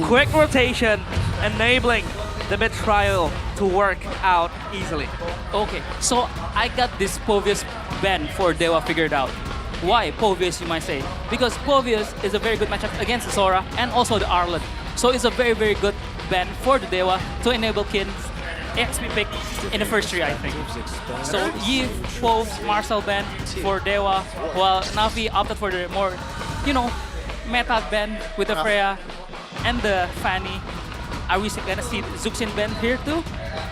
S4: Quick rotation, enabling the mid trial to work out easily.
S18: Okay, so I got this Povius ban for Dewa figured out. Why Povius, you might say? Because Povius is a very good matchup against the Sora and also the Arlet. So it's a very, very good ban for the Dewa to enable Kin's XP pick in the first three, I think. So Yi, Pove, Marcel ban for Dewa, while Navi opted for the more, you know, meta ban with the Freya and the Fanny. Are we gonna see Zuxin ban here too?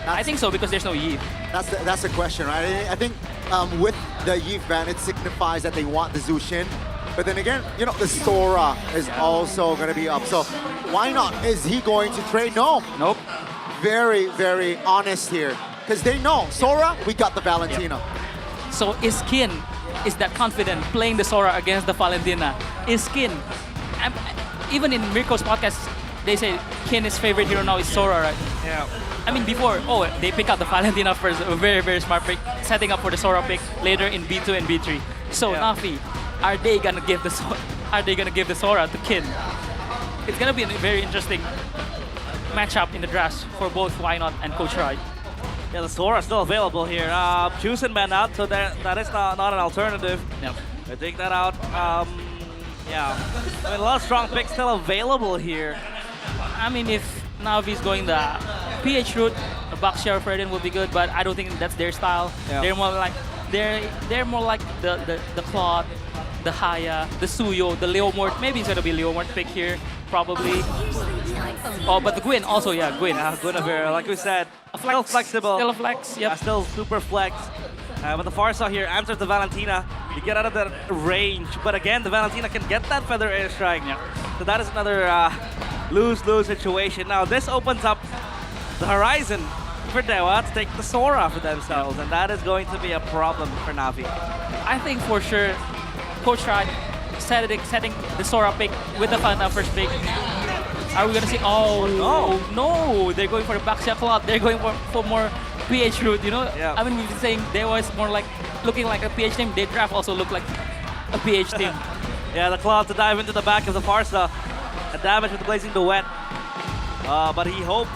S18: I think so, because there's no Yi.
S2: That's the question, right? I think with the Yi ban, it signifies that they want the Zushin. But then again, you know, the Sora is also going to be up. So why not? Is he going to trade? No.
S18: Nope.
S2: Very, very honest here. Because they know, Sora, we got the Valentina.
S18: So is Kin is that confident playing the Sora against the Valentina? Is Kin, even in Mirko's podcast, they say Kin's favorite hero now is Sora, right?
S4: Yeah.
S18: I mean, before, they pick out the Valentina first, a very, very smart pick, setting up for the Sora pick later in B2 and B3. So Navi, are they gonna give the Sora to Kin? It's gonna be a very interesting matchup in the draft for both Why Not and Coach Rai.
S4: Yeah, the Sora is still available here. Juicing ban out, so that is not an alternative.
S18: Yep.
S4: I take that out. Yeah, I mean, a lot of strong picks still available here.
S18: I mean, if Navi's going the PH route, Baxia or Ferdinand will be good, but I don't think that's their style.
S4: Yeah.
S18: They're more like the Claude, the Haya, the Suyo, the Leomord. Maybe it's gonna be Leomord pick here, probably. Oh, but the Gwyn also, Gwyn.
S4: Yeah, Guinevere, like we said, still flexible.
S18: Still a flex, yep.
S4: Still super flex. But the Farsa here answers the Valentina. You get out of the range, but again, the Valentina can get that Feather Airstrike.
S18: Yeah.
S4: So that is another lose-lose situation. Now this opens up the horizon for Dewa to take the Sora for themselves, and that is going to be a problem for Navi.
S18: I think for sure, Coach Rai setting the Sora pick with the Fanta first pick. Are we gonna see? Oh no! They're going for the Baxia Cloud. They're going for more PH route. You know?
S4: Yeah.
S18: I mean, we've been saying Dewa is more like looking like a PH team. Their draft also look like a PH team.
S4: Yeah, the Cloud to dive into the back of the Farsa. A damage with the Blazing Duet. But he hopes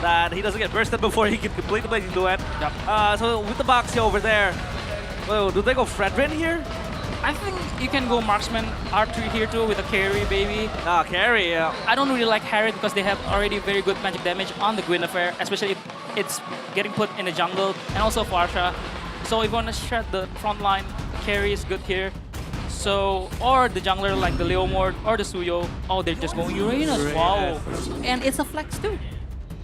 S4: that he doesn't get bursted before he can complete the Blazing Duet.
S18: Yep.
S4: So with the Baxia over there, do they go Fredrin here?
S18: I think you can go Marksman R3 here too with a carry, baby.
S4: Carry, yeah.
S18: I don't really like Harriet because they have already very good magic damage on the Guinevere, especially if it's getting put in the jungle, and also Farsha. So if you want to shred the front line, carry is good here. So, or the jungler like the Leomord or the Suyo. Oh, they're just going Uranus. Wow. And it's a flex too.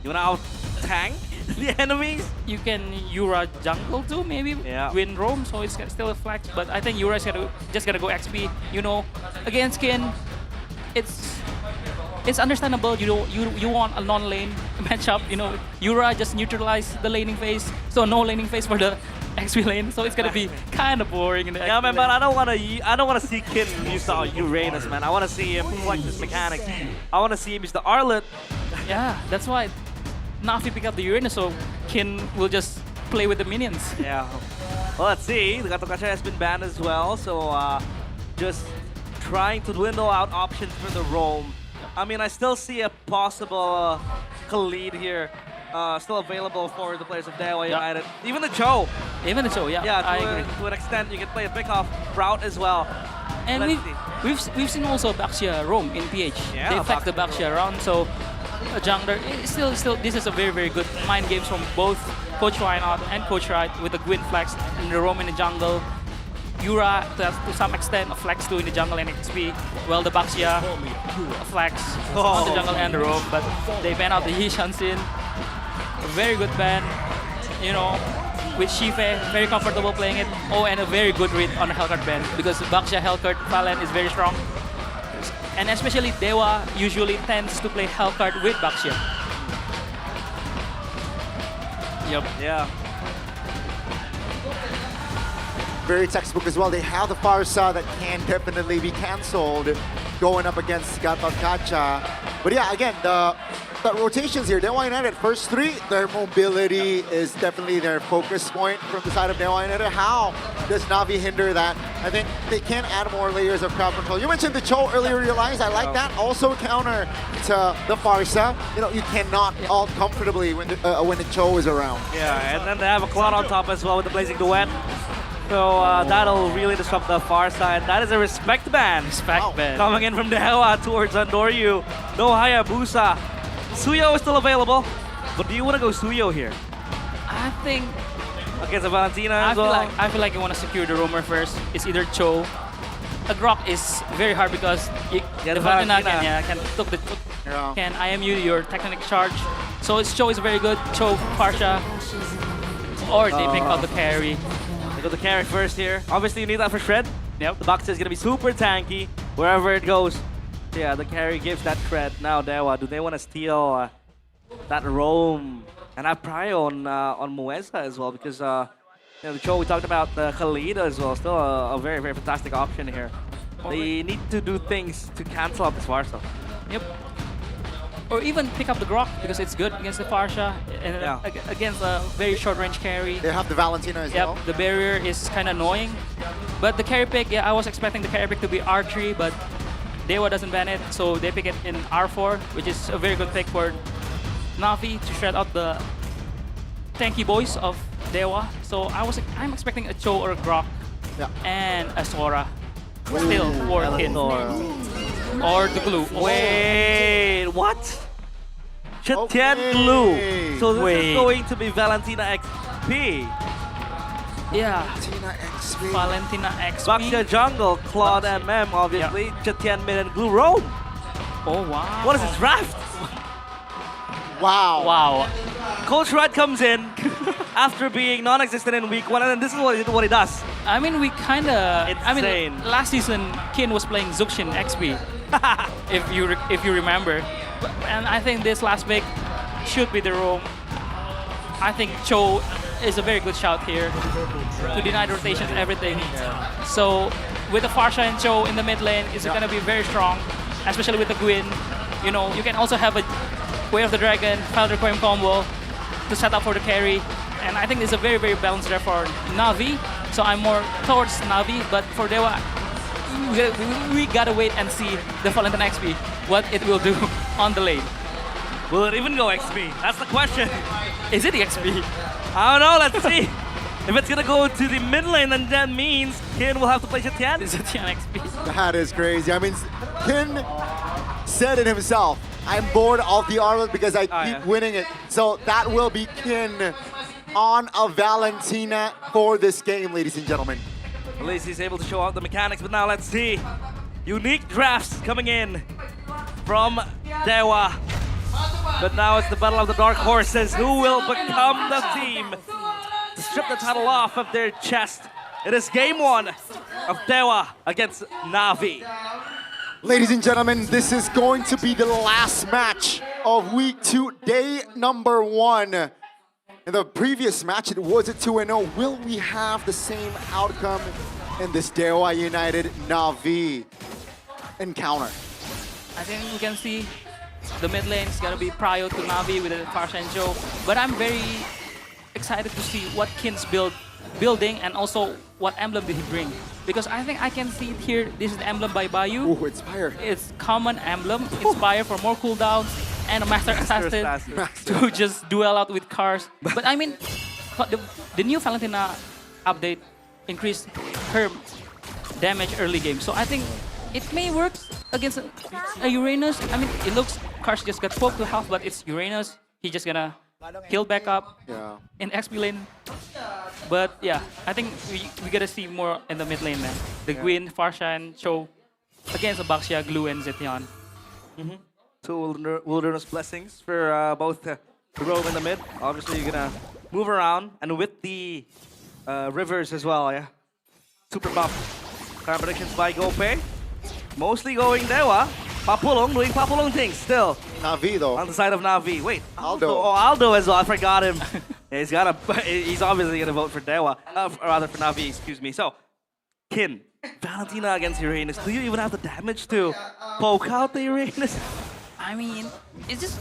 S4: You wanna out-tank the enemies?
S18: You can Yura jungle too, maybe win roam, so it's still a flex. But I think Yura is just gonna go XP. You know, against Kin, it's understandable. You want a non-lane matchup. You know, Yura just neutralize the laning phase, so no laning phase for the XP lane. So it's gonna be kind of boring in the
S4: XP man, but I don't wanna see Kin use the Uranus, man. I wanna see him flex his mechanics. I wanna see him use the Arlet.
S18: Yeah, that's why Navi pick up the Uranus, so Kin will just play with the minions.
S4: Yeah. Well, let's see. The Gatokacha has been banned as well, so just trying to dwindle out options for the roam. I mean, I still see a possible Khalid here. Still available for the players of Dewa United. Even the Cho.
S18: Even the Cho, yeah.
S4: Yeah, to an extent, you can play a pickoff route as well.
S18: And we've seen also Baxia roam in PH.
S4: Yeah,
S18: they flex the Baxia around, so a jungler. Still, this is a very, very good mind games from both Coach Reinhardt and Coach Wright with the Gwyn flex and the roam in the jungle. Yura, to some extent, a flex too in the jungle and XP. Well, the Baxia, a flex on the jungle and the roam, but they ban out the Yishan Sin. A very good ban, you know, with Shife, very comfortable playing it. Oh, and a very good read on the Hellcurt ban because Baxia Hellcurt Valen is very strong. And especially Dewa usually tends to play Hellcurt with Baxia. Yep.
S4: Yeah.
S2: Very textbook as well. They have the Farsa that can definitely be cancelled going up against Gatokacha. But yeah, again, the rotations here. Dewa United, first three, their mobility is definitely their focus point from the side of Dewa United. How does Na'Vi hinder that? I think they can add more layers of crowd control. You mentioned the Cho earlier, realized. I like that. Also counter to the Farsa. You know, you cannot ult comfortably when the Cho is around.
S4: Yeah, and then they have a Cloud on top as well with the Blazing Duet. So that'll really disrupt the far side. That is a respect ban.
S18: Respect ban.
S4: Coming in from Dewa towards Andoryu. No Hayabusa. Suyo is still available. But do you want to go Suyo here?
S18: I think
S4: against a Valentina
S18: I
S4: as
S18: feel
S4: well?
S18: like I feel like you want to secure the roamer first. It's either Cho. A Grok is very hard because the Valentina can can IMU your technical charge. So it's Cho is very good. Cho, Farsha, or they pick out the carry.
S4: They go the carry first here. Obviously, you need that for Shred. Yep. The box is going to be super tanky wherever it goes. Yeah, the carry gives that Shred. Now, Dewa, do they want to steal that roam and have prio on Mueza as well? Because you know, the Cho, we talked about the Khalid as well. Still a very, very fantastic option here. They need to do things to cancel out this Varsa.
S18: Yep. Or even pick up the Grok because it's good against the Farsha and against a very short range carry.
S2: They have the Valentina as well.
S18: The barrier is kind of annoying. But the carry pick, I was expecting the carry pick to be R3, but Dewa doesn't ban it, so they pick it in R4, which is a very good pick for Na'Vi to shred out the tanky boys of Dewa. So I'm expecting a Cho or a Grok and a Sora. Still for Kin. Or the glue.
S4: Wait, what? Chetian glue. So this is going to be Valentina XP.
S18: Yeah.
S2: Valentina XP.
S18: Valentina XP.
S4: Baxia jungle, Claude MM, obviously. Chetian mid and glue roam.
S18: Oh wow.
S4: What is this draft?
S2: Wow.
S18: Wow.
S4: Coach Red comes in after being non-existent in week 1, and then this is what he does.
S18: I mean, we kind of. I mean, last season, Kin was playing Zuxin XP, if you remember, and I think this last pick should be the roam. I think Cho is a very good shout here to deny the rotations, everything. So with the Farsha and Cho in the mid lane, it's going to be very strong, especially with the Gwyn. You know, you can also have a Way of the Dragon, Final Requiem combo to set up for the carry. And I think it's a very, very balanced there for Na'Vi. So I'm more towards Na'Vi, but for Dewa, we gotta wait and see the Valentina XP, what it will do on the lane.
S4: Will it even go XP? That's the question.
S18: Is it the XP?
S4: I don't know, let's see. If it's gonna go to the mid lane, then that means Kin will have to play Chetian.
S18: Chetian XP.
S2: That is crazy. I mean, Kin said it himself. I'm bored of the Arlet because I keep winning it. So that will be Kin on a Valentina for this game, ladies and gentlemen.
S4: At least he's able to show out the mechanics, but now let's see. Unique drafts coming in from Dewa. But now it's the battle of the dark horses. Who will become the team to strip the title off of their chest? It is game 1 of Dewa against Na'Vi.
S2: Ladies and gentlemen, this is going to be the last match of week 2, day number 1. In the previous match, it was a 2-0. Will we have the same outcome in this Dewa United Na'Vi encounter?
S18: I think we can see the mid lane is gonna be prio to Na'Vi with the Farsha and Cho. But I'm very excited to see what Kin's building and also what emblem did he bring. Because I think I can see it here. This is the emblem by Bayu.
S2: Ooh, Inspire.
S18: It's common emblem. Inspire for more cooldowns and a Master Assassin to just duel out with cars. But I mean, the new Valentina update increased her damage early game. So I think it may work against a Uranus. I mean, it looks Cars just got poked to half, but it's Uranus. He's just gonna heal back up in XP lane. But yeah, I think we gotta see more in the mid lane now. The Gwyn, Farsha, and Cho against Baxia, Glue, and Zetian.
S4: Two Wilderness Blessings for both the Rogue in the mid. Obviously, you're gonna move around, and with the Rivers as well, yeah. Super buff. Current predictions by Gope. Mostly going Dewa. Papulong doing Papulong things still.
S2: Na'Vi though.
S4: On the side of Na'Vi. Wait,
S2: Aldo.
S4: Oh, Aldo as well. I forgot him. Yeah, he's obviously gonna vote for Dewa. Or rather for Na'Vi, excuse me. So, Kin, Valentina against Uranus. Do you even have the damage to poke out the Uranus?
S18: I mean, it's just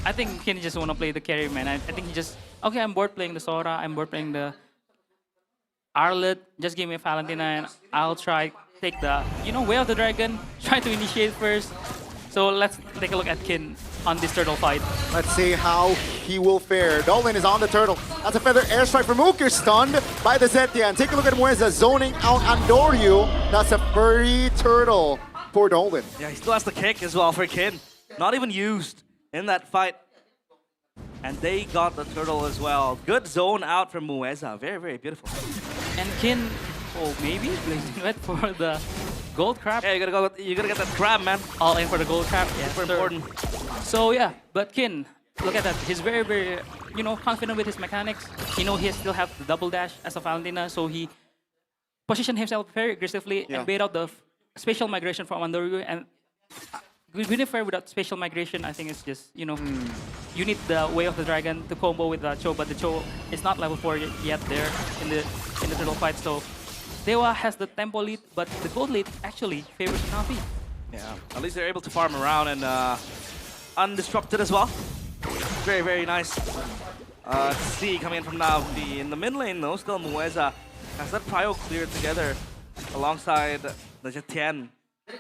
S18: I think Kin just want to play the carry, man. I think he just, okay, I'm bored playing the Sora, I'm bored playing the Arlet, just give me a Valentina and I'll try take the, Way of the Dragon, try to initiate first. So let's take a look at Kin on this turtle fight.
S2: Let's see how he will fare. Dolan is on the turtle. That's a feather airstrike from Mook. You're stunned by the Zetian. Take a look at Mueza zoning out Andoryu. That's a furry turtle for Dolan.
S4: Yeah, he still has the kick as well for Kin. Not even used in that fight. And they got the turtle as well. Good zone out from Mueza. Very, very beautiful.
S18: And Kin, maybe blazing wet for the gold crab.
S4: Yeah, you gotta get that crab, man.
S18: All in for the gold crab. Yeah,
S4: super important.
S18: So yeah, but Kin, look at that. He's very, very, confident with his mechanics. He still have the double dash as a Valentina, so he positioned himself very aggressively and bait out the spatial migration from Andoryu. And winning fair without spatial migration, I think it's just, you need the Way of the Dragon to combo with the Cho, but the Cho is not level 4 yet there in the turtle fight. So Dewa has the tempo lead, but the gold lead actually favors Na'Vi.
S4: Yeah, at least they're able to farm around and undisrupted as well. Very, very nice. C coming in from Na'Vi. In the mid lane though, still Mueza has that prio cleared together alongside the Jetian.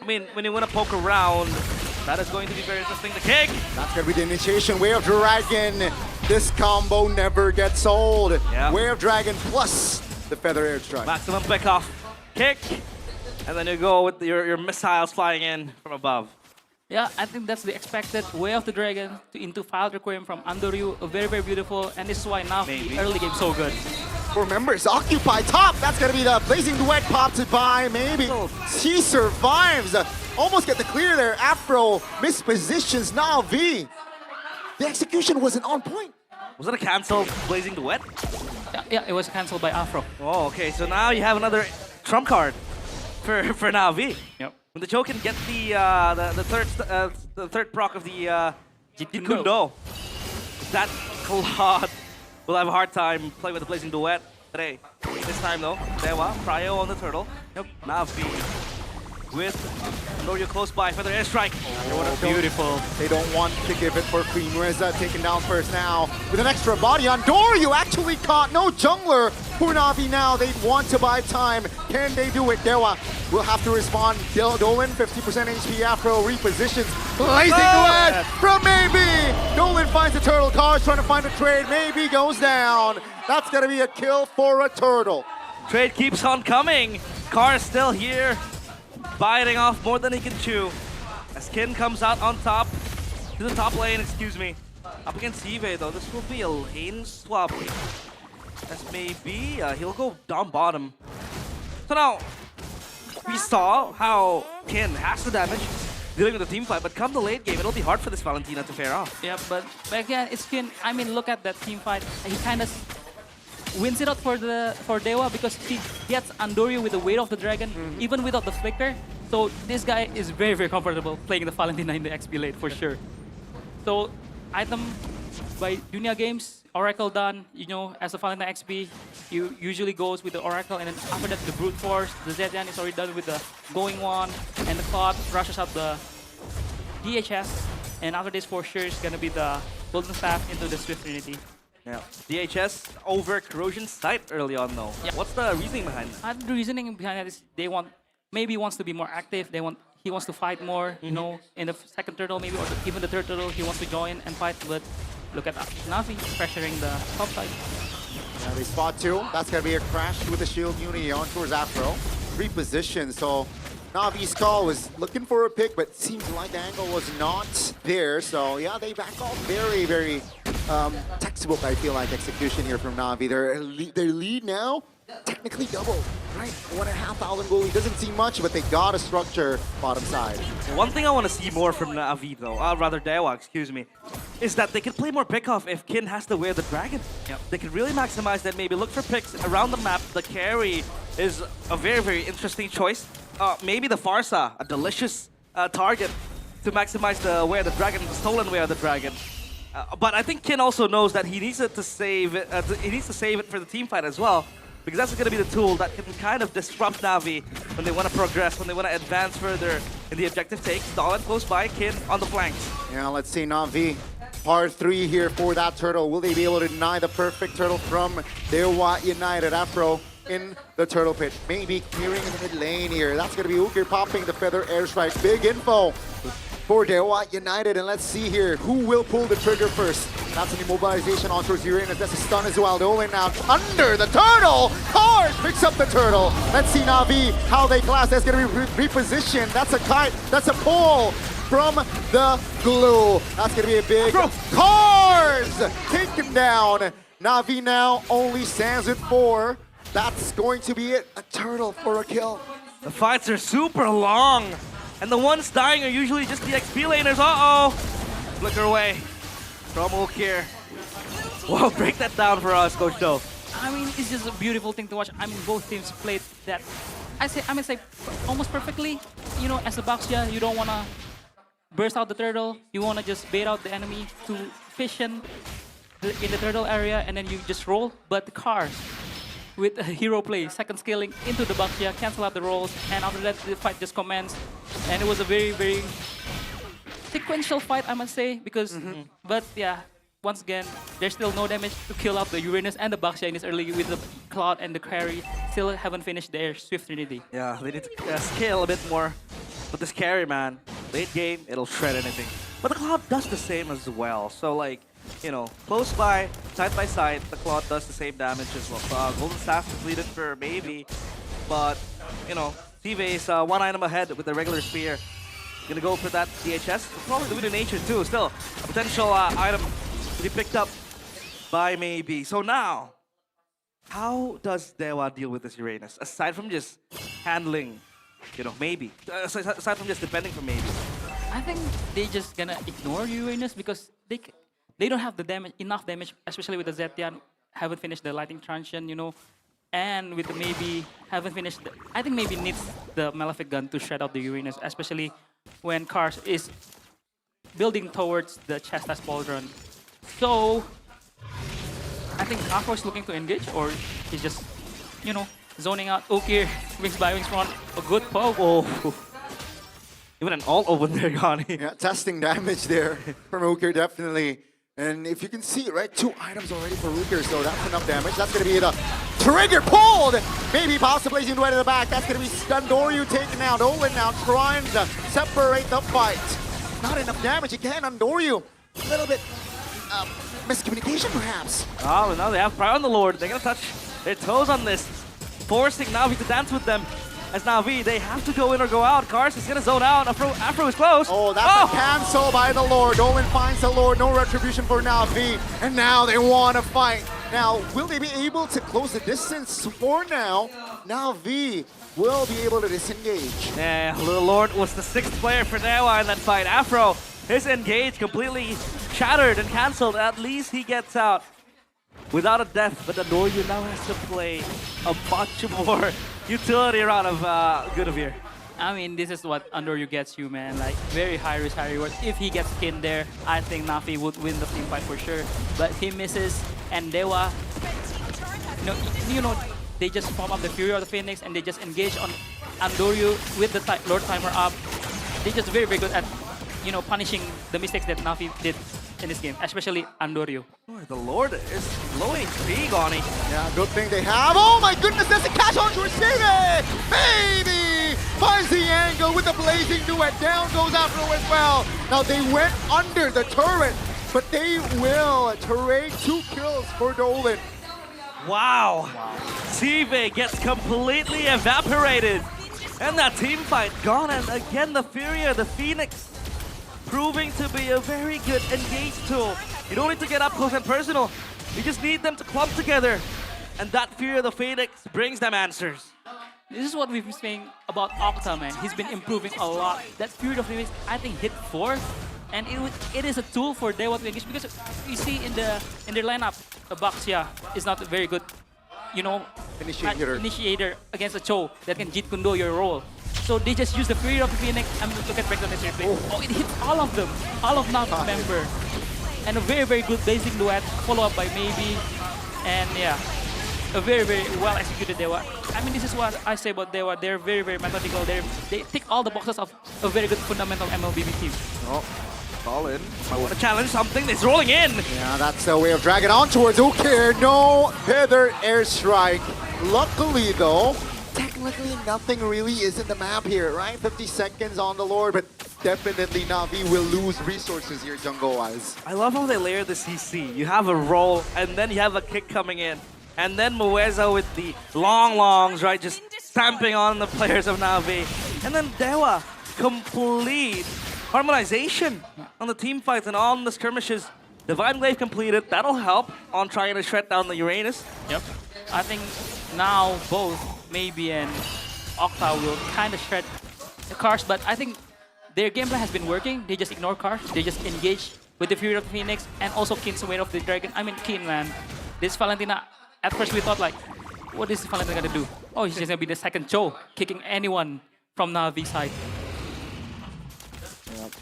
S4: I mean, when you want to poke around, that is going to be very interesting. The kick!
S2: That's going to be the initiation. Way of Dragon. This combo never gets old.
S4: Yeah.
S2: Way of Dragon plus the feather airstrike.
S4: Maximum pick off. Kick! And then you go with your missiles flying in from above.
S18: Yeah, I think that's the expected Way of the Dragon into File Requiem from Andoryu. Very, very beautiful. And this is why Na'Vi early game so good.
S2: Remember, it's Occupy top. That's going to be the Blazing Duet popped it by, maybe. He survives. Almost get the clear there. Afro mispositions Na'Vi. The execution wasn't on point.
S4: Was it a cancelled Blazing Duet?
S18: Yeah, it was cancelled by Afro.
S4: Oh, okay. So now you have another trump card for Na'Vi.
S18: Yep.
S4: When the Cho can get the third proc of the Jikundo, that Claude will have a hard time playing with the Blazing Duet today. This time though, Dewa, Prio on the turtle. Yep. Na'Vi with Andoryu close by for their airstrike.
S2: Oh, beautiful. They don't want to give it for free. Mueza taken down first now with an extra body. Andoryu actually caught. No jungler for Na'Vi now. They want to buy time. Can they do it? Dewa will have to respond. Dolan, 50% HP Afro repositions. Blazing Duet from Maybe. Dolan finds the turtle. Cars trying to find a trade. Maybe goes down. That's going to be a kill for a turtle.
S4: Trade keeps on coming. Car's still here, biting off more than he can chew. As Kin comes out on top, to the top lane, excuse me. Up against Ive though, this will be a lane swap. As maybe, he'll go down bottom. So now, we saw how Kin has the damage dealing with the team fight, but come the late game, it'll be hard for this Valentina to fare off.
S18: Yeah, but again, it's Kin. I mean, look at that team fight. He kind of wins it out for Dewa because he gets Andoryu with the Weight of the Dragon, even without the flicker. So this guy is very, very comfortable playing the Valentina in the XP late for sure. So item by Dunia Games, Oracle done. As a Valentina XP, you usually goes with the Oracle, and then after that the Brute Force, the Zetian is already done with the Going One, and the Cloud rushes out the DHS, and after this for sure is gonna be the Golden Staff into the Swift Trinity.
S4: Yeah, DHS over Corrosion Sight early on though.
S18: Yeah.
S4: What's the reasoning behind that?
S18: The reasoning behind that is maybe wants to be more active. He wants to fight more, in the second turtle maybe, or even the third turtle, he wants to join and fight, but look at Na'Vi pressuring the top side.
S2: Yeah, they spot two. That's going to be a crash with the shield unity on towards Afro. Reposition, so Na'Vi's call was looking for a pick, but seems like the angle was not there. So yeah, they back off very, very textbook, I feel like, execution here from Na'Vi. Their lead now, technically double, right? 1,500 goalie doesn't seem much, but they got a structure bottom side.
S4: One thing I want to see more from Na'Vi though, rather Dewa, excuse me, is that they can play more pick-off if Kin has to wear the dragon.
S18: Yep.
S4: They can really maximize that, maybe look for picks around the map. The carry is a very, very interesting choice. Maybe the Farsa, a delicious target to maximize the wear the dragon, the stolen wear the dragon. But I think Kin also knows that he needs to save it. He needs to save it for the team fight as well, because that's going to be the tool that can kind of disrupt Na'Vi when they want to progress, when they want to advance further in the objective take. Dolan close by, Kin on the flanks.
S2: Yeah, let's see Na'Vi Part 3 here for that turtle. Will they be able to deny the perfect turtle from Dewa United? Afro in the turtle pit. Maybe clearing in the mid lane here. That's going to be Ukir popping the feather airstrike. Big info for Dewa United. And let's see here, who will pull the trigger first? That's an immobilization onto Uranus. That's a stun as well. Dolan now under the turtle. Cars picks up the turtle. Let's see Na'Vi, how they clash. That's going to be repositioned. That's a kite. That's a pull from the glue. That's going to be a big Cars taken down. Na'Vi now only stands at 4. That's going to be it. A turtle for a kill.
S4: The fights are super long. And the ones dying are usually just the XP laners. Uh-oh. Flicker away from Ukir. Whoa, break that down for us, Coach Doe.
S18: I mean, it's just a beautiful thing to watch. I mean, both teams played that, I would say almost perfectly. You know, as a Baxia, you don't want to burst out the turtle. You want to just bait out the enemy to fish in the turtle area, and then you just roll. But the Cars, with a hero play, second scaling into the Baxia, cancel out the rolls, and after that, the fight just commenced. And it was a very, very sequential fight, I must say, because, but yeah, once again, there's still no damage to kill out the Uranus and the Baxia in this early with the Cloud and the Carry. Still haven't finished their Swift Trinity.
S4: Yeah, they need to scale a bit more. But this Carry, man, late game, it'll shred anything. But the Cloud does the same as well. So, like, you know, close by side, the Cloud does the same damage as well. Golden Staff completed for maybe, but, you know, TV is one item ahead with the regular spear. Gonna go for that DHS. Probably the Widow Nature too. Still, a potential item to be picked up by maybe. So now, how does Dewa deal with this Uranus? Aside from just handling, you know, maybe. Aside from just depending for maybe.
S18: I think they just gonna ignore Uranus because they don't have the damage, enough damage, especially with the Zetian. Haven't finished the Lightning Truncheon, you know. And with the maybe, haven't finished I think maybe needs the Malefic Gun to shred out the Uranus, especially when Cars is building towards the Chastas Pauldron. So, I think Afro is looking to engage, or he's just, you know, zoning out. Ukir, wings by wings front, a good poke.
S4: Oh. Even an alt over there, Gani.
S2: Yeah, testing damage there from Ukir, definitely. And if you can see, right, 2 items already for Ukir, so that's enough damage. That's going to be the trigger pulled! Maybe possibly into right at the back. That's going to be Stundoryu taken out. Olin now trying to separate the fight. Not enough damage again on Doryu. A little bit miscommunication, perhaps.
S4: Oh, now they have Pride on the Lord. They're going to touch their toes on this, forcing Na'Vi to dance with them. As Na'Vi, they have to go in or go out. Cars is gonna zone out. Afro is close.
S2: Oh, that's a cancel by the Lord. Dolan finds the Lord. No retribution for Na'Vi. And now they want to fight. Now, will they be able to close the distance? For now, Na'Vi will be able to disengage.
S4: Yeah, Little Lord was the 6th player for Dewa in that fight. Afro, his engage completely shattered and cancelled. At least he gets out without a death. But Doryu now has to play a bunch more utility round of Goodavir.
S18: I mean, this is what Andoryu gets you, man. Like, very high risk, high reward. If he gets skinned there, I think Na'Vi would win the team fight for sure. But he misses, and Dewa, you know, they just form up the Fury of the Phoenix, and they just engage on Andoryu with the Lord Timer up. They're just very, very good at, you know, punishing the mistakes that Na'Vi did in this game, especially Andoryu.
S4: Oh, the Lord is low HP, Gani.
S2: Yeah, good thing they have. Oh my goodness, that's a catch on Rashida! Baby! Finds the angle with the blazing duet. Down goes Afro as well. Now they went under the turret, but they will trade 2 kills for Dolan.
S4: Wow. TV gets completely evaporated. And that team fight gone. And again, the Fury of the Phoenix proving to be a very good engage tool. You don't need to get up close and personal. You just need them to clump together. And that Fury of the Phoenix brings them answers.
S18: This is what we've been saying about Octa, man. He's been improving a lot. That Fury of the Phoenix, I think, hit 4. And it is a tool for Dewa to engage, because you see in their lineup, Baxia is not a very good, you know, initiator against a Cho that can Jeet Kundo your role. So they just use the Fury of the Phoenix. I mean, look at breakdown this replay. Oh, it hits all of them. All of Na'Vi member. And a very, very good basic duet, follow up by Maybe. And yeah, a very, very well executed Dewa. I mean, this is what I say about Dewa. They're very, very methodical. They tick all the boxes of a very good fundamental MLBB team.
S2: Oh.
S4: Colin, I want to challenge something. It's rolling in.
S2: Yeah, that's the way of dragging on towards Ukir. No feather airstrike. Luckily, though, technically nothing really is in the map here, right? 50 seconds on the Lord, but definitely Na'Vi will lose resources here jungle-wise.
S4: I love how they layer the CC. You have a roll, and then you have a kick coming in. And then Mueza with the longs, right? Just stamping on the players of Na'Vi. And then Dewa, complete harmonization on the team fights and on the skirmishes. Divine Glaive completed. That'll help on trying to shred down the Uranus.
S18: Yep. I think now both Maybe and Octa will kind of shred the cars, but I think their gameplay has been working. They just ignore cars. They just engage with the Fury of the Phoenix and also Kin's Weight of the Dragon. I mean, Kin, man. This Valentina, at first we thought like, what is Valentina gonna do? Oh, he's just gonna be the second Cho, kicking anyone from Na'Vi side.
S4: Yep.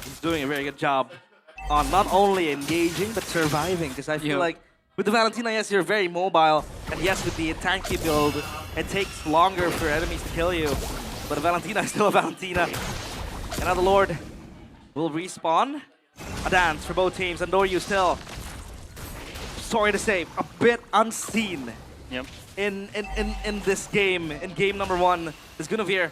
S4: He's doing a very good job on not only engaging, but surviving. Because I feel like with the Valentina, yes, you're very mobile. And yes, with the tanky build, it takes longer for enemies to kill you. But a Valentina is still a Valentina. And now the Lord will respawn. A dance for both teams. And Doryu still, sorry to say, a bit unseen.
S18: Yep.
S4: In this game, in game number 1, is Guinevere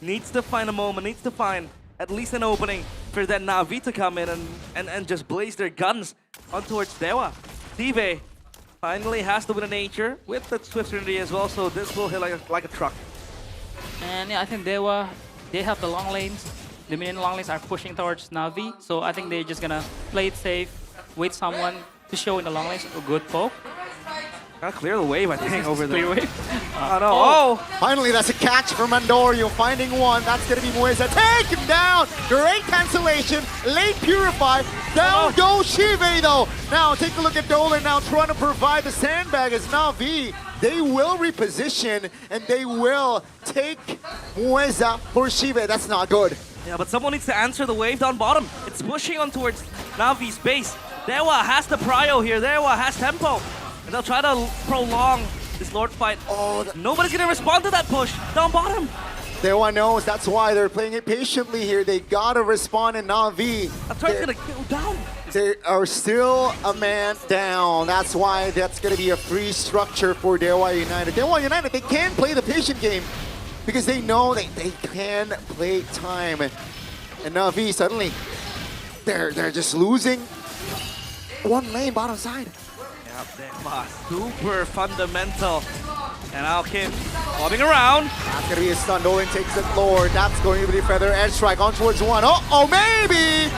S4: needs to find a moment, needs to find at least an opening for that Na'Vi to come in and just blaze their guns on towards Dewa. Steve finally has to win a nature with the Swift Trinity as well, so this will hit like a truck.
S18: And yeah, I think Dewa, they have the long lanes. The minion long lanes are pushing towards Na'Vi, so I think they're just gonna play it safe, wait someone to show in the long lanes. A good poke.
S4: Gotta clear the wave, I think, over there.
S18: Clear wave?
S4: Oh no, oh!
S2: Finally, that's a catch from Mandorio, finding one. That's gonna be Mueza. Take him down! Great cancellation, late purify. Down goes Shive though. Now take a look at Dolan now trying to provide the sandbag as Na'Vi. They will reposition and they will take Mueza for Shive. That's not good.
S4: Yeah, but someone needs to answer the wave down bottom. It's pushing on towards Na'Vi's base. Dewa has the prio here. Dewa has tempo. And they'll try to prolong this Lord fight. Oh, nobody's gonna respond to that push down bottom.
S2: Dewa knows, that's why they're playing it patiently here. They gotta respond in Na'Vi.
S4: That's why it's gonna kill down.
S2: They are still a man down. That's why that's gonna be a free structure for Dewa United. Dewa United, they can play the patient game because they know they can play time. And Na'Vi suddenly, they're just losing one lane bottom side.
S4: Yep, super fundamental. And now Kim bobbing around.
S2: That's gonna be a stun. Dolan takes it Lord. That's going to be Feather Edge Strike on towards one. Oh, maybe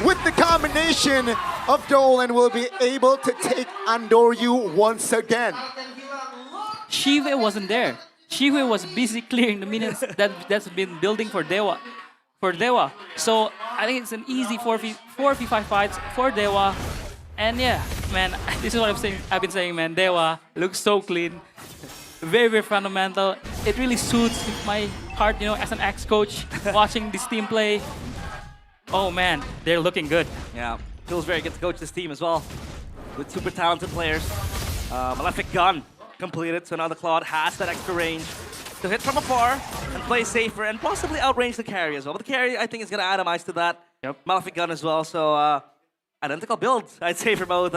S2: with the combination of Dolan will be able to take Andoryu once again.
S18: Shive wasn't there. Shive was busy clearing the minions that's been building for Dewa. So I think it's an easy 4v5 fights for Dewa. And yeah, man, this is what I've been saying, man. Dewa looks so clean. Very, very fundamental. It really suits my heart, you know, as an ex-coach, watching this team play. Oh man, they're looking good.
S4: Yeah, feels very good to coach this team as well. With super talented players. Malefic Gun completed, so now the Claude has that extra range to hit from afar and play safer and possibly outrange the carry as well. But the carry, I think, is going to atomize to that.
S18: Yep.
S4: Malefic Gun as well, so identical builds, I'd say, for both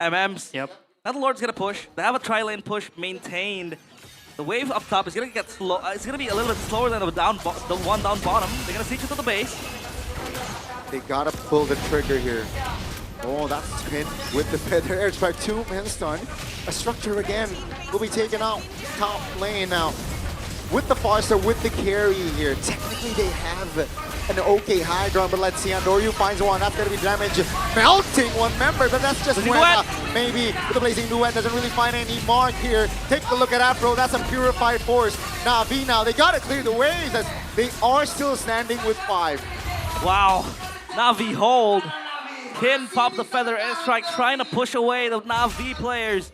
S4: MMs.
S18: Yep.
S4: Now the Lord's gonna push. They have a tri-lane push maintained. The wave up top is gonna get slow. It's gonna be a little bit slower than the one down bottom. They're gonna seek it to the base.
S2: They gotta pull the trigger here. Oh, that's pinned with the Feather Air Strike. 2-man stun. A structure again will be taken out. Top lane now. With the Foster, with the carry here. Technically, they have an okay high ground, but let's see. Andoryu finds one. That's going to be damage. Melting one member, but that's just maybe with the Blazing Duet doesn't really find any mark here. Take a look at Afro. That's a purified force. Na'Vi now. They got to clear the waves as they are still standing with 5.
S4: Wow. Na'Vi hold. Kin pop the Feather Airstrike, trying to push away the Na'Vi players.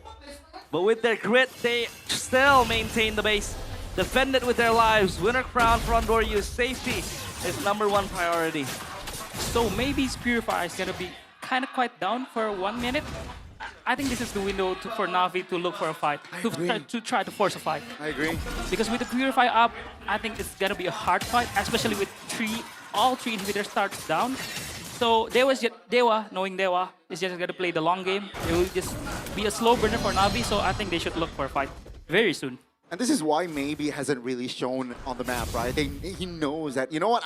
S4: But with their grit, they still maintain the base. Defend it with their lives. Winner crown for Andoryu. Safety is #1 priority.
S18: So maybe his Purifier is gonna be kind of quite down for 1 minute. I think this is the window for Na'Vi to look for a fight, to try to force a fight.
S2: I agree.
S18: Because with the Purify up, I think it's gonna be a hard fight, especially with all three inhibitors starts down. So knowing Dewa, is just gonna play the long game. It will just be a slow burner for Navi, so I think they should look for a fight very soon.
S2: And this is why maybe hasn't really shown on the map, right? He knows that, you know what,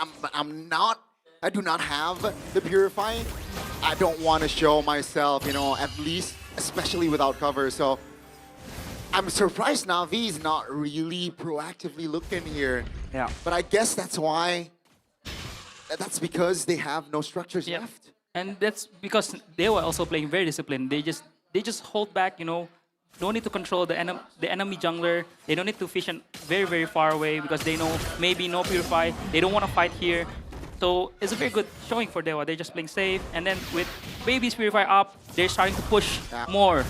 S2: I do not have the Purify. I don't want to show myself, you know, at least, especially without cover. So I'm surprised Navi is not really proactively looking here.
S4: Yeah.
S2: But I guess that's why, that's because they have no structures left.
S18: And that's because they were also playing very disciplined. They just hold back, you know. No need to control the enemy jungler. They don't need to vision very, very far away because they know maybe no Purify. They don't want to fight here. So it's a very good showing for Dewa. They're just playing safe. And then with Baby's Purify up, they're starting to push more.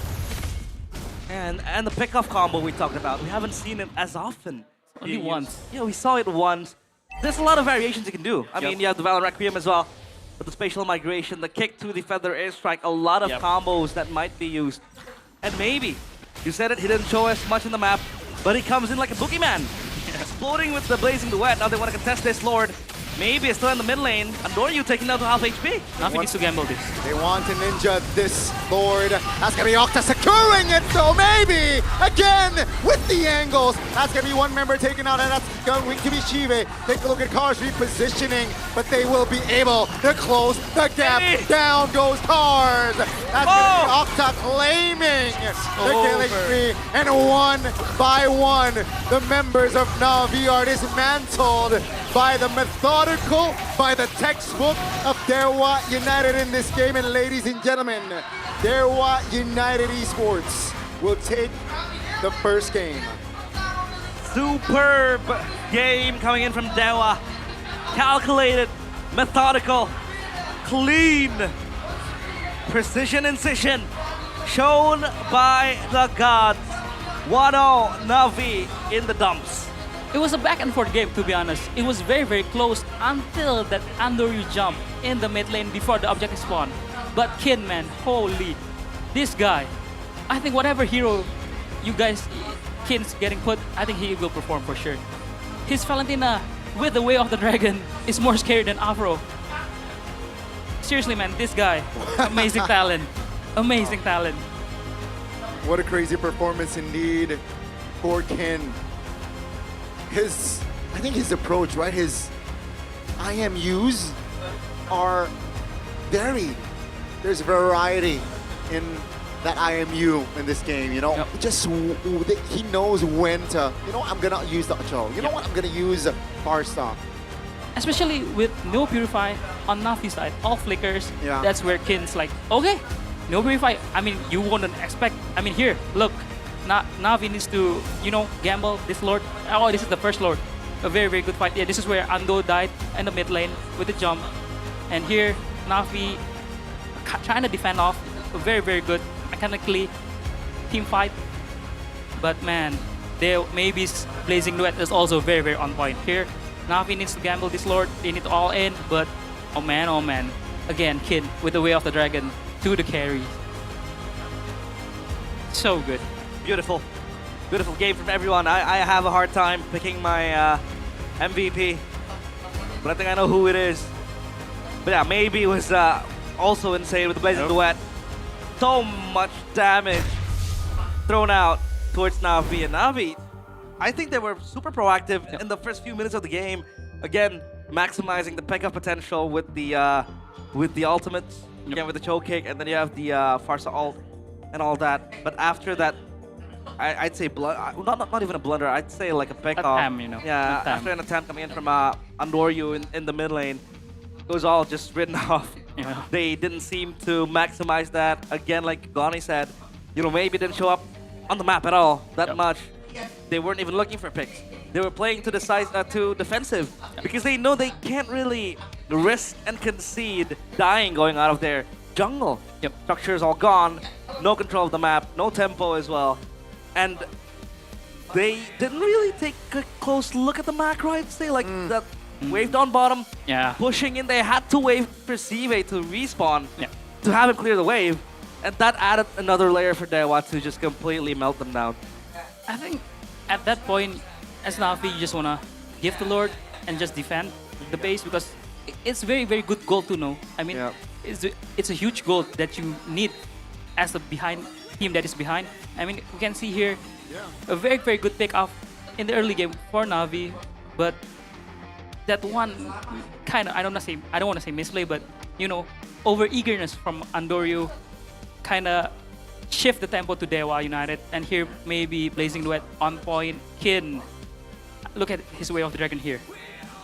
S4: And the pickoff combo we talked about, we haven't seen it as often.
S18: Only once.
S4: Yeah, we saw it once. There's a lot of variations you can do. I mean, you have the Valorant Requiem as well. But the spatial migration, the kick to the feather airstrike, a lot of combos that might be used. And maybe, you said it, he didn't show us much in the map, but he comes in like a boogeyman. Exploding with the Blazing Duet. Now they want to contest this Lord. Maybe it's still in the mid lane. Andoryu taking down to half HP.
S18: Navi needs to gamble this.
S2: They want to ninja this Lord. That's going to be Octa securing it, so maybe again with the angles. That's going to be one member taken out, and that's going to be Chive. Take a look at Cars repositioning, but they will be able to close the gap. Down goes Cars. That's going to be Octa claiming the killing spree. And one by one, the members of Navi are dismantled by the methodical, by the textbook of Dewa United in this game. And ladies and gentlemen, Dewa United Esports will take the first game.
S4: Superb game coming in from Dewa. Calculated, methodical, clean, precision incision shown by the gods. 1-0 Navi in the dumps.
S18: It was a back and forth game, to be honest. It was very, very close until that Andoryu jump in the mid lane before the objective spawn. But Kin, man, holy, this guy. I think whatever hero you guys, Kin's getting put, I think he will perform for sure. His Valentina with the Way of the Dragon is more scary than Afro. Seriously, man, this guy, amazing talent. Amazing talent.
S2: What a crazy performance indeed for Kin. I think his approach, right? His IMUs are varied. There's variety in that IMU in this game, you know? He knows when to, you know, I'm gonna use the Cho. You know what? I'm gonna use Barstock.
S18: Especially with no Purify on Nafi's side, all flickers.
S2: Yeah.
S18: That's where Kin's like, okay, no Purify. I mean, you wouldn't expect. I mean, here, look. Navi needs to, you know, gamble this Lord. Oh, this is the first Lord. A very, very good fight. Yeah, this is where Ando died in the mid lane with the jump. And here, Navi trying to defend off. A very, very good mechanically team fight. But man, maybe's Blazing Duet is also very, very on point. Here, Navi needs to gamble this Lord. They need to all in, but oh man. Again, Kin with the Way of the Dragon to the carry. So good.
S4: Beautiful. Beautiful game from everyone. I have a hard time picking my MVP, but I think I know who it is. But yeah, maybe it was also insane with the Blazing Duet. So much damage thrown out towards Navi. And Navi, I think they were super proactive in the first few minutes of the game. Again, maximizing the pickup potential with the ultimates, again with the choke kick, and then you have the Farsa ult and all that. But after that, I'd say not even a blunder. I'd say like a pick off.
S18: Attempt, you know.
S4: Yeah, after an attempt coming in from Andoryu in the mid lane, it was all just written off.
S18: Yeah.
S4: They didn't seem to maximize that. Again, like Gani said, you know, maybe didn't show up on the map at all that much. They weren't even looking for picks. They were playing to the size to defensive because they know they can't really risk and concede dying going out of their jungle. Structure is all gone. No control of the map. No tempo as well. And they didn't really take a close look at the macro, I'd say. Like that wave down bottom, pushing in. They had to wait for Sive to respawn to have him clear the wave. And that added another layer for Dewa to just completely melt them down.
S18: I think at that point, as Navi, you just want to give the Lord and just defend the base because it's very, very good goal to know. I mean, it's a huge goal that you need as a team that is behind. I mean, we can see here a very, very good pick off in the early game for Na'Vi, but that one kind of, I don't want to say misplay, but you know, over eagerness from Andoryu kind of shift the tempo to Dewa United, and here maybe Blazing Duet on point. Kin, look at his way of the dragon here,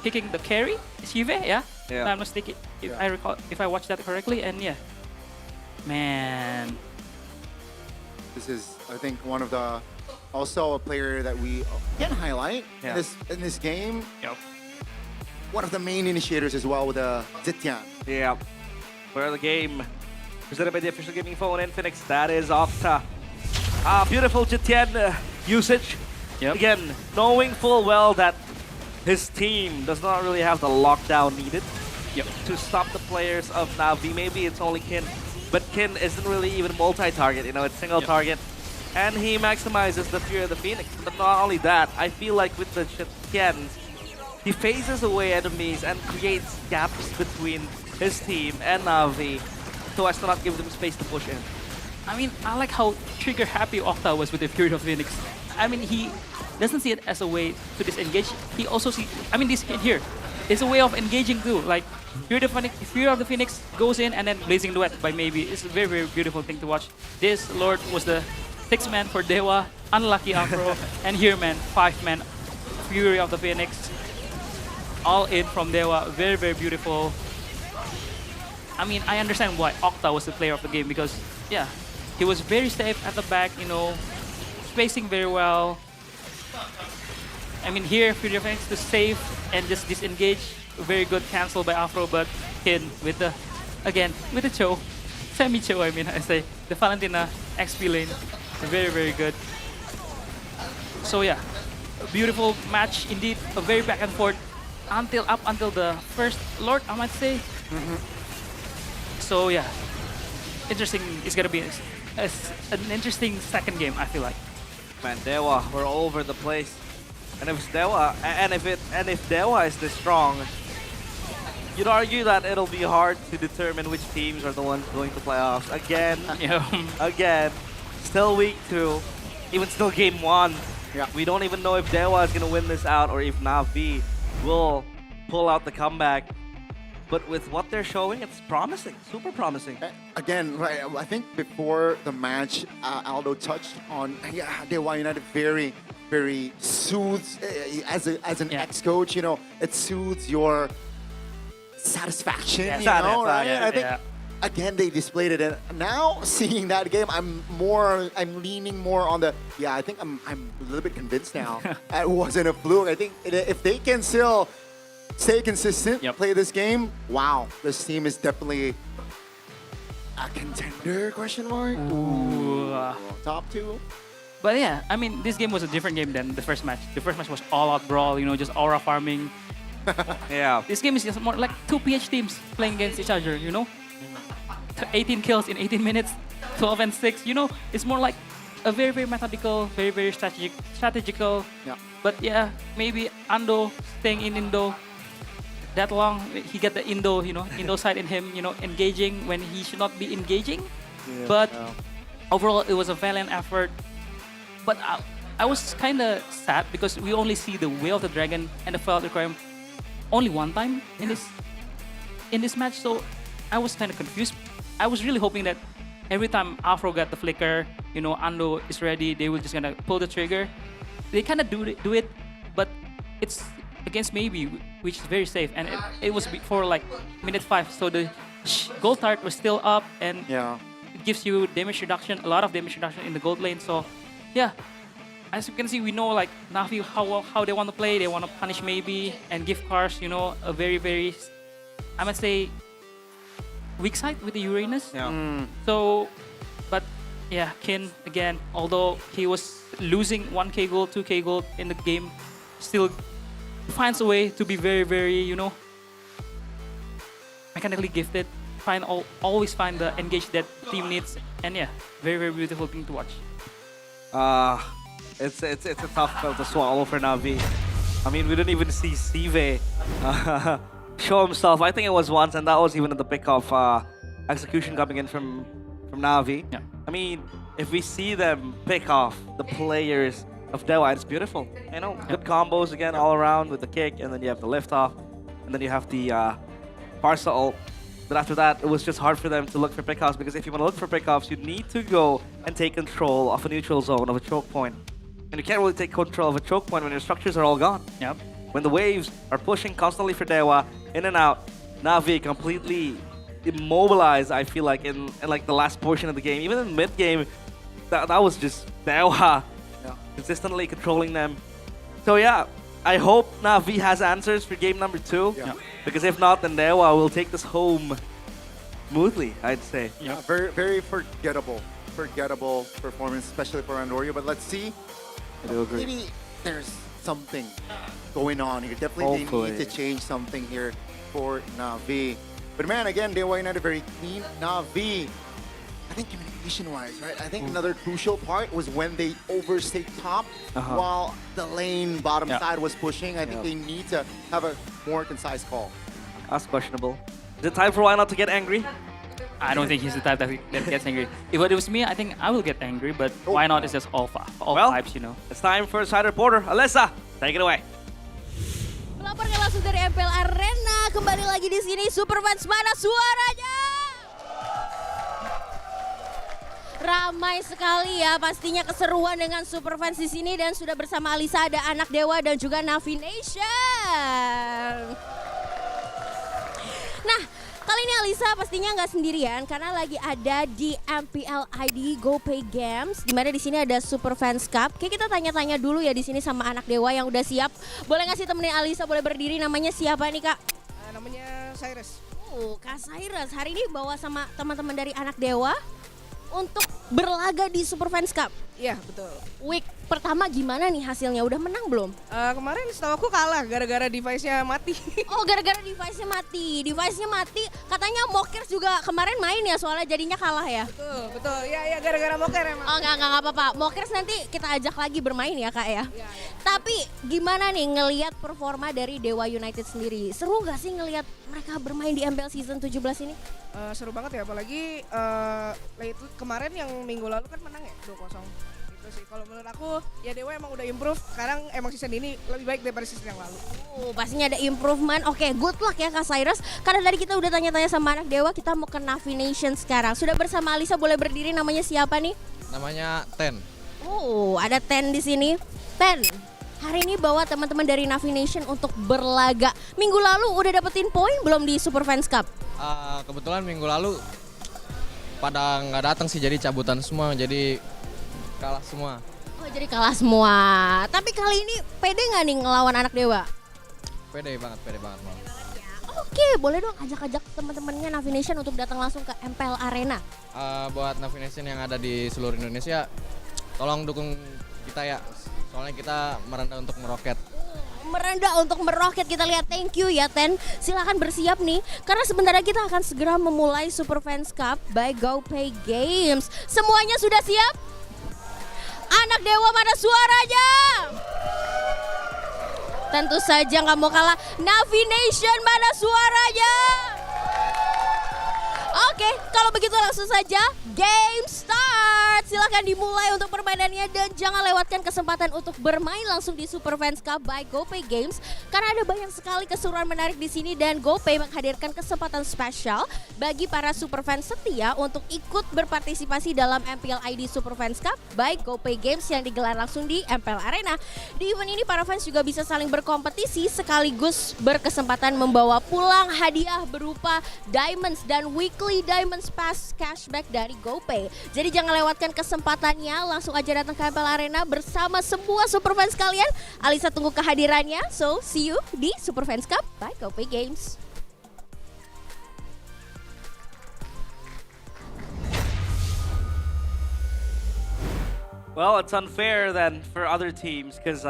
S18: kicking the carry, Shive, yeah? If I'm not mistaken, if I watched that correctly, and yeah, man.
S2: This is, I think, one of the, also a player that we can highlight in this game.
S4: Yep.
S2: One of the main initiators as well with Zetian.
S4: Yeah. For the game, presented by the official gaming phone Infinix, that is Octa. Beautiful Jetian usage. Again, knowing full well that his team does not really have the lockdown needed to stop the players of Na'Vi. Maybe it's only Kin, but Kin isn't really even multi-target, you know, it's single target. And he maximizes the Fury of the Phoenix. But not only that, I feel like with the Jetian, he phases away enemies and creates gaps between his team and Na'Vi so as to not give them space to push in.
S18: I mean, I like how trigger happy Octa was with the Fury of Phoenix. I mean, he doesn't see it as a way to disengage. He also see, I mean, this hit here is a way of engaging too. Like, Fury of the Phoenix goes in and then Blazing Duet by maybe. It's a very, very beautiful thing to watch. This Lord was the 6-man for Dewa, unlucky Afro, and here, man, 5-man Fury of the Phoenix. All in from Dewa, very, very beautiful. I mean, I understand why Octa was the player of the game because, yeah, he was very safe at the back, you know, spacing very well. I mean, here, Fury of Phoenix to save and just disengage. Very good cancel by Afro, but Kin with the, again, with the Cho. Semi-Cho, I mean, I say. The Valentina XP lane. Very, very good. So, yeah, a beautiful match indeed. A very back and forth up until the first Lord, I might say. So, yeah, interesting. It's going to be an interesting second game, I feel like.
S4: Man, Dewa, we're all over the place. And if Dewa, if Dewa is this strong, you'd argue that it'll be hard to determine which teams are the ones going to playoffs. Again, still week 2, even still game 1. We don't even know if Dewa is going to win this out or if Na'Vi will pull out the comeback. But with what they're showing, it's promising, super promising.
S2: Again, right, I think before the match, Aldo touched on, Dewa United very, very soothes, as an ex-coach, you know, it soothes your satisfaction, you know, right? I think, again, they displayed it. And now, seeing that game, I'm leaning more on the, I think I'm a little bit convinced now. It wasn't a fluke. I think if they can still stay consistent, play this game, wow, this team is definitely a contender, question mark?
S18: Ooh.
S2: Top 2?
S18: But yeah, I mean, this game was a different game than the first match. The first match was all-out brawl, you know, just aura farming. This game is just more like 2 PH teams playing against each other, you know? 18 kills in 18 minutes, 12 and 6, you know? It's more like a very, very methodical, very, very strategical. But yeah, maybe Ando staying in Indo that long, he got the Indo, you know, Indo side in him, you know, engaging when he should not be engaging. But overall, it was a valiant effort. But I was kind of sad because we only see the Way of the Dragon and the Fell Requiem only one time in this match. So I was kind of confused. I was really hoping that every time Afro got the flicker, you know, Ando is ready, they were just gonna pull the trigger. They kind of do it, but it's against Maybe, which is very safe. And it was before like minute 5, so the gold tart was still up, and it gives you damage reduction, a lot of damage reduction in the gold lane. So yeah, as you can see, we know like Na'Vi how they want to play. They want to punish Maybe and give Cars, you know, a very, very, I must say, weak side with the Uranus. So, but yeah, Kin again, although he was losing 1k gold, 2k gold in the game, still finds a way to be very, very, you know, mechanically gifted. Always find the engage that team needs, and yeah, very, very beautiful thing to watch.
S4: It's a tough pill to swallow for Na'Vi. I mean, we didn't even see Sive show himself. I think it was once, and that was even at the pick of execution coming in from Na'Vi.
S18: Yeah.
S4: I mean, if we see them pick off the players of Dewa, it's beautiful. You know, good combos again all around with the kick, and then you have the lift off, and then you have the Parsa ult. But after that, it was just hard for them to look for pickoffs, because if you want to look for pickoffs, you need to go and take control of a neutral zone, of a choke point. And you can't really take control of a choke point when your structures are all gone.
S18: Yep.
S4: When the waves are pushing constantly for Dewa, in and out, Na'Vi completely immobilized, I feel like, in like the last portion of the game. Even in mid-game, that was just Dewa consistently controlling them. So yeah, I hope Na'Vi has answers for game number 2.
S2: Yeah.
S4: Because if not, then Dewa will take this home smoothly, I'd say.
S2: Yeah, very, very forgettable performance, especially for Andorio. But let's see.
S4: I do agree.
S2: Maybe there's something going on here. Definitely
S4: Hopefully.
S2: they need to change something here for Na'Vi. But man, again, Dewa United very clean. Na'Vi, I think communication-wise, right? I think another crucial part was when they overstayed top while the lane bottom side was pushing. I think they need to have a more concise call.
S4: That's questionable. Is it time for Why Not to get angry?
S18: I don't think he's the type that gets angry. If it was me, I think I will get angry, but Why Not is just all vibes, you know.
S4: It's time for Side Reporter. Alyssa, take it away.
S17: Melaporkan langsung dari MPL Arena, kembali lagi di sini. Superfans, mana suaranya? Ramai sekali ya, pastinya keseruan dengan Superfans di sini, dan sudah bersama Alisa ada Anak Dewa dan juga Na'Vi Nation. Nah, kali ini Alisa pastinya nggak sendirian karena lagi ada di MPL ID GoPay Games, di mana di sini ada Superfans Cup. Oke, kita tanya-tanya dulu ya di sini sama Anak Dewa yang udah siap. Boleh ngasih temenin Alisa, boleh berdiri, namanya siapa nih Kak?
S13: Namanya Cyrus.
S17: Kak Cyrus, hari ini bawa sama teman-teman dari Anak Dewa untuk berlaga di Superfans Cup.
S13: Iya, betul.
S17: Week pertama gimana nih hasilnya? Udah menang belum?
S13: Kemarin setahu aku kalah gara-gara device-nya mati.
S17: Oh, gara-gara device-nya mati. Device-nya mati. Katanya Mokers juga kemarin main ya, soalnya jadinya kalah ya.
S13: Betul. Ya gara-gara Moker emang.
S17: Oh, enggak apa-apa. Mokers nanti kita ajak lagi bermain ya, Kak ya. Tapi gimana nih ngelihat performa dari Dewa United sendiri? Seru gak sih ngelihat mereka bermain di MPL season 17 ini?
S13: Seru banget ya, apalagi itu kemarin yang minggu lalu kan menang ya 2-0. Itu sih kalau menurut aku ya Dewa emang udah improve. Sekarang emang season ini lebih baik daripada season yang lalu.
S17: Pastinya ada improvement. Oke, good luck ya Kak Cyrus. Karena tadi kita udah tanya-tanya sama Anak Dewa, kita mau ke Na'Vi Nation sekarang. Sudah bersama Alisa, boleh berdiri, namanya siapa nih?
S25: Namanya Ten.
S17: Ada Ten di sini. Ten, hari ini bawa teman-teman dari Na'Vi Nation untuk berlaga. Minggu lalu udah dapetin poin belum di Superfans Cup?
S25: Kebetulan minggu lalu pada nggak datang sih, jadi cabutan semua, jadi kalah semua.
S17: Oh, jadi kalah semua. Tapi kali ini pede nggak nih ngelawan Anak Dewa?
S25: Pede banget Mal.
S17: Oke, boleh dong ajak-ajak teman-temannya Na'Vi Nation untuk datang langsung ke MPL Arena.
S25: Buat Na'Vi Nation yang ada di seluruh Indonesia, tolong dukung kita ya, soalnya kita merendah untuk meroket.
S17: Merendah untuk meroket, kita lihat. Thank you ya Ten. Silahkan bersiap nih, karena sebentar lagi kita akan segera memulai Superfans Cup by GoPay Games. Semuanya sudah siap? Anak Dewa, mana suaranya? Tentu saja nggak mau kalah. Na'Vi Nation, mana suaranya? Oke, kalau begitu langsung saja game start. Silahkan dimulai untuk permainannya dan jangan lewatkan kesempatan untuk bermain langsung di Superfans Cup by GoPay Games karena ada banyak sekali keseruan menarik di sini, dan GoPay menghadirkan kesempatan spesial bagi para superfans setia untuk ikut berpartisipasi dalam MPL ID Superfans Cup by GoPay Games yang digelar langsung di MPL Arena. Di event ini para fans juga bisa saling berkompetisi sekaligus berkesempatan membawa pulang hadiah berupa diamonds dan weekly diamonds pass cashback dari GoPay. Jadi jangan lewatkan kesempatannya, langsung aja datang ke MPL Arena bersama semua superfans kalian. Alisa tunggu kehadirannya, so see you di Superfans Cup by GoPay Games.
S4: Well, it's unfair then for other teams because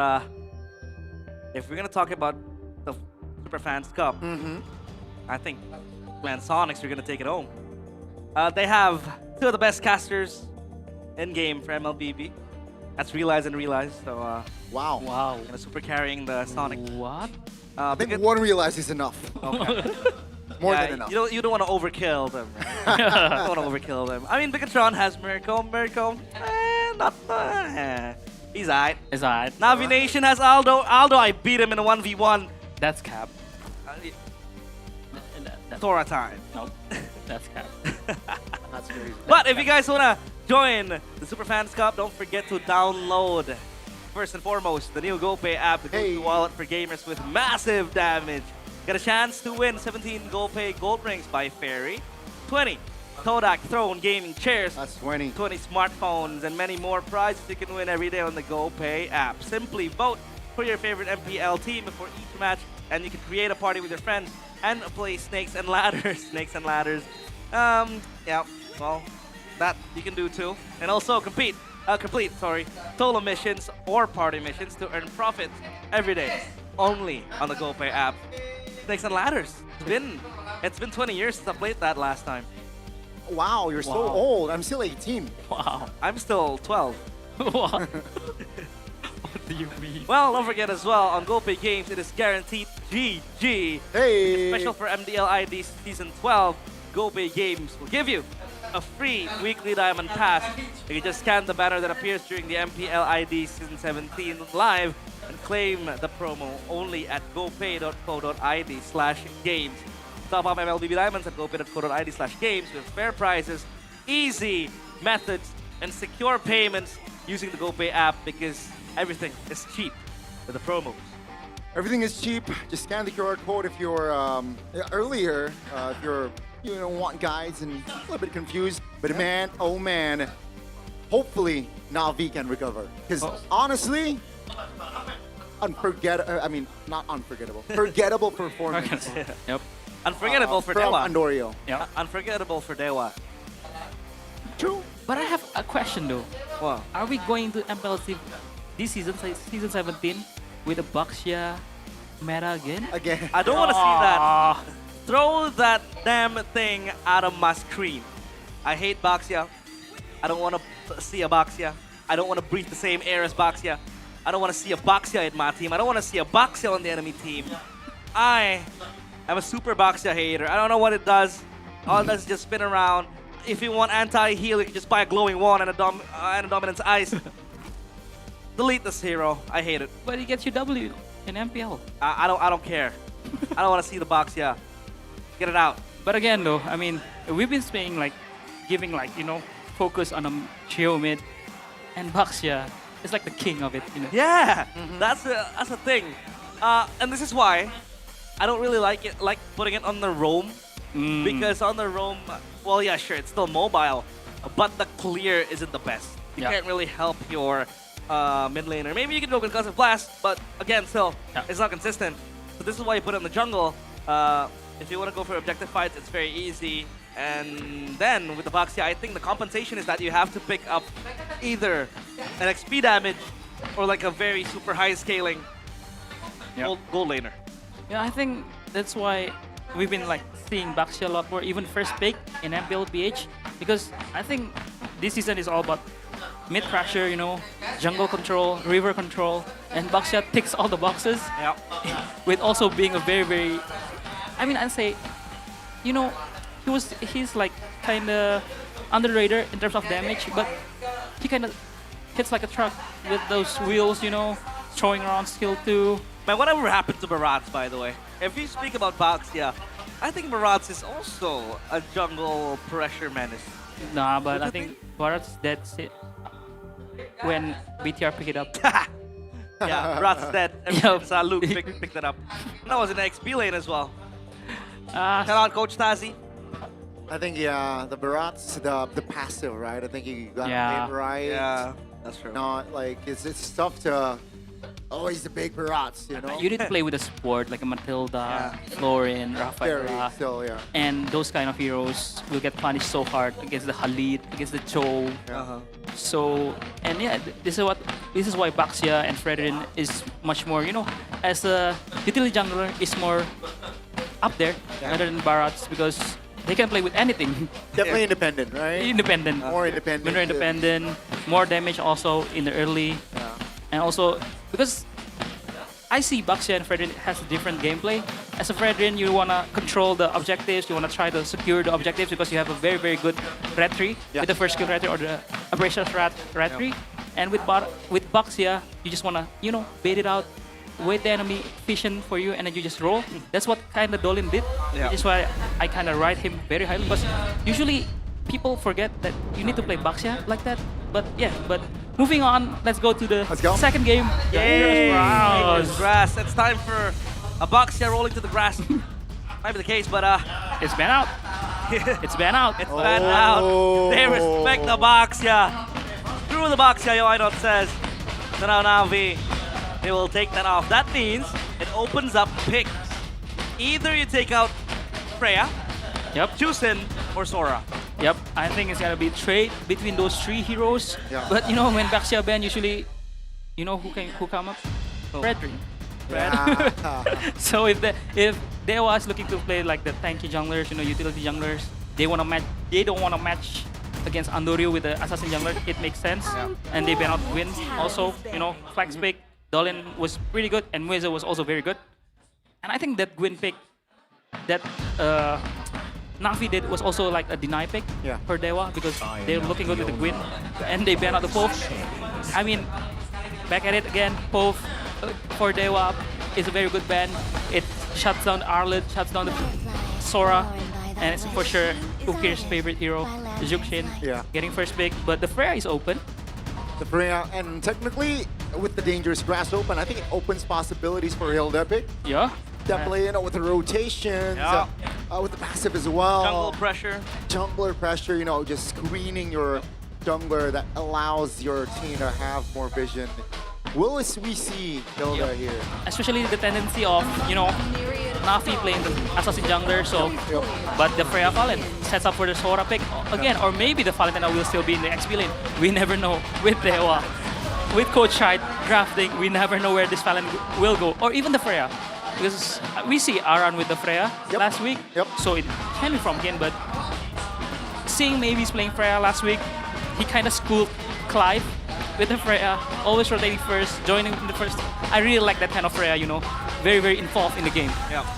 S4: if we're gonna talk about the Superfans Cup, I think Sonics are gonna take it home. They have two of the best casters in game for MLBB. That's realize and realize. So
S2: wow.
S18: Wow.
S4: Kind of super carrying the Sonic.
S18: What?
S2: I think one realize is enough.
S4: Okay.
S2: More
S4: Yeah,
S2: than enough.
S4: You don't want to overkill them. Right? You don't want to overkill them. I mean, Bigatron has Mirko. Not. He's alright.
S18: It's alright.
S4: Navi Nation has Aldo. Aldo, I beat him in a 1v1.
S18: That's cap.
S4: Tora time.
S18: Nope. That's cap.
S2: That's crazy.
S4: But if you guys want to join the Superfans Cup, don't forget to download, first and foremost, the new GoPay app, the go-to wallet for gamers with massive damage. Get a chance to win 17 GoPay gold rings by Fairy, 20 Kodak Throne gaming chairs,
S2: that's 20
S4: smartphones, and many more prizes you can win every day on the GoPay app. Simply vote for your favorite MPL team before each match, and you can create a party with your friends and play Snakes and Ladders. Snakes and Ladders. Yeah, well, that you can do too. And also complete solo missions or party missions to earn profits every day, only on the GoPay app. Snakes and Ladders. It's been 20 years since I played that last time.
S2: Wow, you're so old. I'm still 18.
S4: Wow. I'm still 12.
S18: What do you mean?
S4: Well, don't forget as well, on GoPay Games, it is guaranteed GG.
S2: Hey!
S4: Special for MDL ID Season 12, GoPay Games will give you a free weekly diamond pass. You can just scan the banner that appears during the MPL ID Season 17 live and claim the promo only at gopay.co.id/games. Top up MLBB Diamonds at gopay.co.id/games with fair prices, easy methods, and secure payments using the GoPay app because everything is cheap with the promos.
S2: Everything is cheap. Just scan the QR code if you're earlier. If you're want guides and a little bit confused. But man, oh man, hopefully Navi can recover. Because honestly, forgettable performance.
S18: Yep.
S4: Unforgettable for
S2: from
S4: Dewa.
S2: Andorio.
S18: Yep.
S4: Unforgettable for Dewa.
S2: True.
S18: But I have a question though.
S4: What?
S18: Are we going to MPL this season 17 with a Baxia meta again?
S2: Again.
S4: I don't want to see that. Throw that damn thing out of my screen. I hate Baxia. I don't want to see a Baxia. I don't want to breathe the same air as Baxia. I don't want to see a Baxia in my team. I don't want to see a Baxia on the enemy team. I'm a super Baxia hater. I don't know what it does. All it does is just spin around. If you want anti-heal, you can just buy a glowing wand and a dominance ice. Delete this hero. I hate it.
S18: But he gets you W in MPL.
S4: I don't care. I don't want to see the Baxia. Get it out.
S18: But again though, I mean, we've been saying giving focus on a Geo mid, and Baxia is like the king of it.
S4: Yeah, that's the thing. And this is why I don't really like putting it on the roam. Because on the roam, well, yeah, sure, it's still mobile, but the clear isn't the best. You can't really help your mid laner. Maybe you can go with Concussive Blast, but again, still, it's not consistent. So this is why you put it in the jungle. If you want to go for objective fights, it's very easy. And then with the Baxia, I think the compensation is that you have to pick up either an XP damage or like a very super high scaling gold laner.
S18: Yeah, I think that's why we've been seeing Baxia a lot more, even first pick in MPL PH, because I think this season is all about mid pressure, jungle control, river control, and Baxia ticks all the boxes.
S4: Yeah.
S18: With also being a very, very, I'd say, he's kind of underrated in terms of damage, but he kind of hits like a truck with those wheels, throwing around skill 2.
S4: Man, whatever happened to Barats, by the way? If you speak about Baxia, I think Barats is also a jungle pressure menace.
S18: Nah, but I think Barats dead when BTR picked it up.
S4: Yeah, Barats dead. Luke picked it up. That was in the XP lane as well. Shout out Coach Tazi.
S2: I think the Barats, the passive, right? I think you got
S18: Yeah.
S2: it right.
S4: Yeah, that's true.
S2: Not it's tough to always the big Barats,
S18: You need to play with a support like a Matilda, Florin, Rafaela,
S2: still, yeah.
S18: and those kind of heroes will get punished so hard against the Khalid, against the Joe. So, and yeah, this is why Baxia and Fredrin is much more, as a utility jungler is more up there rather than Barats, because they can play with anything.
S2: Definitely independent, right?
S18: Independent.
S2: More independent.
S18: More independent. More damage also in the early. And also, because I see Baxia and Fredrin has a different gameplay. As a Fredrin, you want to control the objectives, you want to try to secure the objectives because you have a very, very good red tree with the first skill red tree or the abrasive red tree. And with Baxia, you just want to, you know, bait it out, wait the enemy vision for you, and then you just roll. That's what kind of Dolin did. Which is why I kind of rate him very highly because usually people forget that you need to play Baxia like that. But yeah, but moving on, let's go to the second game.
S4: Dangerous grass. It's time for a Baxia rolling to the grass. Might be the case, but
S18: it's banned out. It's banned out.
S4: It's banned out. They respect the Baxia. Screw the Baxia, Yoinot says. So now Navi, they will take that off. That means it opens up picks. Either you take out Freya, Jusin, or Sora.
S18: Yep, I think it's gonna be trade between those three heroes. But you know, when Baxia ban, usually, you know who come up? Fredrin. So if Dewa is looking to play like the tanky junglers, you know, utility junglers, they don't wanna match against Andoryu with the assassin jungler. It makes sense, and they ban out Gwyn also. You know, flex pick. Dolin was pretty good, and Mueza was also very good. And I think that Gwyn pick, that Navi did was also like a deny pick for Dewa because they're looking good with the Gwyn, and they ban out the Pov. I mean, back at it again, Pov for Dewa is a very good ban. It shuts down Arlet, shuts down the Sora, and it's for sure Ukir's favorite hero, Jukshin, getting first pick. But the Freya is open.
S2: The Freya, and technically, with the dangerous grass open, I think it opens possibilities for Hilda pick.
S18: Yeah.
S2: Definitely, you know, with the rotations, with the passive as well.
S4: Jungle pressure.
S2: Jungler pressure, you know, just screening your jungler that allows your team to have more vision. Will we see Hilda here?
S18: Especially the tendency of, you know, Navi playing the assassin jungler, so but the Freya Fallen sets up for the Sora pick again, or maybe the Valentina will still be in the XP lane. We never know with Dewa. With Coach Shite drafting, we never know where this Fallen will go, or even the Freya. Because we see Aran with the Freya last week, so it can be from him, but seeing Mavis playing Freya last week, he kind of schooled Clive with the Freya, always rotating first, joining in the first. I really like that kind of Freya, you know, very, very involved in the game,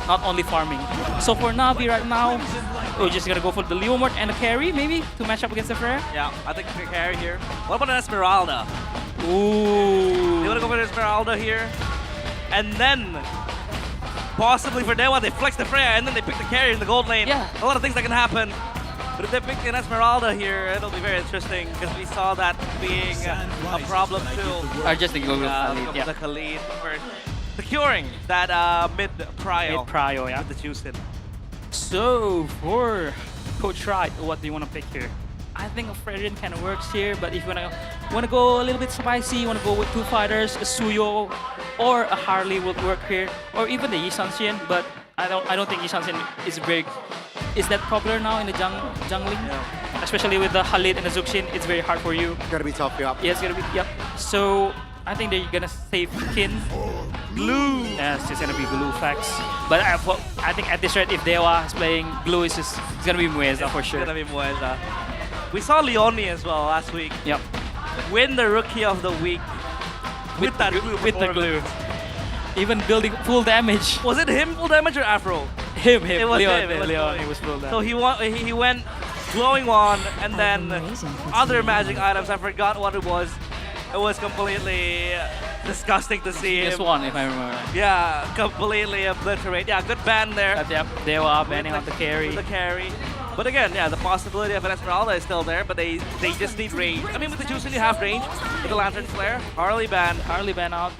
S18: not only farming. So for Navi right now, we're just gonna go for the Leomort and the carry, maybe, to match up against the Freya.
S4: Yeah, I think the carry here. What about an Esmeralda?
S18: Ooh.
S4: They wanna go for Esmeralda here, and then possibly for Dewa, they flex the Freya, and then they pick the carry in the gold lane.
S18: Yeah.
S4: A lot of things that can happen. But if they pick an Esmeralda here, it'll be very interesting because we saw that being a problem too.
S18: Or just the Google
S4: the Khalid first. Securing that mid prio. With the Jusin.
S18: So for Coach Wright, what do you want to pick here? I think a Fredrin kind of works here, but if you wanna go a little bit spicy, you wanna go with two fighters, a Suyo or a Harley would work here, or even the Yi Shanshin, but I don't think Yi Shanshin is that popular now in the jungling. Especially with the Khalid and the Zuxin, it's very hard for you.
S2: It's gonna be tough,
S18: Yeah, it's gonna be, So I think they're gonna save Kin.
S4: Glue!
S18: Yes, it's gonna be Glue facts. But I think at this rate, if Dewa is playing Glue, it's gonna be Mueza for sure.
S4: It's gonna be Mueza. We saw Leonie as well last week.
S18: Yep.
S4: Win the Rookie of the Week with that glue.
S18: With the glue. Even building full damage.
S4: Was it him full damage or Afro?
S18: Him.
S4: It was
S18: Leon,
S4: him.
S18: Leon, he was full damage.
S4: So he went glowing wand and then other magic items. I forgot what it was. It was completely disgusting to see him.
S18: Just one, if I remember right.
S4: Yeah, completely obliterate. Yeah, good ban there.
S18: Yep, they were banning out the carry.
S4: The carry. But again, yeah, the possibility of an Esmeralda is still there, but they just need range. I mean, with the Juicing, you have range. With the Lantern Flare, Harley ban out.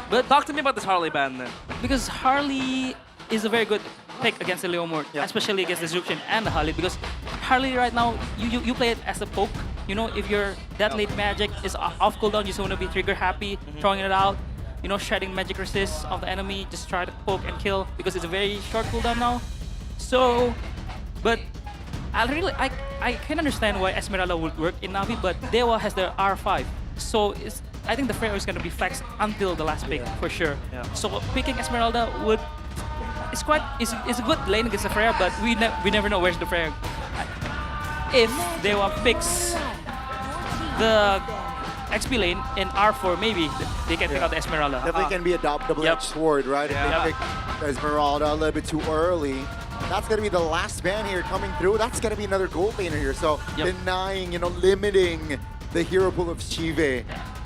S4: But talk to me about this Harley ban then.
S18: Because Harley is a very good pick against the Leomort, especially against the Zuxin and the Harley, because Harley right now, you play it as a poke. You know, if your that late magic is off cooldown, you just want to be trigger happy, throwing it out, you know, shredding magic resist of the enemy, just try to poke and kill, because it's a very short cooldown now. So, but I can understand why Esmeralda would work in Navi, but Dewa has the R5. So I think the Freya is going to be flexed until the last pick, for sure. So picking Esmeralda would it's a good lane against the Freya, but we never know where's the Freya. If Dewa picks the XP lane in R4, maybe they can pick out the Esmeralda.
S2: Definitely can be a double-edged sword, right? If they pick Esmeralda a little bit too early, that's going to be the last ban here coming through. That's going to be another gold laner here. So denying, limiting the hero pool of Chive,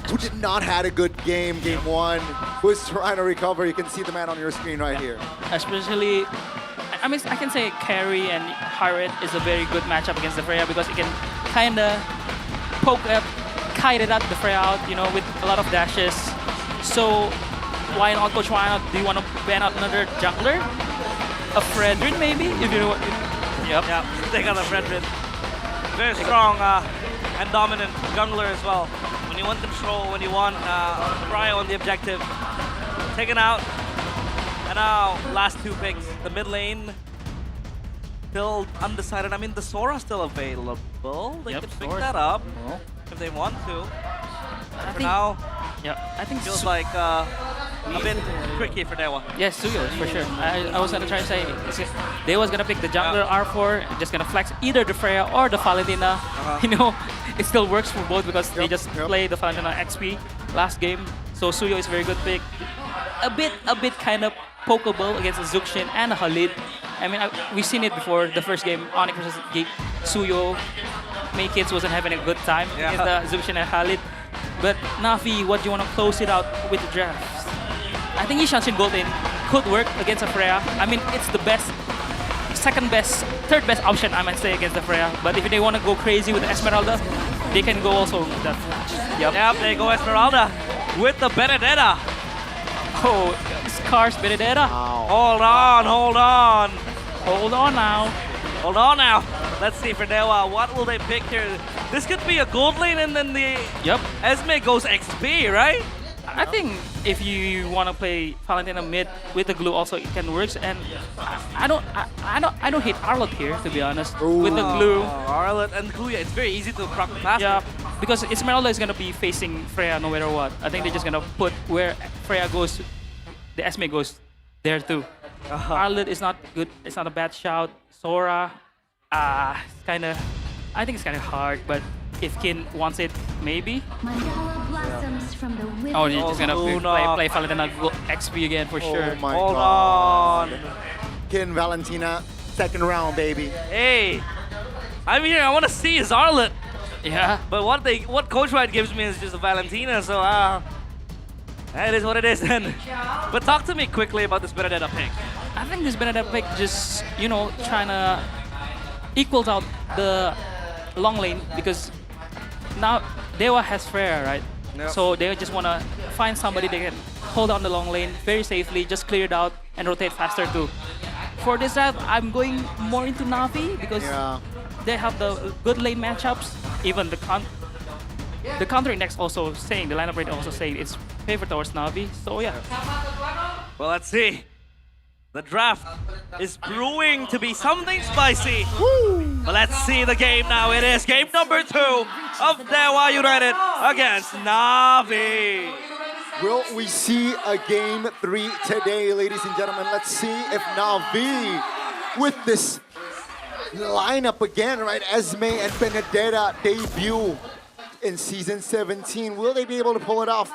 S2: who did not had a good game one, who's trying to recover. You can see the man on your screen right here.
S18: Especially, I mean, I can say Carry and Harriet is a very good matchup against the Freya because it can kind of poke up, kite it out the Freya out, with a lot of dashes. So why not, Coach? Why not? Do you want to ban out another jungler? A Fredrin maybe? If you know what. Yep.
S4: Yeah, take out a Fredrin. Very strong and dominant jungler as well. When you want control, when you want Prio on the objective, taken out. And now, last two picks. The mid lane, still undecided. I mean, the Sora's still available. They could pick that up if they want to. For now,
S18: I think
S4: feels like a bit tricky for Dewa.
S18: Yes, Suyo, for sure. I was gonna try to say Dewa's gonna pick the jungler R4, just gonna flex either the Freya or the Valentina. It still works for both because they just play the Valentina XP last game. So Suyo is a very good pick. A bit kind of pokeable against a Zuxin and a Khalid. I mean, we've seen it before. The first game, Onyx versus Suyo, May Kids wasn't having a good time against the Zuxin and Khalid. But Navi, what do you want to close it out with the drafts? I think Ishanshin Gold Lane could work against a Freya. I mean, it's the best, second best, third best option, I might say, against the Freya. But if they want to go crazy with the Esmeralda, they can go also with that.
S4: Yep, they go Esmeralda with the Benedetta.
S18: Oh, Scars Benedetta.
S4: Hold on.
S18: Hold on now.
S4: Hold on now. Let's see for Dewa, what will they pick here? This could be a gold lane and then the Esme goes XP, right?
S18: I think if you want to play Valentina mid with the glue also it can work. And I don't hate Arlott here, to be honest. With the glue.
S4: Arlott and glue, it's very easy to proc past.
S18: Yeah, because Esmeralda is gonna be facing Freya no matter what. I think they're just gonna put where Freya goes, the Esme goes there too. Arlott is not good. It's not a bad shout. Sora, I think it's kind of hard, but if Kin wants it, maybe. Oh, you're just gonna play Valentina XP again for sure.
S2: My
S4: Hold
S2: God.
S4: on.
S2: Kin Valentina, second round, baby.
S4: Hey, I'm here. I want to see his Arlott.
S18: Yeah.
S4: But what Coach White gives me is just a Valentina, so it is what it is then. But talk to me quickly about this Benedetta pick.
S18: I think this Benedetta pick just, trying to equals out the long lane because now Dewa has Freya, right?
S4: Yep.
S18: So they just want to find somebody they can hold on the long lane very safely, just clear it out and rotate faster too. For this drive, I'm going more into Navi because they have the good lane matchups. Even the counter index also saying, the lineup rate also saying it's favored towards Navi. So yeah.
S4: Well, let's see. The draft is brewing to be something spicy. Woo! But let's see the game now. It is game number 2 of Dewa United against Navi.
S2: Will we see a game 3 today, ladies and gentlemen? Let's see if Navi, with this lineup again, right? Esme and Benedetta debut in Season 17. Will they be able to pull it off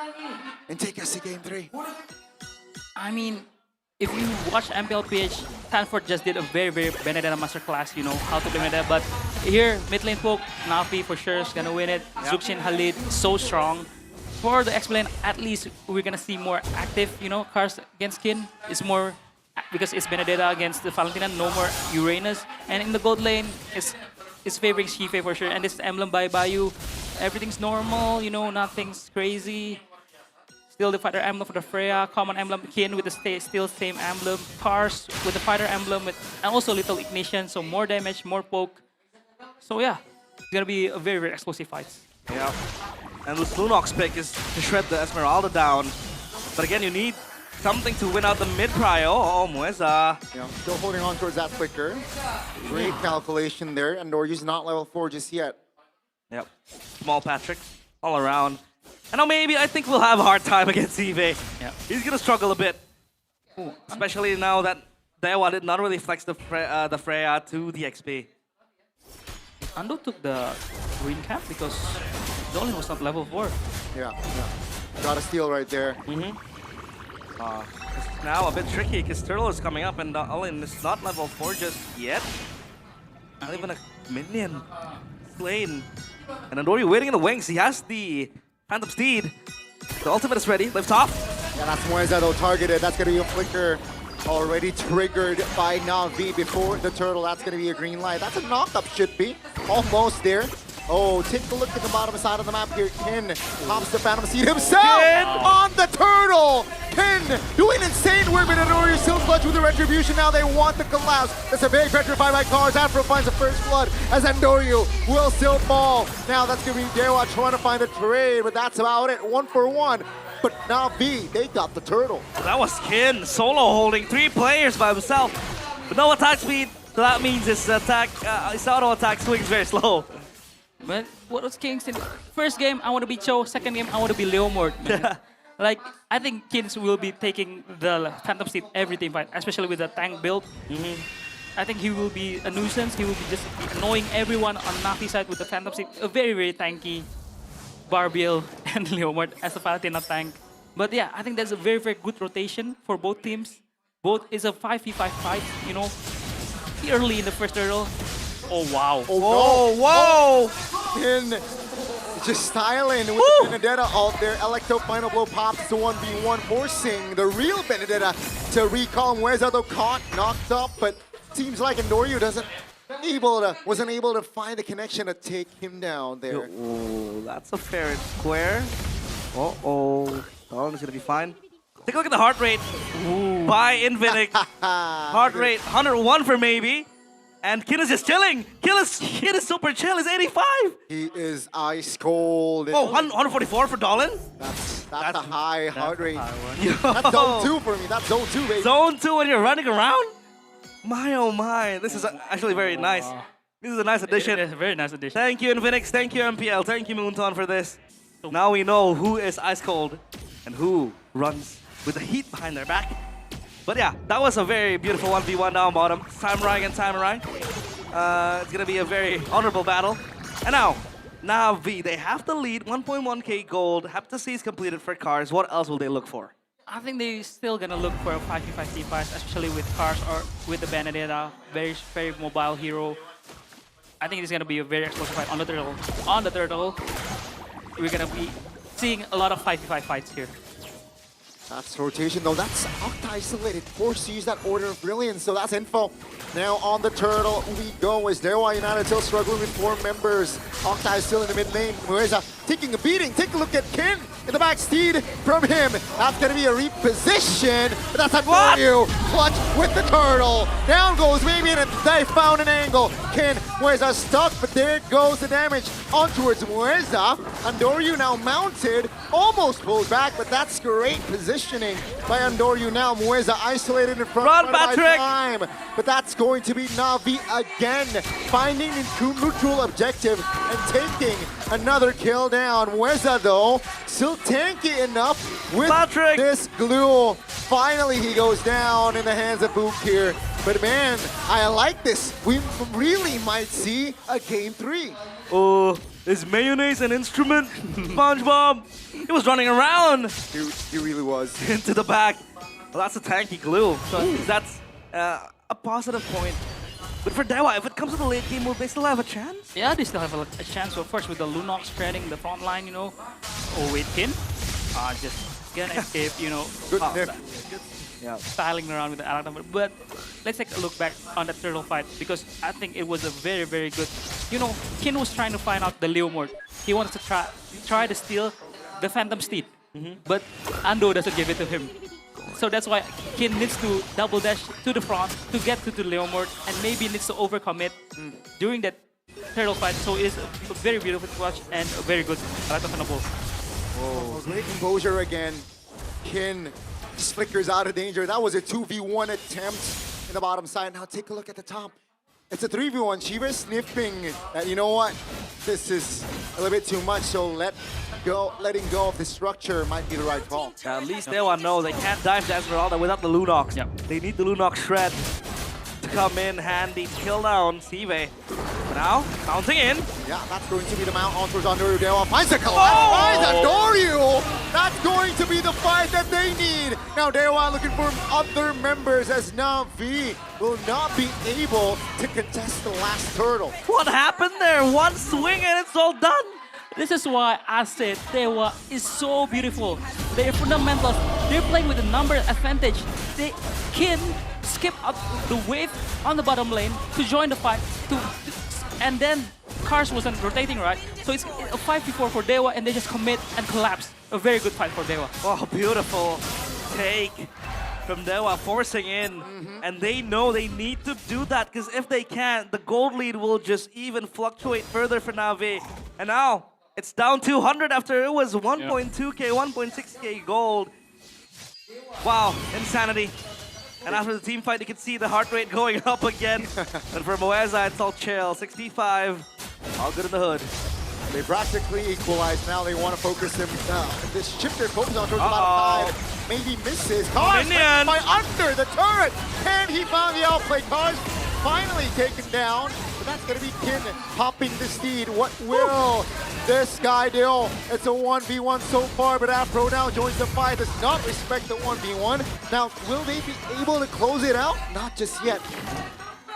S2: and take us to game 3?
S18: I mean, if you watch MPL PH, Stanford just did a very, very Benedetta masterclass, how to play Benedetta. But here, mid lane poke, Navi for sure is gonna win it. Zuxin Khalid, so strong. For the X lane, at least we're gonna see more active, cars against Kin. It's more, because it's Benedetta against the Valentina, no more Uranus. And in the gold lane, it's favoring Shife for sure. And this emblem by Bayou, everything's normal, nothing's crazy. Still the fighter emblem for the Freya, common emblem Kin with the still same emblem, Cars with the fighter emblem and also little ignition, so more damage, more poke. So yeah, it's gonna be a very, very explosive fight.
S4: Yeah, and this Lunox pick is to shred the Esmeralda down. But again, you need something to win out the mid prio. Oh, Mueza.
S2: Yeah, still holding on towards that flicker. Great calculation there, and Norju's not level 4 just yet.
S4: Yep, small Patrick all around. And now maybe I think we'll have a hard time against Eve.
S18: Yeah.
S4: He's gonna struggle a bit. Especially now that Dewa did not really flex the Freya to the XP.
S18: Ando took the green cap because Dolan was not level 4.
S2: Yeah. Got a steal right there.
S4: It's now a bit tricky because Turtle is coming up and Olin is not level 4 just yet. Not even a minion slain. And Andori waiting in the wings. He has the Phantom Steed. The ultimate is ready. Lift off.
S2: Yeah, that's Moeza though targeted. That's gonna be a flicker already triggered by Na'Vi before the turtle. That's gonna be a green light. That's a knock-up, should be. Almost there. Oh, take a look at the bottom side of the map here. Kin pops the Phantom Seed himself on the turtle. Kin doing insane work, but Andori still clutch with the retribution. Now they want the collapse. That's a big petrify by cars. Afro finds the first blood as Andoryu will still fall. Now that's gonna be Dewa trying to find a trade, but that's about it. 1-for-1. But Na'Vi, they got the turtle.
S4: That was Kin solo holding 3 players by himself. But no attack speed. So that means his auto attack swings very slow.
S18: But what was Kingston? First game, I want to be Cho. Second game, I want to be Leomord. Like, I think Kins will be taking the Phantom Steed every team fight, especially with the tank build. I think he will be a nuisance. He will be just annoying everyone on Nafi's side with the Phantom Steed. A very, very tanky Barbiel and Leomord as a Palatina tank. But yeah, I think that's a very, very good rotation for both teams. Both is a 5v5 fight, you know, early in the first turtle. Oh, wow.
S2: Oh, whoa! Kin just styling with the Benedetta ult there. Electo final blow pops to 1v1, forcing the real Benedetta to recall. Mueza though caught, knocked up, but seems like Andoryu wasn't able to find the connection to take him down there.
S4: Oh, that's a fair and square. Uh-oh. Dolan is gonna be fine. Take a look at the heart rate by Infinix. Heart rate 101 for maybe. And Kin is just chilling. Kin is super chill. He's 85.
S2: He is ice cold.
S4: Oh, 144 for Dolan?
S2: That's a high heart rate.
S4: Yo.
S2: That's zone 2 for me. That's zone 2, baby.
S4: Zone 2 when you're running around? My oh my. This is actually very nice. This is a nice addition.
S18: It's a very nice addition.
S4: Thank you, Infinix. Thank you, MPL. Thank you, Moonton, for this. Now we know who is ice cold and who runs with the heat behind their back. But yeah, that was a very beautiful 1v1 down bottom. Samurai against Samurai. It's gonna be a very honorable battle. And now, Na'Vi, they have the lead, 1.1k gold. Heptacy is completed for cars. What else will they look for?
S18: I think they're still gonna look for a 5v5 teamfight, especially with cars or with the Benedetta. Very, very mobile hero. I think it's gonna be a very explosive fight on the turtle. On the turtle, we're gonna be seeing a lot of 5v5 fights here.
S2: That's rotation though. That's Octa isolated, forced to use that Order of Brilliance. So that's info. Now on the turtle we go as Dewa United still struggling with 4 members. Octa is still in the mid lane. Mueza taking a beating. Take a look at Kin in the back. Steed from him. That's going to be a reposition. But that's Andoryu. Clutch with the turtle. Down goes maybe, and they found an angle. Kin, Mueza stuck, but there goes the damage on towards Mueza. Andoryu now mounted. Almost pulled back, but that's great positioning by Andoryu now. Mueza isolated in front.
S4: Run, Patrick!
S2: Time, but that's going to be Na'Vi again, finding the neutral objective and taking another kill down. Mueza though, still tanky enough with this glue. Finally he goes down in the hands of Book here. But man, I like this. We really might see a game 3.
S4: Oh, is mayonnaise an instrument? SpongeBob, he was running around.
S2: He really was.
S4: Into the back. Well, that's a tanky glue. So that's a positive point. But for Dewa, if it comes to the late game, will they still have a chance?
S18: Yeah, they still have a chance. So first with the Lunox spreading the front line, you know. Oh wait, Kin. Just gonna escape, you know.
S2: Good
S18: yeah, styling around with the Alakna. But let's take a look back on the turtle fight because I think it was a very, very good. You know, Kin was trying to find out the Leomord. He wanted to try to steal the Phantom Steed, but Ando doesn't give it to him. So that's why Kin needs to double dash to the front to get to the Leomord and maybe needs to overcommit during that turtle fight. So it's a very beautiful watch and a very good Alakna.
S2: Oh, great composure again. Kin just flickers out of danger. That was a 2v1 attempt in the bottom side. Now take a look at the top. It's a 3v1. Shiva sniffing that, you know what? this is a little bit too much, so letting go of the structure might be the right call.
S4: At least Dewa know they can't dive the Esmeralda without the Lunox.
S18: Yep.
S4: They need the Lunox shred to come in handy to kill down Sive. Now, mounting in.
S2: Yeah, that's going to be the mount on towards Andoryu. Dewa finds the collapse, finds Andoryu! That's going to be the fight that they need. Now Dewa looking for other members as Na'Vi will not be able to contest the last turtle.
S4: What happened there? One swing and it's all done.
S18: This is why I said Dewa is so beautiful. Their fundamentals, they're playing with a number advantage. They can skip up the wave on the bottom lane to join the fight, and then Cars wasn't rotating right. So it's a 5v4 for Dewa and they just commit and collapse. A very good fight for Dewa.
S4: Oh, beautiful take from Dewa, forcing in. And they know they need to do that because if they can't, the gold lead will just even fluctuate further for Na'Vi. And now, it's down 200 after it was 1.2k, 1.6k gold. Wow, insanity. And after the team fight, you can see the heart rate going up again. And for Moeza, it's all chill. 65, all good in the hood.
S2: They practically equalized. Now they want to focus him. This chip they're focused on towards the bottom side. Maybe misses. Cars by under the turret. And he found the outplay. Cars finally taken down. But that's going to be Kin popping the steed. What will this guy do? It's a 1v1 so far, but Afro now joins the fight. Does not respect the 1v1. Now, will they be able to close it out? Not just yet.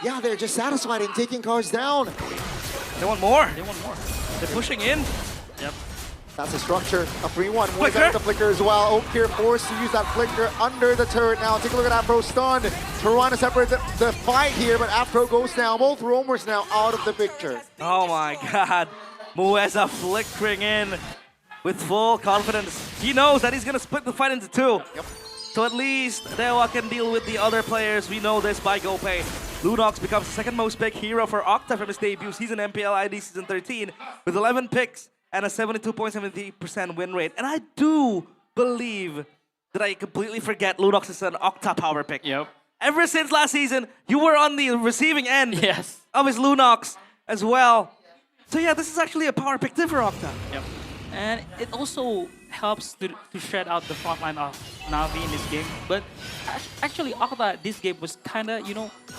S2: Yeah, they're just satisfied in taking Cars down.
S4: They want more. They want more. They're pushing in. Yep.
S2: That's a structure. A 3-1. Flicker. The flicker as well. Oak here forced to use that flicker under the turret now. Take a look at Afro stunned. Trying to separate the fight here, but Afro goes down. Both roamers now out of the picture.
S4: Oh my god. Moeza flickering in with full confidence. He knows that he's going to split the fight into two.
S2: Yep.
S4: So at least Dewa can deal with the other players. We know this by GoPay. Lunox becomes the second most picked hero for Octa from his debut season MPL ID Season 13 with 11 picks and a 72.73% win rate. And I do believe that I completely forget Lunox is an Octa power pick.
S18: Yep.
S4: Ever since last season, you were on the receiving end of his Lunox as well. So yeah, this is actually a power pick too for Octa.
S18: Yep. And it also helps to shred out the front line of Na'Vi in this game. But actually, Octa, this game was kind of,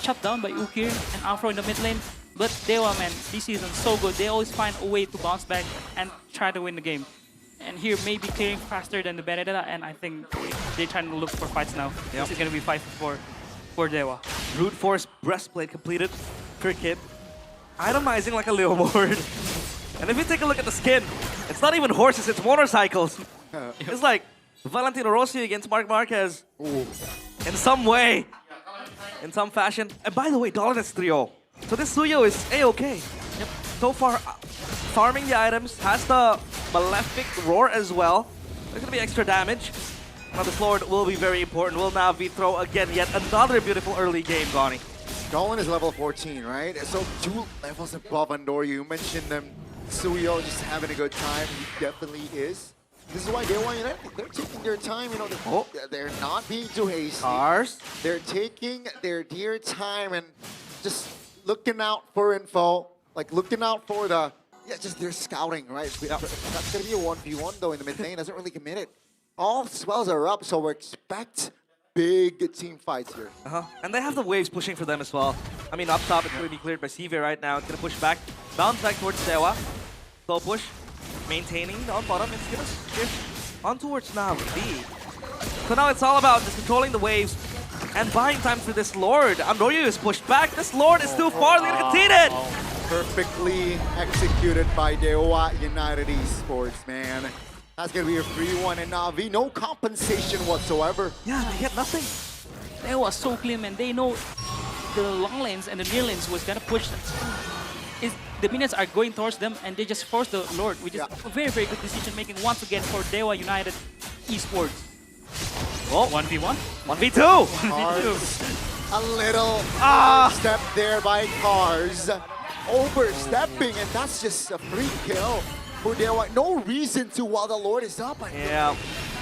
S18: shut down by Ukir and Afro in the mid lane. But Dewa, man, this season so good. They always find a way to bounce back and try to win the game. And here, maybe clearing faster than the Benedetta, and I think they're trying to look for fights now. This is going to be 5-4 for Dewa.
S4: Brute Force breastplate completed per kit. Itemizing like a Leomord. And if you take a look at the skin, it's not even horses, it's motorcycles. It's like Valentino Rossi against Marc Marquez. Ooh. In some way, in some fashion. And by the way, Dolan is 3-0. So this Suyo is A-okay. Yep. So far, farming the items, has the Malefic Roar as well. There's going to be extra damage. Now this Lord will be very important. Will Na'Vi throw again yet another beautiful early game, Donnie.
S2: Dolan is level 14, right? So 2 levels above Andoryu. You mentioned them. Suyo just having a good time. He definitely is. This is why they're taking their time. They're not being too hasty.
S4: Cars.
S2: They're taking their dear time and just looking out for info. Like looking out for just their scouting, right? That's going to be a 1v1 though in the mid lane. Doesn't really commit it. All spells are up, so we expect big team fights here.
S4: And they have the waves pushing for them as well. I mean, up top, it's going to be cleared by CV right now. It's going to push back. Bounce back towards Dewa. Slow push. Maintaining on bottom. It's going to shift on towards Na'Vi. So now it's all about just controlling the waves and buying time for this Lord. Andoryu is pushed back. This Lord is too far. They're going to concede it.
S2: Perfectly executed by Dewa United Esports, man. That's going to be a free one, and Na'Vi, no compensation whatsoever.
S4: Yeah, they get nothing.
S18: They were so clean, and they know the long lanes and the near lanes was going to push them. The minions are going towards them, and they just force the Lord, which is a very, very good decision making once again for Dewa United Esports.
S4: Oh,
S18: 1v1?
S4: 1v2!
S18: 1v2.
S2: A little step there by Cars. Overstepping, and that's just a free kill. No reason to while the Lord is up.
S4: Yeah.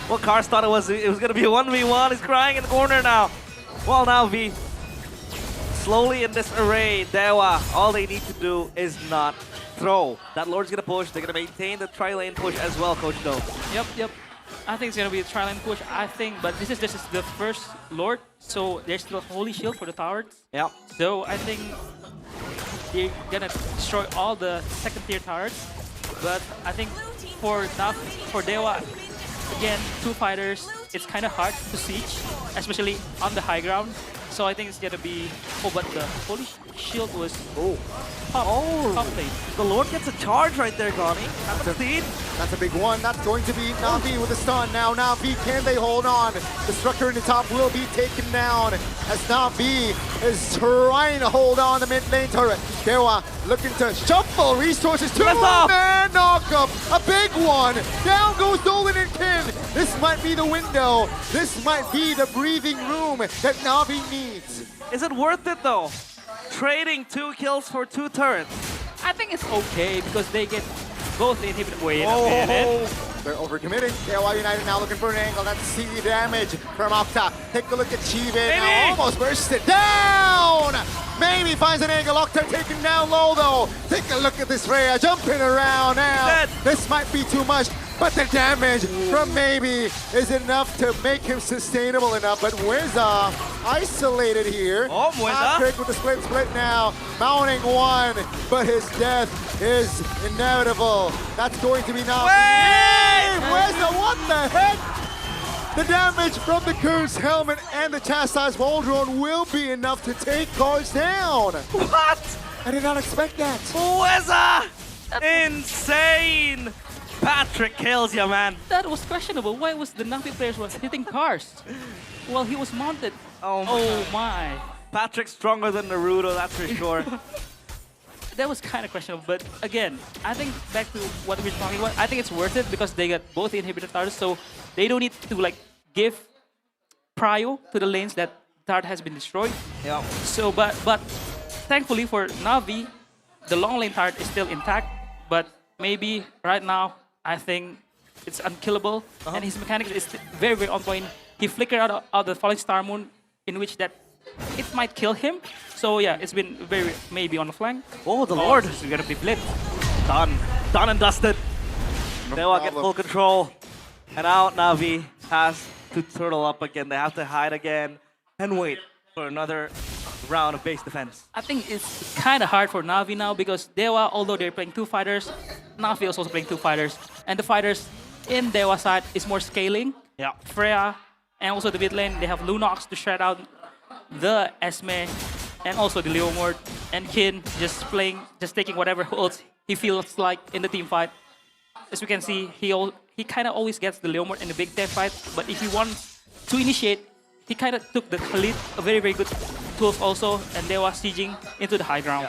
S4: Well, Cars thought it was going to be a 1v1. He's crying in the corner now. Well, now V. Slowly in this array, Dewa, all they need to do is not throw. That Lord's gonna push. They're gonna maintain the tri-lane push as well, Coach Do.
S18: Yep. I think it's gonna be a trial and push. I think, but this is the first Lord, so there's still Holy Shield for the towers.
S4: Yeah.
S18: So I think they're gonna destroy all the second tier towers. But I think for Dewa, again, 2 fighters, it's kind of hard to siege, especially on the high ground. So I think it's gonna be. Oh, but the Holy Shield was. Top lane.
S4: The Lord gets a charge right there, Gani.
S2: That's a big one. That's going to be Na'Vi with a stun. Now Na'Vi, can they hold on? The structure in the top will be taken down as Na'Vi is trying to hold on the mid lane turret. Dewa looking to shuffle resources. 2-man knockup. A big one. Down goes Dolan and Kin. This might be the window. This might be the breathing room that Na'Vi needs.
S4: Is it worth it though? Trading 2 kills for 2 turrets.
S18: I think it's okay because they get both inhibited. Wait
S2: Oh,
S18: a minute.
S2: they're overcommitting. KY United now looking for an angle. That's C damage from Octa. Take a look at Chive now. Almost bursted down. Maybe finds an angle. Octa taken down low though. Take a look at this Rhea jumping around now. This might be too much. But the damage from Maybe is enough to make him sustainable enough. But Mweza isolated here.
S4: Oh, Mweza.
S2: Patrick with the split now. Mounting one, but his death is inevitable. That's going to be now. Hey, Mweza, what the heck? The damage from the Curse Helmet and the Chastised Ball Drone will be enough to take Cards down.
S4: What?
S2: I did not expect that.
S4: Mweza! Insane! Patrick kills you, man.
S18: That was questionable. Why was the Na'Vi players was hitting cars while he was mounted?
S4: Oh
S18: my.
S4: Patrick's stronger than Naruto, that's for sure.
S18: That was kind of questionable, but again, I think back to what we were talking about, I think it's worth it because they got both the inhibitor towers, so they don't need to like give prio to the lanes that Tard has been destroyed.
S4: Yeah.
S18: So, but thankfully for Na'Vi, the long lane Tard is still intact, but maybe right now, I think it's unkillable, and his mechanics is very, very on point. He flickered out the Falling Star Moon, in which that it might kill him. So yeah, it's been very maybe on the flank.
S4: Oh, the Lord!
S18: This is gonna be blitzed.
S4: Done and dusted. Dewa get full control, and now Na'Vi has to turtle up again. They have to hide again and wait for another round of base defense.
S18: I think it's kind of hard for Na'Vi now because Dewa, although they're playing 2 fighters, Na'Vi is also playing 2 fighters. And the fighters in Dewa side is more scaling.
S4: Yeah.
S18: Freya, and also the mid lane, they have Lunox to shred out the Esme, and also the Leomord. And Kin just taking whatever ults he feels like in the team fight. As we can see, he kind of always gets the Leomord in the big 10 fight, but if he wants to initiate, he kind of took the lead, a very, very good tools also, and they were sieging into the high ground.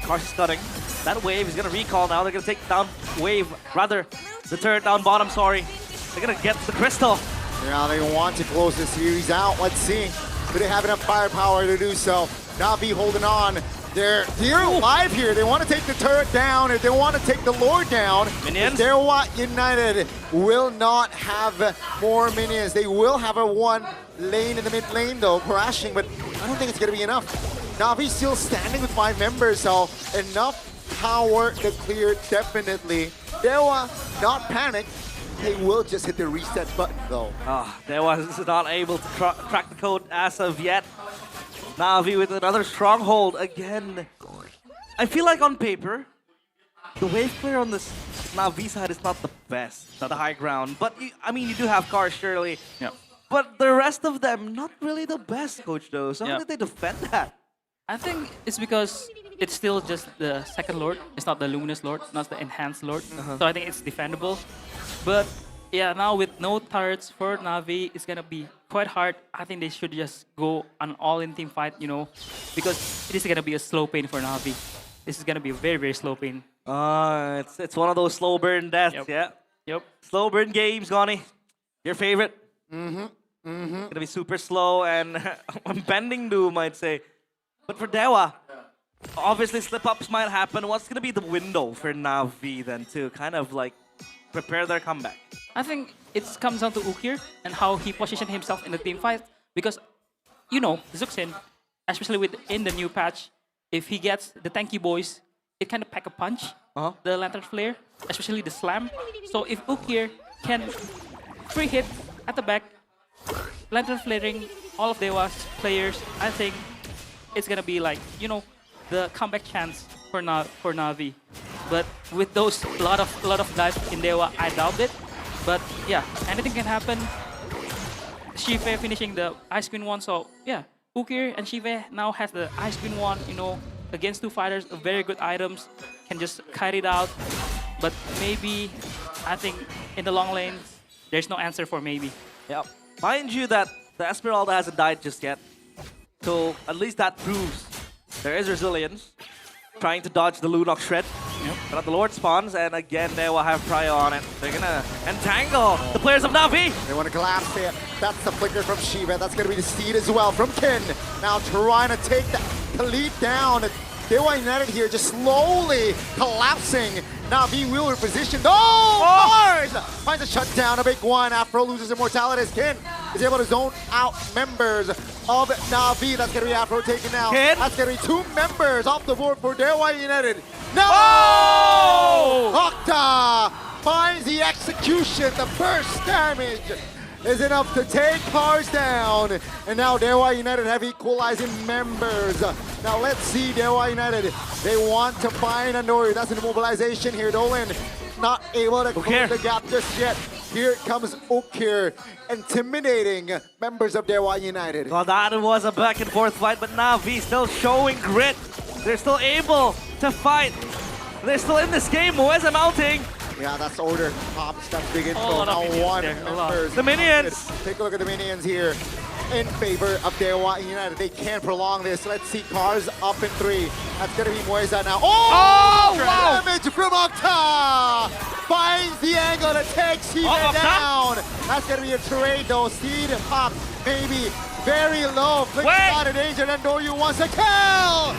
S4: Karsh is stunning. That wave is going to recall now. They're going to take down wave, rather, the turret down bottom, sorry. They're going to get the crystal.
S2: Now they want to close the series out. Let's see. Do they have enough firepower to do so? Na'Vi holding on. They're alive here. They want to take the turret down. If they want to take the Lord down,
S4: minions.
S2: Dewa United will not have more minions. They will have a 1 lane in the mid lane though, crashing, but I don't think it's going to be enough. Na'Vi still standing with 5 members, so enough power to clear definitely. Dewa not panic. They will just hit the reset button though.
S4: Dewa is not able to crack the code as of yet. Na'Vi with another stronghold again. I feel like on paper, the wave clear on this Na'Vi side is not the best, the high ground. But I mean, you do have Karsh, surely.
S18: Yeah.
S4: But the rest of them, not really the best, Coach Do. So how
S18: Yeah.
S4: did they defend that?
S18: I think it's because it's still just the second Lord. It's not the Luminous Lord, not the Enhanced Lord. So I think it's defendable. But yeah, now with no turrets for Na'Vi, it's gonna be quite hard. I think they should just go an all-in team fight, you know, because it is gonna be a slow pain for Na'Vi. This is gonna be a very, very slow pain.
S4: It's one of those slow burn deaths, yeah.
S18: Yep.
S4: Slow burn games, Gani. Your favorite? Gonna be super slow and bending doom, I'd say. But for Dewa, obviously slip-ups might happen. What's gonna be the window for Na'Vi then to kind of like prepare their comeback?
S18: I think it comes down to Ukir and how he positioned himself in the team fight. Because, you know, Zuxin, especially in the new patch, if he gets the tanky boys, it kind of pack a punch, the Lantern Flare, especially the slam. So if Ukir can free hit at the back, Lantern Flaring all of Dewa's players, I think it's gonna be like, you know, the comeback chance for Na'Vi. But with those lot of dives in Dewa, I doubt it. But yeah, anything can happen. Shive finishing the Ice Queen 1, so yeah, Ukir and Shive now has the Ice Queen 1, you know, against two fighters, very good items, can just carry it out. But maybe, I think in the long lane, there's no answer for maybe.
S4: Yep. Mind you that the Esmeralda hasn't died just yet. So at least that proves there is resilience. Trying to dodge the Lunok Shred.
S18: Yep.
S4: But the Lord spawns, and again they will have prior on it. They're gonna entangle the players of Na'Vi.
S2: They want to collapse it. That's the flicker from Shiva. That's going to be the seed as well from Kin. Now trying to take the lead down. Dewa United here just slowly collapsing. Na'Vi will reposition. Mars finds a shutdown, a big one. Afro loses immortality as Kin is able to zone out members of Na'Vi. That's going to be Afro taken out.
S4: Kin?
S2: That's going to be 2 members off the board for Dewa United. No! Octa finds the execution. The first damage is enough to take Cars down. And now Dewa United have equalizing members. Now let's see Dewa United. They want to find Andori. That's an immobilization here. Dolan not able to close the gap just yet. Here comes Ukir, intimidating members of Dewa United.
S4: Well, that was a back and forth fight, but Na'Vi still showing grit. They're still able to fight. They're still in this game. Mueza mounting.
S2: Yeah, that's order. Pops, that's big info.
S4: Oh,
S2: Now one members.
S4: The minions.
S2: Take a look at the minions here in favor of Dewa United. They can prolong this. Let's see Cars up in 3. That's going to be Mueza now. Oh, wow. Damage from Octa. Finds the angle to take Shiva down. That's going to be a trade though. Seed and Pop maybe very low. Flicks out of danger. And Doryu wants a kill.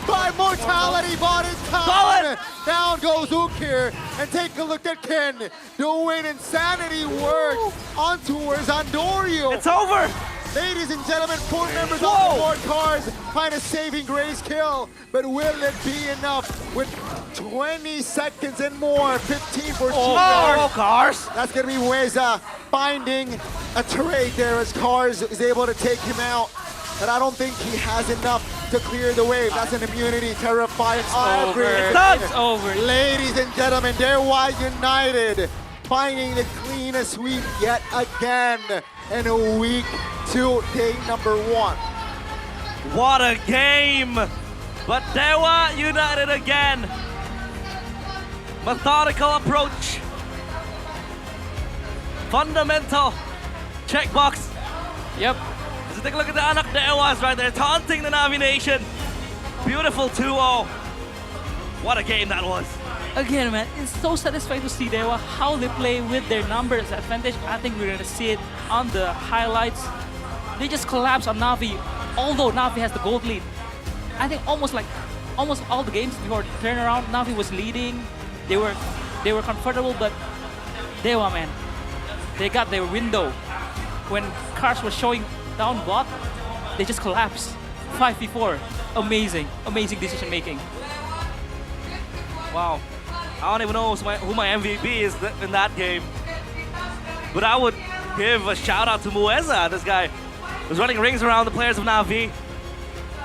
S2: By mortality bot in time. Down goes Ukir. And take a look at Ken doing insanity work on tours on Doryu.
S4: It's over.
S2: Ladies and gentlemen, 4 members on the board. Cars find a saving grace kill. But will it be enough with 20 seconds and more? 15 for
S4: Cars.
S2: That's going to be Weza finding a trade there as Cars is able to take him out. But I don't think he has enough to clear the wave. That's an immunity, terrifying.
S18: It's over.
S2: Ladies and gentlemen, Dewa United finding the cleanest sweep yet again in a week 2, day number 1.
S4: What a game! But Dewa United again. Methodical approach. Fundamental checkbox.
S18: Yep.
S4: So take a look at the Anak Dewas right there, taunting the Na'Vi Nation. Beautiful 2-0. What a game that was.
S18: Again, man, it's so satisfying to see Dewa, how they play with their numbers advantage. I think we're going to see it on the highlights. They just collapse on Na'Vi, although Na'Vi has the gold lead. I think almost all the games before the turnaround, Na'Vi was leading. They were comfortable, but Dewa, man, they got their window. When Cars was showing down bot, they just collapsed. 5v4. Amazing decision making.
S4: Wow. I don't even know who my MVP is in that game. But I would give a shout out to Mueza. This guy was running rings around the players of Na'Vi.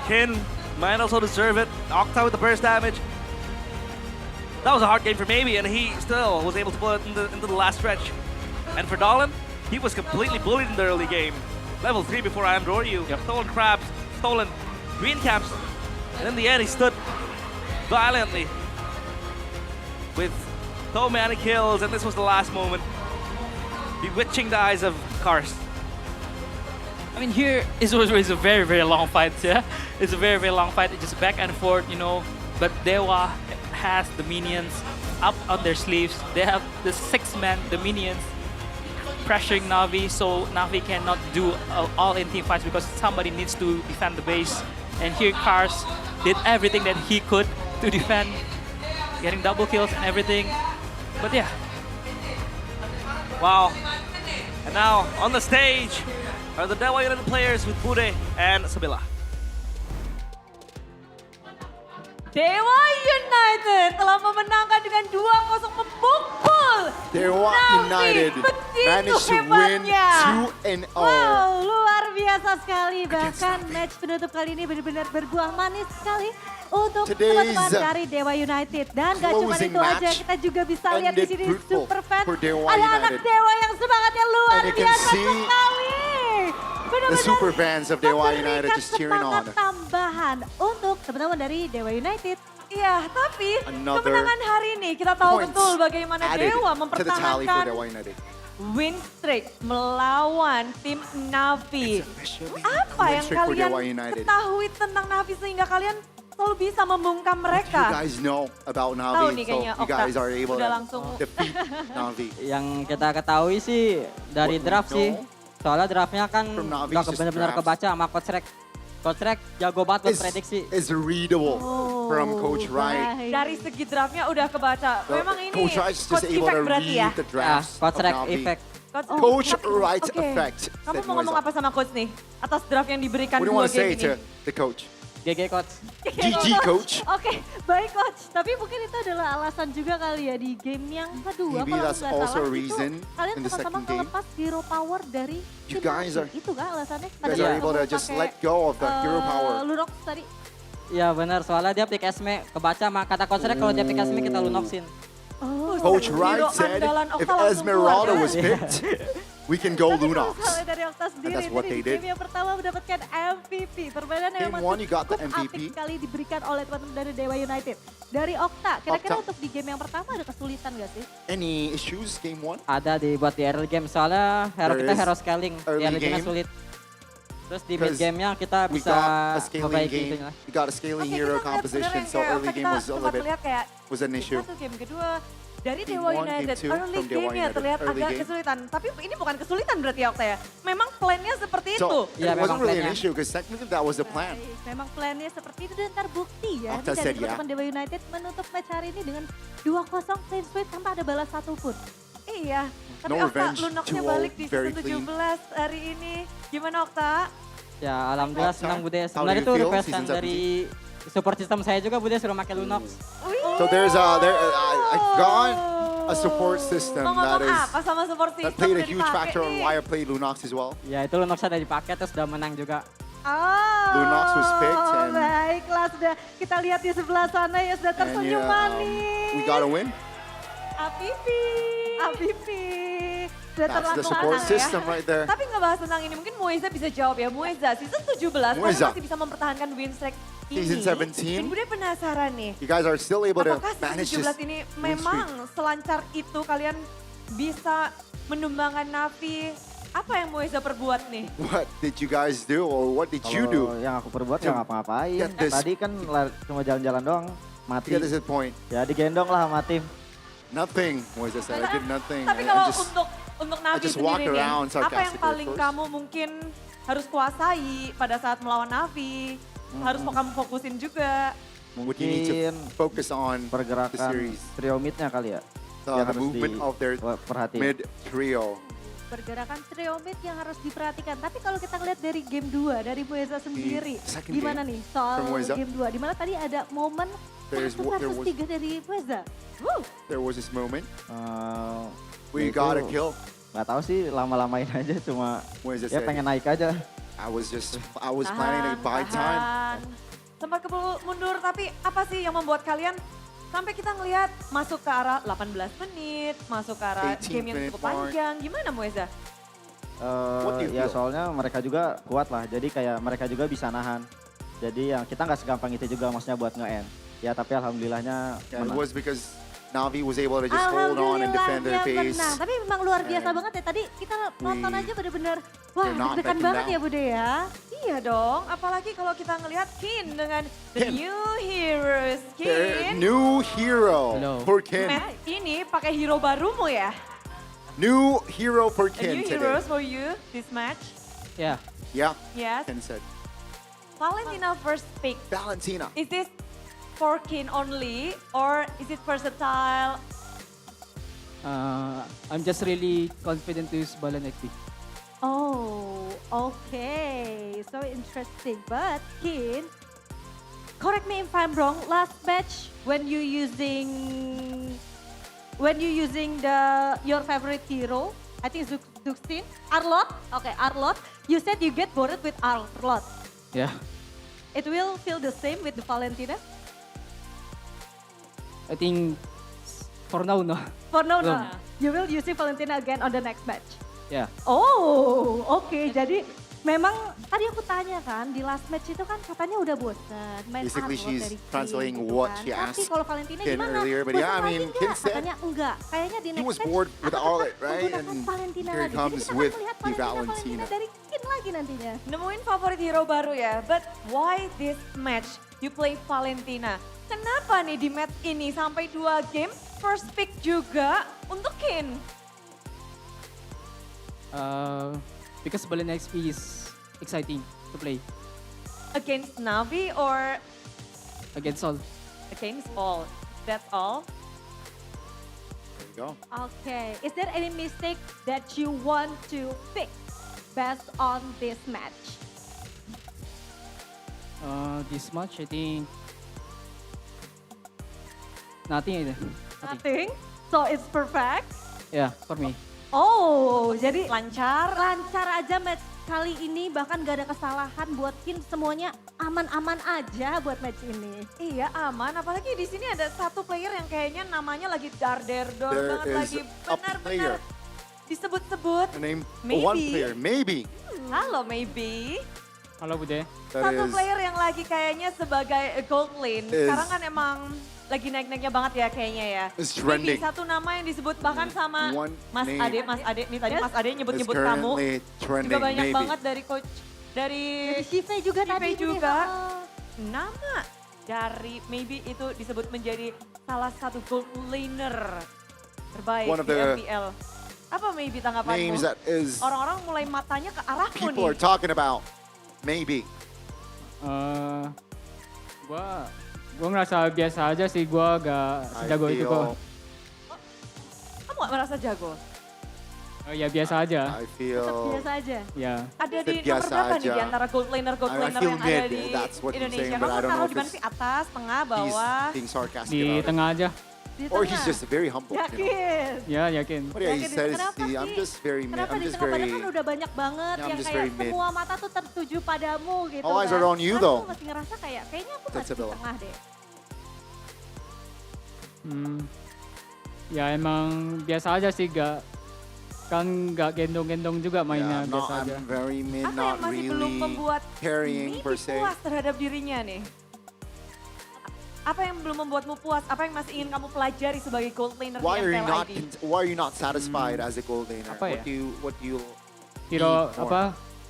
S4: Kin might also deserve it. Octa with the burst damage. That was a hard game for Maybe, and he still was able to pull it into the last stretch. And for Dolan, he was completely bullied in the early game. Level 3 before Andoryu. Stolen crabs, stolen green caps. And in the end, he stood violently with so many kills, and this was the last moment. Bewitching the eyes of Cars.
S18: I mean, here is a very, very long fight, yeah? It's a very, very long fight. It's just back and forth, you know. But Dewa has the minions up on their sleeves. They have the 6-man, the minions, pressuring Na'Vi, so Na'Vi cannot do all-in team fights because somebody needs to defend the base. And here Cars did everything that he could to defend, getting double kills and everything. But yeah.
S4: Wow. And now on the stage are the Dewa United players with Bude and Sabila.
S5: Dewa United telah memenangkan dengan 2-0 memukul
S2: Dewa United managed to win 2-0.
S5: Wow, luar biasa sekali. Bahkan match penutup kali ini benar-benar berbuah manis sekali untuk teman-teman dari Dewa United. Dan gak cuma itu aja, kita juga bisa lihat di sini super fans. Ada anak Dewa yang semangatnya luar biasa sekali.
S2: The super fans of Dewa United just cheering on.
S5: Tambahan untuk teman-teman dari Dewa United. Iya, tapi kemenangan hari ini kita tahu betul bagaimana Dewa mempertahankan win streak melawan tim Navi. Apa yang kalian ketahui tentang Navi sehingga kalian selalu bisa membungkam mereka?
S2: You guys know about Navi, so you guys are able to defeat Navi.
S10: Yang kita ketahui sih dari draft sih. Soalnya draftnya kan gak benar-benar kebaca sama Coach Rek. Coach Rek jago banget buat prediksi.
S2: It's readable from Coach Wright.
S5: Dari segi draftnya udah kebaca. Memang ini
S2: Coach Wright's just able to read the drafts
S10: Coach
S2: of
S10: Rek
S2: Navi.
S10: effect.
S2: Coach Wright's effect.
S5: Kamu mau ngomong apa sama Coach nih? Atas draft yang diberikan
S2: What do you
S5: dua
S2: want to say
S5: game ini?
S2: to the coach?
S10: GG Coach.
S2: GG Coach.
S5: Oke, baik Coach. Tapi mungkin itu adalah alasan juga kali ya di game yang kedua.
S2: Maybe that's also a reason
S5: kalian
S2: in the
S5: sama-sama
S2: second game.
S5: ngelepas hero power dari
S2: You
S5: tim
S2: guys
S5: Navi.
S2: are-
S5: Itu kan alasannya?
S2: You guys are able to just let go of the hero power.
S5: Lunox tadi.
S10: Iya benar, soalnya dia pick Esme kebaca sama kata Coach Rek kalau dia pick Esme kita lunoxin.
S2: Coach Wright said if Esmeralda was picked, we can go Lunox.
S5: Kalau dari Okta sendiri,
S2: that's what
S5: ini
S2: they
S5: di game
S2: did.
S5: yang pertama mendapatkan MVP. Permainan yang
S2: Game one, you got the
S5: cukup
S2: MVP.
S5: apik sekali diberikan oleh teman-teman dari Dewa United. Dari Okta, kira-kira
S2: Okta.
S5: untuk di game yang pertama ada kesulitan gak sih?
S2: Any issues game one?
S10: Ada buat di early game soalnya hero
S2: There
S10: kita
S2: is
S10: hero scaling. Di
S2: early
S10: early game
S2: game.
S10: sulit. Terus di mid
S2: 'Cause
S10: game-nya kita
S2: we
S10: bisa
S2: got a scaling
S10: memperbaiki
S2: game.
S10: itunya.
S2: We got a scaling hero composition, so early game was a little bit was an issue.
S5: Satu game kedua dari
S2: Game
S5: Dewa
S2: one, game
S5: United,
S2: two
S5: early
S2: from Dewa
S5: game-nya
S2: United.
S5: terlihat
S2: Early
S5: agak
S2: game.
S5: kesulitan. Tapi ini bukan kesulitan berarti ya Okta ya? Memang plan-nya seperti itu.
S2: So it wasn't really an issue because technically that was the plan.
S5: Baik, memang plan-nya seperti itu dan terbukti ya.
S2: Okta
S5: Ini dari
S2: said ya.
S5: teman-teman Dewa United menutup match hari ini dengan 2-0 clean sweep tanpa ada balas satupun. Iya, tapi
S2: No
S5: Okta
S2: revenge,
S5: Lunoxnya
S2: 2-0,
S5: balik di
S2: very
S5: season
S2: clean.
S5: 17 hari ini. Gimana Okta?
S10: Ya alhamdulillah
S2: Okta,
S10: senang Bude.
S2: how do
S10: Sebenarnya
S2: you
S10: itu
S2: feel
S10: requestan
S2: season 17?
S10: dari support system saya juga Bude suruh pakai Lunox.
S2: So there's I got a support system
S5: Mau
S2: that
S5: ngomong
S2: is
S5: apa sama support system
S2: that played a
S5: udah
S2: huge
S5: dipakai
S2: factor on
S5: nih?
S2: why I played Lunox as well.
S10: Ya itu Lunox ada dipakai terus udah menang juga.
S5: Oh,
S2: Lunox was picked and-
S5: baiklah sudah kita lihat di sebelah sana ya sudah
S2: And
S5: tersenyum
S2: yeah,
S5: manis.
S2: we got a win.
S5: Apipi. Sudah
S2: That's the
S5: terlaksana
S2: support
S5: ya.
S2: system right there.
S5: Tapi ngebahas tentang ini mungkin Mueza bisa jawab ya. Mueza, season 17 kamu
S2: Mueza.
S5: masih bisa mempertahankan win streak ini.
S2: Season 17.
S5: Dan Bude penasaran nih.
S2: You guys are still able to
S5: Apakah
S2: manage
S5: season
S2: this
S5: 17 ini
S2: win
S5: memang
S2: streak.
S5: selancar itu kalian bisa menumbangkan Navi? Apa yang Mueza perbuat nih?
S2: What did you guys do or what did you do?
S15: Yang aku perbuat nggak ngapa-ngapain.
S2: Get this-
S15: Tadi kan cuma jalan-jalan doang, mati.
S2: Get this point.
S15: Ya digendong lah sama tim.
S2: Nothing, Moises said. I did nothing.
S5: Tapi
S2: I
S5: kalau
S2: just,
S5: untuk Navi
S2: just walked
S5: sendiri nih,
S2: around
S5: apa yang
S2: sarcastically
S5: paling
S2: first.
S5: kamu mungkin harus kuasai pada saat melawan Navi? Harus kamu fokusin juga.
S2: what you need to
S15: Mungkin
S2: focus on the
S15: pergerakan
S2: series.
S15: trio midnya kali ya.
S2: The
S15: Yang harus
S2: movement of their
S15: perhatiin.
S2: mid trio.
S5: Pergerakan trio mid yang harus diperhatikan. Tapi kalau kita ngeliat dari game 2, dari Mueza sendiri,
S2: second
S5: gimana
S2: game
S5: nih soal
S2: from Mueza.
S5: game 2? Dimana tadi ada momen
S2: There's
S5: 1
S2: there
S5: versus
S2: was
S5: 3 dari Mueza. Woo!
S2: there was this moment
S15: Ya
S2: we got a
S15: itu
S2: kill.
S15: Nggak tahu sih lama-lamain aja cuma
S2: Moises
S15: ya
S2: said
S15: pengen naik aja.
S2: I was planning to buy time.
S5: Tahan. Sempat mundur, tapi apa sih yang membuat kalian sampai kita ngelihat masuk ke arah 18 menit, masuk ke arah
S2: 18
S5: game yang
S2: minute
S5: cukup
S2: mark.
S5: panjang. Gimana Mueza?
S2: What do you
S15: Ya
S2: feel?
S15: soalnya mereka juga kuat lah, jadi kayak mereka juga bisa nahan. Jadi ya kita nggak segampang itu juga maksudnya buat nge-end. Ya tapi alhamdulillahnya
S2: Yeah, it
S15: menang.
S2: was because Navi was able to just hold on and defend their
S5: Alhamdulillahnya
S2: base.
S5: menang. Tapi memang luar biasa
S2: And
S5: banget ya. Tadi kita nonton aja bener-bener, wah
S2: they're not
S5: deg-degan
S2: backing
S5: banget
S2: down.
S5: ya Bude ya. Iya dong, apalagi kalau kita ngelihat Kin dengan The New Heroes.
S2: Their
S5: Kin,
S2: new hero for Kin.
S5: match ini pakai hero barumu ya?
S2: New hero for
S5: A
S2: Kin
S5: new
S2: today.
S5: heroes for you this match.
S10: Ya.
S2: Yeah,
S5: Yes.
S2: Kin said.
S5: Valentina first pick.
S2: Valentina.
S5: Is this for Kin only or is it versatile?
S19: I'm just really confident to use Balanekti.
S5: Oh, okay. So interesting. But Kin, correct me if I'm wrong, last match when you using your favorite hero, I think Zuxin, Arlot. Okay, Arlot. You said you get bored with Arlot.
S19: Yeah.
S5: It will feel the same with the Valentina?
S19: I think for now, no.
S5: For now, no. You will using Valentina again on the next match?
S19: Yeah.
S5: Oh, oke. Jadi memang tadi aku tanya kan, di last match itu kan katanya udah bosan main
S2: Basically,
S5: Arlot
S2: she's
S5: dari King,
S2: translating
S5: gitu
S2: what
S5: kan.
S2: she
S5: Tapi
S2: asked
S5: kalau Valentina
S2: Ken
S5: gimana?
S2: earlier, but
S5: Bosan
S2: yeah, I
S5: lagi
S2: mean,
S5: nggak?
S2: Ken said
S5: Katanya enggak. Kayaknya di
S2: he
S5: next
S2: was
S5: match
S2: bored with
S5: aku
S2: all
S5: akan
S2: it, right?
S5: menggunakan
S2: And
S5: Valentina
S2: here
S5: lagi.
S2: it
S5: Jadi
S2: comes
S5: kita akan
S2: with
S5: melihat
S2: the
S5: Valentina
S2: Valentina.
S5: dari King lagi nantinya.
S1: Nemuin favorit hero baru ya, but why this match you play Valentina? Kenapa nih di match ini sampai 2 game first pick juga untuk Kin?
S19: Because Balena XP is exciting to play
S1: Against Navi or
S19: against all.
S1: against all? That's all?
S2: There you go.
S5: Okay, is there any mistake that you want to fix based on this match?
S19: This match, I think nothing.
S5: Nothing? So it's perfect?
S19: Yeah, for me.
S5: Oh, jadi lancar aja match kali ini, bahkan gak ada kesalahan buat Kin, semuanya aman-aman aja buat match ini.
S1: Iya aman, apalagi di sini ada satu player yang kayaknya namanya lagi dar-der-dor
S2: There
S1: banget,
S2: is
S1: lagi
S2: a
S1: benar-benar disebut-sebut.
S2: The name,
S1: Maybe.
S2: one player, maybe.
S1: Halo maybe.
S19: Halo Bude.
S2: That
S1: Satu
S2: is
S1: player yang lagi kayaknya sebagai gold lane.
S2: Is-
S1: Sekarang kan emang lagi naik-naiknya banget ya kayaknya ya.
S2: Is
S1: Maybe
S2: trending.
S1: satu nama yang disebut bahkan sama
S2: One
S1: Mas
S2: name
S1: Ade. Nih tadi Mas Ade nyebut-nyebut
S2: is
S1: kamu.
S2: currently trending,
S1: Juga banyak
S2: maybe.
S1: banget dari coach, dari
S5: Shive juga
S1: Shive
S5: tadi.
S1: juga. Nama dari maybe itu disebut menjadi salah satu gold laner terbaik
S2: One of
S1: di
S2: the
S1: MPL. Apa maybe tanggapanmu?
S2: names that is
S1: Orang-orang mulai matanya ke arahmu
S2: people are
S1: nih.
S2: talking about. Maybe.
S19: Gua ngerasa biasa aja sih, gua gak sejago itu kok.
S1: Kamu gak merasa jago?
S19: Ya biasa aja.
S2: I feel
S5: Biasa aja.
S19: Ya.
S1: Ada di nomor
S2: biasa
S1: berapa nih
S2: aja.
S1: di antara gold laner
S2: I
S1: yang
S2: feel
S1: ada
S2: mid,
S1: di
S2: that's what he's
S1: Indonesia?
S2: saying, but I
S1: Kamu
S2: don't
S1: taruh
S2: know
S1: di
S2: if
S1: mana
S2: it's-
S1: sih? Atas, tengah,
S2: he's
S1: bawah?
S2: being sarcastic
S19: Di
S2: about
S19: tengah aja.
S5: Di
S2: it. Or
S5: tengah.
S2: he's just very humble. You know?
S5: Yakin.
S19: Ya, yakin.
S2: But yeah, he
S5: Yakin.
S2: says,
S5: Kenapa
S2: see, I'm
S5: sih?
S2: just very mid.
S5: Kenapa
S2: I'm
S5: di
S2: just
S5: tengah
S2: very.
S5: padahal kan udah banyak banget
S2: Yeah, I'm
S5: yang
S2: just
S5: kayak
S2: very mid.
S5: semua mata tuh tertuju padamu gitu
S2: All eyes
S5: kan.
S2: are on you,
S5: Tapi
S2: though.
S5: aku masih ngerasa kayaknya aku
S2: That's
S5: masih di
S2: Abella.
S5: tengah deh.
S19: Ya emang biasa aja sih, kan gak gendong-gendong juga mainnya,
S2: Yeah,
S19: biasa aja.
S2: I'm very mid,
S1: Apa yang
S2: not
S1: masih belum
S2: really
S1: membuat
S2: carrying
S1: Mimi
S2: per se.
S1: puas terhadap dirinya nih? Apa yang belum membuatmu puas? Apa yang masih ingin kamu pelajari sebagai gold laner
S2: Why
S1: di
S2: are you
S1: MPL
S2: not
S1: ID?
S2: why are you not satisfied as a gold laner?
S19: Apa ya?
S2: What do you
S19: Hero
S2: need more?
S19: apa?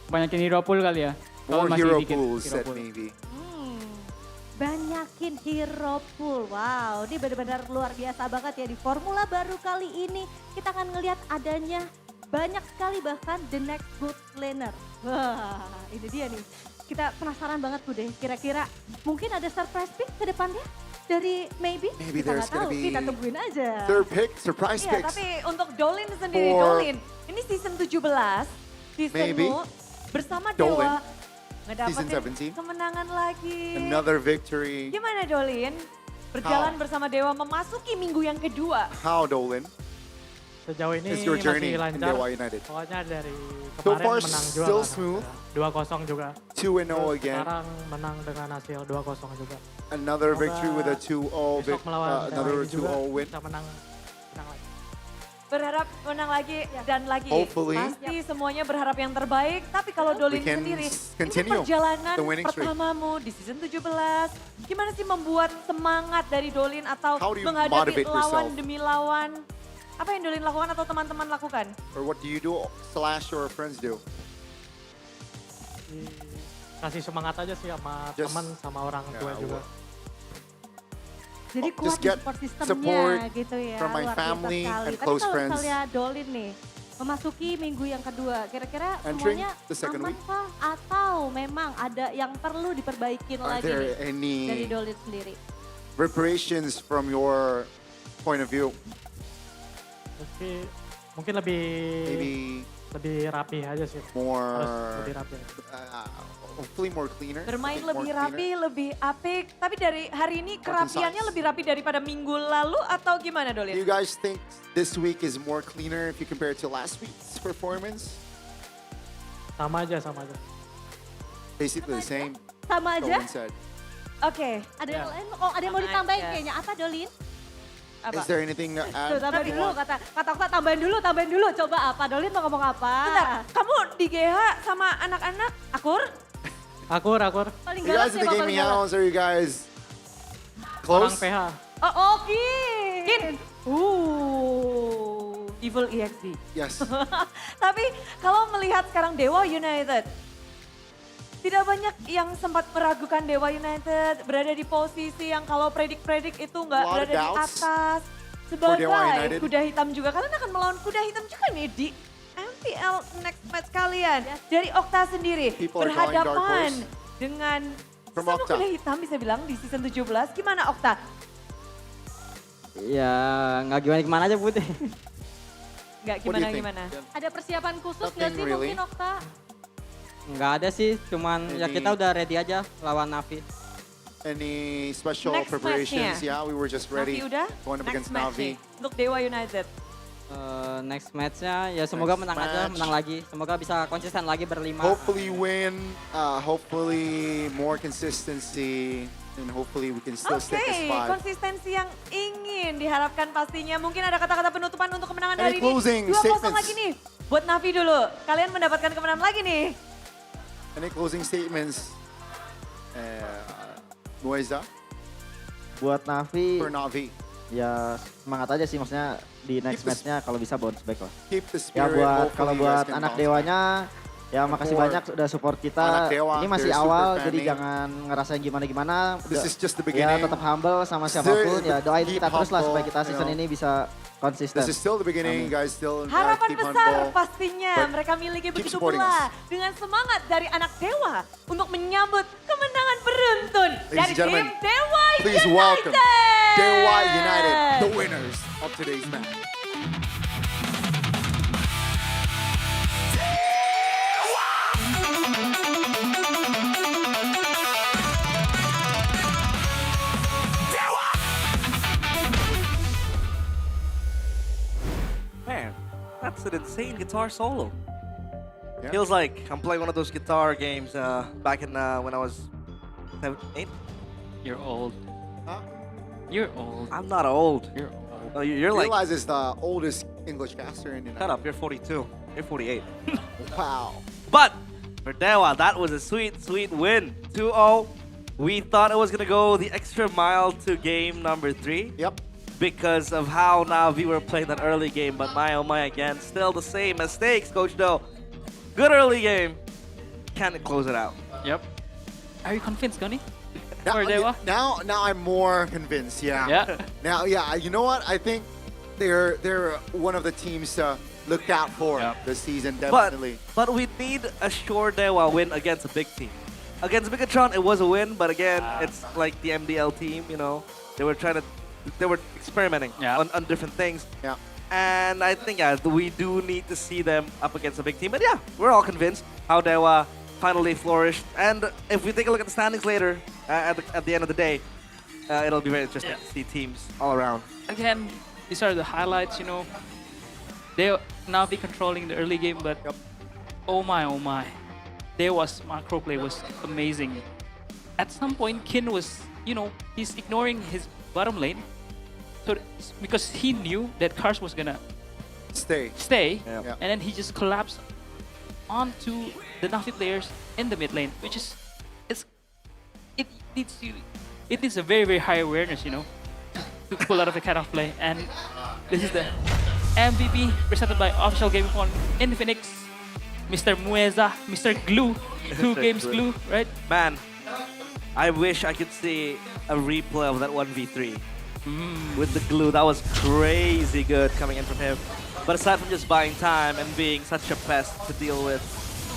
S19: Banyakin hero pool kali ya. Kalau
S2: More
S19: masih
S2: hero
S19: dikit
S2: pools
S19: hero
S2: said
S19: pool.
S2: maybe.
S5: Banyakin hero pool. Wow, ini benar-benar luar biasa banget ya di formula baru kali ini. Kita akan ngelihat adanya banyak sekali bahkan the next good laner. Wah, ini dia nih. Kita penasaran banget tuh deh. Kira-kira mungkin ada surprise pick ke depannya dari maybe?
S2: Maybe
S5: Kita
S2: there's
S5: nggak tahu.
S2: gonna be
S5: Kita tungguin aja.
S2: Third pick, surprise
S1: Iya,
S2: picks.
S1: tapi untuk Dolin sendiri,
S2: For-
S1: Dolin, ini season 17,
S2: Maybe.
S1: seasonmu bersama
S2: Dolin.
S1: Dewa
S2: Season
S1: ngedapetin
S2: 17.
S1: kemenangan lagi.
S2: Another victory.
S1: Gimana Dolin? Berjalan bersama Dewa memasuki minggu yang kedua.
S2: How, Dolan?
S7: Sejauh ini
S2: Is your journey
S7: masih
S2: in
S7: lancar.
S2: Dewa United?
S7: Pokoknya dari
S2: So
S7: kemarin
S2: far,
S7: menang juga.
S2: still
S7: kan,
S2: smooth.
S7: 2-0 juga.
S2: 2-0
S7: Terus
S2: again.
S7: Sekarang menang dengan hasil 2-0 juga.
S2: Another
S7: Semoga
S2: victory with a 2-0
S7: besok melawan
S2: another
S7: Dewa ini juga
S2: 2-0 win.
S7: bisa menang lagi.
S1: Berharap menang lagi dan lagi.
S2: Hopefully.
S1: Pasti semuanya berharap yang terbaik. Tapi kalau Dolin
S2: We can
S1: sendiri,
S2: continue
S1: ini perjalanan
S2: the winning streak.
S1: pertamamu di season 17. Gimana sih membuat semangat dari Dolin atau
S2: How do you
S1: menghadapi
S2: motivate
S1: lawan
S2: yourself?
S1: demi lawan? Apa yang Dolin lakukan atau teman-teman lakukan?
S2: Or what do you do / your friends do?
S7: Kasih semangat aja sih sama
S2: Just-
S7: teman sama orang tua
S2: Yeah,
S7: juga.
S5: Jadi
S2: Just
S5: kuat di
S2: get
S5: support
S2: support
S5: sistemnya gitu ya.
S2: from my
S5: luar biasa
S2: family
S5: sekali.
S2: and
S5: Tapi
S2: close
S5: kalau
S2: friends.
S5: misalnya Dolin nih memasuki minggu yang kedua, kira-kira
S2: Entering
S5: semuanya
S2: the second
S5: aman
S2: week.
S5: kah? Atau memang ada yang perlu diperbaikin
S2: Are
S5: lagi
S2: there
S5: nih dari
S2: any
S5: Dolin sendiri?
S2: reparations from your point of view?
S7: Tapi mungkin lebih
S2: Maybe
S7: Lebih rapi aja sih.
S2: More,
S7: Harus lebih rapi.
S2: hopefully more cleaner.
S1: Bermain
S2: I think more
S1: lebih
S2: cleaner.
S1: rapi, lebih apik. Tapi dari hari ini kerapiannya lebih rapi daripada minggu lalu atau gimana
S2: Do
S1: Dolin?
S2: you guys think this week is more cleaner if you compare it to last week's performance?
S7: Sama aja, sama aja.
S2: Basically the same.
S5: Sama aja?
S2: Colin said.
S1: Oke.
S5: Ada yang lain? Oh, ada yang mau ditambahin kayaknya. Apa, Dolin?
S2: Is there anything to add?
S5: Tuh, tambahin dulu, kata Okta tambahin dulu. Coba apa? Dolin mau ngomong apa?
S1: Bentar, kamu di GH sama anak-anak akur?
S7: Akur.
S5: Paling
S2: You
S5: galak
S2: guys
S5: sih,
S2: in the
S5: Pak,
S2: gaming
S5: paling galak.
S2: house, are you guys
S7: Orang
S2: close?
S7: PH.
S5: Oh, Kin.
S1: Kin. Evil EXD.
S2: Yes.
S1: Tapi kalau melihat sekarang Dewa United, tidak banyak yang sempat meragukan Dewa United berada di posisi yang kalau predik-predik itu nggak
S2: Lot of
S1: berada di
S2: doubts
S1: atas.
S2: for Dewa
S1: Sebagai
S2: United.
S1: kuda hitam juga, kalian akan melawan kuda hitam juga nih di MPL next match kalian. Dari Okta sendiri
S2: People are calling dark
S1: berhadapan
S2: horse.
S1: dengan
S2: From
S1: sama
S2: Okta.
S1: kuda hitam bisa bilang di season 17. Gimana Okta?
S10: Ya nggak gimana-gimana aja Putih.
S1: Nggak
S2: What do you think?
S1: gimana-gimana.
S5: Ada persiapan khusus nggak
S2: Nothing
S5: sih
S2: really.
S5: mungkin Okta?
S10: Nggak ada sih, cuman ya
S2: Any-
S10: kita udah ready aja lawan Navi.
S2: Any special
S1: Next
S2: preparations?
S1: match-nya.
S2: Yeah, we were just ready.
S1: Navi udah?
S2: Going up
S1: Next
S2: against
S1: match
S2: Navi.
S1: nih untuk Dewa United.
S10: Next match-nya ya semoga
S2: Next
S10: menang aja,
S2: match.
S10: menang lagi. Semoga bisa konsisten lagi berlima.
S2: Hopefully win. Hopefully more consistency, and hopefully we can still
S1: Oke,
S2: stick this spot.
S1: konsistensi yang ingin diharapkan pastinya. Mungkin ada kata-kata penutupan untuk kemenangan
S2: Any
S1: hari
S2: closing
S1: ini. 2-0
S2: statements?
S1: lagi nih. Buat Navi dulu. Kalian mendapatkan kemenangan lagi nih.
S2: Any closing statements? Moisa
S15: Buat Navi,
S2: for Navi.
S15: ya semangat aja sih, maksudnya di next
S2: Keep the-
S15: match-nya kalau bisa bounce back lah.
S2: Keep the
S15: Ya
S2: spirit.
S15: buat
S2: Hopefully
S15: kalau
S2: you guys
S15: buat
S2: can
S15: anak
S2: bounce back.
S15: dewanya, ya makasih
S2: Support.
S15: banyak udah support kita.
S2: Anak Dewa,
S15: Ini masih
S2: they're super
S15: awal,
S2: fan
S15: jadi
S2: nih.
S15: jangan ngerasain gimana-gimana.
S2: This is just the
S15: Ya
S2: beginning.
S15: tetap humble sama siapapun. Ya doain
S2: Keep
S15: kita terus lah
S2: humble,
S15: supaya kita
S2: you
S15: season
S2: know.
S15: ini bisa konsisten.
S2: This is still the beginning, guys. Still
S1: Harapan
S2: keep
S1: besar
S2: humble.
S1: pastinya
S2: But
S1: mereka miliki
S2: keep
S1: begitu
S2: supporting
S1: pula.
S2: us.
S1: Dengan semangat dari anak Dewa untuk menyambut kemenangan beruntun
S2: Ladies
S1: dari
S2: and gentlemen,
S1: tim Dewa
S2: please
S1: United.
S2: welcome Dewa United, the winners of today's match.
S4: Man, that's an insane guitar solo.
S2: Yeah.
S4: Feels like I'm playing one of those guitar games back in when I was 7, 8.
S18: You're old.
S2: Huh?
S18: You're old.
S4: I'm not old.
S18: You're old.
S4: No, you're like,
S2: Realize it's the oldest English caster in the
S4: shut up, you're 42. You're 48.
S2: Wow.
S4: But for Dewa, that was a sweet, sweet win. 2-0. We thought it was going to go the extra mile to game number 3.
S2: Yep.
S4: Because of how Navi were playing that early game. But my oh my again, still the same mistakes, Coach Do. Good early game. Can't close it out.
S18: Yep. Are you convinced, Goni?
S2: Now,
S18: For Dewa?
S2: now I'm more convinced. Yeah.
S18: Yeah.
S2: Now, yeah. You know what? I think they're one of the teams to look out for this season. Definitely.
S4: But we need a sure Dewa win against a big team. Against Megatron, it was a win, but again, it's like the MDL team. You know, they were experimenting on different things.
S2: Yeah.
S4: And I think we do need to see them up against a big team. But yeah, we're all convinced how Dewa finally flourished. And if we take a look at the standings later, at the end of the day, it'll be very interesting to see teams all around.
S18: Again, these are the highlights, you know. They Navi controlling the early game, but oh my. Dewa's macro play was amazing. At some point, Kin was, you know, he's ignoring his bottom lane. So because he knew that Kars was gonna
S2: stay,
S18: and then he just collapsed onto the Navi players in the mid lane, which is it needs a very high awareness, you know, to pull out of the kind of play. And this is the MVP presented by Official Gaming Phone Infinix, Mr. Mueza, Mr. Glue, 2 games glue, right?
S4: Man, I wish I could see a replay of that 1v3 with the glue. That was crazy good coming in from him. But aside from just buying time and being such a pest to deal with,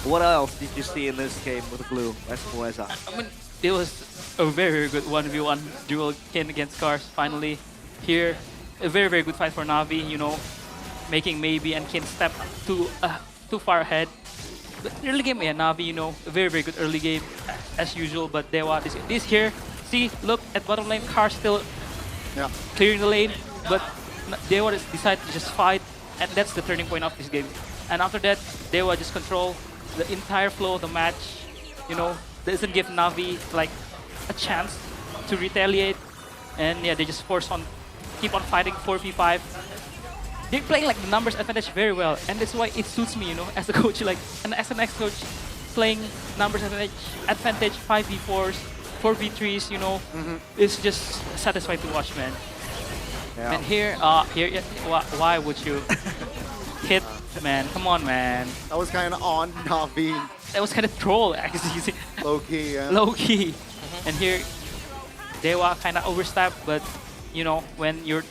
S4: what else did you see in this game with the glue, Mueza?
S18: I mean, it was a very good 1v1 duel Kin against Cars. Finally, here, a very good fight for Navi, you know, making Maybe and Kin step to too far ahead. But early game, yeah, Navi, you know, very, very good early game as usual. But Dewa, this here, see, look at bottom lane, Car still clearing the lane. But Dewa decided to just fight, and that's the turning point of this game. And after that, Dewa just control the entire flow of the match. You know, doesn't give Navi like a chance to retaliate. And yeah, they just keep on fighting 4v5. They're playing like the numbers advantage very well, and that's why it suits me, you know, as a coach, like as an ex-coach, playing numbers advantage 5v4s, 4v3s, you know, it's just satisfying to watch, man.
S2: Yeah.
S18: And here, why would you hit, man? Come on, man.
S2: That was kind of on Navi.
S18: That was kind of troll, actually.
S2: Low key, yeah.
S18: Low key. And here, Dewa kind of overstepped, but you know, when your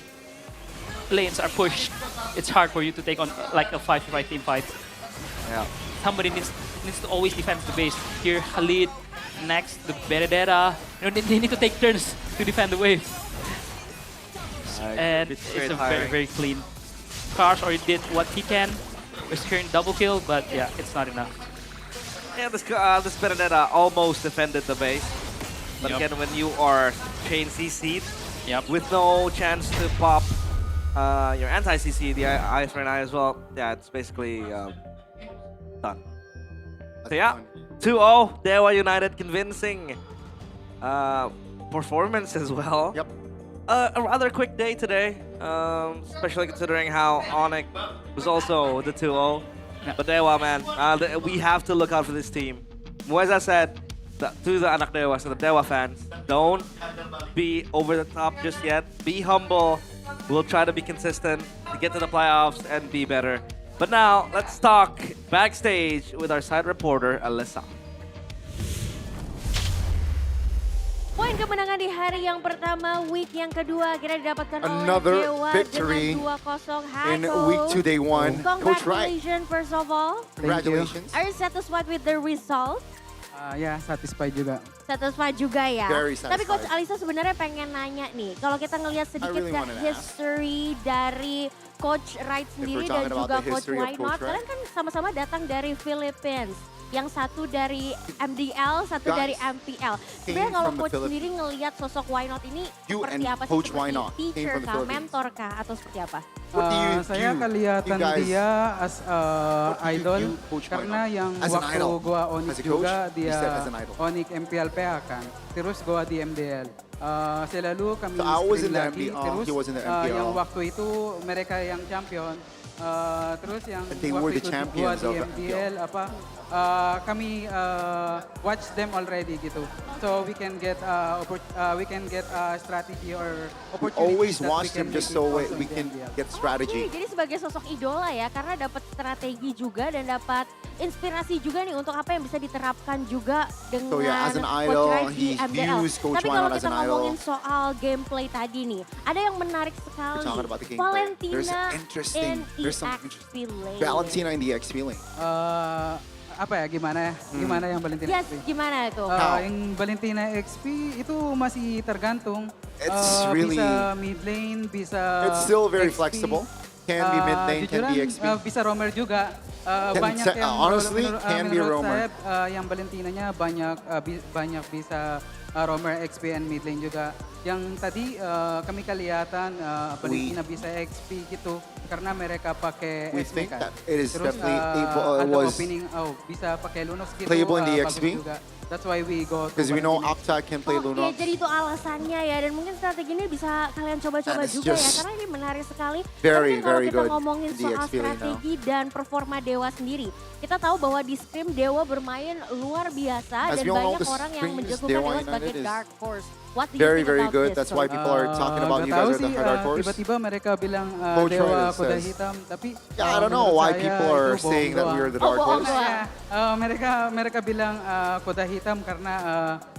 S18: lanes are pushed, it's hard for you to take on like a 5v5 team fight.
S2: Yeah.
S18: Somebody needs to always defend the base. Here, Khalid, next, the Benedetta. You know, they need to take turns to defend the wave. And it's a very, very clean. Cars already did what he can. We're securing double kill, but yeah, it's not enough.
S4: Yeah, this Benedetta almost defended the base. But again, when you are chain CC'd, with no chance to pop your anti-CC, the Eye for an Eye as well, yeah, it's basically done. So yeah, 2-0, Dewa United, convincing performance as well.
S2: Yep.
S4: A rather quick day today, especially considering how Onyx was also the 2-0. But Dewa, man, we have to look out for this team. As I said, to the Anak Dewa, so the Dewa fans, don't be over the top just yet. Be humble. We'll try to be consistent to get to the playoffs and be better. But now, let's talk backstage with our side reporter, Alyssa.
S17: Poin kemenangan di hari yang pertama, week yang kedua akhirnya didapatkan
S2: Another
S17: oleh Dewa
S2: victory
S17: dengan 2-0. Hai,
S2: in week 2, day 1. Coach Wright.
S17: Congratulations first of all.
S2: Congratulations.
S17: Are you satisfied with the result?
S8: Ya, satisfied juga.
S17: Satisfied juga ya.
S2: Very
S17: Tapi Coach
S2: satisfied.
S17: Alisa sebenarnya pengen nanya nih, kalau kita ngelihat sedikit
S2: really
S17: ke
S2: wanted to
S17: history dari Coach Wright sendiri dan
S2: talking about
S17: juga
S2: the
S17: Coach
S2: history of
S17: Why
S2: Coach
S17: Not, kalian kan sama-sama datang dari Philippines. Yang satu dari MDL, satu
S2: Guys,
S17: dari MPL. Sebenarnya kalau
S2: from the
S17: Coach sendiri ngelihat sosok Why Not ini
S2: You
S17: seperti
S2: and
S17: apa sih?
S2: Coach Why
S17: Seperti
S2: Not came
S17: teacher
S2: from the
S17: kah,
S2: Philippines.
S17: mentor kah, atau seperti apa?
S2: What do you
S8: Saya
S2: do?
S8: kelihatan
S2: You guys-
S8: dia as idol
S2: do, Coach Why
S8: karena
S2: Not?
S8: yang
S2: As an
S8: waktu
S2: idol.
S8: gua Onyx
S2: As a coach,
S8: juga
S2: you
S8: dia
S2: said as an idol.
S8: Onyx MPL PA kan. Terus gua di MDL. Selalu kami
S2: So I was
S8: scrim
S2: in the
S8: lagi.
S2: MPL,
S8: Terus
S2: he was in the MPL.
S8: yang waktu itu mereka yang champion. Terus yang
S2: And they were
S8: waktu
S2: the
S8: itu gua
S2: champions
S8: di
S2: of the
S8: MPL kami watch them already gitu. So we can get strategy or opportunity.
S2: Always watch them just so we can get strategy.
S17: Jadi sebagai sosok idola ya, karena dapat strategi juga dan dapat inspirasi juga nih untuk apa yang bisa diterapkan juga dengan
S2: So yeah, as an
S17: Coach
S2: idol,
S17: Wright di
S2: he
S17: MPL.
S2: views Coach
S17: Tapi
S2: Why
S17: kalau
S2: Not as
S17: kita
S2: an idol.
S17: ngomongin soal gameplay tadi nih, ada yang menarik sekali.
S2: talking about the gameplay.
S17: Valentina
S2: There's some
S17: EXP lane.
S2: Valentina in the XP lane.
S8: Apa ya, gimana yang Valentina
S17: Yes,
S8: XP?
S17: gimana itu?
S8: Yang Valentina XP itu masih tergantung.
S2: It's really-
S8: bisa mid lane, bisa
S2: It's still very
S8: XP.
S2: flexible. Can be mid lane, can be XP.
S8: Bisa roamer juga.
S2: Can
S8: Banyak
S2: se-
S8: yang
S2: honestly, can be
S8: menurut
S2: roamer.
S8: saya yang Valentinanya banyak bisa roamer XP and mid lane juga. Yang tadi kami kelihatan Valentina bisa XP gitu karena mereka pakai
S2: We
S8: SP
S2: think
S8: kan.
S2: that it is
S8: Terus
S2: definitely able- it
S8: ada
S2: was
S8: opening, bisa pakai Lunox gitu.
S2: playable in the
S8: bagus
S2: XP.
S8: juga. That's why we go to
S2: Because we know
S8: Valentina.
S2: Octa can play
S17: Oke,
S2: Lunox.
S17: jadi itu alasannya ya, dan mungkin strategi ini bisa kalian coba-coba
S2: And it's
S17: juga ya,
S2: just
S17: karena ini menarik sekali.
S2: very,
S17: Tapi kalau
S2: very
S17: kita
S2: good
S17: ngomongin
S2: in the
S17: soal
S2: XP lane now.
S17: strategi dan performa Dewa sendiri, kita tahu bahwa di scrim Dewa bermain luar biasa
S2: As
S17: dan
S2: we all know,
S17: banyak
S2: the
S17: orang yang
S2: scrims
S17: menjagokan
S2: Dewa
S17: Dewa sebagai
S2: United is
S17: dark horse. What do you
S2: Very,
S17: think
S2: very
S17: about
S2: good.
S17: this,
S2: That's why
S17: Coach?
S2: people are talking about you guys are the dark horse.
S8: Tiba-tiba mereka bilang
S2: Coach
S8: Dewa
S2: Wright
S8: kuda
S2: says-
S8: hitam, tapi
S2: Yeah, I don't know
S8: menurut
S2: why
S8: saya
S2: people
S8: itu
S2: are
S8: bohong
S2: saying that we
S8: doang.
S2: are the dark horse.
S8: Mereka bilang kuda hitam karena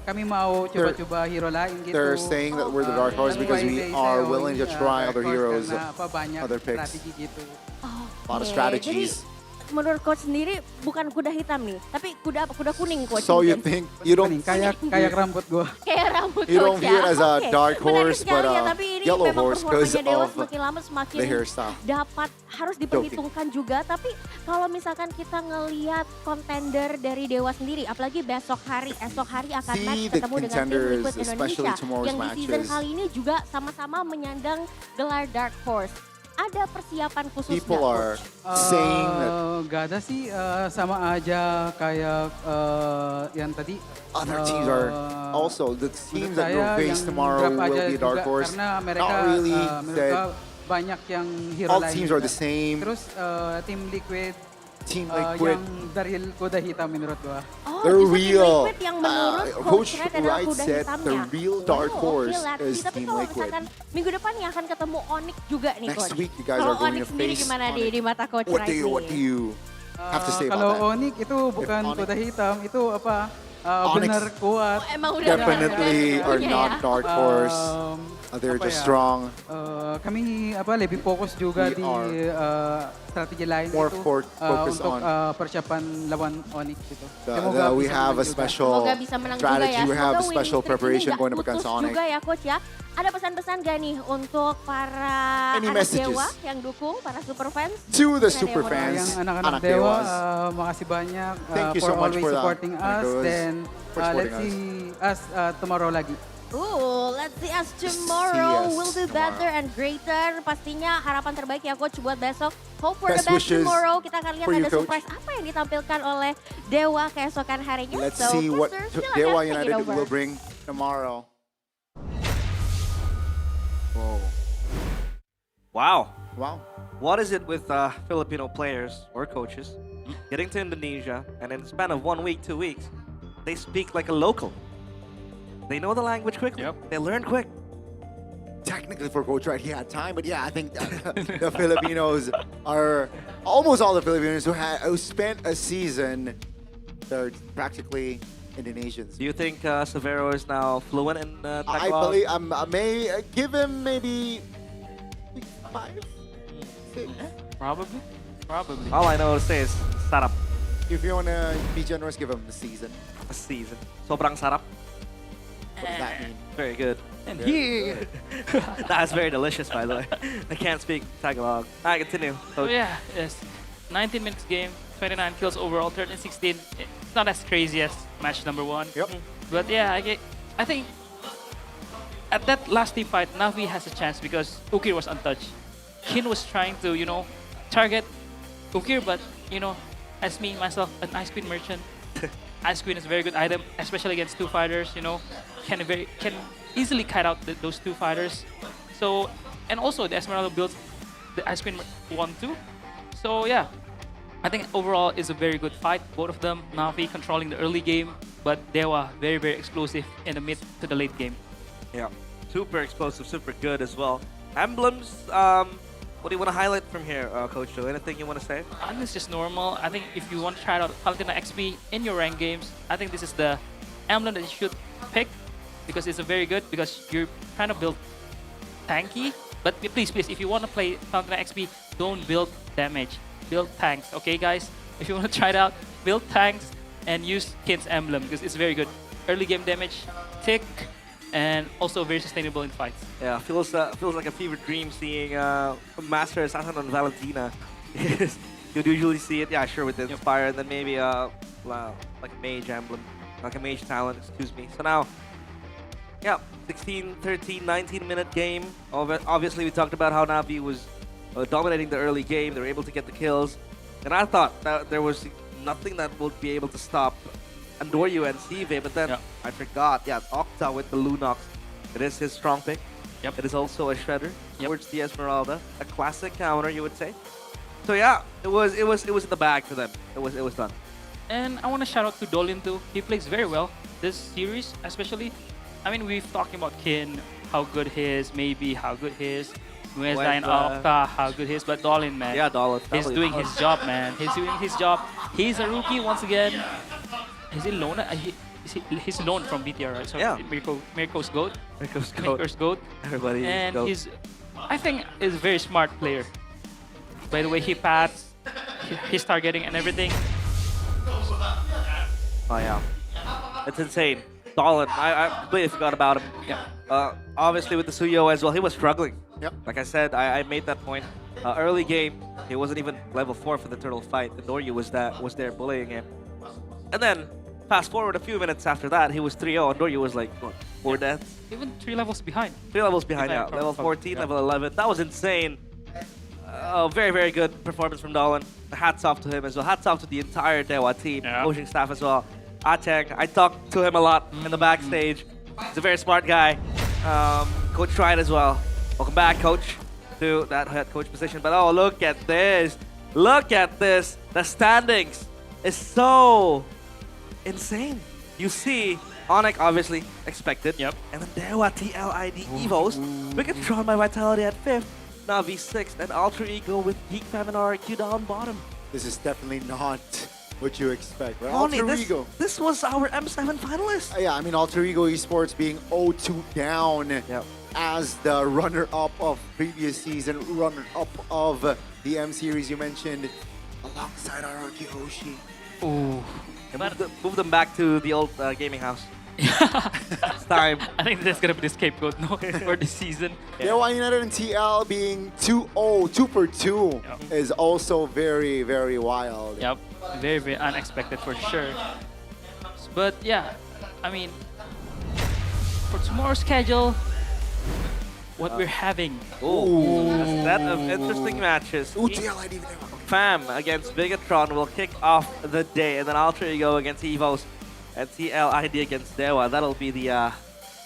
S8: kami mau coba-coba hero lain gitu.
S2: They're saying that we're the dark horse because we are willing to try other heroes,
S8: banyak
S2: other picks.
S8: strategi gitu.
S2: A lot of
S17: Oke,
S2: strategies.
S17: menurut coach sendiri bukan kuda hitam nih, tapi kuda apa? Kuda kuning coach.
S2: So you
S17: mungkin.
S2: think you don't
S8: kayak rambut gua.
S17: Kayak rambut
S2: you don't
S17: coach
S2: view it
S17: ya.
S2: as a
S17: Oke,
S2: dark
S17: menarik
S2: horse, but
S17: sekali ya,
S2: a
S17: tapi ini
S2: yellow
S17: memang
S2: horse because
S17: performanya Dewa
S2: of
S17: semakin lama semakin
S2: the hairstyle.
S17: dapat harus diperhitungkan juga. Tapi kalau misalkan kita ngelihat kontender dari Dewa sendiri, apalagi esok hari akan
S2: See
S17: match
S2: the
S17: ketemu dengan tim
S2: contenders,
S17: Liquid
S2: especially
S17: Indonesia
S2: tomorrow's
S17: yang di season
S2: matches.
S17: kali ini juga sama-sama menyandang gelar Dark Horse. Ada persiapan khusus
S2: People
S17: nggak,
S2: are
S17: Coach?
S2: saying that
S8: Gak ada sih, sama aja kayak yang tadi.
S2: other teams are also the teams that
S8: Menurut
S2: will face
S8: yang
S2: tomorrow
S8: draft
S2: will
S8: aja
S2: be dark
S8: juga,
S2: horse.
S8: Karena mereka
S2: Not really
S8: mereka
S2: said
S8: banyak yang hero
S2: all
S8: lain
S2: teams
S8: juga.
S2: are the same.
S8: Terus tim Liquid,
S2: Team Liquid.
S8: yang dari kuda hitam menurut gua.
S17: Oh,
S2: the
S17: justru tim
S2: real
S17: Liquid yang menurut
S2: Coach
S17: Red adalah
S2: Wright
S17: kuda
S2: said
S17: hitamnya.
S2: the real dark
S17: Oh,
S2: horse
S17: oke, let's
S2: is
S17: see. Tapi
S2: Team
S17: kalau
S2: Liquid.
S17: misalkan minggu depan nih akan ketemu Onyx juga nih
S2: Next
S17: Coach.
S2: week you guys
S17: Kalau
S2: are going
S17: Onyx
S2: to
S17: sendiri
S2: face
S17: gimana
S2: Onyx.
S17: di mata Coach
S2: What
S17: Wright
S2: do you have to say
S8: Kalau
S2: about that?
S8: Onyx itu bukan
S2: Onyx-
S8: kuda hitam, itu apa?
S2: Onyx
S8: Benar kuat.
S17: Oh, emang udah
S2: Definitely are
S17: punya
S2: not
S17: ya?
S2: dark horse. They're
S8: Apa
S2: just
S8: ya,
S2: strong.
S8: Kami lebih fokus juga
S2: We
S8: di strategi lain
S2: more
S8: itu
S2: focus
S8: untuk
S2: on
S8: persiapan lawan Onyx itu.
S2: we
S8: bisa
S2: have a
S8: menang juga.
S2: special
S17: Semoga bisa menang juga
S2: strategy.
S17: ya.
S2: We have a
S17: Semoga
S2: special
S17: winning streak
S2: preparation
S17: ini
S2: going
S17: nggak
S2: up against
S17: putus
S2: Onyx.
S17: juga ya Coach ya. Ada pesan-pesan gak nih untuk para
S2: Any
S17: anak
S2: messages?
S17: Dewa yang dukung, para super fans?
S2: To the
S17: Gimana
S2: super
S17: ya,
S2: fans,
S8: Yang anak-anak
S2: anak
S8: Dewa,
S2: Dewas.
S8: makasih banyak
S2: Thank you
S8: for
S2: so much
S8: always
S2: for that.
S8: supporting
S2: Anak
S8: us.
S2: Dewas,
S8: Then
S2: for
S8: let's
S2: supporting
S8: see us tomorrow lagi.
S17: Let's see us tomorrow.
S2: us
S17: Will be
S2: tomorrow.
S17: better and greater. Pastinya harapan terbaik ya Coach buat besok. Hope for
S2: Best
S17: the best
S2: wishes
S17: tomorrow. Kita akan lihat
S2: for you,
S17: ada
S2: Coach.
S17: surprise apa yang ditampilkan oleh Dewa keesokan harinya.
S2: Let's
S17: So,
S2: see what
S17: Caster, silakan
S2: Dewa
S17: take it
S2: United
S17: over.
S2: will bring tomorrow. Whoa.
S4: Wow.
S2: Wow.
S4: What is it with Filipino players or coaches getting to Indonesia and in the span of 1 week, 2 weeks, they speak like a local. They know the language quickly. They learn quick.
S2: Technically for Coach Wright, he had time, but yeah, I think the Filipinos are almost all the Filipinos who spent a season. They're practically Indonesians.
S4: Do you think Severo is now fluent in
S2: I
S4: Tagalog?
S2: believe I may give him maybe 5, 6.
S18: Probably.
S4: All I know to say is sarap.
S2: If you want to be generous, give him a season.
S4: A season. Sobrang sarap.
S2: What does that mean?
S4: Very good.
S18: And
S4: here. That's very delicious, by the way. I can't speak Tagalog. I continue.
S18: So yeah, yes. 19 minutes game, 29 kills overall, 13-16. It's not as crazy as match number 1.
S2: Yep.
S18: But yeah, I think at that last team fight, Navi has a chance because Ukir was untouched. Kin was trying to, target Ukir, but, as me, myself, an Ice Queen merchant, Ice Queen is a very good item, especially against two fighters, can easily kite out those two fighters. So, and also the Esmeralda builds the Ice Queen 1-2. So yeah, I think overall is a very good fight. Both of them, Navi controlling the early game, but Dewa very, very explosive in the mid to the late game.
S4: Yeah, super explosive, super good as well. Emblems, what do you want to highlight from here, Coach Joe? Anything you want to say?
S18: I think it's just normal. I think if you want to try out Valentina XP in your ranked games, I think this is the emblem that you should pick because it's a very good, because you're trying to build tanky. But please, if you want to play Valentina XP, don't build damage. Build tanks, okay guys? If you want to try it out, build tanks and use Kin's emblem because it's very good. Early game damage, tick, and also very sustainable in fights.
S4: Yeah, feels like a fever dream seeing Master Assassin on Valentina. You'd usually see it, yeah, sure, with the Inspire, and then maybe like a mage emblem, like a mage talent, excuse me. So now, yeah, 16, 13, 19-minute game. Obviously, we talked about how Navi was dominating the early game. They were able to get the kills. And I thought that there was nothing that would be able to stop Andoryu and Sive, but then I forgot. Yeah, Octa with the Lunox. It is his strong pick.
S18: Yep.
S4: It is also a shredder towards the Esmeralda. A classic counter, you would say. So yeah, it was in the bag for them. It was done.
S18: And I want to shout out to Dolin too. He plays very well this series, especially. I mean, we've talking about Kin, how good he is, maybe how good he is. Muezza and Octa, how good he is, but Dolin, man.
S4: Yeah, Dolin.
S18: He's doing his job, man. He's doing his job. He's a rookie once again. Is he loaned? He's loaned from BTR, right? So
S4: yeah.
S18: Mirko's GOAT.
S4: Mirko's GOAT. Everybody.
S18: And
S4: goat.
S18: I think, is a very smart player. By the way he passed, his targeting and everything.
S4: Oh yeah, it's insane. Dolan, I completely forgot about him.
S18: Yeah.
S4: Obviously with the Suyo as well, he was struggling.
S2: Yep.
S4: Like I said, I made that point. Early game, he wasn't even level 4 for the turtle fight. And Noryu was there bullying him. And then, fast forward a few minutes after that, he was 3-0, and Noryu was like, what, 4 deaths?
S18: Even 3 levels behind.
S4: 3 levels behind, yeah.
S18: From-
S4: Level
S18: from-
S4: 14,
S18: yeah.
S4: level 11. That was insane. Very, very good performance from Dolan. Hats off to him as well. Hats off to the entire Dewa team, coaching staff as well. Ateng, I talked to him a lot in the backstage. He's a very smart guy. Coach Tried as well. Welcome back, Coach, to that head coach position. But oh, look at this. Look at this. The standings is so insane. You see, Onyx obviously expected.
S18: Yep.
S4: And then Dewa TLID Evos. Bigatron by Vitality at 5th. Navi 6th. And Alter Ego with Geek Fam and RQ down bottom.
S2: This is definitely not what you expect, right?
S4: Ronnie,
S2: Alter Ego.
S4: this was our M7 finalist.
S2: Yeah, I mean, Alter Ego Esports being 0-2 down as the runner-up of previous season, runner-up of the M series you mentioned, alongside RRQ Hoshi.
S18: Ooh.
S4: Move them back to the old gaming house. It's time.
S18: I think that's gonna be the scapegoat no, for this season.
S2: Dewa United and TL being 2-0, 2 for 2 is also very, very wild.
S18: Yep, very, very unexpected for sure. But yeah, I mean, for tomorrow's schedule, what we're having.
S4: Ooh, a set of interesting matches.
S2: Ooh, TLID.
S4: Fam against Bigatron will kick off the day, and then Alter Ego against Evos, and TLID against Dewa. That'll be the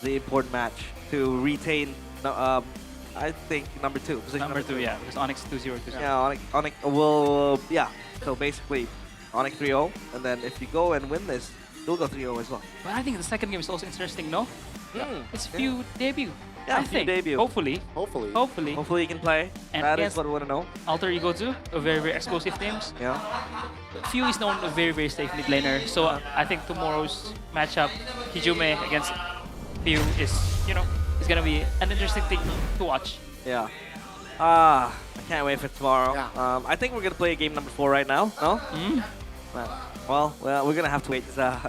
S4: important match to retain. I think number 2.
S18: Number 2, yeah, because Onyx 2-0.
S4: Yeah, Onyx will, yeah. So basically, Onyx 3-0, and then if you go and win this, you'll go 3-0 as well.
S18: But I think the second game is also interesting, no?
S4: Hmm.
S18: It's few debut.
S4: Yeah,
S18: I
S4: few
S18: think.
S4: debut.
S18: Hopefully.
S2: Hopefully.
S4: Hopefully you can play.
S18: And
S4: That is
S18: against
S4: what we want to know.
S18: Alter Ego too, a very, very explosive teams.
S4: Yeah.
S18: Few is known a very, very safe mid laner. So I think tomorrow's matchup, Hijume against Few is, is gonna be an interesting thing to watch.
S4: Yeah. I can't wait for tomorrow.
S2: Yeah.
S4: I think we're gonna play game number 4 right now. No? Well, we're gonna have to wait.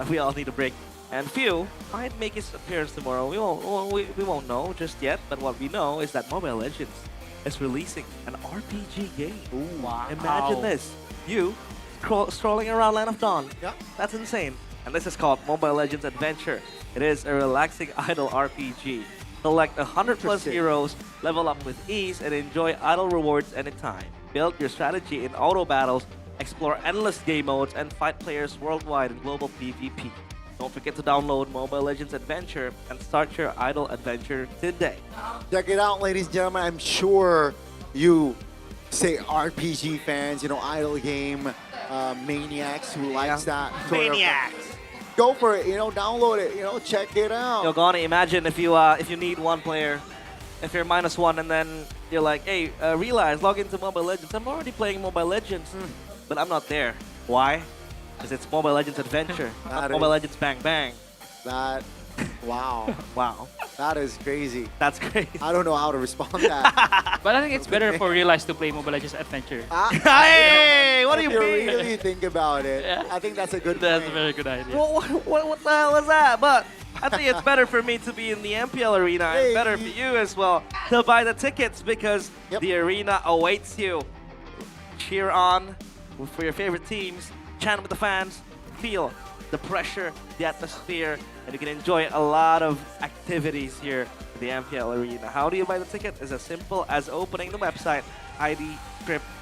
S4: We all need a break. And Few might make his appearance tomorrow. We won't know just yet. But what we know is that Mobile Legends is releasing an RPG game.
S2: Ooh.
S18: Wow.
S4: Imagine this. You strolling around Land of Dawn.
S2: Yeah.
S4: That's insane. And this is called Mobile Legends Adventure. It is a relaxing idle RPG. Select 100 plus heroes, level up with ease, and enjoy idle rewards anytime. Build your strategy in auto battles, explore endless game modes, and fight players worldwide in global PvP. Don't forget to download Mobile Legends Adventure and start your idle adventure today.
S2: Check it out, ladies and gentlemen. I'm sure you say RPG fans, idle game maniacs who likes that. sort of-
S4: Maniacs!
S2: Go for it, download it, check it out.
S4: Yo, Gani, imagine if you need one player, if you're -1 and then you're like, hey, realize, log into Mobile Legends. I'm already playing Mobile Legends, but I'm not there. Why? Because it's Mobile Legends Adventure, not Mobile Legends Bang Bang.
S2: Wow.
S4: Wow.
S2: That is crazy.
S4: That's crazy.
S2: I don't know how to respond to that.
S18: But I think it's better for Realize to play Mobile Legends Adventure.
S4: Hey, what do you
S2: If
S4: mean?
S2: really think about it, I think that's a good
S18: That's a
S2: point.
S18: very good idea.
S4: What the hell is that? But I think it's better for me to be in the MPL arena and better for you as well to buy the tickets because the arena awaits you. Cheer on for your favorite teams, chant with the fans, feel the pressure, the atmosphere, and you can enjoy a lot of activities here at the MPL arena. How do you buy the ticket? It's as simple as opening the website,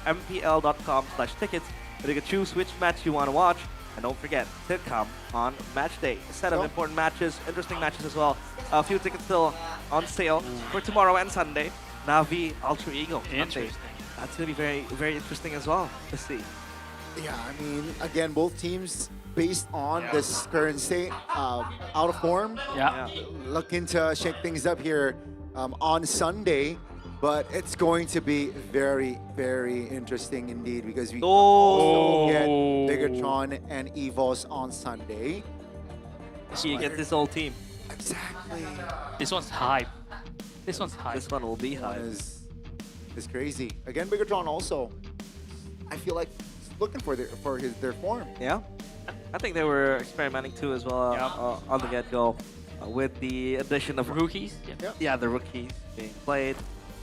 S4: mpl.com/tickets, and you can choose which match you want to watch. And don't forget to come on match day. A set of important matches, interesting matches as well. A few tickets still on sale for tomorrow and Sunday. Navi, Alter Ego.
S18: Interesting.
S4: That's going to be very, very interesting as well to see.
S2: Yeah, I mean, again, both teams based on this current state, out of form.
S18: Yeah.
S2: Looking to shake things up here on Sunday, but it's going to be very, very interesting indeed because we also get Bigatron and Evos on Sunday.
S4: You get this whole team.
S2: Exactly.
S18: This one's hype. This one's hype.
S4: This one will be hype.
S2: Is crazy. Again, Bigatron also. I feel like looking for their form.
S4: Yeah, I think they were experimenting too as well on the get-go with the addition of
S18: rookies.
S4: Yeah, the rookies being played.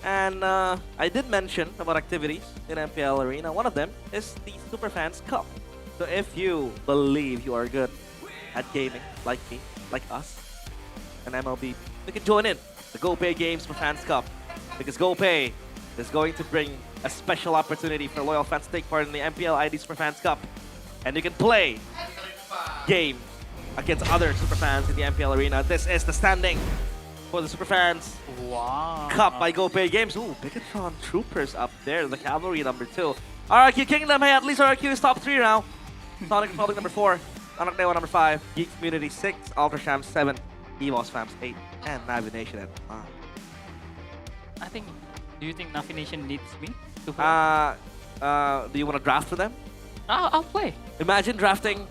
S4: And I did mention about activities in MPL Arena. One of them is the Superfans Cup. So if you believe you are good at gaming, like me, like us, and MLB, you can join in the GoPay Games Superfans Cup. Because GoPay is going to bring a special opportunity for loyal fans to take part in the MPL ID Superfans Cup. And you can play game against other Superfans in the MPL Arena. This is the standing for the Superfans Cup by GoPay Games. Ooh, Bigatron Troopers up there, the cavalry number 2. RRQ Kingdom, hey, at least RRQ is top 3 now. Sonic Republic number 4, Sonic Dewa number 5, Geek Community 6, Ultra Shams 7, EVOS Fams 8, and Navi Nation at 5.
S18: I think, do you think Navi Nation needs me to play?
S4: Do you want to draft for them?
S18: I'll play.
S4: Imagine drafting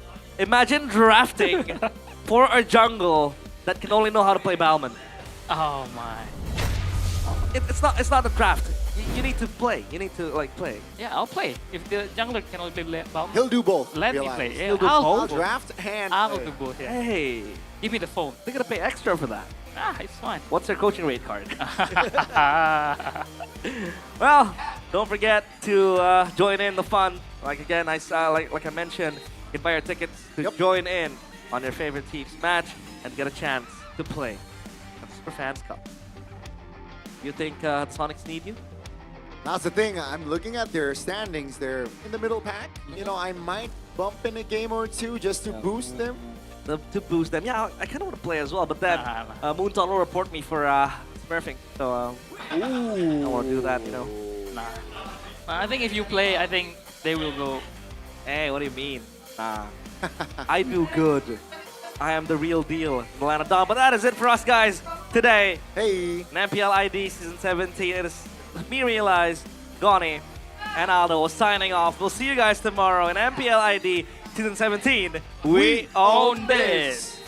S4: for a jungle that can only know how to play Balman.
S18: Oh my.
S4: It's not a draft. You need to play. You need to play.
S18: Yeah, I'll play. If the jungler can only play Balm,
S2: He'll do both.
S18: let me play. Yeah,
S4: He'll do
S18: I'll
S4: both?
S18: do
S2: Draft and
S18: I'll
S2: play.
S18: do both. Yeah.
S4: Hey,
S18: Give me the phone.
S4: they're gonna pay extra for that.
S18: It's fine.
S4: What's their coaching rate card? Well, don't forget to join in the fun. Like again, I mentioned, you can buy your tickets to join in on your favorite team's match and get a chance to play at the Superfans Cup. You think the Sonics need you?
S2: That's the thing. I'm looking at their standings. They're in the middle pack. You know, I might bump in a game or two just to boost them.
S4: To boost them. Yeah, I kind of want to play as well, but then Moonton will report me for smurfing. So I don't want to do that, you know.
S18: Nah. I think if you play, I think they will go.
S4: Hey, what do you mean? Nah. I do good. I am the real deal, Milana Dom. But that is it for us, guys, today.
S2: Hey.
S4: In MPL ID Season 17, it is me realized, Goni, and Aldo was signing off. We'll see you guys tomorrow in MPL ID Season 17. We own this!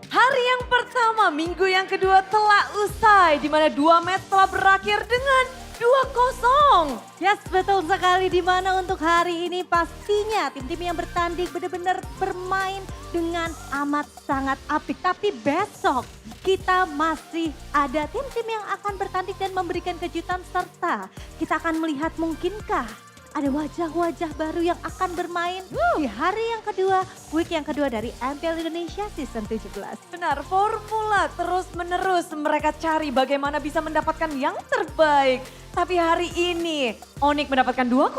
S1: Hari yang pertama, minggu yang kedua telah usai, di mana 2 match telah berakhir dengan 2-0.
S5: Yes, betul sekali, di mana untuk hari ini pastinya tim-tim yang bertanding benar-benar bermain dengan amat sangat apik. Tapi besok kita masih ada tim-tim yang akan bertanding dan memberikan kejutan, serta kita akan melihat mungkinkah ada wajah-wajah baru yang akan bermain di hari yang kedua, week yang kedua dari MPL Indonesia Season 17.
S1: Benar, formula terus-menerus mereka cari bagaimana bisa mendapatkan yang terbaik. Tapi hari ini Onyx mendapatkan 2-0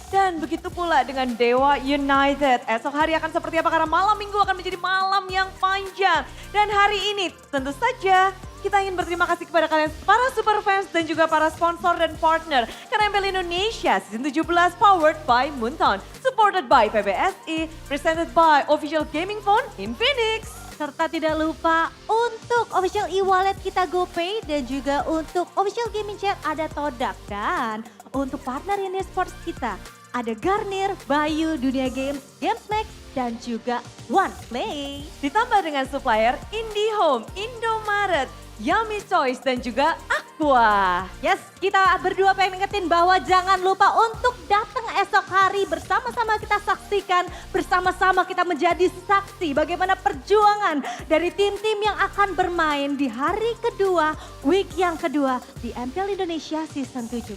S1: dan begitu pula dengan Dewa United. Esok hari akan seperti apa karena malam minggu akan menjadi malam yang panjang. Dan hari ini tentu saja kita ingin berterima kasih kepada kalian para super fans dan juga para sponsor dan partner. Karena MPL Indonesia Season 17 powered by Moonton, supported by PBSI, presented by official gaming phone Infinix.
S5: Serta tidak lupa untuk official e-wallet kita GoPay dan juga untuk official gaming chat ada Todak. Dan untuk partner ini sports kita ada Garnier, Bayu, Dunia Games, Gamesmax, dan juga OnePlay.
S1: Ditambah dengan supplier IndiHome, Indomaret, Yummy Choice, dan juga Aqua.
S5: Yes, kita berdua pengen ingetin bahwa jangan lupa untuk datang esok hari bersama-sama kita saksikan, bersama-sama kita menjadi saksi bagaimana perjuangan dari tim-tim yang akan bermain di hari kedua, week yang kedua di MPL Indonesia Season 17.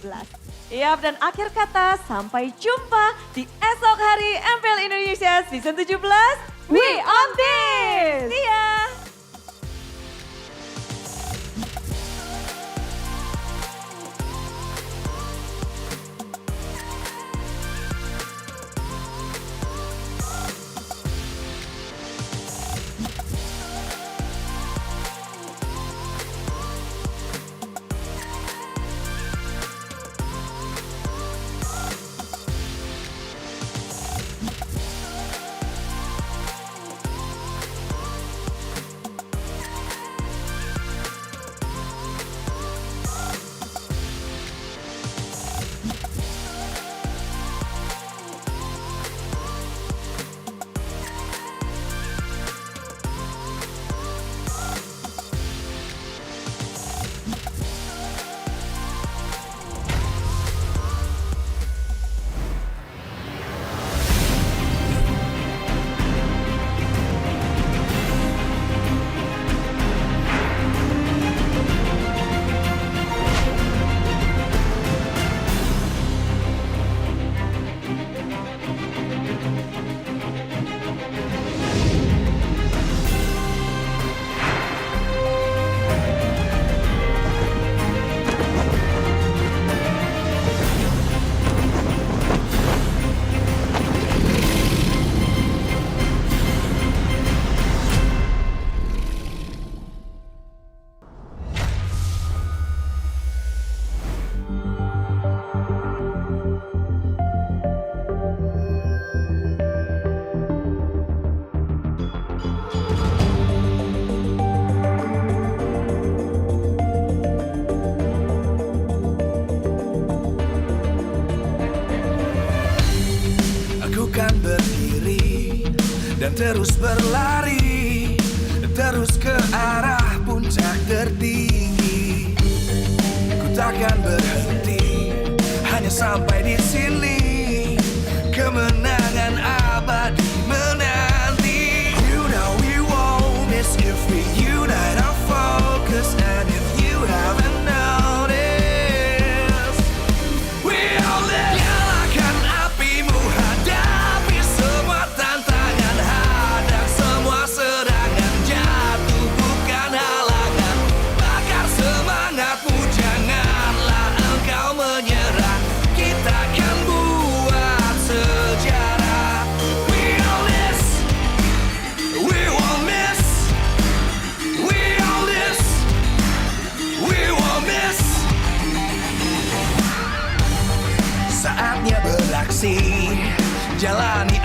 S1: Yap, dan akhir kata sampai jumpa di esok hari MPL Indonesia Season 17. We on this! See ya!
S14: terus berlari, terus ke arah puncak tertinggi. Ku takkan berhenti, hanya sampai di sini. Kemenangan abadi menanti. You know we won't miss if we unite our focus. And if you haven't noticed, we all live. Nyalakan apimu, hadapi semua tantangan, hadang semua serangan, jatuh bukan halangan. Bakar semangatmu, janganlah engkau menyerah. Kita akan buat sejarah. We all this, we won't miss. We all this, we won't miss. Saatnya beraksi, jalani